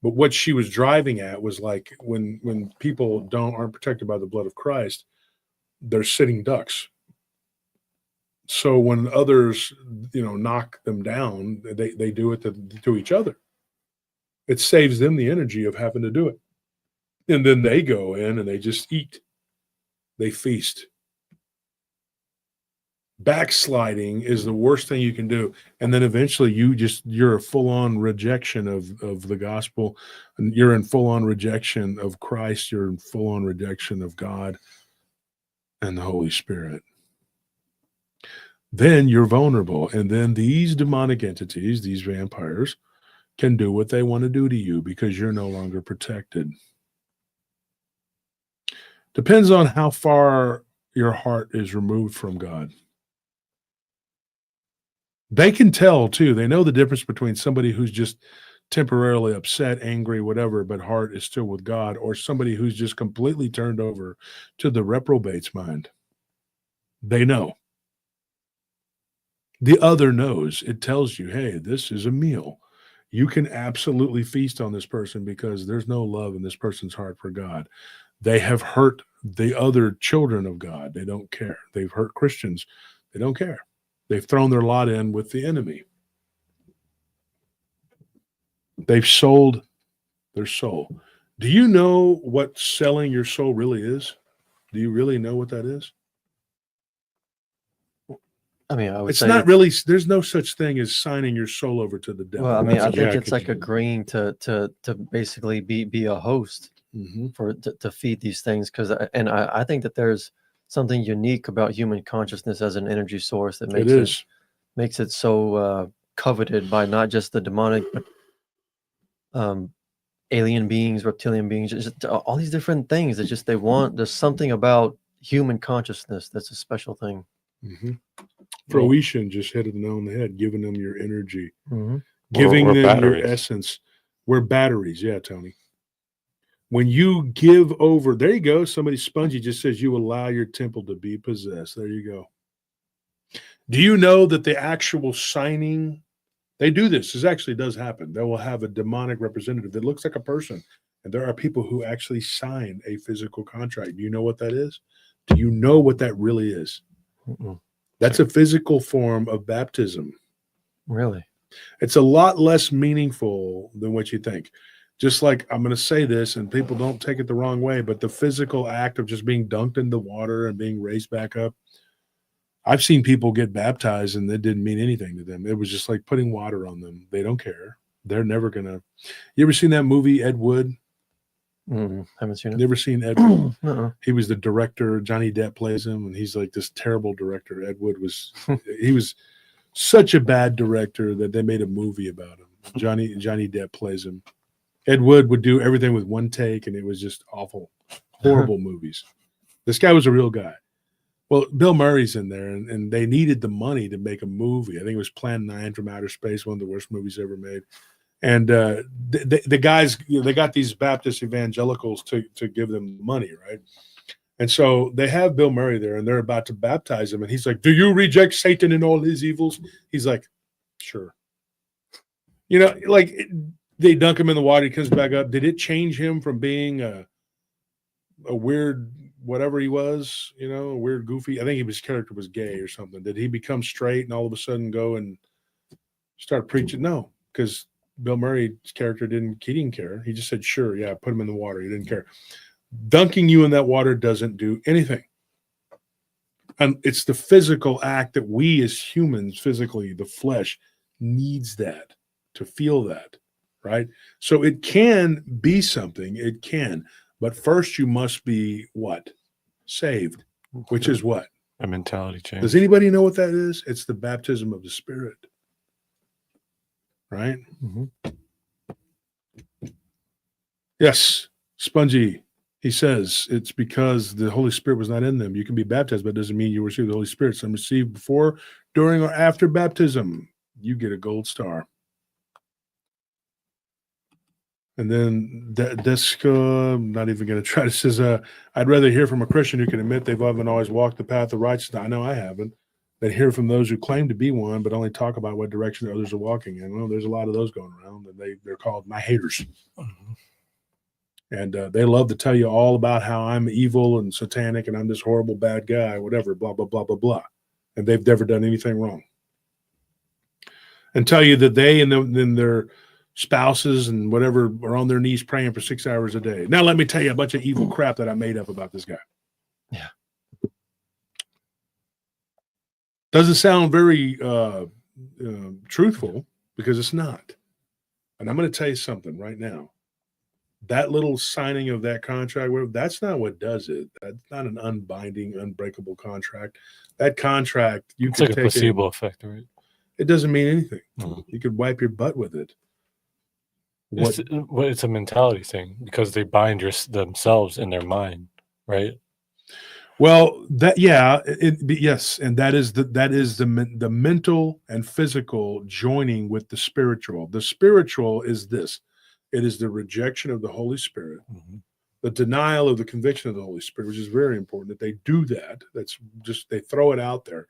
but what she was driving at was like when people aren't protected by the blood of Christ, they're sitting ducks. So when others, you know, knock them down, they do it to each other. It saves them the energy of having to do it. And then they go in and they just eat. They feast. Backsliding is the worst thing you can do. And then eventually you're a full-on rejection of the gospel. And you're in full-on rejection of Christ. You're in full-on rejection of God and the Holy Spirit. Then you're vulnerable. And then these demonic entities, these vampires, can do what they want to do to you because you're no longer protected. Depends on how far your heart is removed from God. They can tell too. They know the difference between somebody who's just temporarily upset, angry, whatever, but heart is still with God, or somebody who's just completely turned over to the reprobate's mind. They know. The other knows. It tells you, hey, this is a meal. You can absolutely feast on this person because there's no love in this person's heart for God. They have hurt the other children of God. They don't care. They've hurt Christians. They don't care. They've thrown their lot in with the enemy. They've sold their soul. Do you know what selling your soul really is? Do you really know what that is? I mean, I would It's say not really, there's no such thing as signing your soul over to the devil. well, I mean, I think Yeah, it's like agreeing to basically be a host to feed these things. Because I think that there's something unique about human consciousness as an energy source that makes it so coveted by not just the demonic, but alien beings, reptilian beings, just all these different things. It's just there's something about human consciousness that's a special thing. Froetian just hit it on the head, giving them your energy, We're giving them batteries. your essence. We're batteries. Yeah, Tony. When you give over, there you go. Somebody spongy just says you allow your temple to be possessed. There you go. Do you know that the actual signing, they do this. This actually does happen. They will have a demonic representative that looks like a person. And there are people who actually sign a physical contract. Do you know what that is? Do you know what that really is? That's a physical form of baptism. Really? It's a lot less meaningful than what you think. Just like, I'm going to say this, and people don't take it the wrong way, but the physical act of just being dunked in the water and being raised back up. I've seen people get baptized and it didn't mean anything to them. It was just like putting water on them. They don't care. They're never going to. You ever seen that movie, Ed Wood? Haven't seen it. Never seen Ed Wood? Uh-uh. He was the director. Johnny Depp plays him, and he's like this terrible director. Ed Wood was, he was such a bad director that they made a movie about him. Johnny Depp plays him. Ed Wood would do everything with one take, and it was just awful, horrible movies. This guy was a real guy. Well, Bill Murray's in there, and they needed the money to make a movie. I think it was Plan 9 from Outer Space, one of the worst movies ever made. And the guys, they got these Baptist evangelicals to give them money, right? And so they have Bill Murray there, and they're about to baptize him. And he's like, "Do you reject Satan and all his evils?" He's like, "Sure." You know, like they dunk him in the water. He comes back up. Did it change him from being a weird whatever he was, you know, a weird goofy? I think his character was gay or something. Did he become straight and all of a sudden go and start preaching? No, because Bill Murray's character didn't care. He just said, "Sure, yeah, put him in the water." He didn't care. Dunking you in that water doesn't do anything. And it's the physical act that we as humans, physically, the flesh, needs that, to feel that. right? So it can be something. It can. But first you must be what? Saved, which is what? A mentality change. Does anybody know what that is? It's the baptism of the Spirit, right? Yes, Spongy. He says it's because the Holy Spirit was not in them. You can be baptized, but it doesn't mean you receive the Holy Spirit. Some receive before, during, or after baptism. You get a gold star. And then Deska, I'm not even going to try to says, I'd rather hear from a Christian who can admit they've haven't always walked the path of righteousness. I know I haven't. Than hear from those who claim to be one, but only talk about what direction others are walking in. Well, there's a lot of those going around, and they're called my haters. And they love to tell you all about how I'm evil and satanic and I'm this horrible bad guy, whatever, blah, blah, blah, blah, blah. And they've never done anything wrong. And tell you that they and then their spouses and whatever are on their knees praying for 6 hours a day. Now, let me tell you a bunch of evil crap that I made up about this guy. Yeah. Doesn't sound very truthful because it's not. And I'm going to tell you something right now. That little signing of that contract, that's not what does it. That's not an unbinding, unbreakable contract. That contract, you It's could like a take placebo effect, right? it doesn't mean anything. Mhm. You could wipe your butt with it. It's a mentality thing because they bind themselves in their mind, right? Well, yes, and that is the mental and physical joining with the spiritual. The spiritual is this. It is the rejection of the Holy Spirit, the denial of the conviction of the Holy Spirit, which is very important that they do that. That's just, they throw it out there.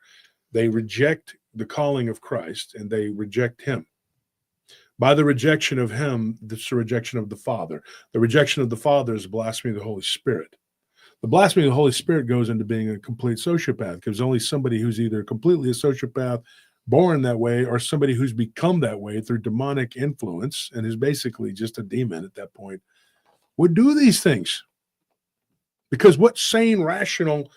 They reject the calling of Christ and they reject him. By the rejection of him, that's the rejection of the Father. The rejection of the Father is blasphemy of the Holy Spirit. The blasphemy of the Holy Spirit goes into being a complete sociopath because only somebody who's either completely a sociopath, born that way, or somebody who's become that way through demonic influence and is basically just a demon at that point would do these things. Because what sane, rational,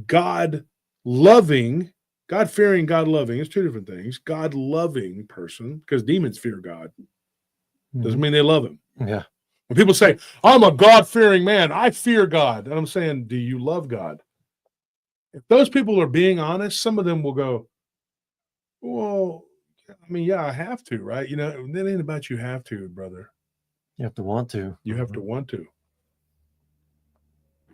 God-loving, God-fearing, God-loving, it's two different things. God-loving person, because demons fear God. Doesn't mean they love him. Yeah. When people say, I'm a God-fearing man, I fear God. And I'm saying, do you love God? If those people are being honest, some of them will go, well, I mean, yeah, I have to, right? You know, that ain't about you have to, brother. You have to want to. You have to want to.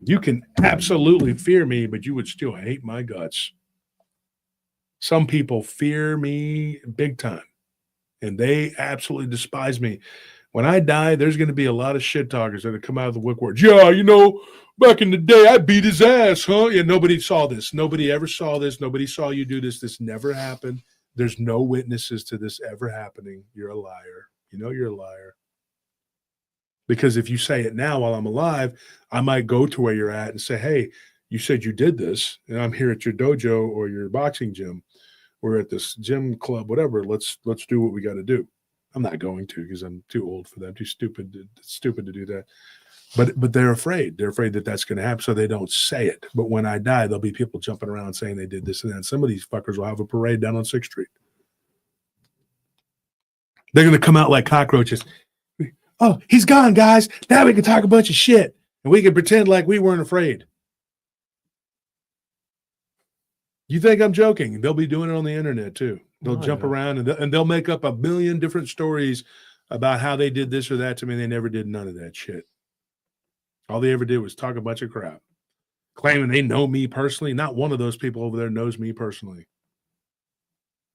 You can absolutely fear me, but you would still hate my guts. Some people fear me big time, and they absolutely despise me. When I die, there's going to be a lot of shit talkers that come out of the woodwork. Yeah, you know, back in the day, I beat his ass, huh? Yeah, nobody saw this. Nobody ever saw this. Nobody saw you do this. This never happened. There's no witnesses to this ever happening. You're a liar. You know you're a liar. Because if you say it now while I'm alive, I might go to where you're at and say, hey, you said you did this, and I'm here at your dojo or your boxing gym. We're at this gym club, whatever. Let's do what we got to do. I'm not going to because I'm too old for that. Too stupid to do that. But they're afraid. They're afraid that that's going to happen, so they don't say it. But when I die, there'll be people jumping around saying they did this and that. And some of these fuckers will have a parade down on 6th Street. They're going to come out like cockroaches. Oh, he's gone, guys. Now we can talk a bunch of shit. And we can pretend like we weren't afraid. You think I'm joking? They'll be doing it on the internet, too. They'll jump around and they'll make up a million different stories about how they did this or that to me. They never did none of that shit. All they ever did was talk a bunch of crap. Claiming they know me personally. Not one of those people over there knows me personally.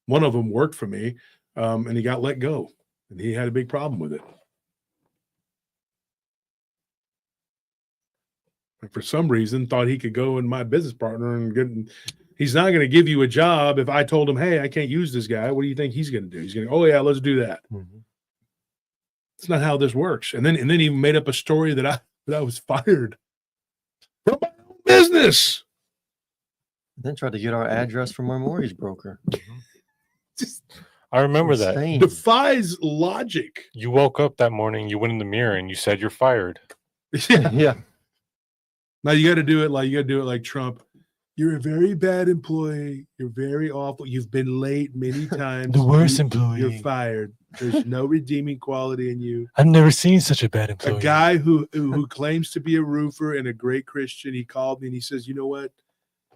One of them worked for me, and he got let go. And he had a big problem with it. And for some reason, thought he could go in my business partner and get. He's not going to give you a job if I told him, hey, I can't use this guy. What do you think he's going to do? He's going to, oh, yeah, let's do that. It's not how this works. And then he made up a story that I was fired from my own business. Then tried to get our address from our mortgage broker. Just I remember that. Insane. defies logic. You woke up that morning, you went in the mirror, and you said you're fired. Yeah. Yeah. Now you got to do it like Trump. You're a very bad employee. You're very awful. You've been late many times. The worst You're employee. fired. There's no redeeming quality in you. I've never seen such a bad A employee. guy who claims to be a roofer and a great Christian, he called me and he says, you know what?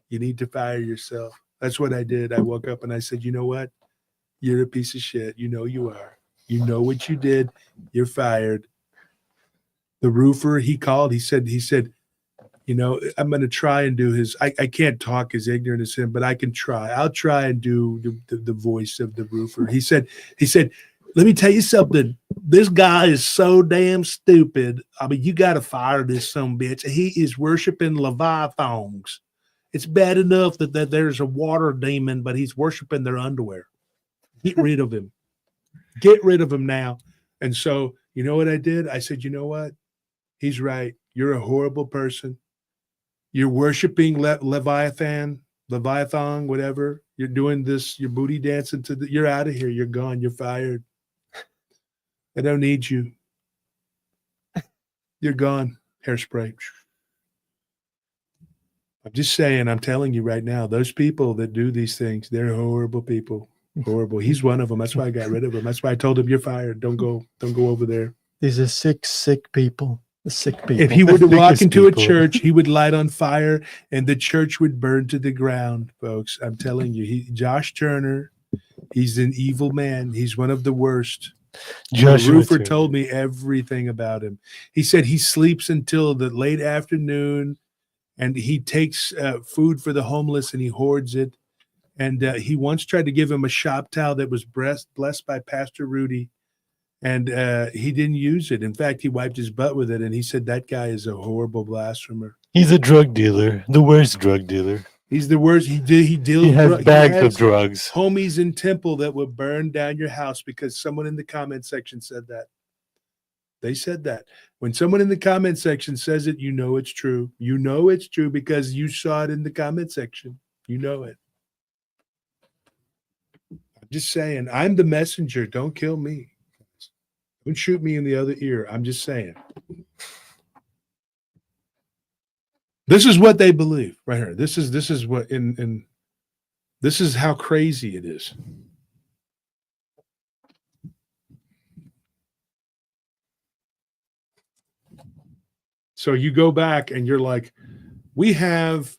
You need to fire yourself. That's what I did. I woke up and I said, you know what? You're a piece of shit. You know you are. You know what you did. You're fired. The roofer, he called. He said, you know, I'm going to try and do his, I can't talk as ignorant as him, but I can try. I'll try and do the voice of the roofer. He said, let me tell you something. This guy is so damn stupid. I mean, you got to fire this son bitch. He is worshiping leviathans. It's bad enough that there's a water demon, but he's worshiping their underwear. Get rid of him. Get rid of him now. And so, you know what I did? I said, you know what? He's right. You're a horrible person. You're worshiping Leviathan, whatever. You're doing this. You're booty dancing you're out of here. You're gone. You're fired. I don't need you. You're gone. Hairspray. I'm just saying, I'm telling you right now, those people that do these things, they're horrible people. Horrible. He's one of them. That's why I got rid of him. That's why I told him, you're fired. Don't go over there. These are sick people. The sick people. If he were to walk Sickest into a people. church, he would light on fire and the church would burn to the ground, folks. I'm telling you, Josh Turner, he's an evil man. He's one of the worst. The roofer told me everything about him. He said he sleeps until the late afternoon and he takes food for the homeless and he hoards it. And he once tried to give him a shop towel that was blessed by Pastor Rudy. And he didn't use it. In fact, he wiped his butt with it. And he said, that guy is a horrible blasphemer. He's a drug dealer. The worst drug dealer. He's the worst. He deals. He has bags has of drugs. homies in Temple that will burn down your house because someone in the comment section said that. They said that. When someone in the comment section says it, you know it's true. You know it's true because you saw it in the comment section. You know it. I'm just saying, I'm the messenger. Don't kill me. Don't shoot me in the other ear. I'm just saying. This is what they believe right here. This is what this is how crazy it is. So you go back and you're like, we have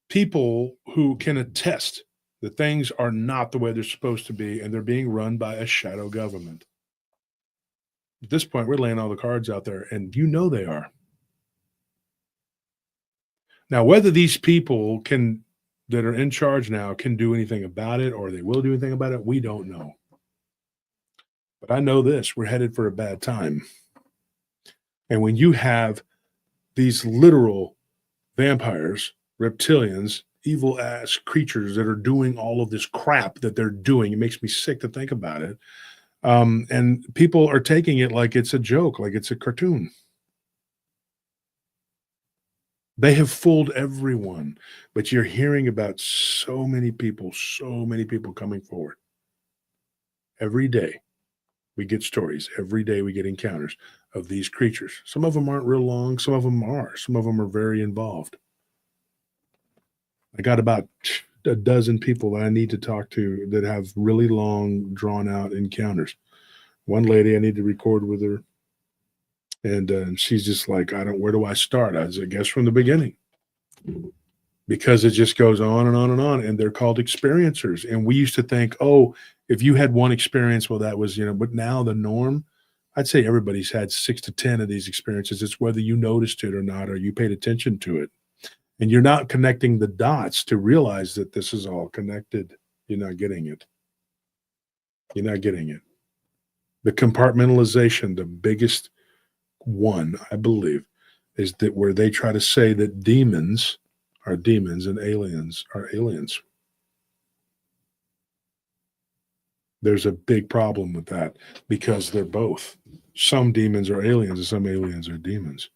people who can attest that things are not the way they're supposed to be, and they're being run by a shadow government. At this point, we're laying all the cards out there, and you know they are. Now, whether these people that are in charge now can do anything about it, or they will do anything about it, we don't know. But I know this, we're headed for a bad time. And when you have these literal vampires, reptilians, evil ass creatures that are doing all of this crap that they're doing, it makes me sick to think about it. And people are taking it like it's a joke, like it's a cartoon. They have fooled everyone, but you're hearing about so many people coming forward. Every day we get stories. Every day we get encounters of these creatures. Some of them aren't real long. Some of them are. Some of them are very involved. I got about a dozen people that I need to talk to that have really long, drawn-out encounters. One lady, I need to record with her. And she's just like, where do I start? I guess from the beginning. Because it just goes on and on and on. And they're called experiencers. And we used to think, oh, if you had one experience, well, that was, but now the norm, I'd say everybody's had 6 to 10 of these experiences. It's whether you noticed it or not, or you paid attention to it. And you're not connecting the dots to realize that this is all connected. You're not getting it. You're not getting it. The compartmentalization, the biggest one, I believe, is that where they try to say that demons are demons and aliens are aliens. There's a big problem with that because they're both. Some demons are aliens and some aliens are demons.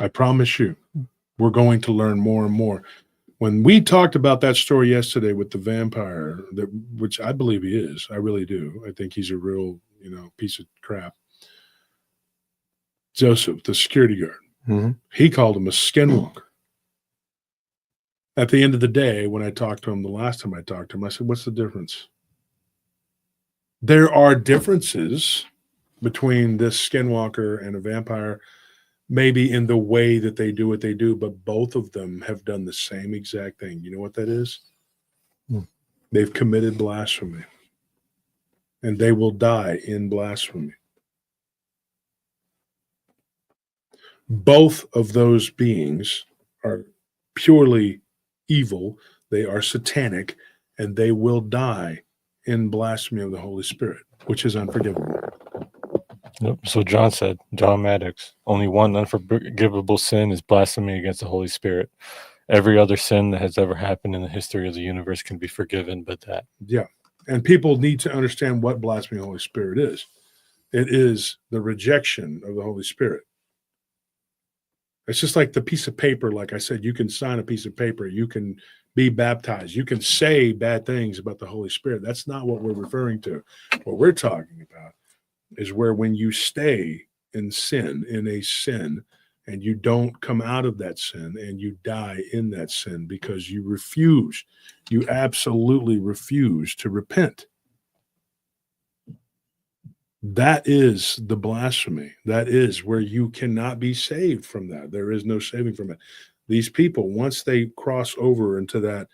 I promise you, we're going to learn more and more. When we talked about that story yesterday with the vampire, which I believe he is, I really do. I think he's a real, piece of crap. Joseph, the security guard. Mhm. He called him a skinwalker. At the end of the day, when I talked to him the last time I talked to him, I said, what's the difference? There are differences between this skinwalker and a vampire, maybe in the way that they do what they do, but both of them have done the same exact thing. You know what that is? Hmm. They've committed blasphemy, and they will die in blasphemy. Both of those beings are purely evil. They are satanic, and they will die in blasphemy of the Holy Spirit, which is unforgivable. Yep. So John said, dogmatics, only one unforgivable sin is blasphemy against the Holy Spirit. Every other sin that has ever happened in the history of the universe can be forgiven, but that. Yeah. And people need to understand what blasphemy of the Holy Spirit is. It is the rejection of the Holy Spirit. It's just like the piece of paper. Like I said, you can sign a piece of paper. You can be baptized. You can say bad things about the Holy Spirit. That's not what we're referring to. What we're talking about is where when you stay in sin, and you don't come out of that sin and you die in that sin because you absolutely refuse to repent. That is the blasphemy. That is where you cannot be saved from that. There is no saving from it. These people, once they cross over into that,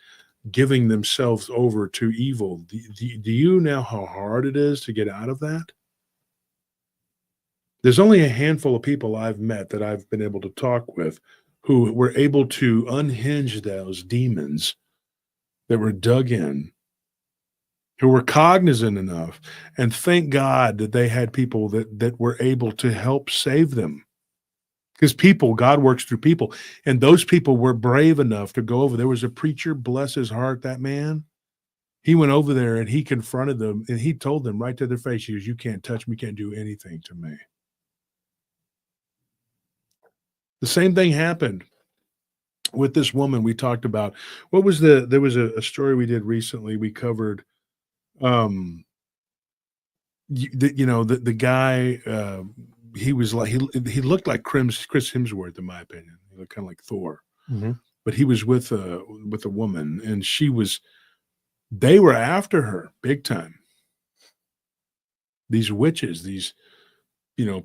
giving themselves over to evil, do you know how hard it is to get out of that? There's only a handful of people I've met that I've been able to talk with who were able to unhinge those demons that were dug in, who were cognizant enough, and thank God that they had people that were able to help save them. Because God works through people, and those people were brave enough to go over. There was a preacher, bless his heart, that man. He went over there and he confronted them, and he told them right to their face, he goes, you can't touch me, you can't do anything to me. The same thing happened with this woman we talked about. There was a story we did recently. We covered, the guy, he was like, he looked like Chris Hemsworth, in my opinion. He looked kind of like Thor, but he was with a woman, and they were after her big time. These witches, these,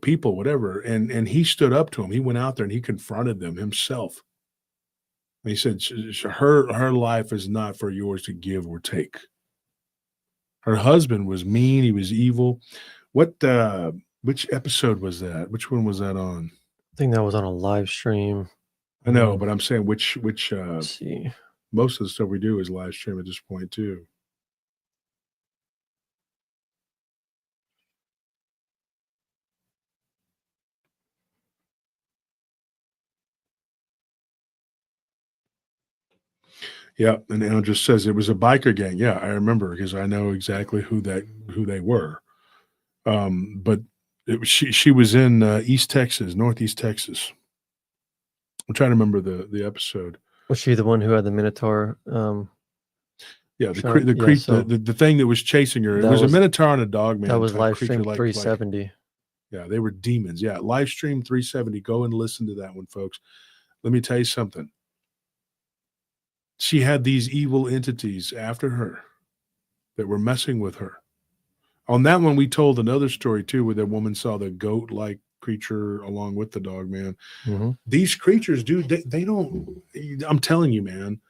people, whatever. And he stood up to him. He went out there and he confronted them himself. And he said, her life is not for yours to give or take. Her husband was mean. He was evil. Which episode was that? Which one was that on? I think that was on a live stream. I know, but I'm saying which Let's see. most of the stuff we do is live stream at this point too. Yeah, and Andrew says it was a biker gang. Yeah, I remember because I know exactly who they were. But she was in Northeast Texas. I'm trying to remember the episode. Was she the one who had the Minotaur? Yeah, so the thing that was chasing her. It was a Minotaur and a Dogman. That was type Livestream creature, 370. Yeah, they were demons. Yeah, Livestream 370. Go and listen to that one, folks. Let me tell you something. She had these evil entities after her that were messing with her. On that one, we told another story too, where that woman saw the goat-like creature along with the Dogman. These creatures, dude, they don't. I'm telling you, man,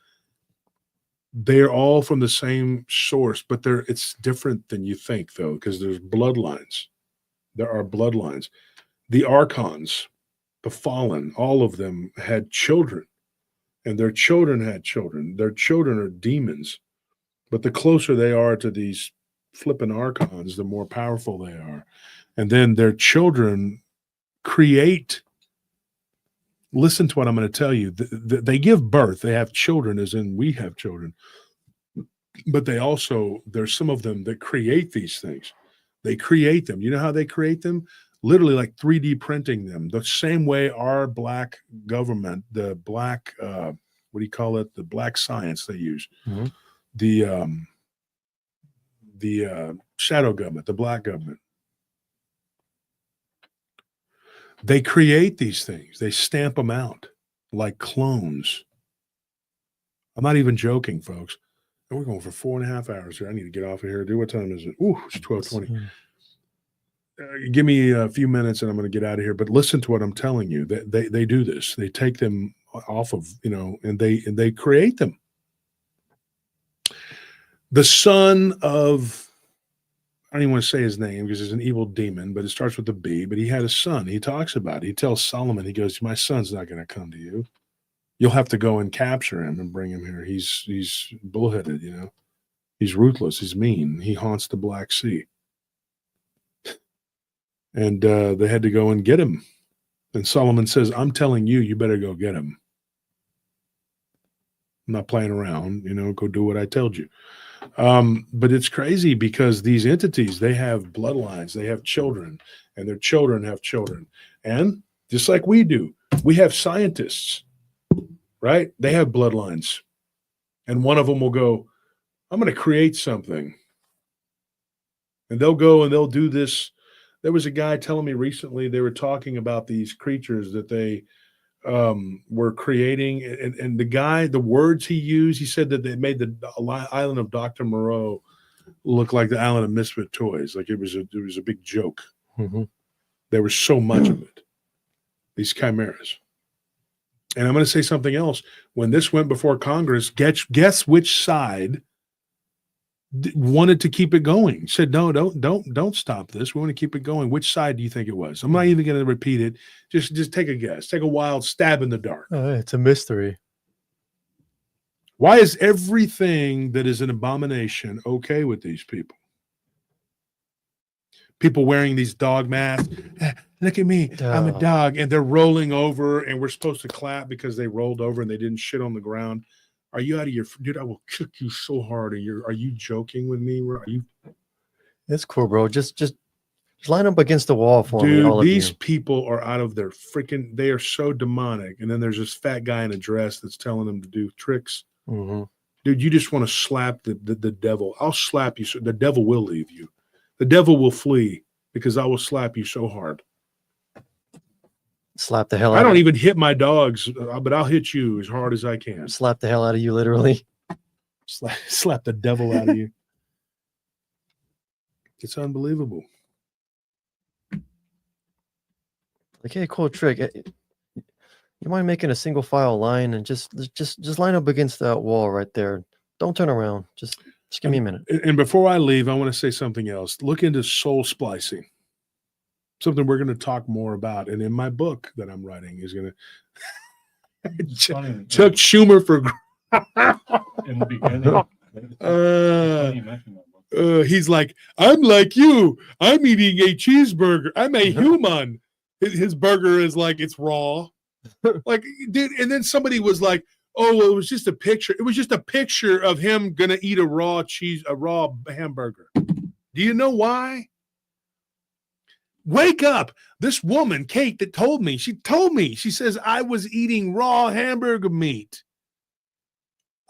they're all from the same source, but it's different than you think, though, because there's bloodlines. There are bloodlines. The archons, the fallen, all of them had children, and their children had children. Their children are demons, but the closer they are to these flipping archons, the more powerful they are. And then their children create. Listen to what I'm going to tell you. They give birth. They have children, as in we have children. But there's some of them that create these things. They create them. You know how they create them? Literally like 3D printing them. The same way our black government, the black, what do you call it? The black science they use. The shadow government, the black government. They create these things. They stamp them out like clones. I'm not even joking, folks. And we're going for 4.5 hours here. I need to get off of here. What time is it? Ooh, it's 12:20. Give me a few minutes and I'm going to get out of here. But listen to what I'm telling you. They do this. They take them off of, and they create them. The son of, I don't even want to say his name because he's an evil demon, but it starts with a B. But he had a son. He talks about it. He tells Solomon, he goes, my son's not going to come to you. You'll have to go and capture him and bring him here. He's bullheaded, He's ruthless. He's mean. He haunts the Black Sea. And they had to go and get him. And Solomon says, I'm telling you, you better go get him. I'm not playing around, go do what I told you. But it's crazy because these entities, they have bloodlines, they have children, and their children have children. And just like we do, we have scientists, right? They have bloodlines. And one of them will go, I'm going to create something. And they'll go and they'll do this. There was a guy telling me recently, they were talking about these creatures that they were creating. And the guy, the words he used, he said that they made the island of Dr. Moreau look like the island of Misfit Toys. Like it was a big joke. Mm-hmm. There was so much of it. These chimeras. And I'm going to say something else. When this went before Congress, guess which side wanted to keep it going? Said, no, don't stop this. We want to keep it going. Which side do you think it was? I'm not even going to repeat it. Just take a guess. Take a wild stab in the dark. It's a mystery. Why is everything that is an abomination okay with these people? People wearing these dog masks. Look at me. I'm a dog. And they're rolling over and we're supposed to clap because they rolled over and they didn't shit on the ground. Are you out of your, dude? I will kick you so hard. Are you joking with me? Are you? It's cool, bro. Just line up against the wall for me. Dude, these people are out of their freaking, they are so demonic. And then there's this fat guy in a dress that's telling them to do tricks. Mm-hmm. Dude, you just want to slap the devil. I'll slap you. So the devil will leave you. The devil will flee because I will slap you so hard. Slap the hell out I of don't you. even hit my dogs, but I'll hit you as hard as I can. Slap the hell out of you, literally. Slap the devil out of you. It's unbelievable. Like, hey, cool trick. You mind making a single file line and just line up against that wall right there. Don't turn around. Just give me a minute. And before I leave, I want to say something else. Look into soul splicing. Something we're going to talk more about. And in my book that I'm writing is going to Chuck Schumer for in the beginning. He's like, I'm like you. I'm eating a cheeseburger. I'm a human. His burger is like, it's raw. Like, dude, and then somebody was like, oh, well, it was just a picture. It was just a picture of him gonna eat a raw hamburger. Do you know why? Wake up. This woman, Kate, that told me, she says, I was eating raw hamburger meat.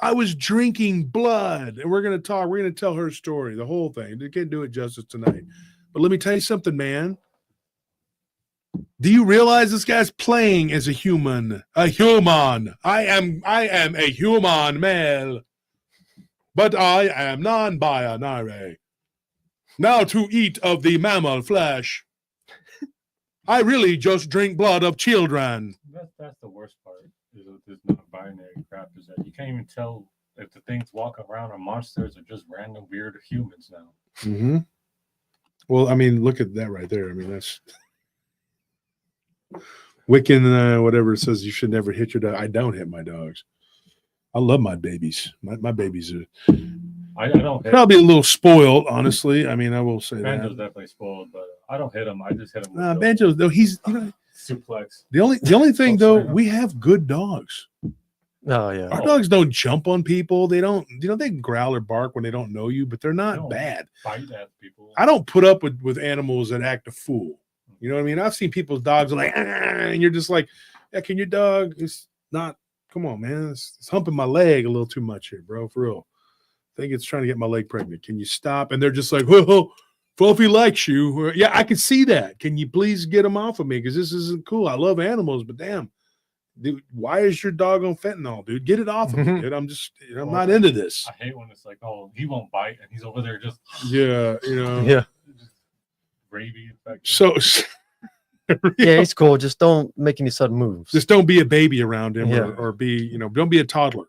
I was drinking blood. And we're going to tell her story, the whole thing. We can't do it justice tonight. But let me tell you something, man. Do you realize this guy's playing as a human? A human. I am a human male. But I am non-binary. Now to eat of the mammal flesh. I really just drink blood of children. That's the worst part. Is with this non-binary crap is that you can't even tell if the things walking around are monsters or just random weird humans now. Mm-hmm. Well, I mean, look at that right there. I mean, that's Wiccan, whatever it says. You should never hit your dog. I don't hit my dogs. I love my babies. My babies are. I don't hit probably a little spoiled, honestly. I mean, I will say Banjo's that. definitely spoiled, but I don't hit him. I just hit him. Banjo, though, he's suplex. The only thing though, we have good dogs. Oh yeah. Our dogs don't jump on people. They don't, they can growl or bark when they don't know you, but they're not bad. Fight at people. I don't put up with animals that act a fool. You know what I mean? I've seen people's dogs are like, and you're just like, yeah, can your dog? It's not. Come on, man. It's humping my leg a little too much here, bro. For real. I think it's trying to get my leg pregnant. Can you stop? And they're just like, whoa, Fluffy likes you. Yeah, I can see that. Can you please get him off of me? Because this isn't cool. I love animals, but damn, dude, why is your dog on fentanyl, dude? Get it off of me, dude. I'm not into this. I hate when it's like, oh, he won't bite, and he's over there just Yeah, Yeah. rabies infected. So Yeah, he's cool. Just don't make any sudden moves. just don't be a baby around him, Yeah. or be, don't be a toddler.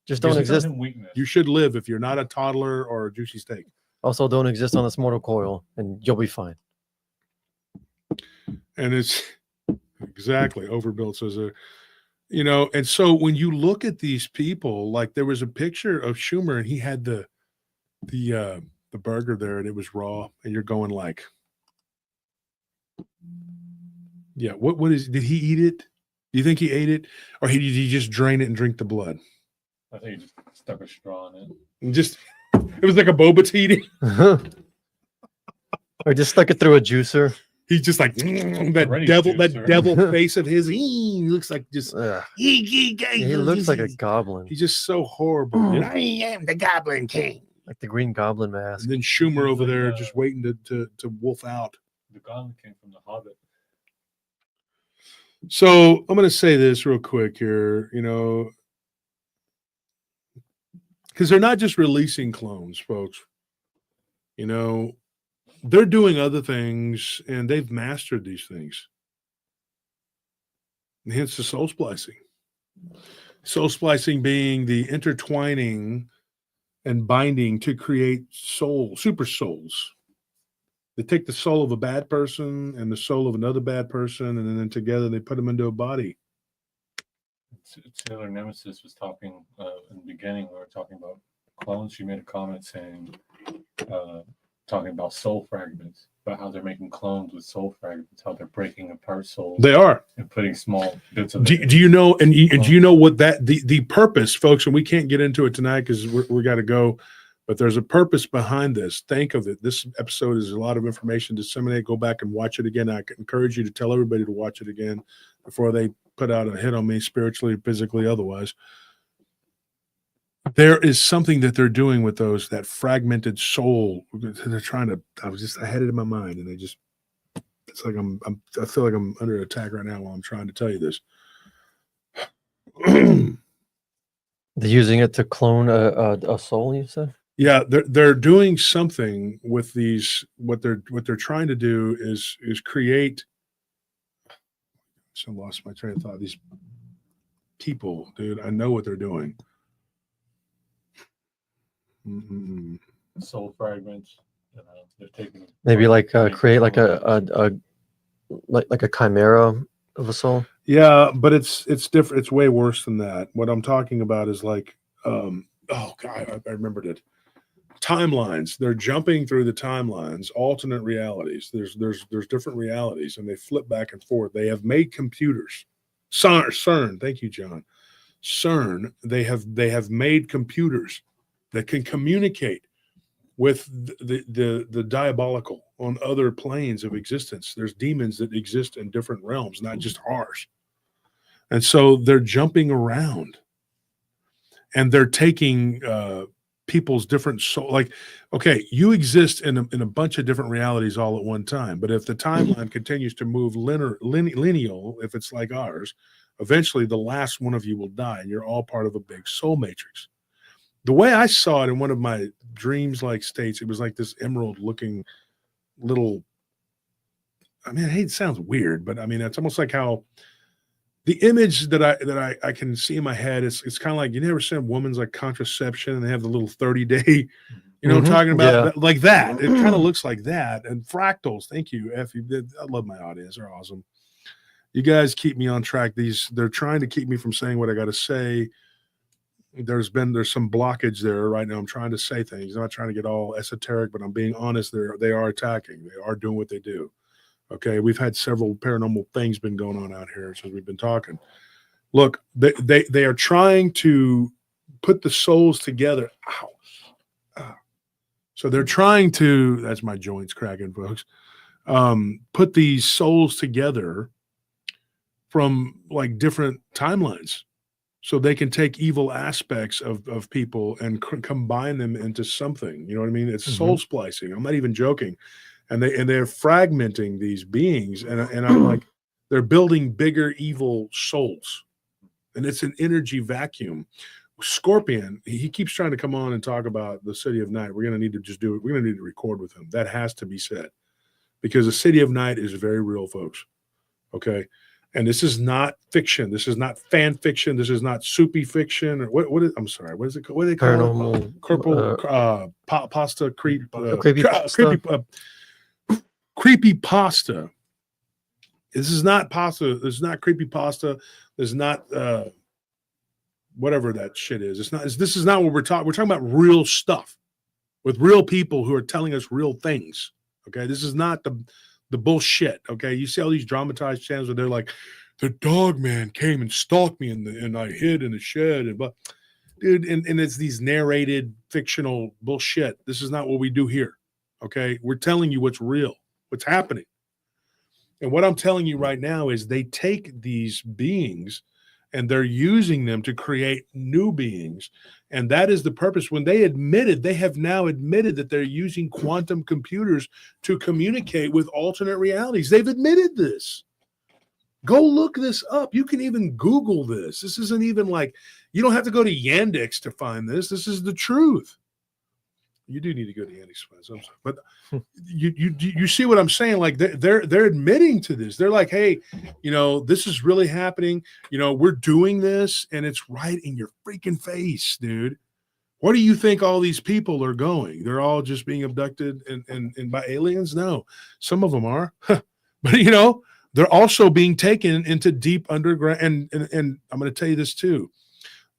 Just don't Gives exist. him weakness. You should live if you're not a toddler or a juicy steak. Also, don't exist on this mortal coil, and you'll be fine. And it's exactly overbuilt as a, and so when you look at these people, like there was a picture of Schumer and he had the burger there and it was raw, and you're going like, yeah, what did he eat it? Do you think he ate it, or did he just drain it and drink the blood? I think he just stuck a straw in it. And just it was like a boba tea. Or just stuck it through a juicer. He's just like that Already devil juicer. face of his. He looks like just. Ugh. He He looks like a goblin, He's just so horrible. I am the Goblin King. like the Green Goblin mask. And then Schumer over there just waiting to wolf out. The goblin came from the Hobbit. So I'm going to say this real quick here, because they're not just releasing clones, folks. They're doing other things, and they've mastered these things. And hence the soul splicing. Soul splicing being the intertwining and binding to create super souls. They take the soul of a bad person and the soul of another bad person, and then together they put them into a body. Taylor Nemesis was talking in the beginning. We were talking about clones. She made a comment saying, talking about soul fragments, about how they're making clones with soul fragments, how they're breaking apart souls. They are. And putting small bits of Do you know? And do you know what the purpose, folks? And we can't get into it tonight because we got to go. But there's a purpose behind this. Think of it. This episode is a lot of information. Disseminate. Go back and watch it again. I encourage you to tell everybody to watch it again before they put out a hit on me spiritually, physically, otherwise. There is something that they're doing with that fragmented soul. They're trying to. I had it in my mind, and it's like I feel like I'm under attack right now while I'm trying to tell you this. They're using it to clone a soul, you said? Yeah, they're doing something with these. What they're trying to do is create. So I lost my train of thought. These people, dude, I know what they're doing. soul fragments. They're taking Maybe like create like a chimera of a soul. Yeah, but it's different. It's way worse than that. What I'm talking about is like, oh God, I remembered it. Timelines. They're jumping through the timelines, alternate realities. There's different realities, and they flip back and forth. They have made computers. CERN. Thank you, John. CERN. They have made computers that can communicate with the diabolical on other planes of existence. There's demons that exist in different realms, not just ours. And so they're jumping around, and they're taking people's different soul. Like, okay, you exist in a bunch of different realities all at one time. But if the timeline continues to move lineal, if it's like ours, eventually the last one of you will die, and you're all part of a big soul matrix. The way I saw it in one of my dreams-like states, it was like this emerald-looking little. I mean, hey, it sounds weird, but I mean, it's almost like how the image that I can see in my head. It's kind of like, you never seen women's like contraception, and they have the little 30-day. You know what I'm talking about? Yeah. Like that. It kind of looks like that. And fractals. Thank you, Effie. I love my audience. They're awesome. You guys keep me on track. They're trying to keep me from saying what I got to say. There's some blockage there right now. I'm trying to say things. I'm not trying to get all esoteric, but I'm being honest. They are attacking. They are doing what they do. Okay, we've had several paranormal things been going on out here since we've been talking. Look, they are trying to put the souls together. Ow. Ow. So they're trying to. That's my joints cracking, folks. Put these souls together from like different timelines, so they can take evil aspects of people and combine them into something. You know what I mean? It's soul splicing. I'm not even joking. and they're fragmenting these beings, and I'm like, they're building bigger evil souls, and it's an energy vacuum. Scorpion, he keeps trying to come on and talk about the City of Night. We're going to need to just do it. We're going to need to record with him. That has to be said, because the City of Night is very real, folks. Okay. And this is not fiction. This is not fan fiction. This is not soupy fiction. Or what is, I'm sorry. What is it called? What do they call it? Paranormal. Pasta creep. Creepy pasta. Creepy pasta. This is not pasta. This is not creepy pasta. This is not whatever that shit is. It's not. This is not what we're talking. We're talking about real stuff with real people who are telling us real things. Okay, this is not the bullshit. Okay, you see all these dramatized channels where they're like, the Dogman came and stalked me, and I hid in the shed, and but dude, and it's these narrated fictional bullshit. This is not what we do here. Okay, we're telling you what's real, what's happening. And what I'm telling you right now is they take these beings and they're using them to create new beings. And that is the purpose. When they have now admitted that they're using quantum computers to communicate with alternate realities. They've admitted this. Go look this up. You can even Google this. This isn't even like, you don't have to go to Yandex to find this. This is the truth. You do need to go to Yandex, but you see what I'm saying? Like they're admitting to this. They're like, hey, this is really happening. We're doing this, and it's right in your freaking face, dude. Where do you think all these people are going? They're all just being abducted and by aliens? No, some of them are, but they're also being taken into deep underground. And I'm going to tell you this too.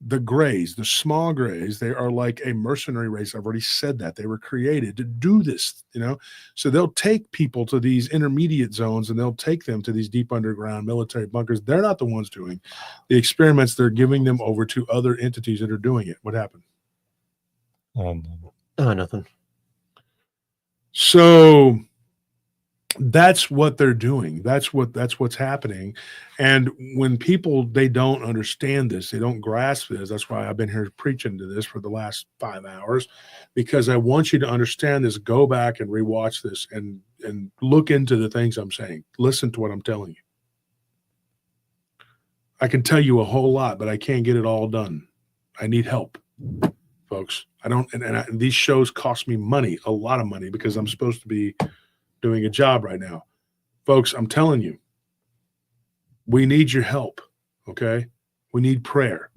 The Greys, the small Greys, they are like a mercenary race. I've already said that. They were created to do this, So they'll take people to these intermediate zones, and they'll take them to these deep underground military bunkers. They're not the ones doing the experiments. They're giving them over to other entities that are doing it. What happened? Nothing. So that's what they're doing. That's what's happening. And when people, they don't understand this, they don't grasp this. That's why I've been here preaching to this for the last 5 hours, because I want you to understand this. Go back and rewatch this and look into the things I'm saying. Listen to what I'm telling you. I can tell you a whole lot, but I can't get it all done. I need help, folks. I don't, and these shows cost me money, a lot of money, because I'm supposed to be doing a job right now. Folks, I'm telling you, we need your help, okay? We need prayer.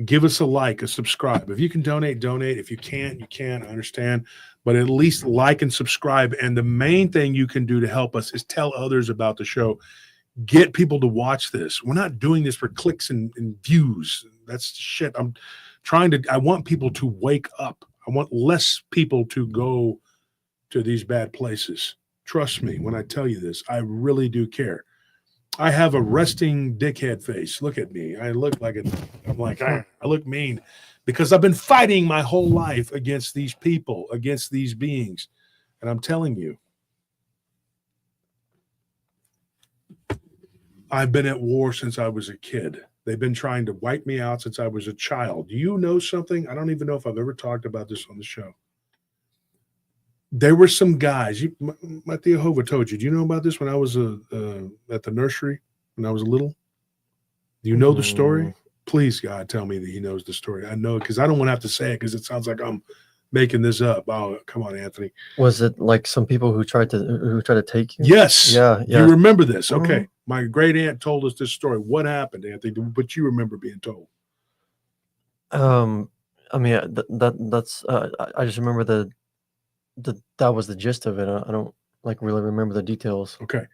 Give us a like, a subscribe. If you can donate. If you can't, you can't. I understand. But at least like and subscribe. And the main thing you can do to help us is tell others about the show. Get people to watch this. We're not doing this for clicks and views. That's shit. I want people to wake up. I want less people to go to these bad places. Trust me when I tell you this. I really do care. I have a resting dickhead face. Look at me. I look like I look mean, because I've been fighting my whole life against these people, against these beings. And I'm telling you, I've been at war since I was a kid. They've been trying to wipe me out since I was a child. Do you know something? I don't even know if I've ever talked about this on the show. There were some guys, my Jehovah told you. Do you know about this when I was at the nursery, when I was little? Do you know the story? Please, God, tell me that he knows the story. I know, because I don't want to have to say it, because it sounds like I'm making this up. Oh, come on, Anthony. Was it like some people who tried to take you? Yes. Yeah. You remember this? Okay. My great aunt told us this story. What happened, Anthony? But you remember being told? I mean, that's. I just remember that was the gist of it. I don't really remember the details. Okay.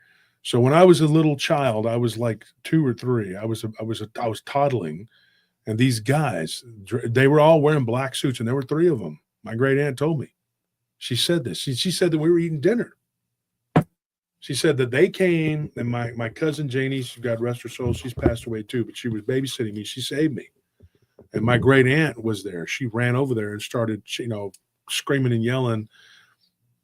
So when I was a little child, I was like 2 or 3. I was toddling, and these guys, they were all wearing black suits, and there were 3 of them. My great aunt told me. She said this. She said that we were eating dinner. She said that they came, and my cousin Janie, God rest her soul, she's passed away too, but she was babysitting me. She saved me. And my great aunt was there. She ran over there and started, screaming and yelling.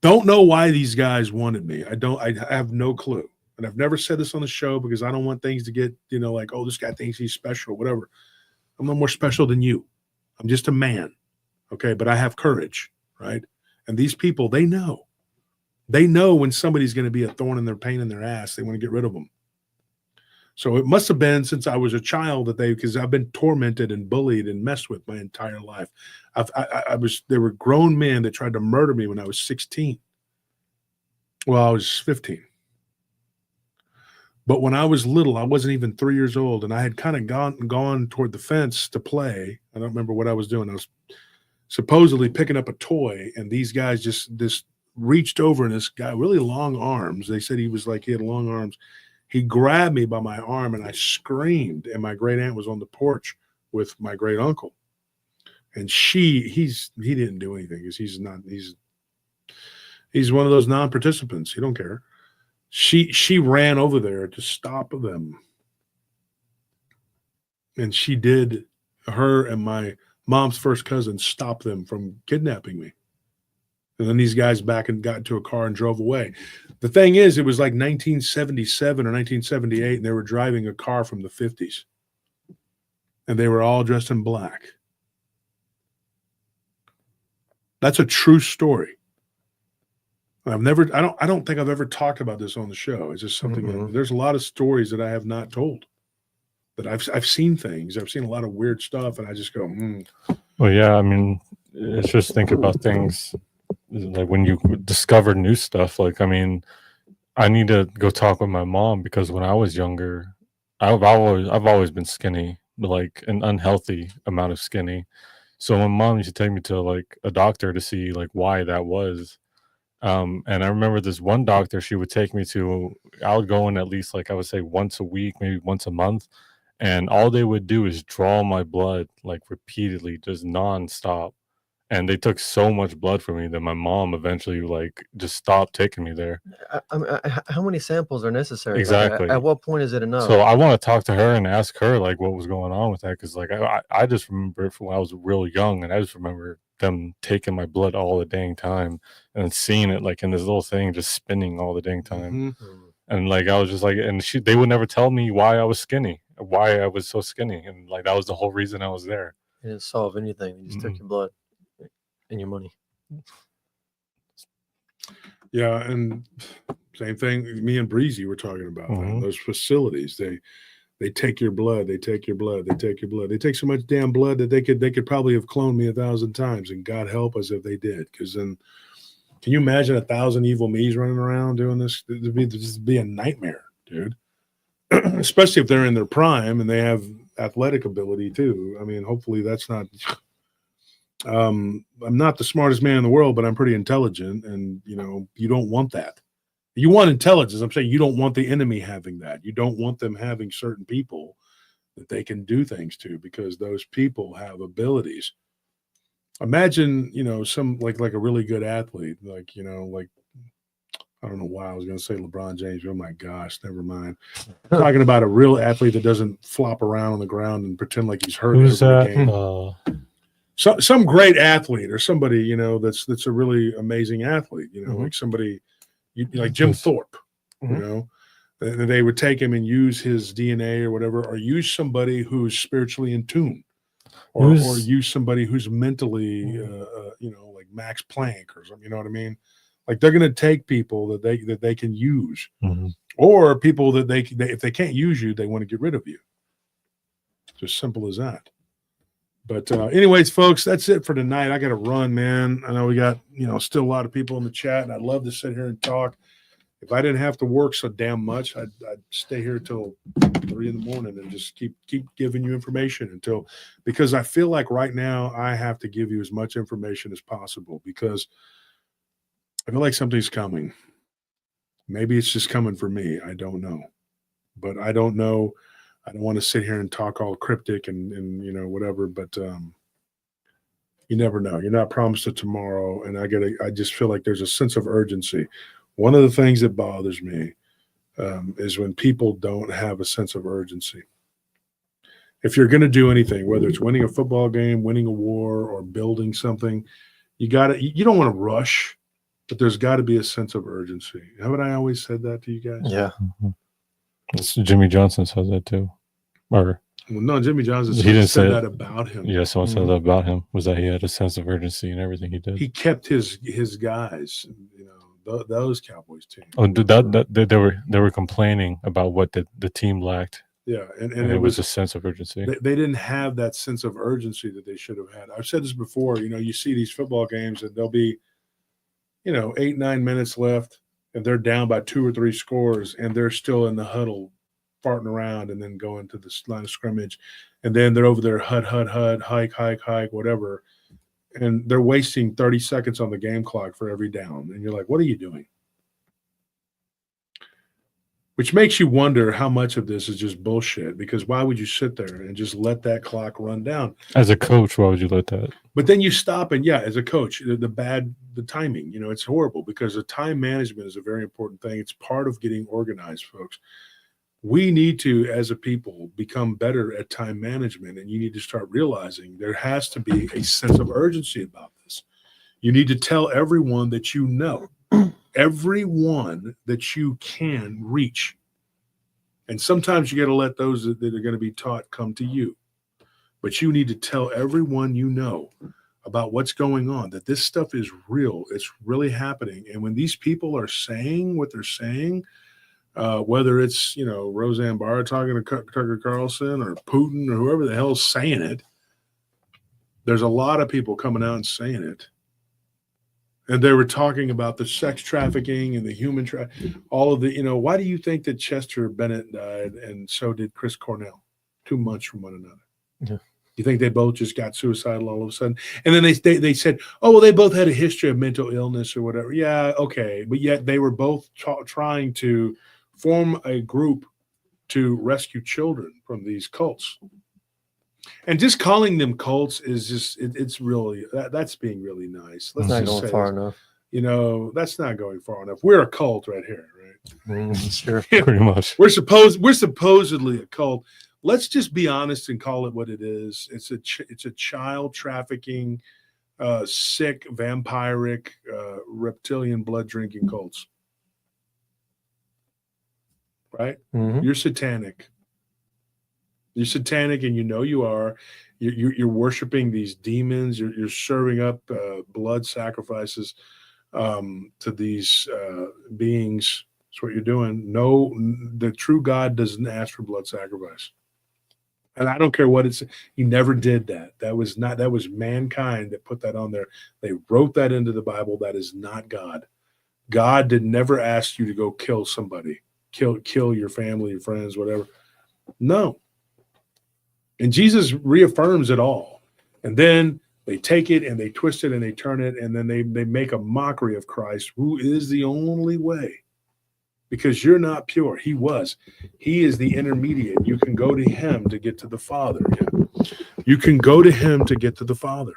Don't know why these guys wanted me. I have no clue. And I've never said this on the show, because I don't want things to get, like, oh, this guy thinks he's special, whatever. I'm no more special than you. I'm just a man. Okay. But I have courage, right? And these people, they know. They know when somebody's going to be a thorn in their pain in their ass. They want to get rid of them. So it must have been since I was a child that because I've been tormented and bullied and messed with my entire life. There were grown men that tried to murder me when I was 16. Well, I was 15. But when I was little, I wasn't even 3 years old, and I had kind of gone toward the fence to play. I don't remember what I was doing. I was supposedly picking up a toy, and these guys just reached over, and this guy, really long arms. They said he had long arms. He grabbed me by my arm, and I screamed, and my great aunt was on the porch with my great uncle. And he didn't do anything because he's one of those non-participants. He don't care. She ran over there to stop them. And she did. Her and my mom's first cousin stopped them from kidnapping me. And then these guys back and got into a car and drove away. The thing is, it was like 1977 or 1978, and they were driving a car from the 50s. And they were all dressed in black. That's a true story. I don't think I've ever talked about this on the show. It's just something there's a lot of stories that I have not told. That I've seen things. I've seen a lot of weird stuff, and I just go, Well, yeah, I mean, it's just think about things like when you discover new stuff. Like, I mean, I need to go talk with my mom because when I was younger, I've always been skinny, like an unhealthy amount of skinny. So my mom used to take me to like a doctor to see like why that was. And I remember this one doctor she would take me to. I would go in at least like I would say once a week, maybe once a month. And all they would do is draw my blood like repeatedly, just nonstop. And they took so much blood from me that my mom eventually like just stopped taking me there. How many samples are necessary? Exactly. Like, at what point is it enough? So I want to talk to her and ask her like what was going on with that, because like I just remember from when I was real young, and I just remember them taking my blood all the dang time and seeing it like in this little thing just spinning all the dang time. And like I was just like, and they would never tell me why I was skinny, why I was so skinny, and like that was the whole reason I was there. It didn't solve anything. They just took your blood and your money. Yeah, and same thing. Me and Breezy were talking about those facilities. They take your blood. They take your blood. They take your blood. They take so much damn blood that they could probably have cloned me 1,000 times, and God help us if they did. Because then, can you imagine 1,000 evil me's running around doing this? It'd be a nightmare, dude. Especially if they're in their prime and they have athletic ability too. I mean, hopefully that's not. I'm not the smartest man in the world, but I'm pretty intelligent, and you don't want that. You want intelligence. I'm saying you don't want the enemy having that. You don't want them having certain people that they can do things to, because those people have abilities. Imagine, some like a really good athlete, like I don't know why I was going to say LeBron James. Oh my gosh, never mind. I'm talking about a real athlete that doesn't flop around on the ground and pretend like he's hurt. Who's that? Some great athlete or somebody, that's a really amazing athlete, like somebody like Jim Thorpe, they would take him and use his DNA or whatever, or use somebody who's spiritually in tune, or use somebody who's mentally, like Max Planck or something, you know what I mean? Like they're going to take people that they can use, or people that if they can't use you, they want to get rid of you. It's as simple as that. But anyways, folks, that's it for tonight. I got to run, man. I know we got, still a lot of people in the chat, and I'd love to sit here and talk. If I didn't have to work so damn much, I'd stay here till 3 a.m. and just keep giving you information because I feel like right now I have to give you as much information as possible, because I feel like something's coming. Maybe it's just coming for me. I don't know. But I don't know. I don't want to sit here and talk all cryptic and whatever, but you never know. You're not promised a tomorrow, and I just feel like there's a sense of urgency. One of the things that bothers me is when people don't have a sense of urgency. If you're going to do anything, whether it's winning a football game, winning a war, or building something, you don't want to rush, but there's got to be a sense of urgency. Haven't I always said that to you guys? Yeah. Jimmy Johnson says that too. Or no, Jimmy Johnson didn't said say that about him. Yeah, someone said that about him, was that he had a sense of urgency in everything he did. He kept his guys, those Cowboys teams. Oh, they were complaining about what the team lacked, Yeah, and and it was a sense of urgency. They didn't have that sense of urgency that they should have had. I've said this before. You see these football games, and there'll be, 8-9 minutes left, and they're down by 2 or 3 scores, and they're still in the huddle, farting around, and then going to the line of scrimmage, and then they're over there, hut, hike, whatever, and they're wasting 30 seconds on the game clock for every down, and you're like, what are you doing? Which makes you wonder how much of this is just bullshit, because why would you sit there and just let that clock run down? As a coach, why would you let that? But then you stop, and as a coach, the timing, it's horrible, because the time management is a very important thing. It's part of getting organized, folks. We need to, as a people, become better at time management, and you need to start realizing there has to be a sense of urgency about this. You need to tell everyone that you know, everyone that you can reach. And sometimes you got to let those that are going to be taught come to you. But you need to tell everyone you know about what's going on, that this stuff is real. It's really happening. And when these people are saying what they're saying, whether it's, Roseanne Barr talking to Tucker Carlson or Putin or whoever the hell's saying it, there's a lot of people coming out and saying it. And they were talking about the sex trafficking and the human all of the, why do you think that Chester Bennett died and so did Chris Cornell? 2 months from one another. Yeah. You think they both just got suicidal all of a sudden? And then they said, oh, well, they both had a history of mental illness or whatever. Yeah, okay. But yet they were both trying to form a group to rescue children from these cults. And just calling them cults is just, it's really, that's being really nice. Let's Not just going say far this. enough. That's not going far enough. We're a cult right here, right? Sure. Pretty much. We're supposedly a cult. Let's just be honest and call it what it is. It's a child trafficking, sick, vampiric, reptilian blood drinking cults. Right? Mm-hmm. You're satanic. You're satanic, and you are. You're worshiping these demons. You're serving up blood sacrifices to these beings. That's what you're doing. No, the true God doesn't ask for blood sacrifice. And I don't care what it's. He never did that. That was mankind that put that on there. They wrote that into the Bible. That is not God. God did never ask you to go kill somebody, kill your family, your friends, whatever. No. And Jesus reaffirms it all. And then they take it and they twist it and they turn it, and then they make a mockery of Christ, who is the only way. Because you're not pure. He was. He is the intermediate. You can go to him to get to the Father. You can go to him to get to the Father.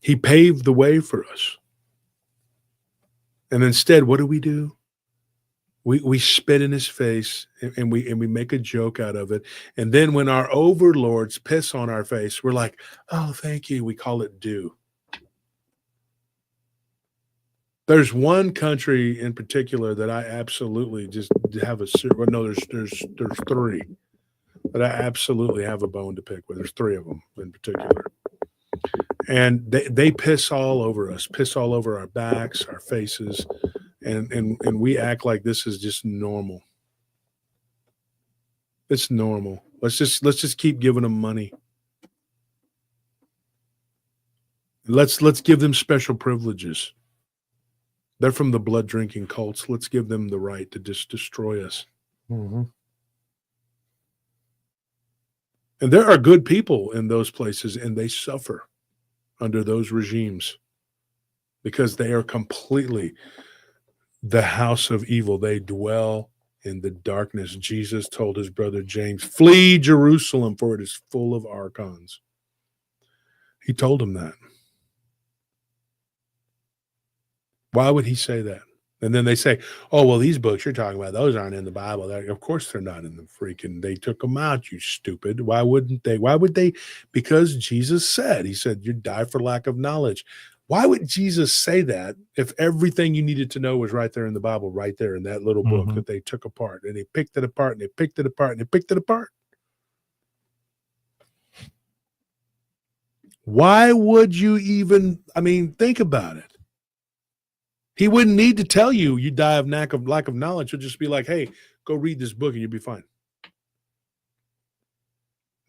He paved the way for us. And instead, what do? We spit in his face, and we make a joke out of it. And then when our overlords piss on our face, we're like, oh, thank you. We call it due. There's one country in particular that I absolutely just have there's 3 that I absolutely have a bone to pick with. There's 3 of them in particular. And they piss all over us, piss all over our backs, our faces, and we act like this is just normal. It's normal. Let's just keep giving them money. Let's give them special privileges. They're from the blood drinking cults. Let's give them the right to just destroy us. Mm-hmm. And there are good people in those places, and they suffer under those regimes because they are completely the house of evil. They dwell in the darkness. Jesus told his brother James, flee Jerusalem, for it is full of archons. He told him that. Why would he say that? And then they say, oh, well, these books you're talking about, those aren't in the Bible. Of course they're not in the freaking, they took them out, you stupid. Why wouldn't they? Why would they? Because Jesus said, he said, you die for lack of knowledge. Why would Jesus say that if everything you needed to know was right there in the Bible, right there in that little book that they took apart, and they picked it apart, and they picked it apart, and they picked it apart? Why would you even, think about it. He wouldn't need to tell you you die of lack of knowledge. He'll just be like, hey, go read this book and you'll be fine.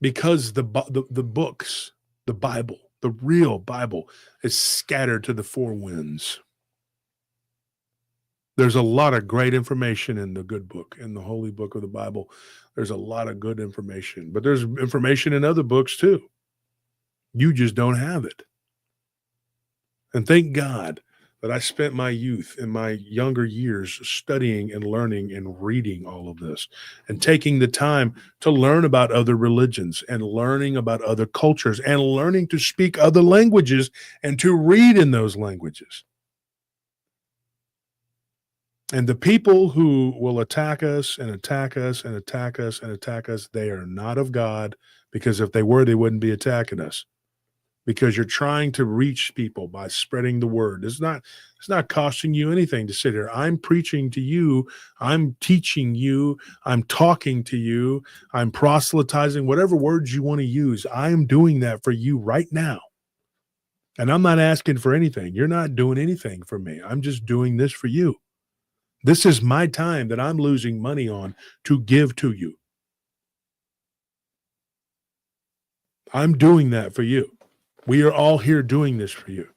Because the books, the Bible, the real Bible, is scattered to the four winds. There's a lot of great information in the good book, in the holy book of the Bible. There's a lot of good information, but there's information in other books too. You just don't have it. And thank God that I spent my youth and my younger years studying and learning and reading all of this and taking the time to learn about other religions and learning about other cultures and learning to speak other languages and to read in those languages. And the people who will attack us and attack us and attack us and attack us, they are not of God, because if they were, they wouldn't be attacking us. Because you're trying to reach people by spreading the word. It's not costing you anything to sit here. I'm preaching to you. I'm teaching you. I'm talking to you. I'm proselytizing, whatever words you want to use. I'm doing that for you right now. And I'm not asking for anything. You're not doing anything for me. I'm just doing this for you. This is my time that I'm losing money on to give to you. I'm doing that for you. We are all here doing this for you.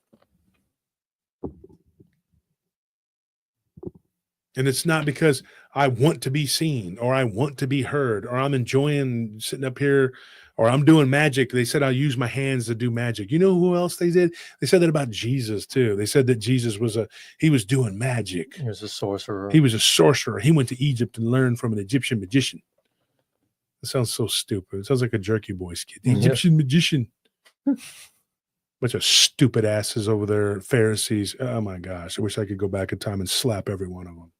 And it's not because I want to be seen or I want to be heard or I'm enjoying sitting up here or I'm doing magic. They said I'll use my hands to do magic. You know who else they did? They said that about Jesus too. They said that Jesus he was doing magic. He was a sorcerer. He was a sorcerer. He went to Egypt and learned from an Egyptian magician. It sounds so stupid. It sounds like a Jerky Boys kid. The Egyptian magician. Bunch of stupid asses over there, Pharisees. Oh my gosh. I wish I could go back in time and slap every one of them.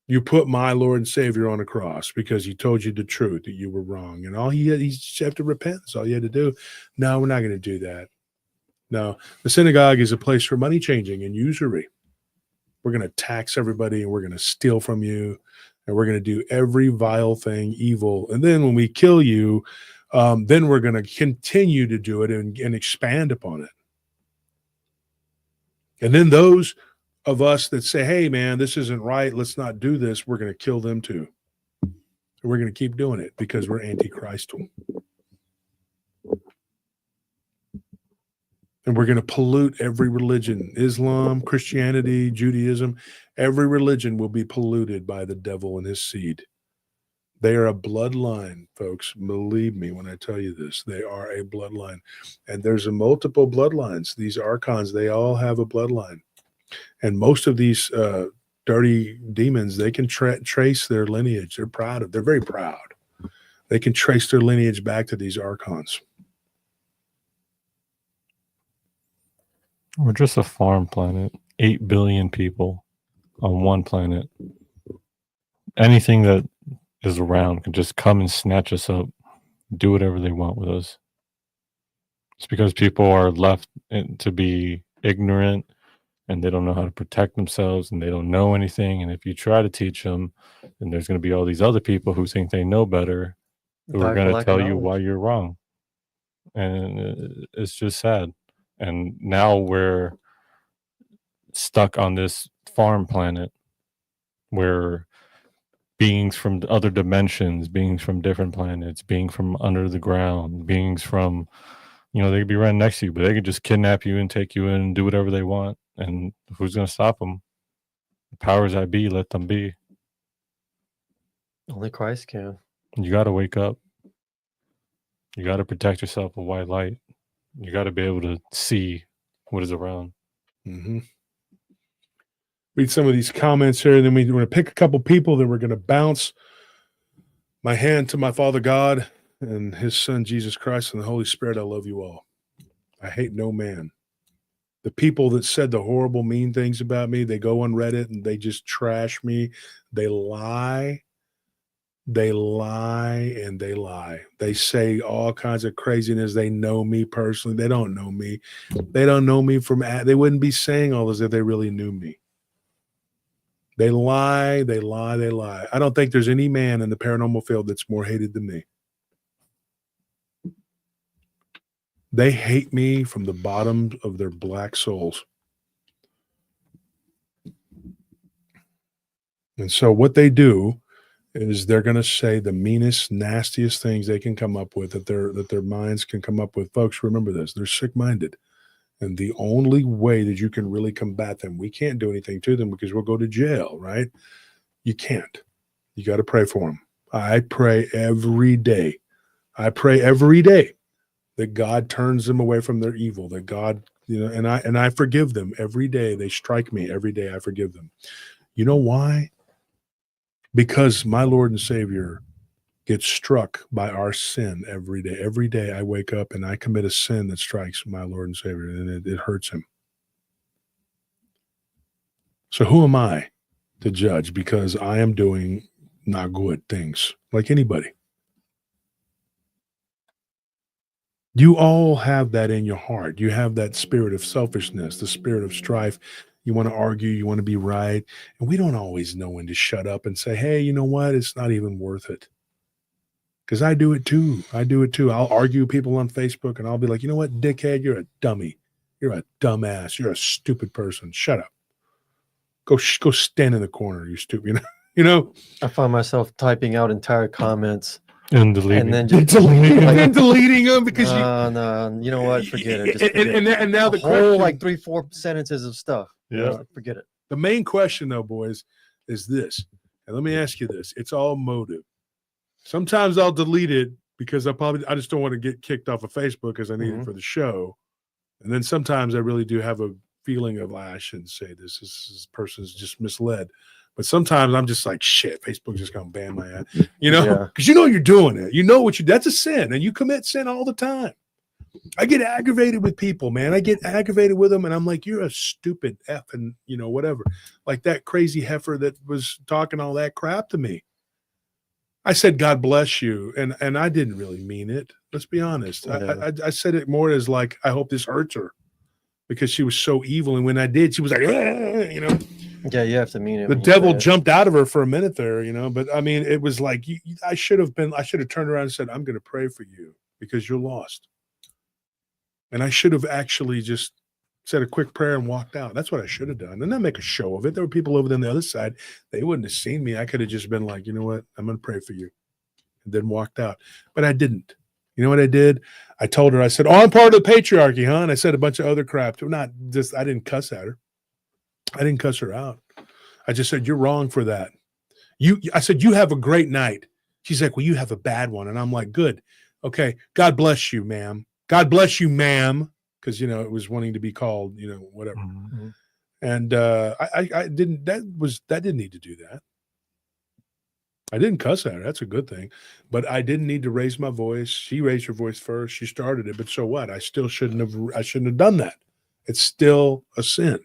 You put my Lord and Savior on a cross because he told you the truth, that you were wrong. And all he just have to repent. That's all you had to do. No, we're not going to do that. No, the synagogue is a place for money changing and usury. We're going to tax everybody and we're going to steal from you. And we're going to do every vile thing evil. And then when we kill you, then we're going to continue to do it and expand upon it. And then those of us that say, hey, man, this isn't right, let's not do this, we're going to kill them too. And we're going to keep doing it because we're antichristal. And we're going to pollute every religion, Islam, Christianity, Judaism. Every religion will be polluted by the devil and his seed. They are a bloodline, folks. Believe me when I tell you this. They are a bloodline. And there's multiple bloodlines. These archons, they all have a bloodline. And most of these dirty demons, they can trace their lineage. They're very proud. They can trace their lineage back to these archons. We're just a farm planet. 8 billion people on one planet. Anything that is around can just come and snatch us up, do whatever they want with us. It's because people are left to be ignorant and they don't know how to protect themselves and they don't know anything. And if you try to teach them, then there's going to be all these other people who think they know better who are going to tell you why you're wrong. And it's just sad. And now we're stuck on this farm planet where beings from other dimensions, beings from different planets, beings from under the ground, beings from, they could be right next to you, but they could just kidnap you and take you in and do whatever they want. And who's going to stop them? The powers that be, let them be. Only Christ can. You got to wake up. You got to protect yourself with white light. You got to be able to see what is around. Mm-hmm. Read some of these comments here, and then we're going to pick a couple people, then we're going to bounce my hand to my Father God and his Son, Jesus Christ, and the Holy Spirit. I love you all. I hate no man. The people that said the horrible, mean things about me, they go on Reddit and they just trash me. They lie. They lie and they lie. They say all kinds of craziness. They know me personally. They don't know me. They don't know me they wouldn't be saying all this if they really knew me. They lie, they lie, they lie. I don't think there's any man in the paranormal field that's more hated than me. They hate me from the bottom of their black souls. And so what they do is they're going to say the meanest, nastiest things they can come up with, that their minds can come up with. Folks, remember this: they're sick-minded, and the only way that you can really combat them, we can't do anything to them because we'll go to jail, right? You can't. You got to pray for them. I pray every day. I pray every day that God turns them away from their evil. That God, and I forgive them every day. They strike me every day. I forgive them. You know why? Because my Lord and Savior gets struck by our sin every day. Every day I wake up and I commit a sin that strikes my Lord and Savior, and it hurts him. So who am I to judge? Because I am doing not good things like anybody. You all have that in your heart. You have that spirit of selfishness, the spirit of strife. You want to argue, you want to be right. And we don't always know when to shut up and say, hey, you know what? It's not even worth it. Because I do it too. I'll argue with people on Facebook and I'll be like, you know what, dickhead, you're a dummy. You're a dumbass. You're a stupid person. Shut up. Go stand in the corner, you stupid. You know? I find myself typing out entire comments And deleting. and then just And deleting them because no, you know what? Forget it. Just forget it. and now the whole question, 3-4 sentences of stuff. Yeah. Forget it. the main question though, boys, is this. And let me ask you this. It's all motive. Sometimes I'll delete it because I just don't want to get kicked off of Facebook because I need it for the show. And then sometimes I really do have a feeling of, I shouldn't say this. This person's just misled. But sometimes I'm just like, shit, Facebook's just going to ban my ass. Because you're doing it. You know that's a sin. And you commit sin all the time. I get aggravated with people, man. I get aggravated with them. And I'm like, you're a stupid effing, whatever. Like that crazy heifer that was talking all that crap to me. I said, God bless you. And I didn't really mean it. Let's be honest. Yeah. I said it more as like, I hope this hurts her because she was so evil. And when I did, she was like, Yeah, you have to mean it. The devil jumped out of her for a minute there, but I mean, it was like, I should have turned around and said, I'm going to pray for you because you're lost. And I should have actually just said a quick prayer and walked out. That's what I should have done. And not make a show of it. There were people over there on the other side. They wouldn't have seen me. I could have just been like, you know what? I'm going to pray for you. And then walked out. But I didn't. You know what I did? I told her, I said, I'm part of the patriarchy, huh? And I said a bunch of other crap. I didn't cuss at her. I didn't cuss her out. I just said, you're wrong for that. I said, you have a great night. She's like, well, you have a bad one. And I'm like, good. Okay. God bless you, ma'am. God bless you, ma'am. Because, it was wanting to be called, whatever. Mm-hmm. And I didn't, that didn't need to do that. I didn't cuss at her. That's a good thing. But I didn't need to raise my voice. She raised her voice first. She started it. But so what? I shouldn't have done that. It's still a sin.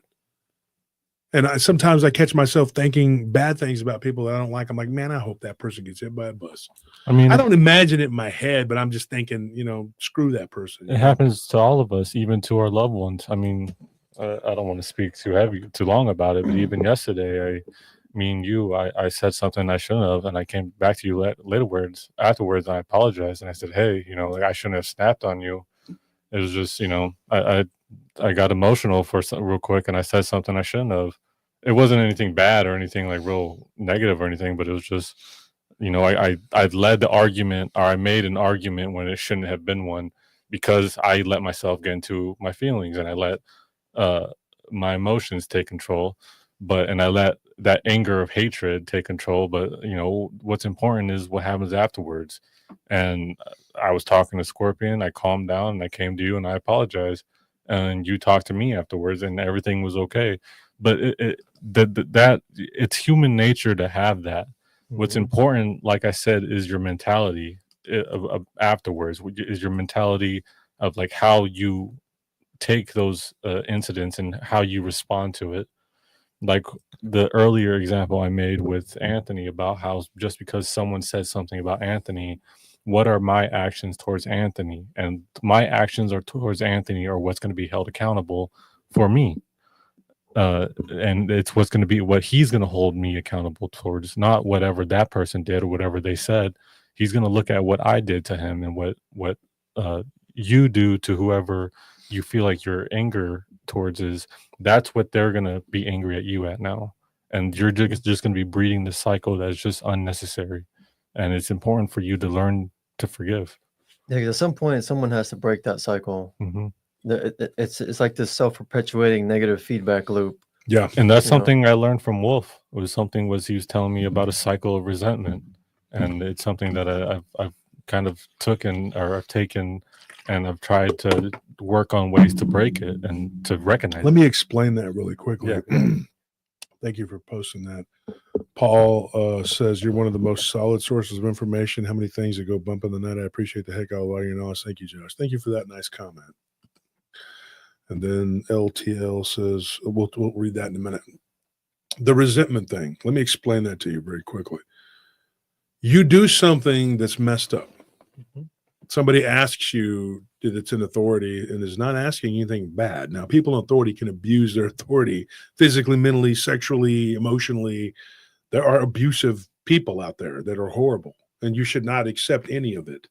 And sometimes I catch myself thinking bad things about people that I don't like. I'm like, man, I hope that person gets hit by a bus. I mean, I don't imagine it in my head, but I'm just thinking, screw that person. It happens to all of us, even to our loved ones. I mean, I don't want to speak too long about it, but even yesterday, I said something I shouldn't have, and I came back to you afterwards, and I apologized, and I said, hey, I shouldn't have snapped on you. It was just, I got emotional for real quick, and I said something I shouldn't have. It wasn't anything bad or anything like real negative or anything, but it was just, I led the argument, or I made an argument when it shouldn't have been one, because I let myself get into my feelings and I let my emotions take control. And I let that anger of hatred take control. But what's important is what happens afterwards. And I was talking to Scorpion, I calmed down, and I came to you and I apologized. And you talked to me afterwards, and everything was okay. But it's human nature to have that. Mm-hmm. What's important, like I said, is your mentality of afterwards. Is your mentality of like how you take those incidents and how you respond to it. Like the earlier example I made with Anthony about how just because someone said something about Anthony, what are my actions towards Anthony? And my actions are towards Anthony are what's going to be held accountable for me. And it's what's going to be what he's going to hold me accountable towards, not whatever that person did or whatever they said. He's going to look at what I did to him and what you do to whoever you feel like your anger towards is. That's what they're going to be angry at you at now. and you're just going to be breeding the cycle that's just unnecessary. And it's important for you to learn to forgive. Yeah, 'cause at some point, someone has to break that cycle. Mm-hmm. It's like this self-perpetuating negative feedback loop. Yeah. And that's You know. something I learned from Wolf. It was something he was telling me about a cycle of resentment, and it's something that I've kind of taken, and I've tried to work on ways to break it and to recognize. Let me explain that really quickly. Yeah. Thank you for posting that. Paul says you're one of the most solid sources of information. How many things that go bump in the night? I appreciate the heck out of all your knowledge. Thank you, Josh. Thank you for that nice comment. And then LTL says, we'll read that in a minute. The resentment thing. Let me explain that to you very quickly. You do something that's messed up. Mm-hmm. Somebody asks you that it's an authority and is not asking anything bad. Now, people in authority can abuse their authority physically, mentally, sexually, emotionally. There are abusive people out there that are horrible, and you should not accept any of it.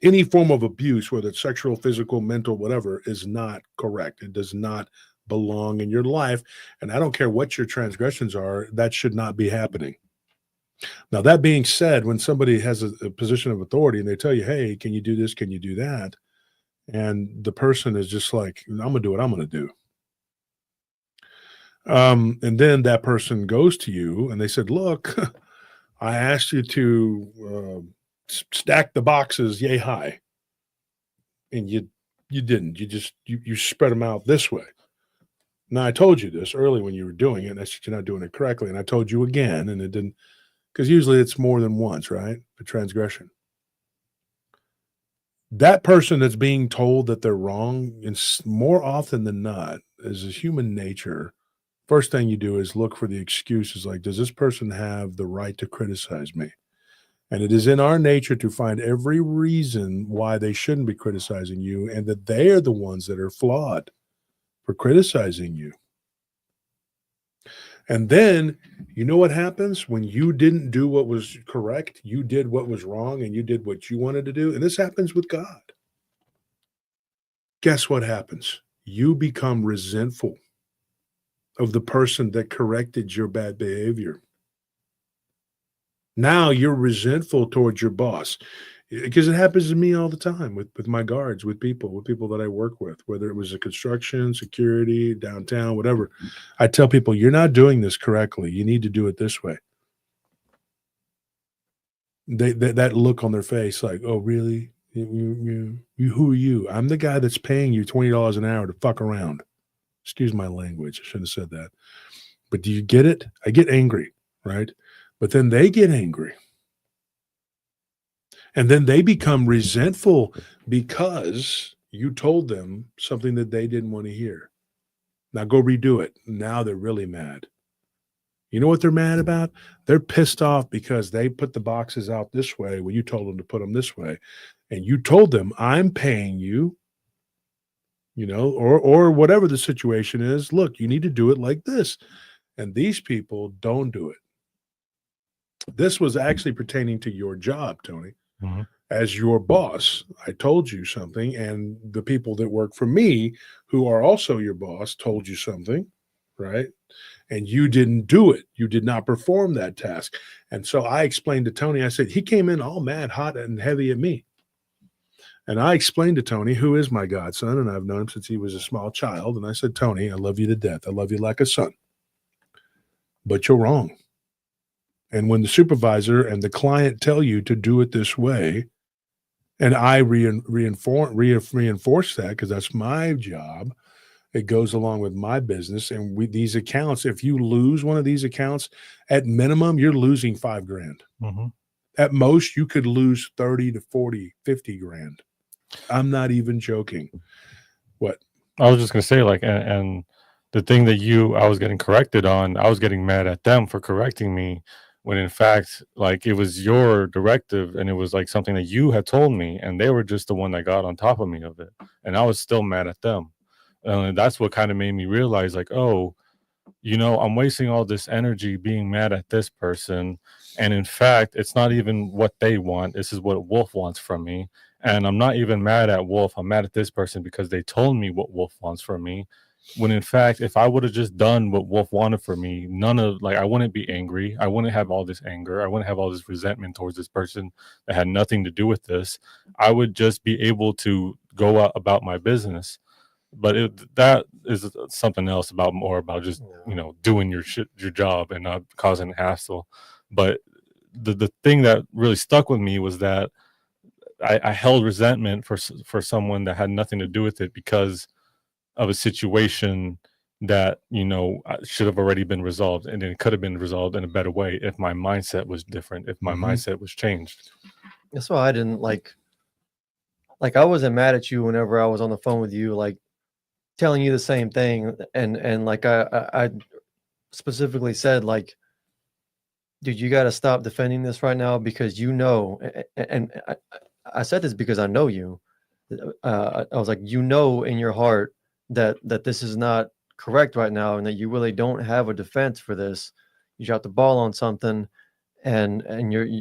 Any form of abuse, whether it's sexual, physical, mental, whatever, is not correct. It does not belong in your life. And I don't care what your transgressions are, that should not be happening. Now, that being said, when somebody has a position of authority and they tell you, hey, can you do this? Can you do that? And the person is just like, I'm going to do what I'm going to do. And then that person goes to you and they said, look, I asked you to stack the boxes yay high. And you didn't. You spread them out this way. Now, I told you this early when you were doing it, and I said you're not doing it correctly. And I told you again, and it didn't. Because usually it's more than once, right? For transgression. That person that's being told that they're wrong, and more often than not, as a human nature, first thing you do is look for the excuses like, does this person have the right to criticize me? And it is in our nature to find every reason why they shouldn't be criticizing you and that they are the ones that are flawed for criticizing you. And then, you know what happens when you didn't do what was correct? You did what was wrong and you did what you wanted to do. And this happens with God. Guess what happens? You become resentful of the person that corrected your bad behavior. Now you're resentful towards your boss. Because it happens to me all the time with my guards, with people that I work with, whether it was a construction, security, downtown, whatever. I tell people, you're not doing this correctly. You need to do it this way. That look on their face like, oh, really? You, who are you? I'm the guy that's paying you $20 an hour to fuck around. Excuse my language. I shouldn't have said that. But do you get it? I get angry, right? But then they get angry. And then they become resentful because you told them something that they didn't want to hear. Now go redo it. Now they're really mad. You know what they're mad about? They're pissed off because they put the boxes out this way when you told them to put them this way. And you told them, I'm paying you, or whatever the situation is. Look, you need to do it like this. And these people don't do it. This was actually pertaining to your job, Tony. Mm-hmm. As your boss, I told you something, and the people that work for me, who are also your boss, told you something, right? And you didn't do it. You did not perform that task. And so I explained to Tony, I said, he came in all mad, hot, and heavy at me. And I explained to Tony, who is my godson, and I've known him since he was a small child. And I said, Tony, I love you to death. I love you like a son. But you're wrong. And when the supervisor and the client tell you to do it this way, and I reinforce that because that's my job, it goes along with my business. And these accounts, if you lose one of these accounts, at minimum, you're losing $5,000. Mm-hmm. At most, you could lose 30 to 40, 50 grand. I'm not even joking. What? I was just going to say, and the thing that I was getting corrected on, I was getting mad at them for correcting me. When in fact, it was your directive and it was something that you had told me, and they were just the one that got on top of me of it. And I was still mad at them. And that's what kind of made me realize I'm wasting all this energy being mad at this person. And in fact, it's not even what they want. This is what Wolf wants from me. And I'm not even mad at Wolf. I'm mad at this person because they told me what Wolf wants from me. When in fact, if I would have just done what Wolf wanted for me, I wouldn't be angry. I wouldn't have all this anger. I wouldn't have all this resentment towards this person that had nothing to do with this. I would just be able to go out about my business. But that is something else more about just, doing your job and not causing hassle. But the thing that really stuck with me was that I held resentment for someone that had nothing to do with it because of a situation that should have already been resolved, and it could have been resolved in a better way if my mindset was different, if my mindset was changed. That's why I didn't like I wasn't mad at you whenever I was on the phone with you, like telling you the same thing, and like I specifically said, like, dude, you got to stop defending this right now because and I said this because I know you. I was like, in your heart that this is not correct right now, and that you really don't have a defense for this. You dropped the ball on something, and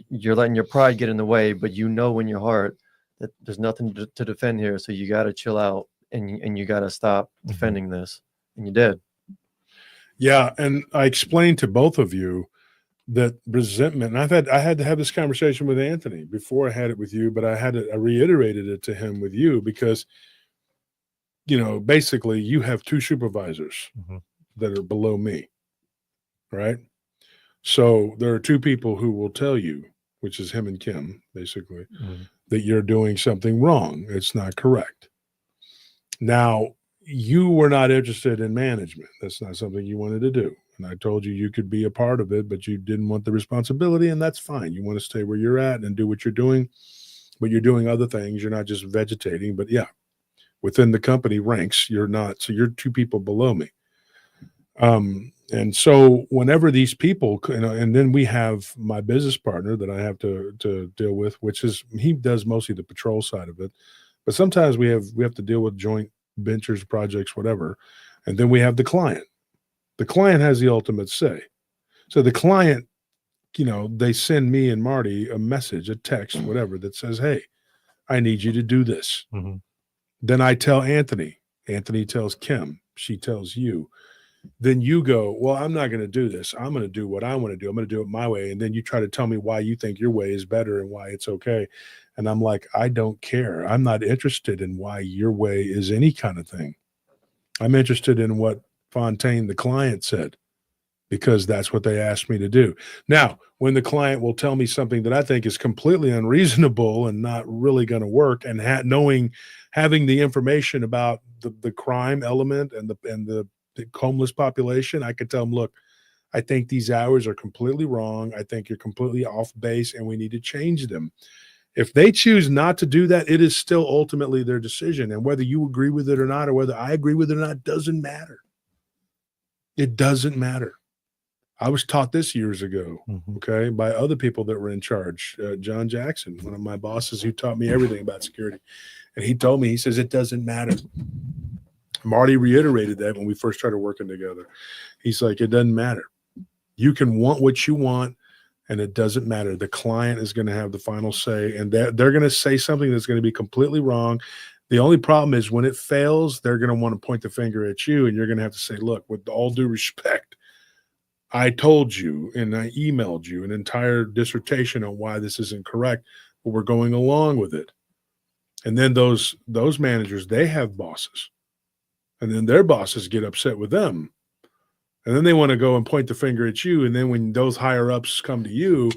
you're letting your pride get in the way, but in your heart that there's nothing to defend here, so you got to chill out and you got to stop defending this, and you did. Yeah, and I explained to both of you that resentment, and I had to have this conversation with Anthony before I had it with you, but I reiterated it to him with you because basically you have two supervisors that are below me, right? So there are two people who will tell you, which is him and Kim, basically, that you're doing something wrong. It's not correct. Now, you were not interested in management. That's not something you wanted to do. And I told you could be a part of it, but you didn't want the responsibility, and that's fine. You want to stay where you're at and do what you're doing, but you're doing other things. You're not just vegetating, but yeah, within the company ranks, you're not. So you're two people below me. And so whenever these people, and then we have my business partner that I have to deal with, he does mostly the patrol side of it, but sometimes we have to deal with joint ventures, projects, whatever. And then we have the client. The client has the ultimate say. So the client, they send me and Marty a message, a text, whatever, that says, hey, I need you to do this. Then I tell Anthony. Anthony tells Kim. She tells you. Then you go, well, I'm not going to do this. I'm going to do what I want to do. I'm going to do it my way. And then you try to tell me why you think your way is better and why it's okay. And I'm like, I don't care. I'm not interested in why your way is any kind of thing. I'm interested in what Fontaine, the client, said, because that's what they asked me to do. Now, when the client will tell me something that I think is completely unreasonable and not really going to work, and having the information about the crime element and the homeless population, I could tell them, look, I think these hours are completely wrong. I think you're completely off base and we need to change them. If they choose not to do that, it is still ultimately their decision. And whether you agree with it or not, or whether I agree with it or not, doesn't matter. It doesn't matter. I was taught this years ago, okay, by other people that were in charge. John Jackson, one of my bosses, who taught me everything about security. And he told me, he says, it doesn't matter. Marty reiterated that when we first started working together. He's like, it doesn't matter. You can want what you want, and it doesn't matter. The client is going to have the final say, and they're going to say something that's going to be completely wrong. The only problem is when it fails, they're going to want to point the finger at you, and you're going to have to say, look, with all due respect, I told you and I emailed you an entire dissertation on why this isn't correct, but we're going along with it. And then those managers, they have bosses, and then their bosses get upset with them. And then they want to go and point the finger at you. And then when those higher ups come to you,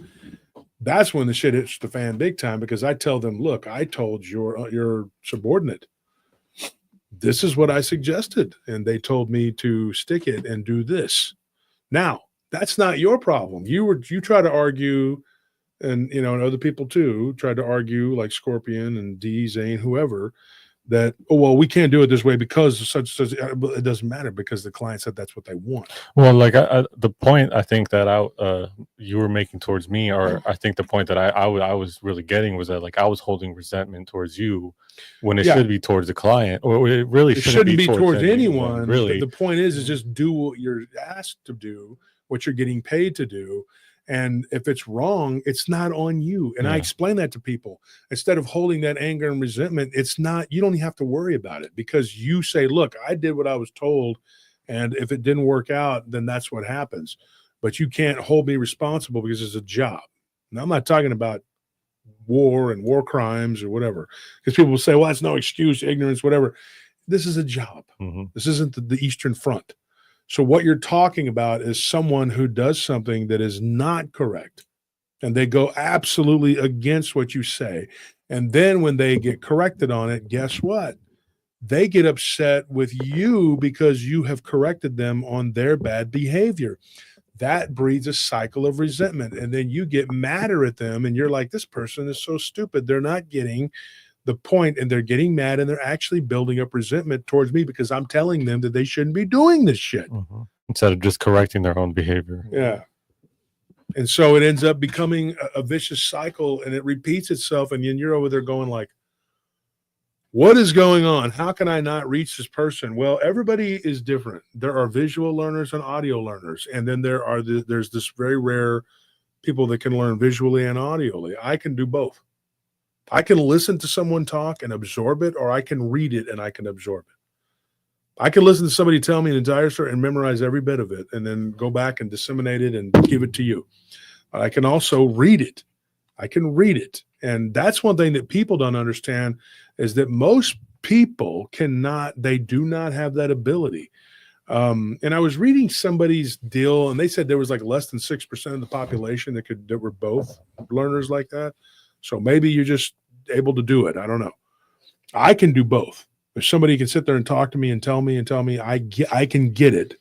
that's when the shit hits the fan big time, because I tell them, look, I told your subordinate, this is what I suggested. And they told me to stick it and do this. Now, that's not your problem. You try to argue, and and other people too tried to argue, like Scorpion and D, Zane, whoever, that, oh, well, we can't do it this way because such. It doesn't matter, because the client said that's what they want. Well, like the point I think that you were making towards me, or I think the point that I was really getting was that, like, I was holding resentment towards you when it should be towards the client, or it really shouldn't be towards anyone. Really, the point is just do what you're asked to do, what you're getting paid to do. And if it's wrong, it's not on you. And I Yeah. explain that to people. Instead of holding that anger and resentment, it's not, you don't even have to worry about it, because you say, look, I did what I was told. And if it didn't work out, then that's what happens. But you can't hold me responsible because it's a job. Now, I'm not talking about war and war crimes or whatever, because people will say, well, that's no excuse, ignorance, whatever. This is a job. This isn't the Eastern Front. So what you're talking about is someone who does something that is not correct, and they go absolutely against what you say. And then when they get corrected on it, guess what? They get upset with you because you have corrected them on their bad behavior. That breeds a cycle of resentment. And then you get madder at them, and you're like, this person is so stupid. They're not getting the point, and they're getting mad, and they're actually building up resentment towards me because I'm telling them that they shouldn't be doing this shit. Instead of just correcting their own behavior. Yeah. And so it ends up becoming a vicious cycle, and it repeats itself. And then you're over there going like, what is going on? How can I not reach this person? Well, everybody is different. There are visual learners and audio learners. And then there's this very rare people that can learn visually and audially. I can do both. I can listen to someone talk and absorb it, or I can read it and I can absorb it. I can listen to somebody tell me an entire story and memorize every bit of it, and then go back and disseminate it and give it to you. But I can also read it. I can read it. And that's one thing that people don't understand, is that most people they do not have that ability. And I was reading somebody's deal, and they said there was like less than 6% of the population that were both learners like that. So maybe you're just able to do it. I don't know. I can do both. If somebody can sit there and talk to me and tell me, I can get it.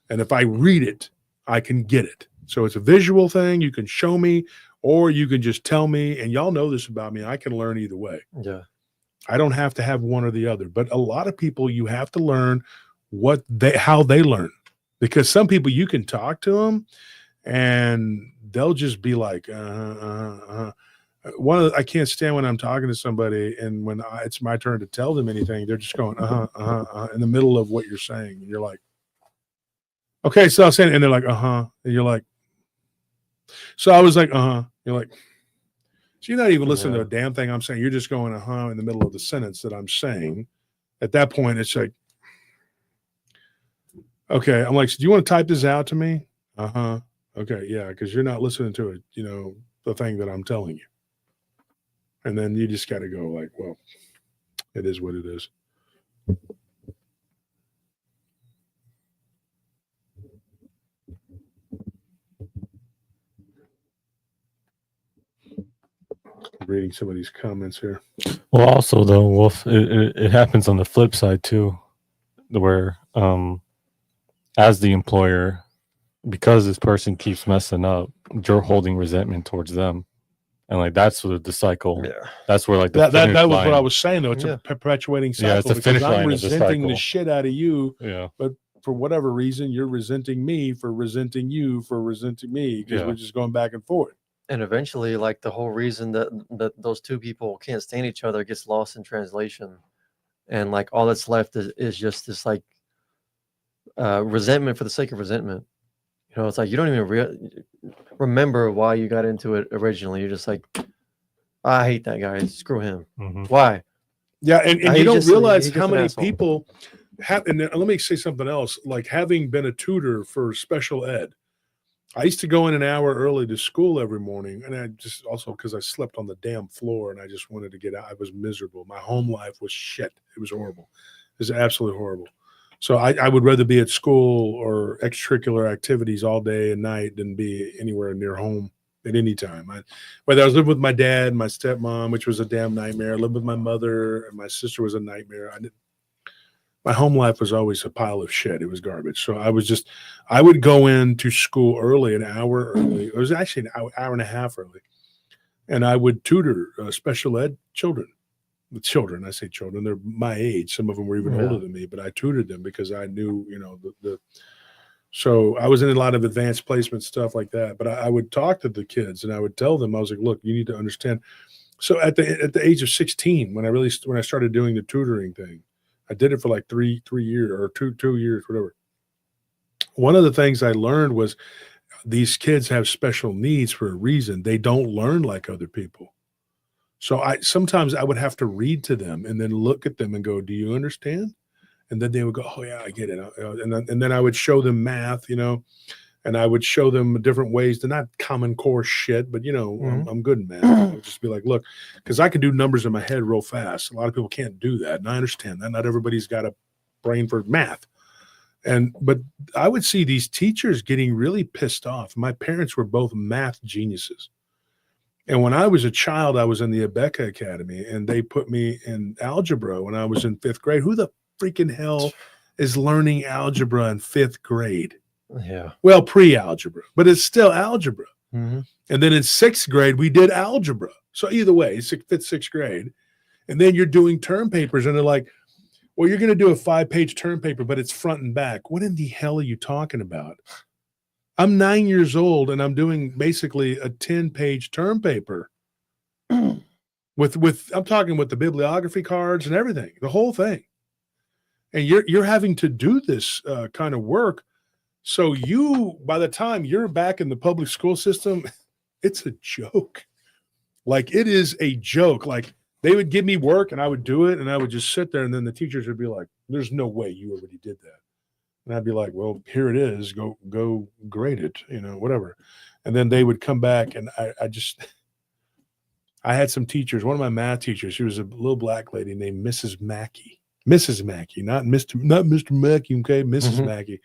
And if I read it, I can get it. So it's a visual thing. You can show me, or you can just tell me. And y'all know this about me. I can learn either way. Yeah. I don't have to have one or the other. But a lot of people, you have to learn how they learn. Because some people, you can talk to them and they'll just be like, I can't stand when I'm talking to somebody, and when it's my turn to tell them anything, they're just going in the middle of what you're saying, and you're like, okay, so I was saying, and they're like, and you're like, so I was like, you're like, so you're not even listening to a damn thing I'm saying. You're just going in the middle of the sentence that I'm saying. At that point, it's like, okay, I'm like, so do you want to type this out to me? Okay, yeah, because you're not listening to it, the thing that I'm telling you. And then you just got to go like, well, it is what it is. I'm reading some of these comments here. Well, also though, Wolf, it happens on the flip side too, where as the employer, because this person keeps messing up, you're holding resentment towards them. And like that's where the cycle. Yeah. That's where like that was what I was saying though. It's a perpetuating cycle. Yeah, it's a finish line. I'm resenting the shit out of you. Yeah. But for whatever reason, you're resenting me for resenting you for resenting me, because we're just going back and forth. And eventually, like the whole reason that those two people can't stand each other gets lost in translation, and like all that's left is just this like resentment for the sake of resentment. It's like you don't even remember why you got into it originally. You're just like, I hate that guy. Screw him. Why? Yeah, and you don't realize how many people have. And let me say something else. Like, having been a tutor for special ed, I used to go in an hour early to school every morning, and I just also because I slept on the damn floor and I just wanted to get out. I was miserable. My home life was shit. It was horrible. It was absolutely horrible. So I would rather be at school or extracurricular activities all day and night than be anywhere near home at any time. Whether I was living with my dad, my stepmom, which was a damn nightmare. I lived with my mother, and my sister was a nightmare. My home life was always a pile of shit. It was garbage. So I would go into school early, an hour early. It was actually an hour and a half early. And I would tutor special ed children. With children, I say children, they're my age. Some of them were even older than me, but I tutored them because I knew, so I was in a lot of advanced placement stuff like that. But I would talk to the kids and I would tell them, I was like, look, you need to understand. So at the age of 16, when I started doing the tutoring thing, I did it for like 3 years or two years, whatever. One of the things I learned was these kids have special needs for a reason. They don't learn like other people. So sometimes I would have to read to them and then look at them and go, do you understand? And then they would go, oh yeah, I get it. And then I would show them math, and I would show them different ways to not common core shit, but I'm good in math. I would just be like, look, because I can do numbers in my head real fast. A lot of people can't do that. And I understand that. Not everybody's got a brain for math. But I would see these teachers getting really pissed off. My parents were both math geniuses. And when I was a child, I was in the Abeka Academy, and they put me in algebra when I was in 5th grade. Who the freaking hell is learning algebra in 5th grade? Yeah. Well, pre-algebra, but it's still algebra. Mm-hmm. And then in 6th grade, we did algebra. So either way, 5th, 6th grade. And then you're doing term papers, and they're like, well, you're going to do a 5-page term paper, but it's front and back. What in the hell are you talking about? I'm 9 years old, and I'm doing basically a 10-page term paper with I'm talking with the bibliography cards and everything, the whole thing. And you're having to do this kind of work. So by the time you're back in the public school system, it's a joke. Like, it is a joke. Like, they would give me work and I would do it, and I would just sit there, and then the teachers would be like, there's no way you already did that. And I'd be like, well, here it is. Go grade it, whatever. And then they would come back, and I had some teachers. One of my math teachers, she was a little black lady named Mrs. Mackey. Mrs. Mackey, not Mr. Mackey, okay? Mrs. Mackey.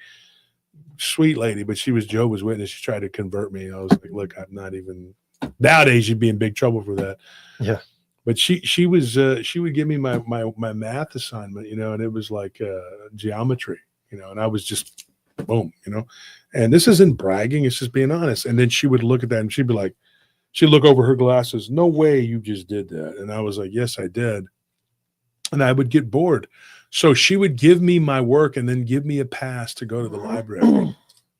Sweet lady, but she was Jehovah's Witness. She tried to convert me. I was like, look, I'm not even, nowadays you'd be in big trouble for that. Yeah. But she would give me my math assignment, and it was like geometry, and I was just boom, and this isn't bragging, it's just being honest. And then she would look at that and she'd be like, she'd look over her glasses, no way you just did that. And I was like, yes, I did. And I would get bored. So she would give me my work and then give me a pass to go to the library.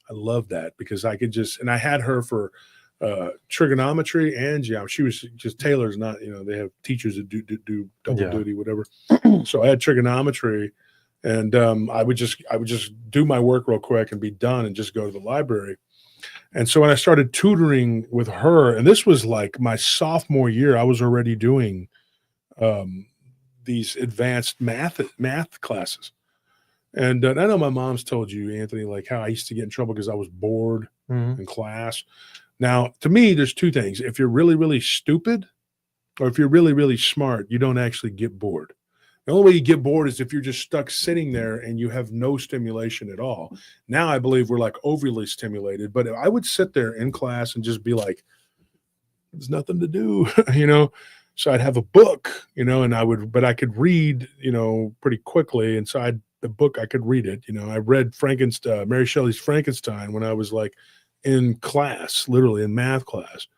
I love that because I could and I had her for trigonometry and geometry. She was just Taylor's not, they have teachers that do double duty, whatever. So I had trigonometry, and I would just do my work real quick and be done and just go to the library. And so when I started tutoring with her, and this was like my sophomore year, I was already doing these advanced math classes. And I know my mom's told you, Anthony, like how I used to get in trouble because I was bored in class. Now, to me, there's two things. If you're really, really stupid, or if you're really, really smart, you don't actually get bored. The only way you get bored is if you're just stuck sitting there and you have no stimulation at all. Now I believe we're like overly stimulated, but I would sit there in class and just be like, there's nothing to do, So I'd have a book, and but I could read, pretty quickly. And so the book, I could read it. I read Frankenstein, Mary Shelley's Frankenstein when I was like in class, literally in math class.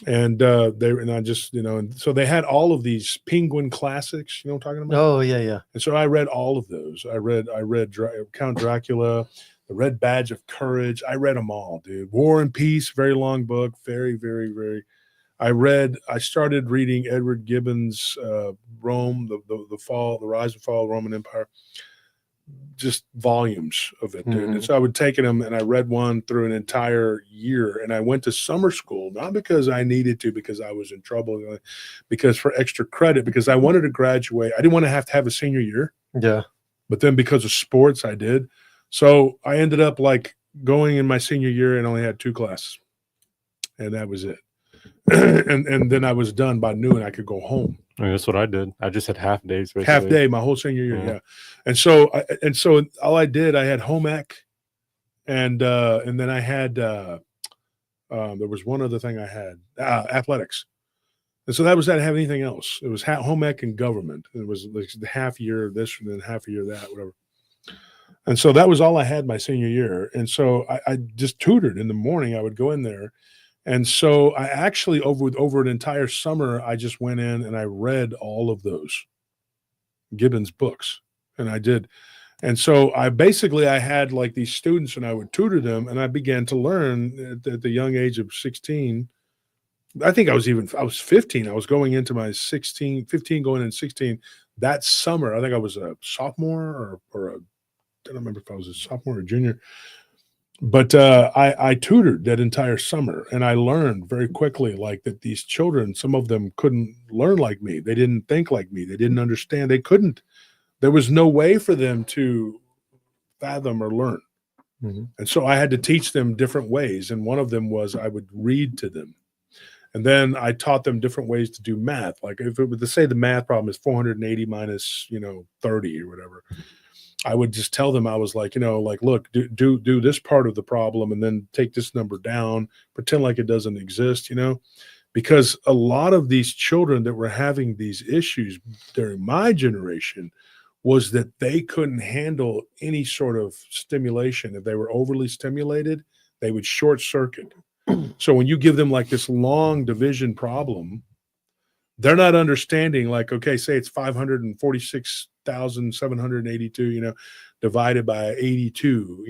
And I just, and so they had all of these Penguin classics, what I'm talking about? Oh, yeah, yeah. And so I read all of those. I read Count Dracula, The Red Badge of Courage. I read them all, dude. War and Peace, very long book, very, very, very. I started reading Edward Gibbon's Rome, the rise and fall of the Roman Empire, just volumes of it, dude. And so I would take them, and I read one through an entire year. And I went to summer school, not because I needed to, because I was in trouble, because for extra credit, because I wanted to graduate. I didn't want to have a senior year. Yeah. But then because of sports, I did. So I ended up like going in my senior year and only had 2 classes. And that was it. and then I was done by noon. I could go home. I mean, that's what I did. I just had half days. Basically. Half day, my whole senior year, yeah. And so all I did, I had home ec, and then I had there was one other thing I had, athletics. And so that was, I didn't have anything else. It was home ec and government. It was like the half year of this and then half a year of that, whatever. And so that was all I had my senior year. And so I just tutored in the morning. I would go in there. And so I actually, over an entire summer, I just went in and I read all of those Gibbon's books. And I did. And so I had like these students, and I would tutor them, and I began to learn at the young age of 16. I think I was 15. I was going into my 15 going in 16. That summer, I think I was a sophomore or I don't remember if I was a sophomore or junior. But I tutored that entire summer, and I learned very quickly, like that these children, some of them couldn't learn like me. They didn't think like me. They didn't understand. They couldn't. There was no way for them to fathom or learn. Mhm. And so I had to teach them different ways. And one of them was I would read to them. And then I taught them different ways to do math. Like if it was to say the math problem is 480 minus, 30 or whatever, I would just tell them, I was like, like, look, do this part of the problem and then take this number down, pretend like it doesn't exist, because a lot of these children that were having these issues during my generation was that they couldn't handle any sort of stimulation. If they were overly stimulated, they would short circuit. So when you give them like this long division problem, they're not understanding, like, okay, say it's 546,782, divided by 82,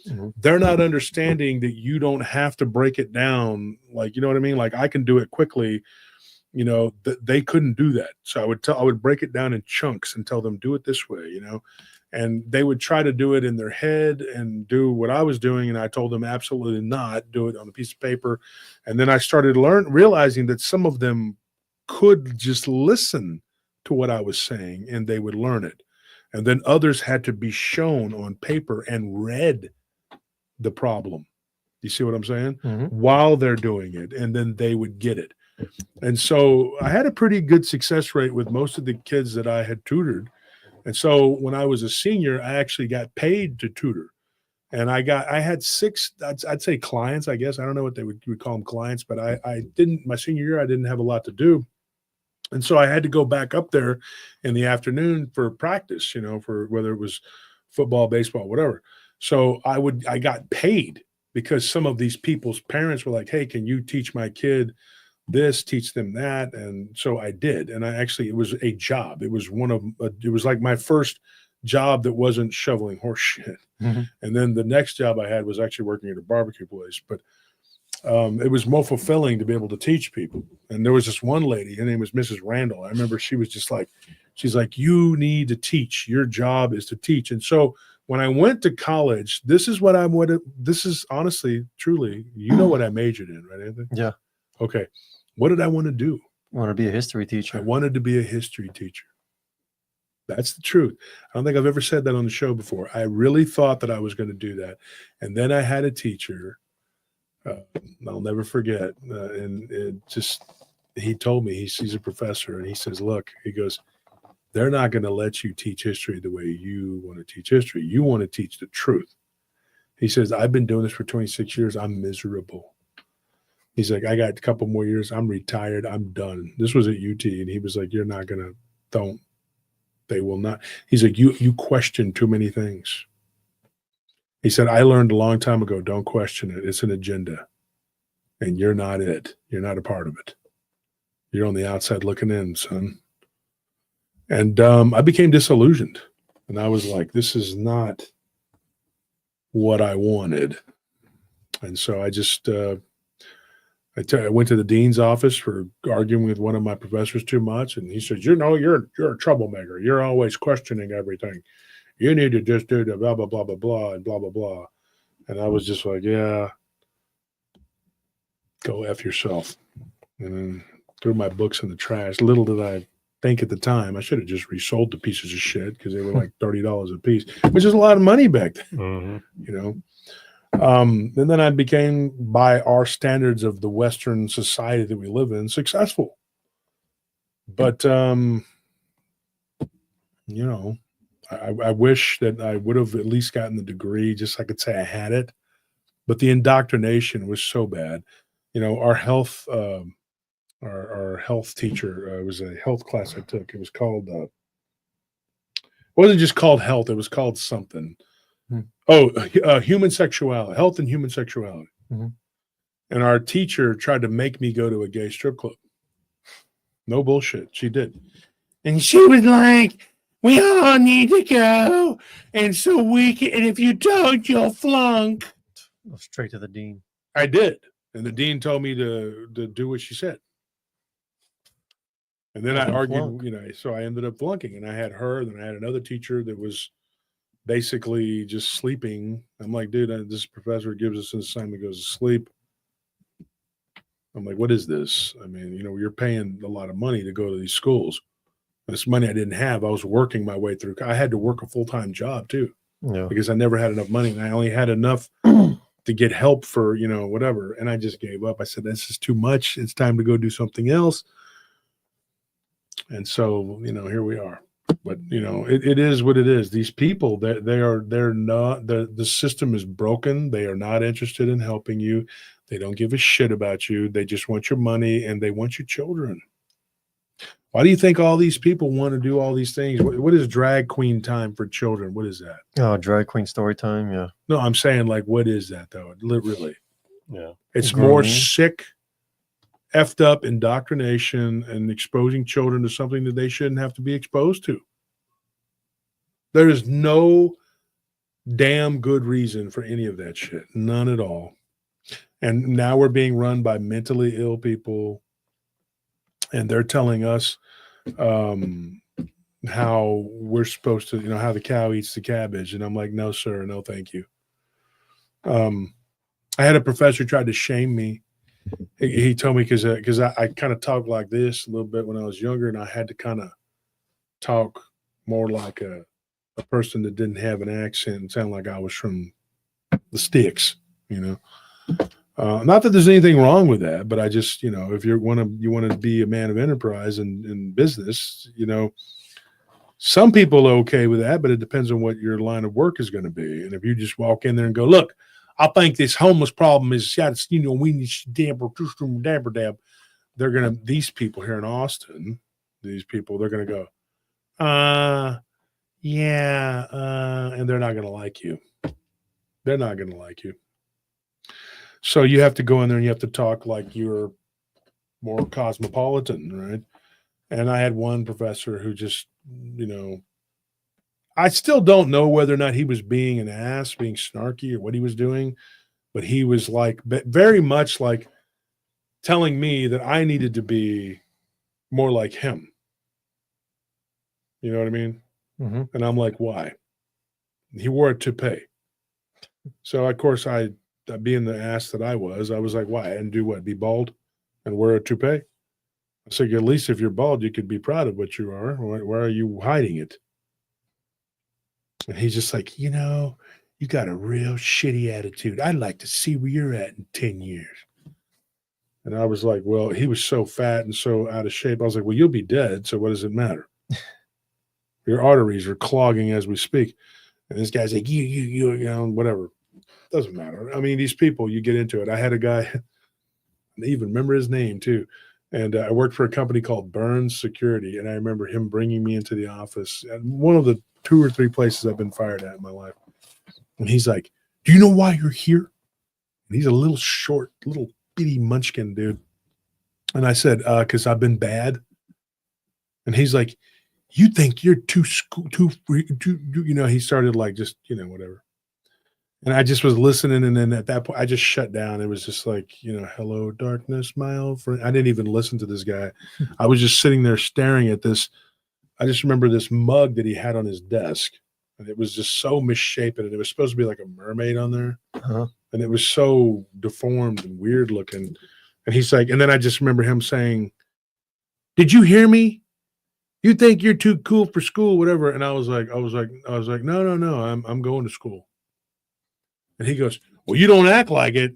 Mhm. they're not understanding that you don't have to break it down. Like, you know what I mean? Like I can do it quickly, they couldn't do that. So I would break it down in chunks and tell them, do it this way, and they would try to do it in their head and do what I was doing. And I told them absolutely not, do it on a piece of paper. And then I started realizing that some of them could just listen to what I was saying and they would learn it. And then others had to be shown on paper and read the problem. You see what I'm saying? Mhm. While they're doing it, and then they would get it. And so I had a pretty good success rate with most of the kids that I had tutored. And so when I was a senior, I actually got paid to tutor. And I had six, I'd say clients, I guess. I don't know what they would call them, clients, but I didn't, my senior year, I didn't have a lot to do. And so I had to go back up there in the afternoon for practice, for whether it was football, baseball, whatever. So I got paid because some of these people's parents were like, hey, can you teach my kid this, teach them that? And so I did. And it was a job. It was it was like my first job that wasn't shoveling horse shit. Mhm. And then the next job I had was actually working at a barbecue place. But it was more fulfilling to be able to teach people. And there was this one lady, her name was Mrs. Randall. I remember she was just like, she's like, you need to teach. Your job is to teach. And so when I went to college, this is honestly, truly, what I majored in, right, Anthony? Yeah. Okay. What did I want to do? I want to be a history I teacher. wanted to be a history teacher. That's the truth. I don't think I've ever said that on the show before. I really thought that I was going to do that. And then I had a teacher, I'll never forget. And he told me, he's a professor, and he says, look, he goes, they're not going to let you teach history the way you want to teach history. You want to teach the truth. He says, I've been doing this for 26 years. I'm miserable. He's like, I got a couple more years. I'm retired. I'm done. This was at UT. And he was like, you're not going to, they will not. He's like, you question too many things. He said, I learned a long time ago, don't question it. It's an agenda. And you're not it. You're not a part of it. You're on the outside looking in, son. And I became disillusioned. And I was like, this is not what I wanted. And so I just, I went to the dean's office for arguing with one of my professors too much. And he says, you're a troublemaker. You're always questioning everything. You need to just do the blah, blah, blah, blah, blah, and blah, blah, blah. And I was just like, yeah, go F yourself. And then threw my books in the trash. Little did I think at the time, I should have just resold the pieces of shit because they were like $30 a piece, which is a lot of money back then, And then I became, by our standards of the Western society that we live in, successful. But, I wish that I would have at least gotten the degree, just so I could say I had it. But the indoctrination was so bad. Our health, our health teacher, it was a health class I took. It was called, it wasn't just called health. It was called something. Human sexuality, health and human sexuality. Mm-hmm. And our teacher tried to make me go to a gay strip club. No bullshit. She did. And she was like, we all need to go. And so and if you don't, you'll flunk. Go straight to the dean. I did. And the dean told me to do what she said. And then I argued, so I ended up flunking. And I had her, and then I had another teacher that was basically just sleeping. I'm like, dude, this professor gives us an assignment, goes to sleep. I'm like, what is this? I mean, you're paying a lot of money to go to these schools. This money I didn't have. I was working my way through. I had to work a full-time job too, because I never had enough money, and I only had enough to get help for, whatever. And I just gave up. I said, this is too much. It's time to go do something else. And so, here we are. But, it is what it is. These people, they're not, the system is broken. They are not interested in helping you. They don't give a shit about you. They just want your money, and they want your children. Why do you think all these people want to do all these things? What is drag queen time for children? What is that? Oh, drag queen story time. Yeah. No, I'm saying, like, what is that though? Really? Yeah. It's more sick, effed up indoctrination and exposing children to something that they shouldn't have to be exposed to. There is no damn good reason for any of that shit. None at all. And now we're being run by mentally ill people, and they're telling us how we're supposed to, how the cow eats the cabbage. And I'm like, no, sir, no, thank you. I had a professor tried to shame me. He told me because I kind of talked like this a little bit when I was younger, and I had to kind of talk more like a person that didn't have an accent and sound like I was from the sticks, Not that there's anything wrong with that, but I just, if you want to be a man of enterprise and in business, some people are okay with that, but it depends on what your line of work is going to be. And if you just walk in there and go, look, I think this homeless problem is, we need to they're going to, these people here in Austin, they're going to go, yeah, and they're not going to like you. They're not going to like you. So you have to go in there and you have to talk like you're more cosmopolitan, right? And I had one professor who just, I still don't know whether or not he was being an ass, being snarky, or what he was doing, but he was like, very much like telling me that I needed to be more like him. You know what I mean? Mm-hmm. And I'm like, why? He wore a toupee. So, of course, being the ass that I was like, why? And do what? Be bald and wear a toupee? I said, at least if you're bald, you could be proud of what you are. Why are you hiding it? And he's just like, you got a real shitty attitude. I'd like to see where you're at in 10 years. And I was like, well, he was so fat and so out of shape. I was like, well, you'll be dead. So what does it matter? Your arteries are clogging as we speak. And this guy's like, you, whatever. Doesn't matter. I mean, these people, you get into it. I had a guy, I even remember his name too. And I worked for a company called Burns Security. And I remember him bringing me into the office at one of the 2 or 3 places I've been fired at in my life. And he's like, do you know why you're here? And he's a little short, little bitty munchkin dude. And I said, because I've been bad. And he's like, you think you're too he started like just, whatever. And I just was listening. And then at that point, I just shut down. It was just like, hello, darkness, my old friend. I didn't even listen to this guy. I was just sitting there staring at this. I just remember this mug that he had on his desk. And it was just so misshapen. And it was supposed to be like a mermaid on there. Uh-huh. And it was so deformed and weird looking. And he's like, and then I just remember him saying, did you hear me? You think you're too cool for school, whatever. And I was like, no, I'm going to school. And he goes, well, you don't act like it.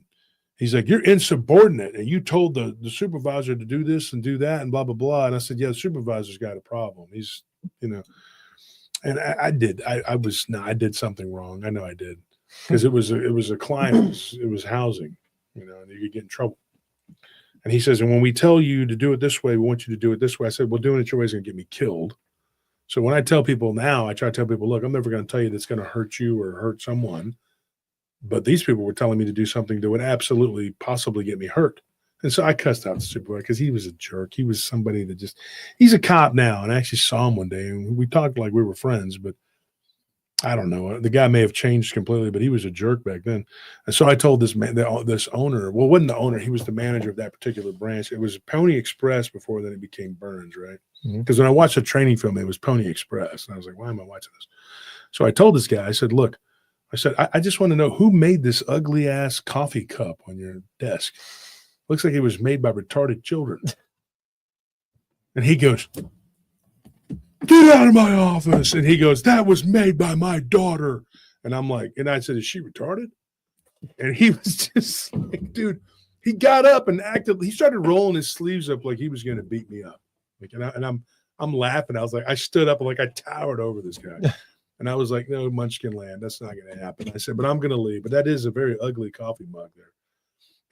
He's like, you're insubordinate. And you told the supervisor to do this and do that and blah, blah, blah. And I said, yeah, the supervisor's got a problem. He's, and I did. I did something wrong. I know I did. Because it was a client. It was housing, and you could get in trouble. And he says, and when we tell you to do it this way, we want you to do it this way. I said, well, doing it your way is going to get me killed. So when I tell people now, I try to tell people, look, I'm never going to tell you that's going to hurt you or hurt someone. But these people were telling me to do something that would absolutely possibly get me hurt. And so I cussed out the supervisor because he was a jerk. He was somebody that he's a cop now. And I actually saw him one day and we talked like we were friends, but I don't know. The guy may have changed completely, but he was a jerk back then. And so I told this man, this owner, well, it wasn't the owner. He was the manager of that particular branch. It was Pony Express before then it became Burns, right? Because when I watched the training film, it was Pony Express. And I was like, why am I watching this? So I told this guy, I said, look, I just want to know who made this ugly ass coffee cup on your desk. Looks like it was made by retarded children. And he goes, get out of my office. And he goes, that was made by my daughter. And I'm like, and I said, is she retarded? And he was just like, dude, he got up and he started rolling his sleeves up like he was going to beat me up. Like, and I'm laughing. I was like, I stood up like I towered over this guy. And I was like, no, Munchkin land, that's not going to happen. I said, but I'm going to leave. But that is a very ugly coffee mug there.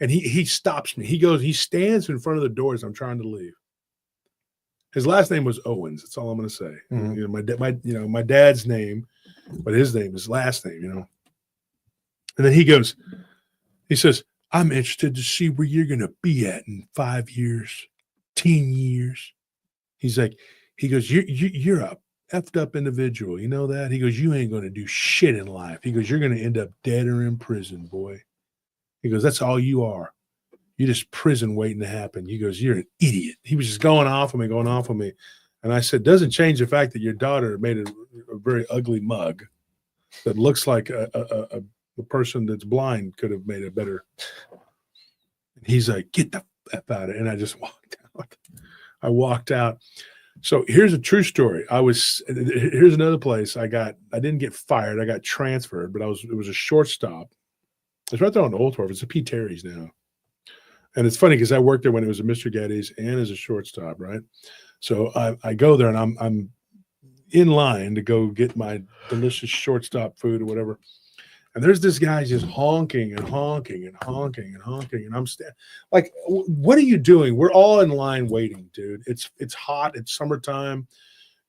And he stops me. He stands in front of the door as I'm trying to leave. His last name was Owens. That's all I'm going to say. Mhm. You know, my dad's name, but his name is last name, you know. And then he says, I'm interested to see where you're going to be at in 5 years, 10 years. He goes, you're a effed up individual. You know that? He goes, you ain't going to do shit in life. He goes, you're going to end up dead or in prison, boy. He goes, that's all you are. You're just prison waiting to happen. He goes, you're an idiot. He was just going off on me. And I said, doesn't change the fact that your daughter made a very ugly mug that looks like a person that's blind could have made it better. And he's like, get the F out of it. And I just walked out. I walked out. So here's a true story. Here's another place I didn't get fired. I got transferred, but it was a short stop. It's right there on Old Wharf. It's a P. Terry's now. And it's funny because I worked there when it was a Mr. Getty's and as a shortstop, right? So I go there and I'm in line to go get my delicious shortstop food or whatever. And there's this guy just honking and honking and honking and honking. And I'm like, what are you doing? We're all in line waiting, dude. It's hot. It's summertime.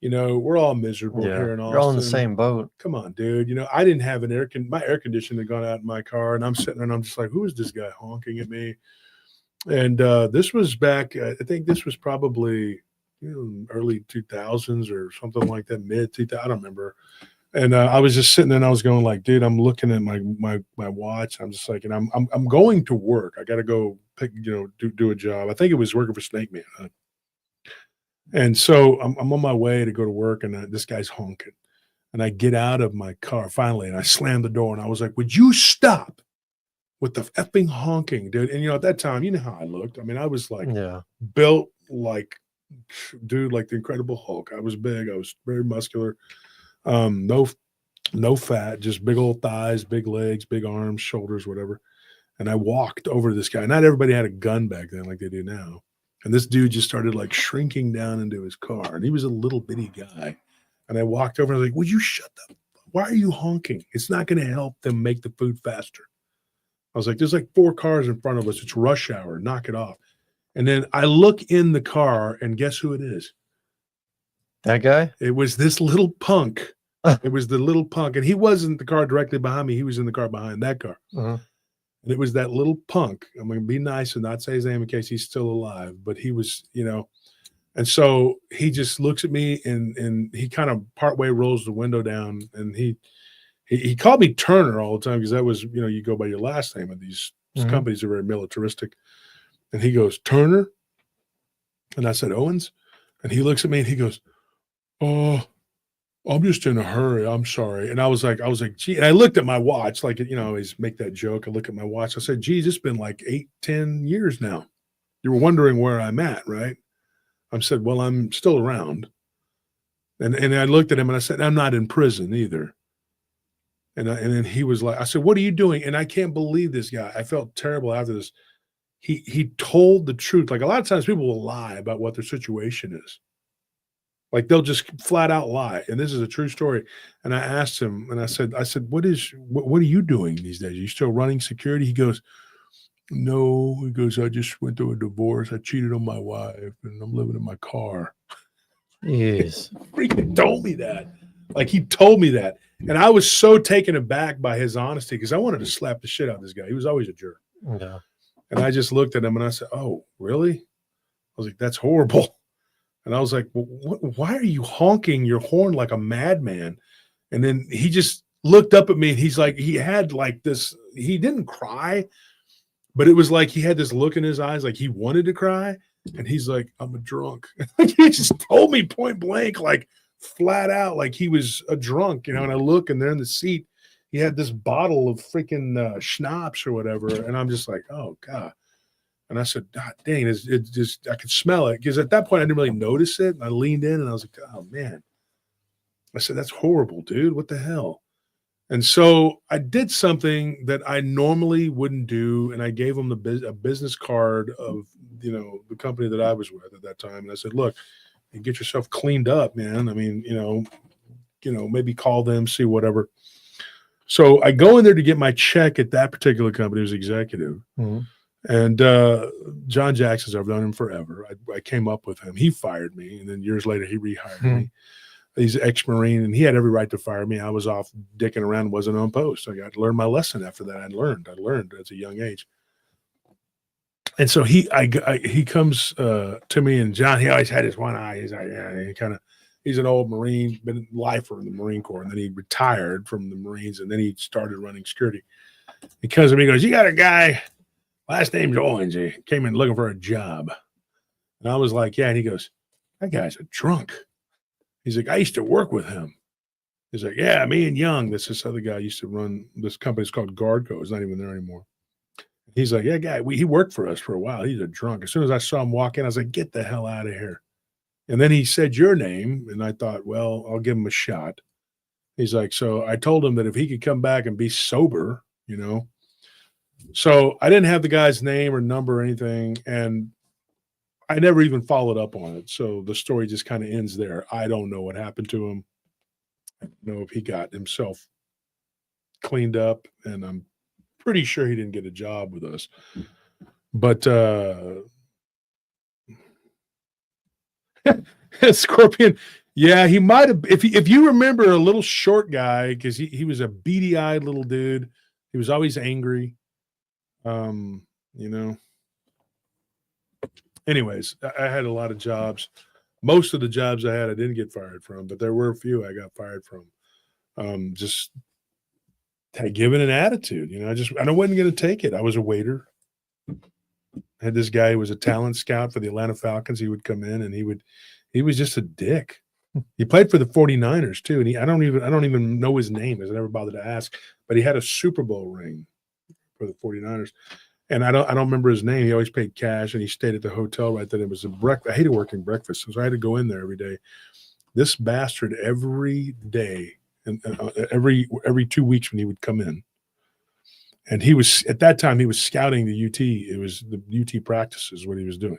You know, we're all miserable here in Austin. You're all in the same boat. Come on, dude. You know, I didn't have my air conditioner had gone out in my car, and I'm sitting there and I'm just like, who is this guy honking at me? And this was back, I think this was probably early 2000s or something like that, mid 2000s. I don't remember. And I was just sitting there and I was going like, dude, I'm looking at my watch. I'm just like, and I'm going to work. I got to go do a job. I think it was working for Snake Man. And so I'm on my way to go to work, and this guy's honking. And I get out of my car finally, and I slam the door, and I was like, would you stop with the effing honking, dude? And, at that time, you know how I looked. I mean, I was like built like, dude, like the Incredible Hulk. I was big. I was very muscular. No fat, just big old thighs, big legs, big arms, shoulders, whatever. And I walked over to this guy. Not everybody had a gun back then like they do now. And this dude just started like shrinking down into his car. And he was a little bitty guy. And I walked over and I was like, would you shut up? Why are you honking? It's not going to help them make the food faster. I was like, there's like 4 cars in front of us. It's rush hour. Knock it off. And then I look in the car, and guess who it is? That guy? It was this little punk. It was the little punk. And he wasn't the car directly behind me. He was in the car behind that car. Uh-huh. And it was that little punk. I'm going to be nice and not say his name in case he's still alive. But he was, and so he just looks at me and he kind of partway rolls the window down. And he called me Turner all the time because that was, you go by your last name. And these companies are very militaristic. And he goes, Turner? And I said, Owens? And he looks at me and he goes, oh, I'm just in a hurry. I'm sorry. And I was like, gee, and I looked at my watch, like, I always make that joke. I look at my watch. I said, geez, it's been like 8-10 years now. You were wondering where I'm at, right? I said, well, I'm still around. And I looked at him and I said, I'm not in prison either. And then he was like, I said, what are you doing? And I can't believe this guy. I felt terrible after this. He told the truth. Like a lot of times people will lie about what their situation is. Like they'll just flat out lie. And this is a true story. And I asked him and I said, what are you doing these days? Are you still running security? He goes, no. He goes, I just went through a divorce. I cheated on my wife and I'm living in my car. Yes. Freaking told me that. Like he told me that. And I was so taken aback by his honesty because I wanted to slap the shit out of this guy. He was always a jerk. Yeah. And I just looked at him and I said, oh, really? I was like, that's horrible. And I was like, well, why are you honking your horn like a madman? And then he just looked up at me and he's like, he had like this, he didn't cry, but it was like he had this look in his eyes like he wanted to cry. And he's like, I'm a drunk. He just told me point blank, like flat out like he was a drunk, you know. And I look, and there in the seat, he had this bottle of freaking schnapps or whatever, and I'm just like, oh god. And I said, God dang, it just I could smell it, because at that point I didn't really notice it. And I leaned in and I was like, oh man. I said, that's horrible, dude. What the hell? And so I did something that I normally wouldn't do, and I gave him a business card of, you know, the company that I was with at that time. And I said, look, you get yourself cleaned up, man. I mean, you know, maybe call them, see whatever. So I go in there to get my check at that particular company. It was executive. Mm-hmm. And John Jackson's, I've known him forever. I came up with him. He fired me, and then years later he rehired me. He's an ex-Marine, and he had every right to fire me. I was off dicking around, wasn't on post. I got to learn my lesson after that. I learned at a young age. And so he comes to me, and John, he always had his one eye. He's like, yeah, he's an old Marine, been a lifer in the Marine Corps, and then he retired from the Marines, and then he started running security. He comes to me, he goes, you got a guy, last name's Owens. He came in looking for a job. And I was like, yeah. And he goes, that guy's a drunk. He's like, I used to work with him. He's like, yeah, me and Young, that's this other guy used to run this company. It's called Guardco. It's not even there anymore. He's like, yeah, guy, he worked for us for a while. He's a drunk. As soon as I saw him walk in, I was like, get the hell out of here. And then he said your name, and I thought, well, I'll give him a shot. He's like, so I told him that if he could come back and be sober, you know. So I didn't have the guy's name or number or anything, and I never even followed up on it. So the story just kind of ends there. I don't know what happened to him. I don't know if he got himself cleaned up, and I'm pretty sure he didn't get a job with us. But Scorpion, yeah, he might have. If you remember, a little short guy, because he was a beady-eyed little dude. He was always angry. You know. Anyways, I had a lot of jobs. Most of the jobs I had, I didn't get fired from, but there were a few I got fired from. Just had given an attitude, you know. I wasn't going to take it. I was a waiter. I had this guy who was a talent scout for the Atlanta Falcons. He would come in, and he was just a dick. He played for the 49ers too, and I don't even know his name, because I never bothered to ask. But he had a Super Bowl ring for the 49ers. And I don't remember his name. He always paid cash, and he stayed at the hotel right then. It was a breakfast. I hated working breakfast, so I had to go in there every day. This bastard every day, and every 2 weeks when he would come in, and he was at that time he was scouting the UT. It was the UT practices what he was doing,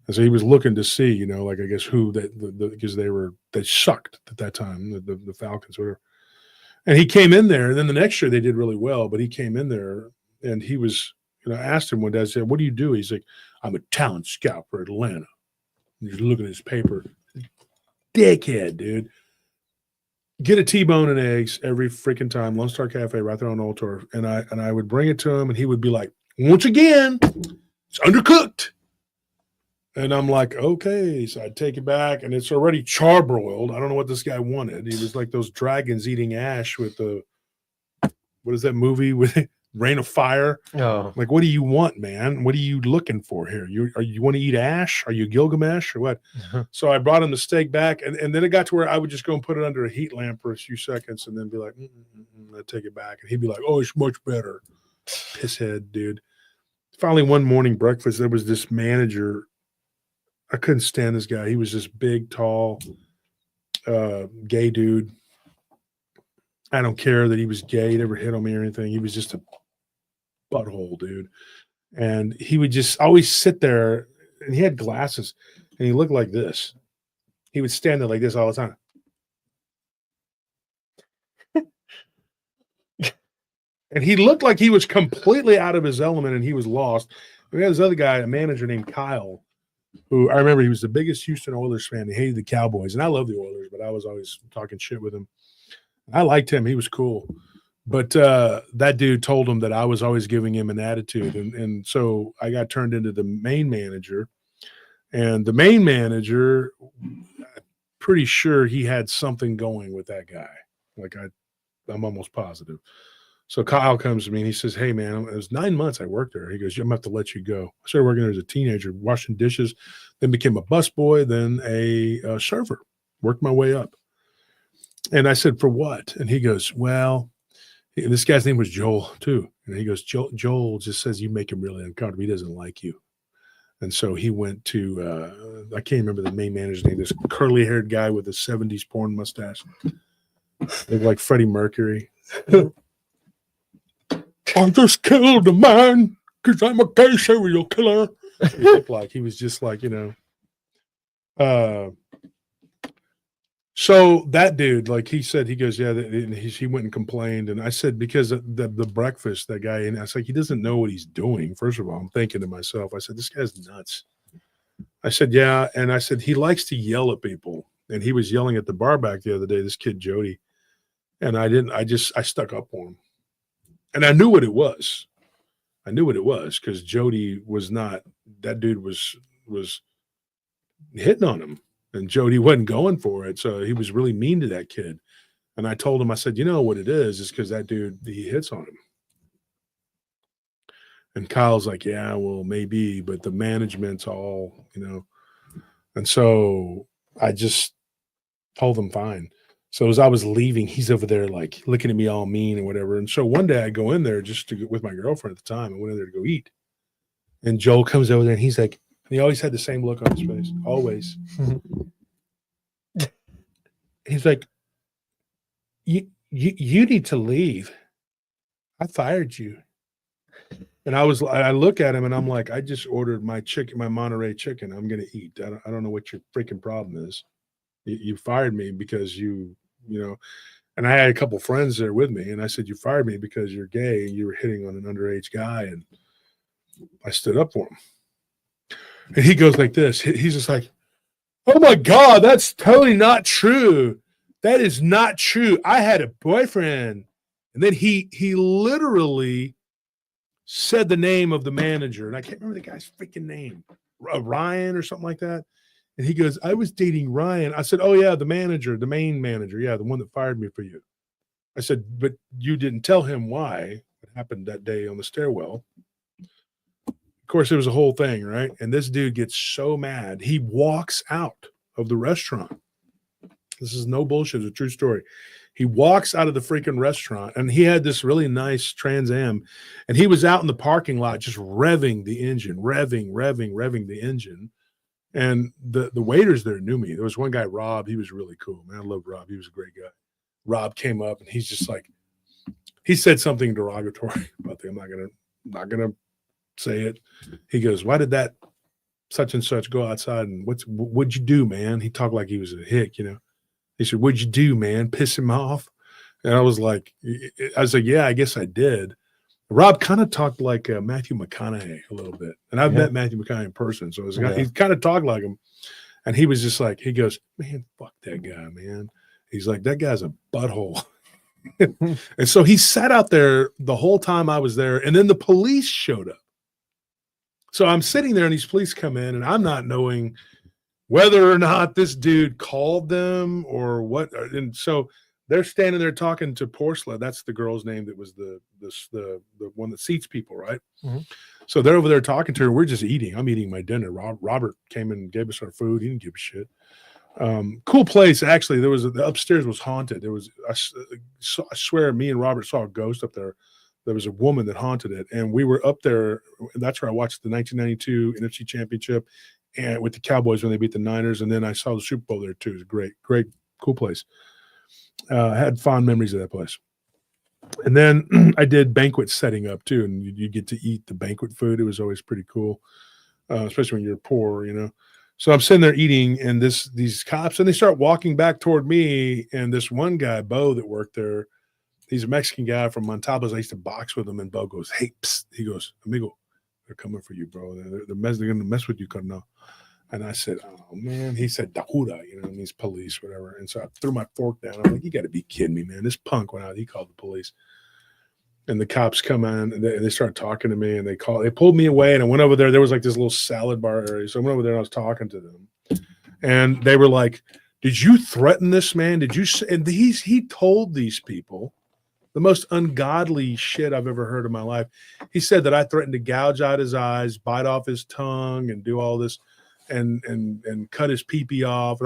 and so he was looking to see, you know, like I guess who because they sucked at that time, the Falcons, whatever. And he came in there, and then the next year they did really well, but he came in there, and he was. You know, I asked him one day, I said, what do you do? He's like, I'm a talent scout for Atlanta. And he's looking at his paper. Dickhead, dude. Get a T-bone and eggs every freaking time. Lone Star Cafe right there on Old Tour. And I would bring it to him, and he would be like, once again, it's undercooked. And I'm like, okay. So I'd take it back, and it's already charbroiled. I don't know what this guy wanted. He was like those dragons eating ash with what is that movie with Rain of Fire? Oh. Like, what do you want, man? What are you looking for here? You want to eat ash? Are you Gilgamesh or what? So I brought him the steak back, and then it got to where I would just go and put it under a heat lamp for a few seconds, and then be like, I'd take it back, and he'd be like, oh, it's much better. Pisshead, dude. Finally, one morning breakfast, there was this manager. I couldn't stand this guy. He was this big, tall, gay dude. I don't care that he was gay. He never hit on me or anything. He was just a butthole, dude. And he would just always sit there, and he had glasses, and he looked like this. He would stand there like this all the time. And he looked like he was completely out of his element, and he was lost. We had this other guy, a manager named Kyle, who I remember he was the biggest Houston Oilers fan. He hated the Cowboys, and I love the Oilers, but I was always talking shit with him. I liked him. He was cool. But that dude told him that I was always giving him an attitude. And so I got turned into the main manager. And the main manager, I'm pretty sure he had something going with that guy. Like I'm almost positive. So Kyle comes to me and he says, hey, man, it was 9 months I worked there. He goes, I'm going to have to let you go. I started working there as a teenager, washing dishes, then became a busboy, then a server. worked my way up. And I said, for what? And he goes, well, and this guy's name was Joel too. And he goes, Joel just says you make him really uncomfortable. He doesn't like you. And so he went to, I can't remember the main manager's name, this curly haired guy with a 70s porn mustache. Looked like Freddie Mercury. I just killed a man because I'm a gay serial killer. He looked like he was just like, so that dude, like he said, he goes, yeah, he went and complained. And I said, because the breakfast, that guy, and I was like, he doesn't know what he's doing. First of all, I'm thinking to myself, I said, this guy's nuts. I said, yeah. And I said, he likes to yell at people. And he was yelling at the bar back the other day, this kid, Jody. And I stuck up for him. And I knew what it was. I knew what it was because Jody was not, that dude was hitting on him. And Jody wasn't going for it. So he was really mean to that kid. And I told him, I said, you know what it is because that dude, he hits on him. And Kyle's like, yeah, well, maybe, but the management's all, And so I just told him fine. So as I was leaving, he's over there like looking at me all mean and whatever. And so one day I go in there just to get with my girlfriend at the time. I went in there to go eat. And Joel comes over there and he's like, he always had the same look on his face, always. He's like, you need to leave. I fired you. And I look at him and I'm like, I just ordered my Monterey chicken. I'm going to eat. I don't know what your freaking problem is. You fired me because and I had a couple friends there with me. And I said, you fired me because you're gay and you were hitting on an underage guy. And I stood up for him. And he goes like this. He's just like, oh my God, that's totally not true. That is not true. I had a boyfriend. And then he literally said the name of the manager. And I can't remember the guy's freaking name. Ryan or something like that. And he goes, I was dating Ryan. I said, oh yeah, the manager, the main manager. Yeah, the one that fired me for you. I said, but you didn't tell him why it happened that day on the stairwell. Of course, it was a whole thing, right? And this dude gets so mad. He walks out of the restaurant. This is no bullshit. It's a true story. He walks out of the freaking restaurant, and he had this really nice Trans Am, and he was out in the parking lot just revving the engine, revving the engine. And the waiters there knew me. There was one guy, Rob. He was really cool, man. I loved Rob. He was a great guy. Rob came up, and he's just like, he said something derogatory about them. I'm not gonna say it. He goes, why did that such and such go outside and what'd you do, man? He talked like he was a hick, He said, what'd you do, man? Piss him off? And I was like, yeah, I guess I did. Rob kind of talked like Matthew McConaughey a little bit. And I've met Matthew McConaughey in person. So he kind of talked like him. And he was just like, he goes, man, fuck that guy, man. He's like, that guy's a butthole. And so he sat out there the whole time I was there. And then the police showed up. So I'm sitting there and these police come in and I'm not knowing whether or not this dude called them or what. And so they're standing there talking to Porcela. That's the girl's name that was the one that seats people, right? Mm-hmm. So they're over there talking to her. We're just eating. I'm eating my dinner. Robert came and gave us our food. He didn't give a shit. Cool place. Actually, the upstairs was haunted. There was, I swear, me and Robert saw a ghost up there. There was a woman that haunted it. And we were up there. That's where I watched the 1992 NFC Championship and with the Cowboys when they beat the Niners. And then I saw the Super Bowl there too. It was a great, cool place. I had fond memories of that place. And then I did banquet setting up too. And you get to eat the banquet food. It was always pretty cool, especially when you're poor, So I'm sitting there eating and these cops, and they start walking back toward me. And this one guy, Bo, that worked there, he's a Mexican guy from Montalbas. I used to box with him, and Bo goes, hey, psst. He goes, amigo, they're coming for you, bro. They're going to mess with you, carnal. And I said, oh, man. He said, Dahura, means police, whatever. And so I threw my fork down. I'm like, you got to be kidding me, man. This punk went out. He called the police. And the cops come in, and they start talking to me, and they pulled me away, and I went over there. There was like this little salad bar area. So I went over there, and I was talking to them. And they were like, did you threaten this man? Did you say? And he told these people the most ungodly shit I've ever heard in my life. He said that I threatened to gouge out his eyes, bite off his tongue, and do all this, and cut his pee-pee off.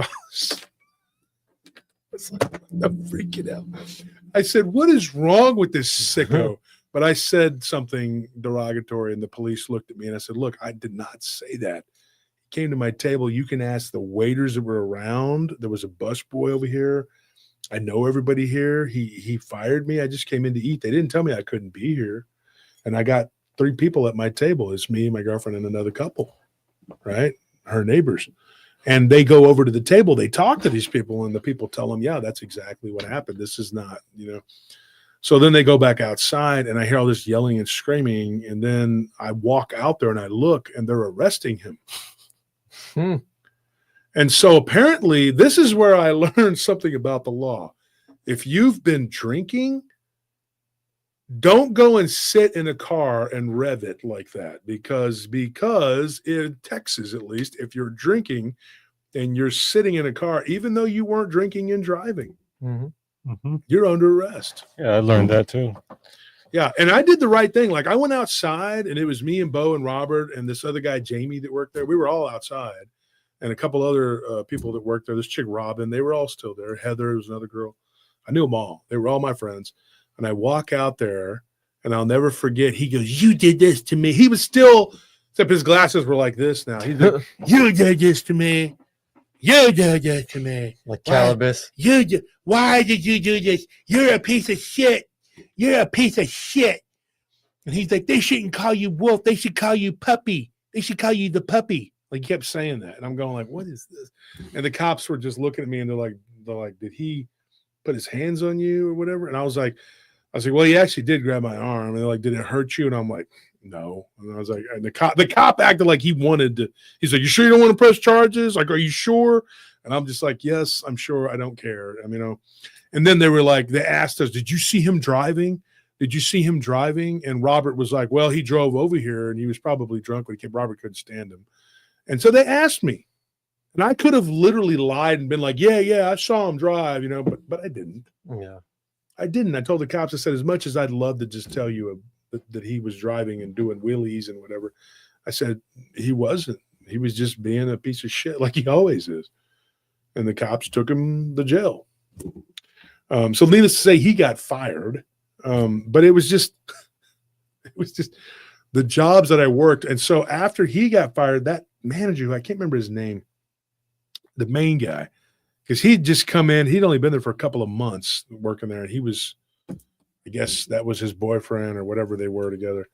I'm freaking out. I said, what is wrong with this sicko? But I said something derogatory, and the police looked at me, and I said, look, I did not say that. He came to my table. You can ask the waiters that were around. There was a busboy over here. I know everybody here. He fired me. I just came in to eat. They didn't tell me I couldn't be here. And I got 3 people at my table. It's me, my girlfriend, and another couple, right? Her neighbors. And they go over to the table. They talk to these people, and the people tell them, yeah, that's exactly what happened. This is not, So then they go back outside, and I hear all this yelling and screaming. And then I walk out there, and I look, and they're arresting him. And so apparently this is where I learned something about the law. If you've been drinking, don't go and sit in a car and rev it like that, because in Texas, at least, if you're drinking and you're sitting in a car, even though you weren't drinking and driving, you're under arrest. Yeah, I learned that too. Yeah, and I did the right thing. Like, I went outside, and it was me and Bo and Robert and this other guy, Jamie, that worked there. We were all outside, and a couple other people that worked there. This chick, Robin, they were all still there. Heather was another girl. I knew them all. They were all my friends. And I walk out there, and I'll never forget. He goes, you did this to me. He was still, except his glasses were like this now. He's like, you did this to me. You did this to me. Like Calibus. Why did you do this? You're a piece of shit. You're a piece of shit. And he's like, they shouldn't call you Wolf. They should call you Puppy. They should call you the Puppy. Like, he kept saying that. And I'm going like, what is this? And the cops were just looking at me, and they're like, did he put his hands on you or whatever? And I was like, well, he actually did grab my arm. And they're like, did it hurt you? And I'm like, no. And I was like, and the cop acted like he wanted to. He's like, you sure you don't want to press charges? Like, are you sure? And I'm just like, yes, I'm sure. I don't care. I mean, and then they were like, they asked us, did you see him driving? Did you see him driving? And Robert was like, well, he drove over here, and he was probably drunk, but Robert couldn't stand him. And so they asked me, and I could have literally lied and been like, yeah, I saw him drive, but I didn't. Yeah. I didn't. I told the cops, I said, as much as I'd love to just tell you that he was driving and doing wheelies and whatever, I said, he wasn't. He was just being a piece of shit like he always is. And the cops took him to jail. So needless to say, he got fired. But it was just the jobs that I worked. And so after he got fired, that manager, who I can't remember his name, the main guy, because he'd just come in, he'd only been there for a couple of months working there. And he was, I guess that was his boyfriend or whatever they were together.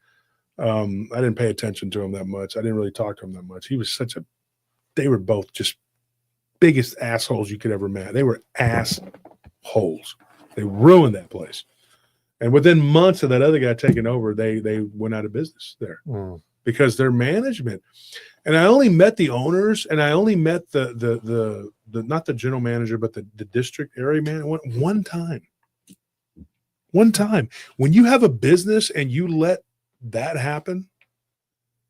I didn't pay attention to him that much. I didn't really talk to him that much. He was they were both just biggest assholes you could ever meet. They were assholes. They ruined that place. And within months of that other guy taking over, they went out of business there because their management. And I only met the owners, and I only met the not the general manager, but the district area man one time. One time. When you have a business and you let that happen,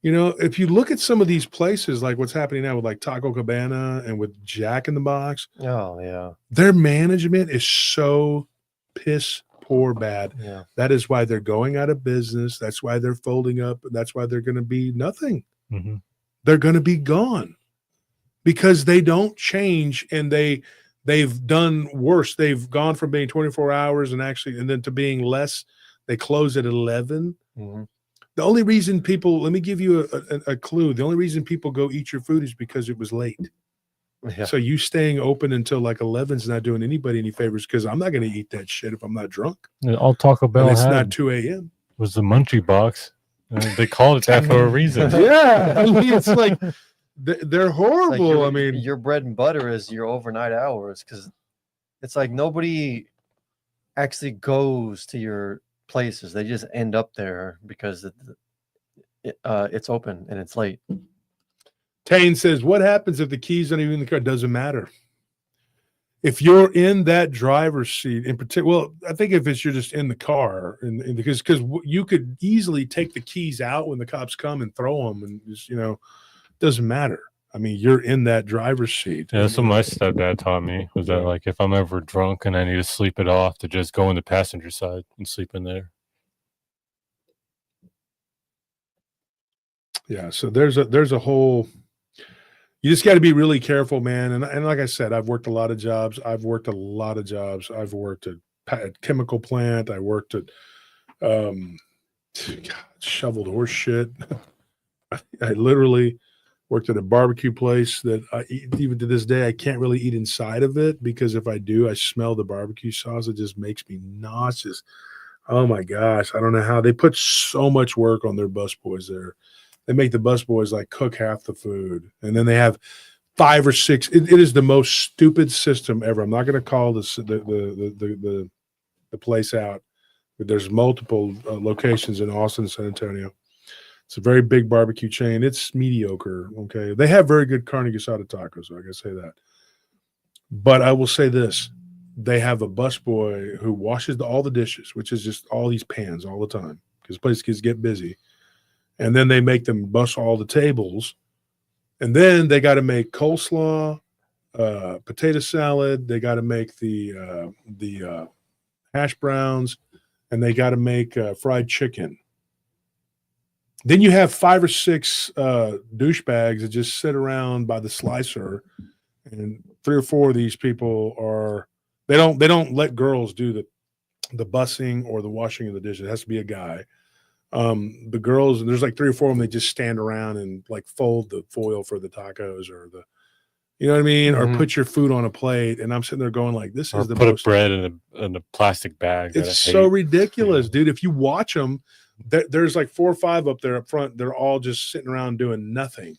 if you look at some of these places, like what's happening now with like Taco Cabana and with Jack in the Box. Oh yeah. Their management is so piss poor bad. Yeah. That is why they're going out of business. That's why they're folding up. That's why they're going to be nothing. Mm-hmm. They're going to be gone because they don't change, and they've done worse. They've gone from being 24 hours and then to being less. They close at 11. Mm-hmm. The only reason people, let me give you a clue. The only reason people go eat your food is because it was late. Yeah. So you staying open until like 11 is not doing anybody any favors, because I'm not going to eat that shit if I'm not drunk. All Taco Bell And it's had not 2 a.m. was the munchie box. They called it that for a reason. Yeah. I mean, it's like they're horrible. Like I mean, your bread and butter is your overnight hours, because it's like nobody actually goes to your places. They just end up there because it's open and it's late. Tane says, what happens if the keys aren't even in the car? Doesn't matter. If you're in that driver's seat in particular, well, I think if you're just in the car, and because you could easily take the keys out when the cops come and throw them, and just, doesn't matter. I mean, you're in that driver's seat. Yeah, that's what my stepdad taught me, was that like if I'm ever drunk and I need to sleep it off, to just go in the passenger side and sleep in there. Yeah, so there's a whole, You just got to be really careful, man. And like I said, I've worked a lot of jobs. I've worked at a chemical plant. I worked at God, shoveled horse shit. I literally worked at a barbecue place that even to this day, I can't really eat inside of it because if I do, I smell the barbecue sauce. It just makes me nauseous. Oh my gosh. I don't know how they put so much work on their busboys there. They make the busboys like cook half the food. And then they have 5 or 6. It is the most stupid system ever. I'm not going to call the place out, but there's multiple locations in Austin, San Antonio. It's a very big barbecue chain. It's mediocre. Okay. They have very good carne asada tacos. So I can say that. But I will say this. They have a busboy who washes all the dishes, which is just all these pans all the time because places get busy. And then they make them bus all the tables. And then they got to make coleslaw, potato salad. They got to make the hash browns, and they got to make fried chicken. Then you have 5 or 6 douchebags that just sit around by the slicer, and 3 or 4 of these people are they don't let girls do the bussing or the washing of the dishes. It has to be a guy. The girls, and there's like 3 or 4 of them, they just stand around and like fold the foil for the tacos or you know what I mean? Or put your food on a plate. And I'm sitting there going like, this is the put most, a bread in a plastic bag. It's so ridiculous, dude. If you watch them, there's like 4 or 5 up there up front. They're all just sitting around doing nothing.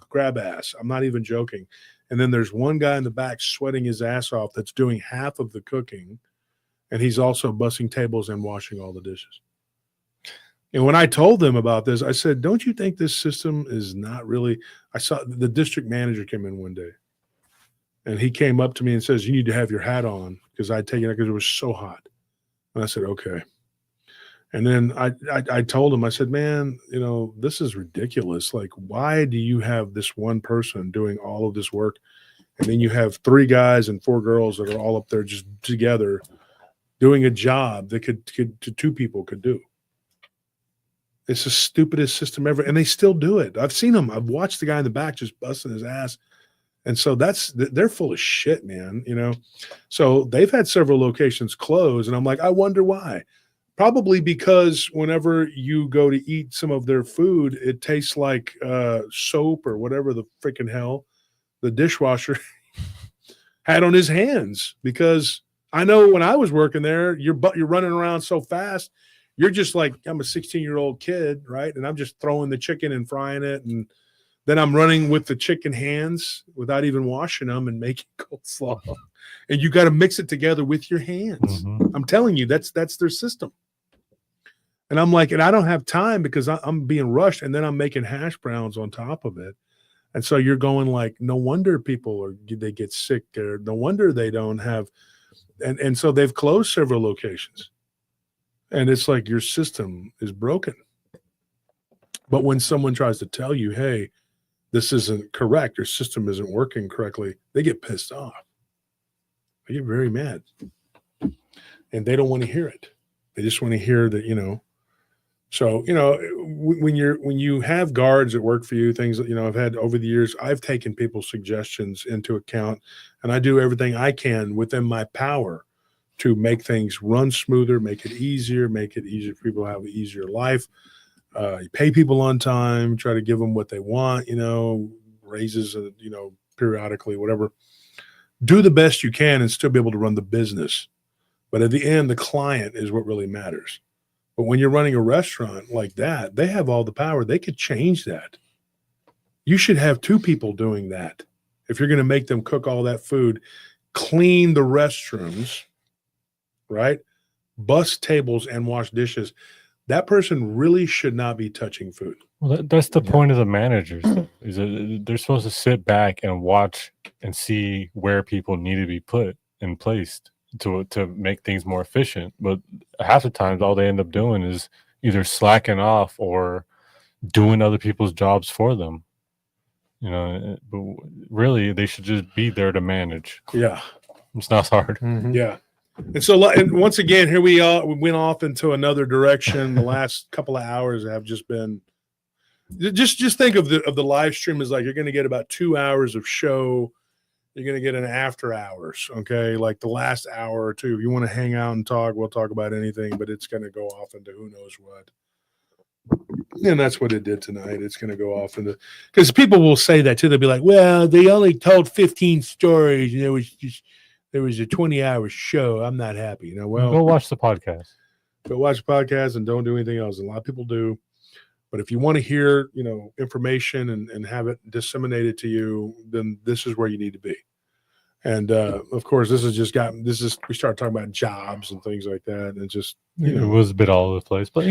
Grab ass. I'm not even joking. And then there's one guy in the back sweating his ass off that's doing half of the cooking. And he's also bussing tables and washing all the dishes. And when I told them about this, I said, don't you think this system is not really, I saw the district manager came in one day and he came up to me and says, you need to have your hat on because I'd taken it because it was so hot. And I said, okay. And then I told him, I said, man, you know, this is ridiculous. Like, why do you have this one person doing all of this work? And then you have 3 guys and 4 girls that are all up there just together doing a job that could 2 people could do. It's the stupidest system ever. And they still do it. I've seen them. I've watched the guy in the back just busting his ass. And so they're full of shit, man. You know? So they've had several locations close. And I'm like, I wonder why. Probably because whenever you go to eat some of their food, it tastes like soap or whatever the freaking hell the dishwasher had on his hands. Because I know when I was working there, you're running around so fast. You're just like, I'm a 16-year-old kid, right? And I'm just throwing the chicken and frying it. And then I'm running with the chicken hands without even washing them and making coleslaw. And you got to mix it together with your hands. I'm telling you, that's their system. And I'm like, and I don't have time because I'm being rushed. And then I'm making hash browns on top of it. And so you're going like, no wonder they get sick there. No wonder they don't have. And so they've closed several locations. And it's like your system is broken. But when someone tries to tell you, hey, this isn't correct, your system isn't working correctly, they get pissed off. They get very mad. And they don't want to hear it. They just want to hear that, you know. So, you know, when you have guards that work for you, things that, you know, I've had over the years, I've taken people's suggestions into account, and I do everything I can within my power to make things run smoother, make it easier for people to have an easier life. You pay people on time, try to give them what they want, you know, raises, you know, periodically, whatever. Do the best you can and still be able to run the business. But at the end, the client is what really matters. But when you're running a restaurant like that, they have all the power. They could change that. You should have 2 people doing that. If you're going to make them cook all that food, clean the restrooms, right? Bust tables and wash dishes. That person really should not be touching food. Well, that's the point of the managers. Is that they're supposed to sit back and watch and see where people need to be put and placed to make things more efficient. But half the times, all they end up doing is either slacking off or doing other people's jobs for them. You know, but really, they should just be there to manage. Yeah, it's not hard. Yeah. And so, and once again, here we went off into another direction. The last couple of hours have just been Just think of the live stream as like you're going to get about 2 hours of show. You're going to get an after hours, okay? Like the last hour or two. If you want to hang out and talk, we'll talk about anything, but it's going to go off into who knows what. And that's what it did tonight. It's going to go off into, because people will say that too. They'll be like, well, they only told 15 stories and there was a 20-hour show. I'm not happy. You know, well, Go watch the podcast. Go watch the podcast and don't do anything else. And a lot of people do. But if you want to hear, information and have it disseminated to you, then this is where you need to be. And of course, we started talking about jobs and things like that. And just, It was a bit all over the place, but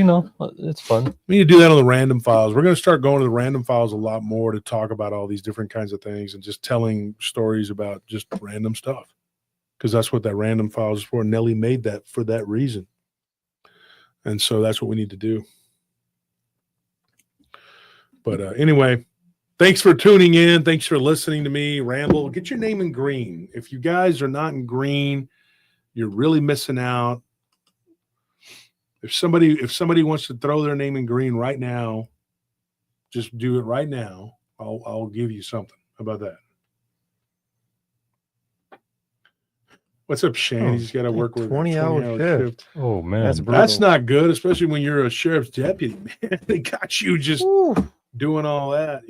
it's fun. we need to do that on the random files. We're going to start going to the random files a lot more to talk about all these different kinds of things and just telling stories about just random stuff. Because that's what that random files is for. Nelly made that for that reason. And so that's what we need to do. But anyway, thanks for tuning in. Thanks for listening to me ramble. Get your name in green. If you guys are not in green, you're really missing out. If somebody wants to throw their name in green right now, just do it right now. I'll give you something. How about that? What's up, Shane? He's got to work with 20-hour shift. Oh man, That's brutal. That's not good, especially when you're a sheriff's deputy, man. They got you just doing all that,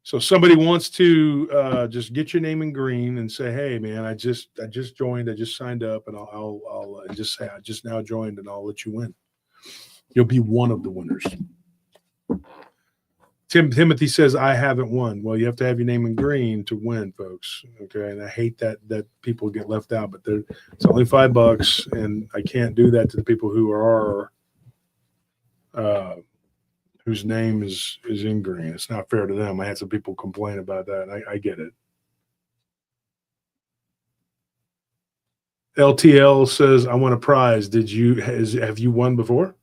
So somebody wants to just get your name in green and say, "Hey, man, I just joined. I just signed up, and I'll just say I just now joined, and I'll let you win. You'll be one of the winners." Timothy says, "I haven't won." Well, you have to have your name in green to win, folks. Okay, and I hate that people get left out, but it's only $5, and I can't do that to the people who are whose name is in green. It's not fair to them. I had some people complain about that. I get it. LTL says, "I want a prize. Have you won before?"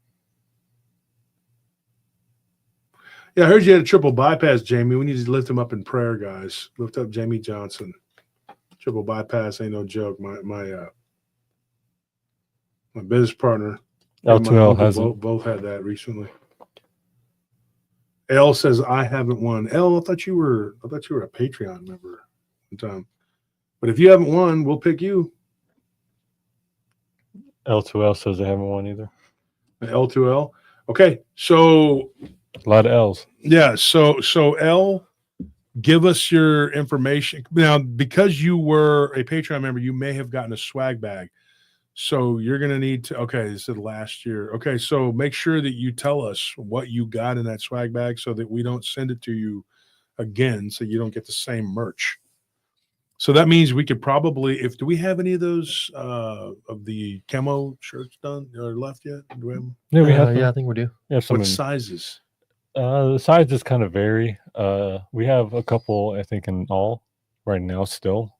Yeah, I heard you had a triple bypass, Jamie. We need to lift him up in prayer, guys. Lift up Jamie Johnson. Triple bypass ain't no joke. My business partner, L2L has both had that recently. L says, "I haven't won." L, I thought you were a Patreon member one time. But if you haven't won, we'll pick you. L2L says they haven't won either. L2L. Okay, so A lot of L's. yeah, so L, give us your information. Now, because you were a Patreon member, you may have gotten a swag bag. So you're going to need to, okay, this is last year. Okay, so make sure that you tell us what you got in that swag bag so that we don't send it to you again, so you don't get the same merch. So that means we could probably, do we have any of those of the camo shirts done or left yet? Do we have them? Yeah, we have. Yeah, I think we do. We have some. What sizes? The sizes kind of vary. We have a couple, I think, in all right now still.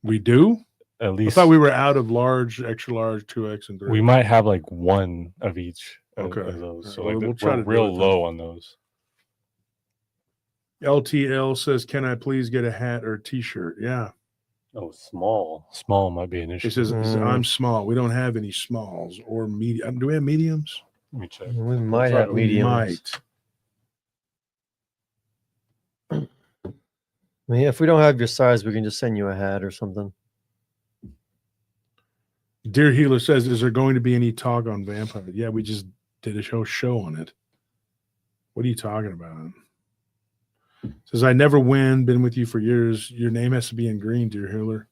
We do? At I least thought we were out of large, extra large, 2X, and 3X. we might have like one of each of Okay. those. So Well, like we'll we're try to do real it then. low on those. LTL says, "Can I please get a hat or a t-shirt?" Yeah. Oh, small. Small might be an He issue. says, "I'm small." We don't have any smalls or medium. Do we have mediums? Let me check. We might try have to- We mediums. might. I mean, if we don't have your size, we can just send you a hat or something. Dear Healer says, "Is there going to be any talk on vampire?" Yeah, we just did a show on it. What are you talking about? Says, "I never win. Been with you for years. Your name has to be in green, dear Healer,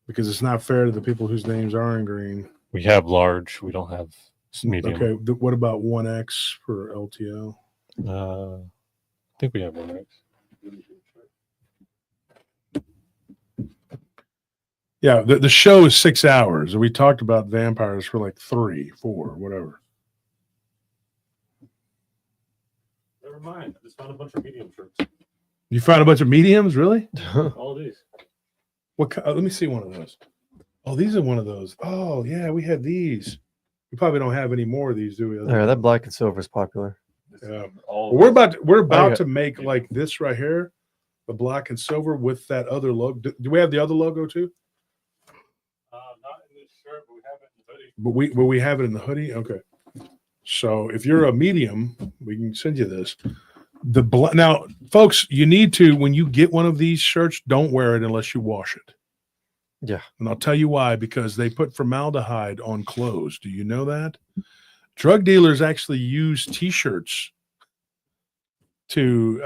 because it's not fair to the people whose names are in green." We have large. We don't have medium. Okay. What about 1X for LTL? I think we have one X. Yeah, the show is 6 hours. We talked about vampires for like 3, 4, whatever. Never mind. I just found a bunch of medium shirts. You found a bunch of mediums, really? All these. Let me see one of those. Oh, these are one of those. Oh, yeah, we had these. We probably don't have any more of these, do we? Yeah, that black and silver is popular. Yeah. All We're about yeah. to make like this right here, the black and silver with that other logo. Do we have the other logo too? not in this shirt, but we have it in the hoodie. But we have it in the hoodie. Okay. So if you're a medium, we can send you this. Now, folks, you need to, when you get one of these shirts, don't wear it unless you wash it. Yeah. And I'll tell you why, because they put formaldehyde on clothes. Do you know that? Drug dealers actually use T-shirts to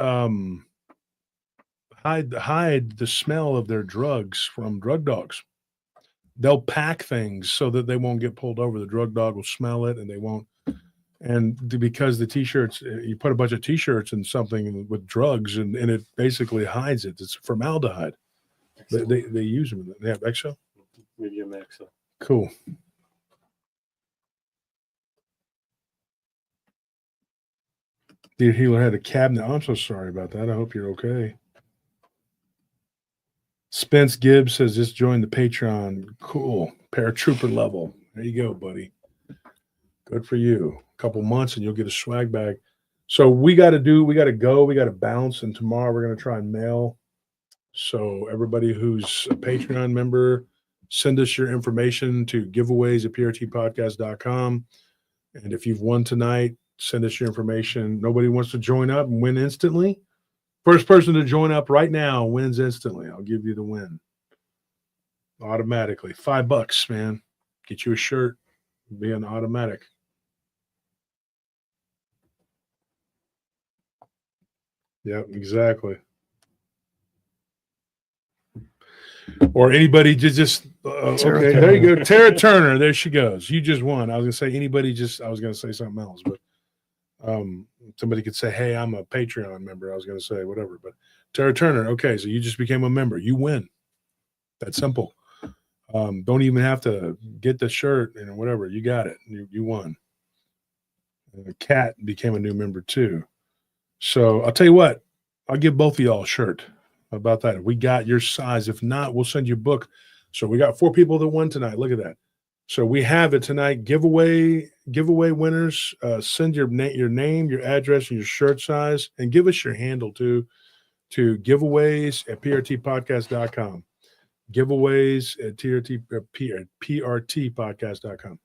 hide the smell of their drugs from drug dogs. They'll pack things so that they won't get pulled over. The drug dog will smell it and they won't. And because the T-shirts, you put a bunch of T-shirts in something with drugs and it basically hides it. It's formaldehyde. They use them. They have XO? Medium XO. Cool. Dear Healer had a cabinet. I'm so sorry about that. I hope you're okay. Spence Gibbs says just joined the Patreon. Cool. Paratrooper level. There you go, buddy. Good for you. A couple months and you'll get a swag bag. So we got to go. We got to bounce. And tomorrow we're going to try and mail. So everybody who's a Patreon member, send us your information to giveaways@prtpodcast.com. And if you've won tonight, send us your information. Nobody wants to join up and win instantly. First person to join up right now wins instantly. I'll give you the win automatically. $5, man. Get you a shirt. Be an automatic. Yep, exactly. Or anybody just okay. There you go, Tara Turner. There she goes. You just won. I was gonna say anybody. I was gonna say something else, but somebody could say, "Hey, I'm a Patreon member." I was gonna say whatever, but Tara Turner. Okay, so you just became a member. You win. That's simple. Don't even have to get the shirt and whatever. You got it. You won. Kat became a new member too. So I'll tell you what. I'll give both of y'all a shirt. How about that? If we got your size. If not, we'll send you a book. So we got 4 people that won tonight. Look at that. So we have it tonight. Giveaway winners. Send your name, your address, and your shirt size, and give us your handle too to giveaways@prtpodcast.com. Giveaways@prtpodcast.com.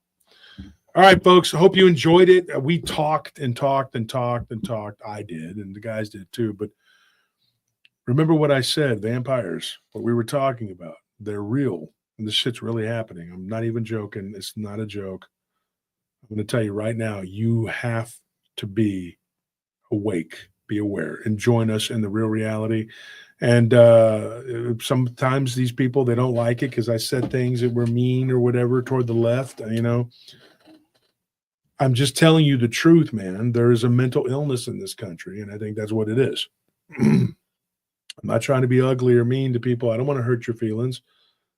All right, folks. I hope you enjoyed it. We talked and talked and talked and talked. I did, and the guys did too. But remember what I said, vampires, what we were talking about. They're real, and this shit's really happening. I'm not even joking. It's not a joke. I'm going to tell you right now, you have to be awake, be aware, and join us in the real reality. And sometimes these people, they don't like it because I said things that were mean or whatever toward the left, I'm just telling you the truth, man. There is a mental illness in this country, and I think that's what it is. I'm not trying to be ugly or mean to people. I don't want to hurt your feelings,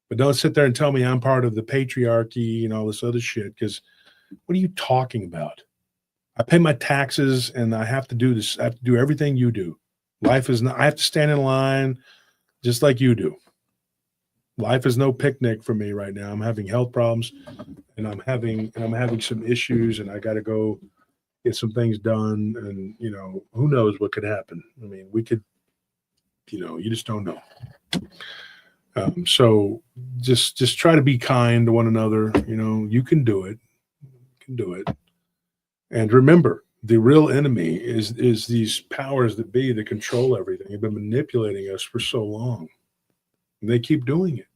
but don't sit there and tell me I'm part of the patriarchy and all this other shit, because what are you talking about? I pay my taxes and I have to do this. I have to do everything you do. Life is not, I have to stand in line just like you do. Life is no picnic for me right now. I'm having health problems and I'm having some issues, and I got to go get some things done. And, who knows what could happen. I mean, we could, you just don't know. So just try to be kind to one another. You can do it. You can do it. And remember, the real enemy is these powers that be that control everything. They've been manipulating us for so long. And they keep doing it.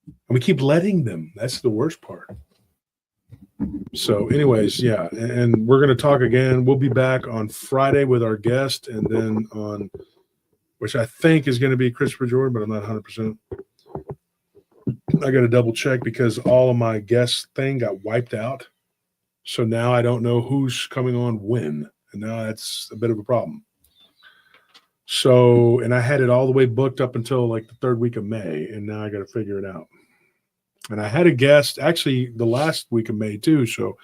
And we keep letting them. That's the worst part. So anyways, yeah. And we're going to talk again. We'll be back on Friday with our guest, and then on, which I think is going to be Christopher Jordan, but I'm not 100%. I got to double check because all of my guest thing got wiped out. So now I don't know who's coming on when. And now that's a bit of a problem. So, and I had it all the way booked up until like the 3rd week of May. And now I got to figure it out. And I had a guest actually the last week of May too. So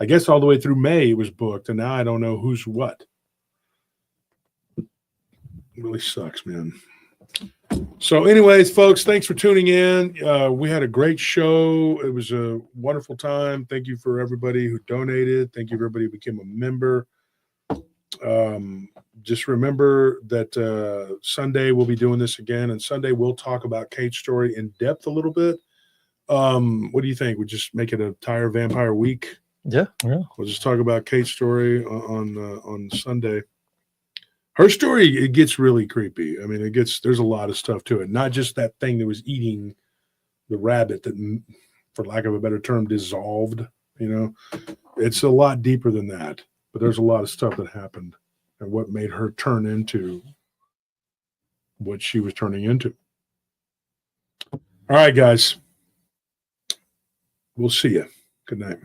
I guess all the way through May it was booked. And now I don't know who's what. It really sucks, man. So anyways, folks, thanks for tuning in. We had a great show. It was a wonderful time. Thank you for everybody who donated. Thank you for everybody who became a member. Just remember that Sunday we'll be doing this again, and Sunday we'll talk about Kate's story in depth a little bit. What do you think? We just make it a Tire Vampire week? Yeah. We'll just talk about Kate's story on Sunday. Her story, it gets really creepy. I mean, there's a lot of stuff to it. Not just that thing that was eating the rabbit that, for lack of a better term, dissolved. It's a lot deeper than that. But there's a lot of stuff that happened and what made her turn into what she was turning into. All right, guys. We'll see you. Good night.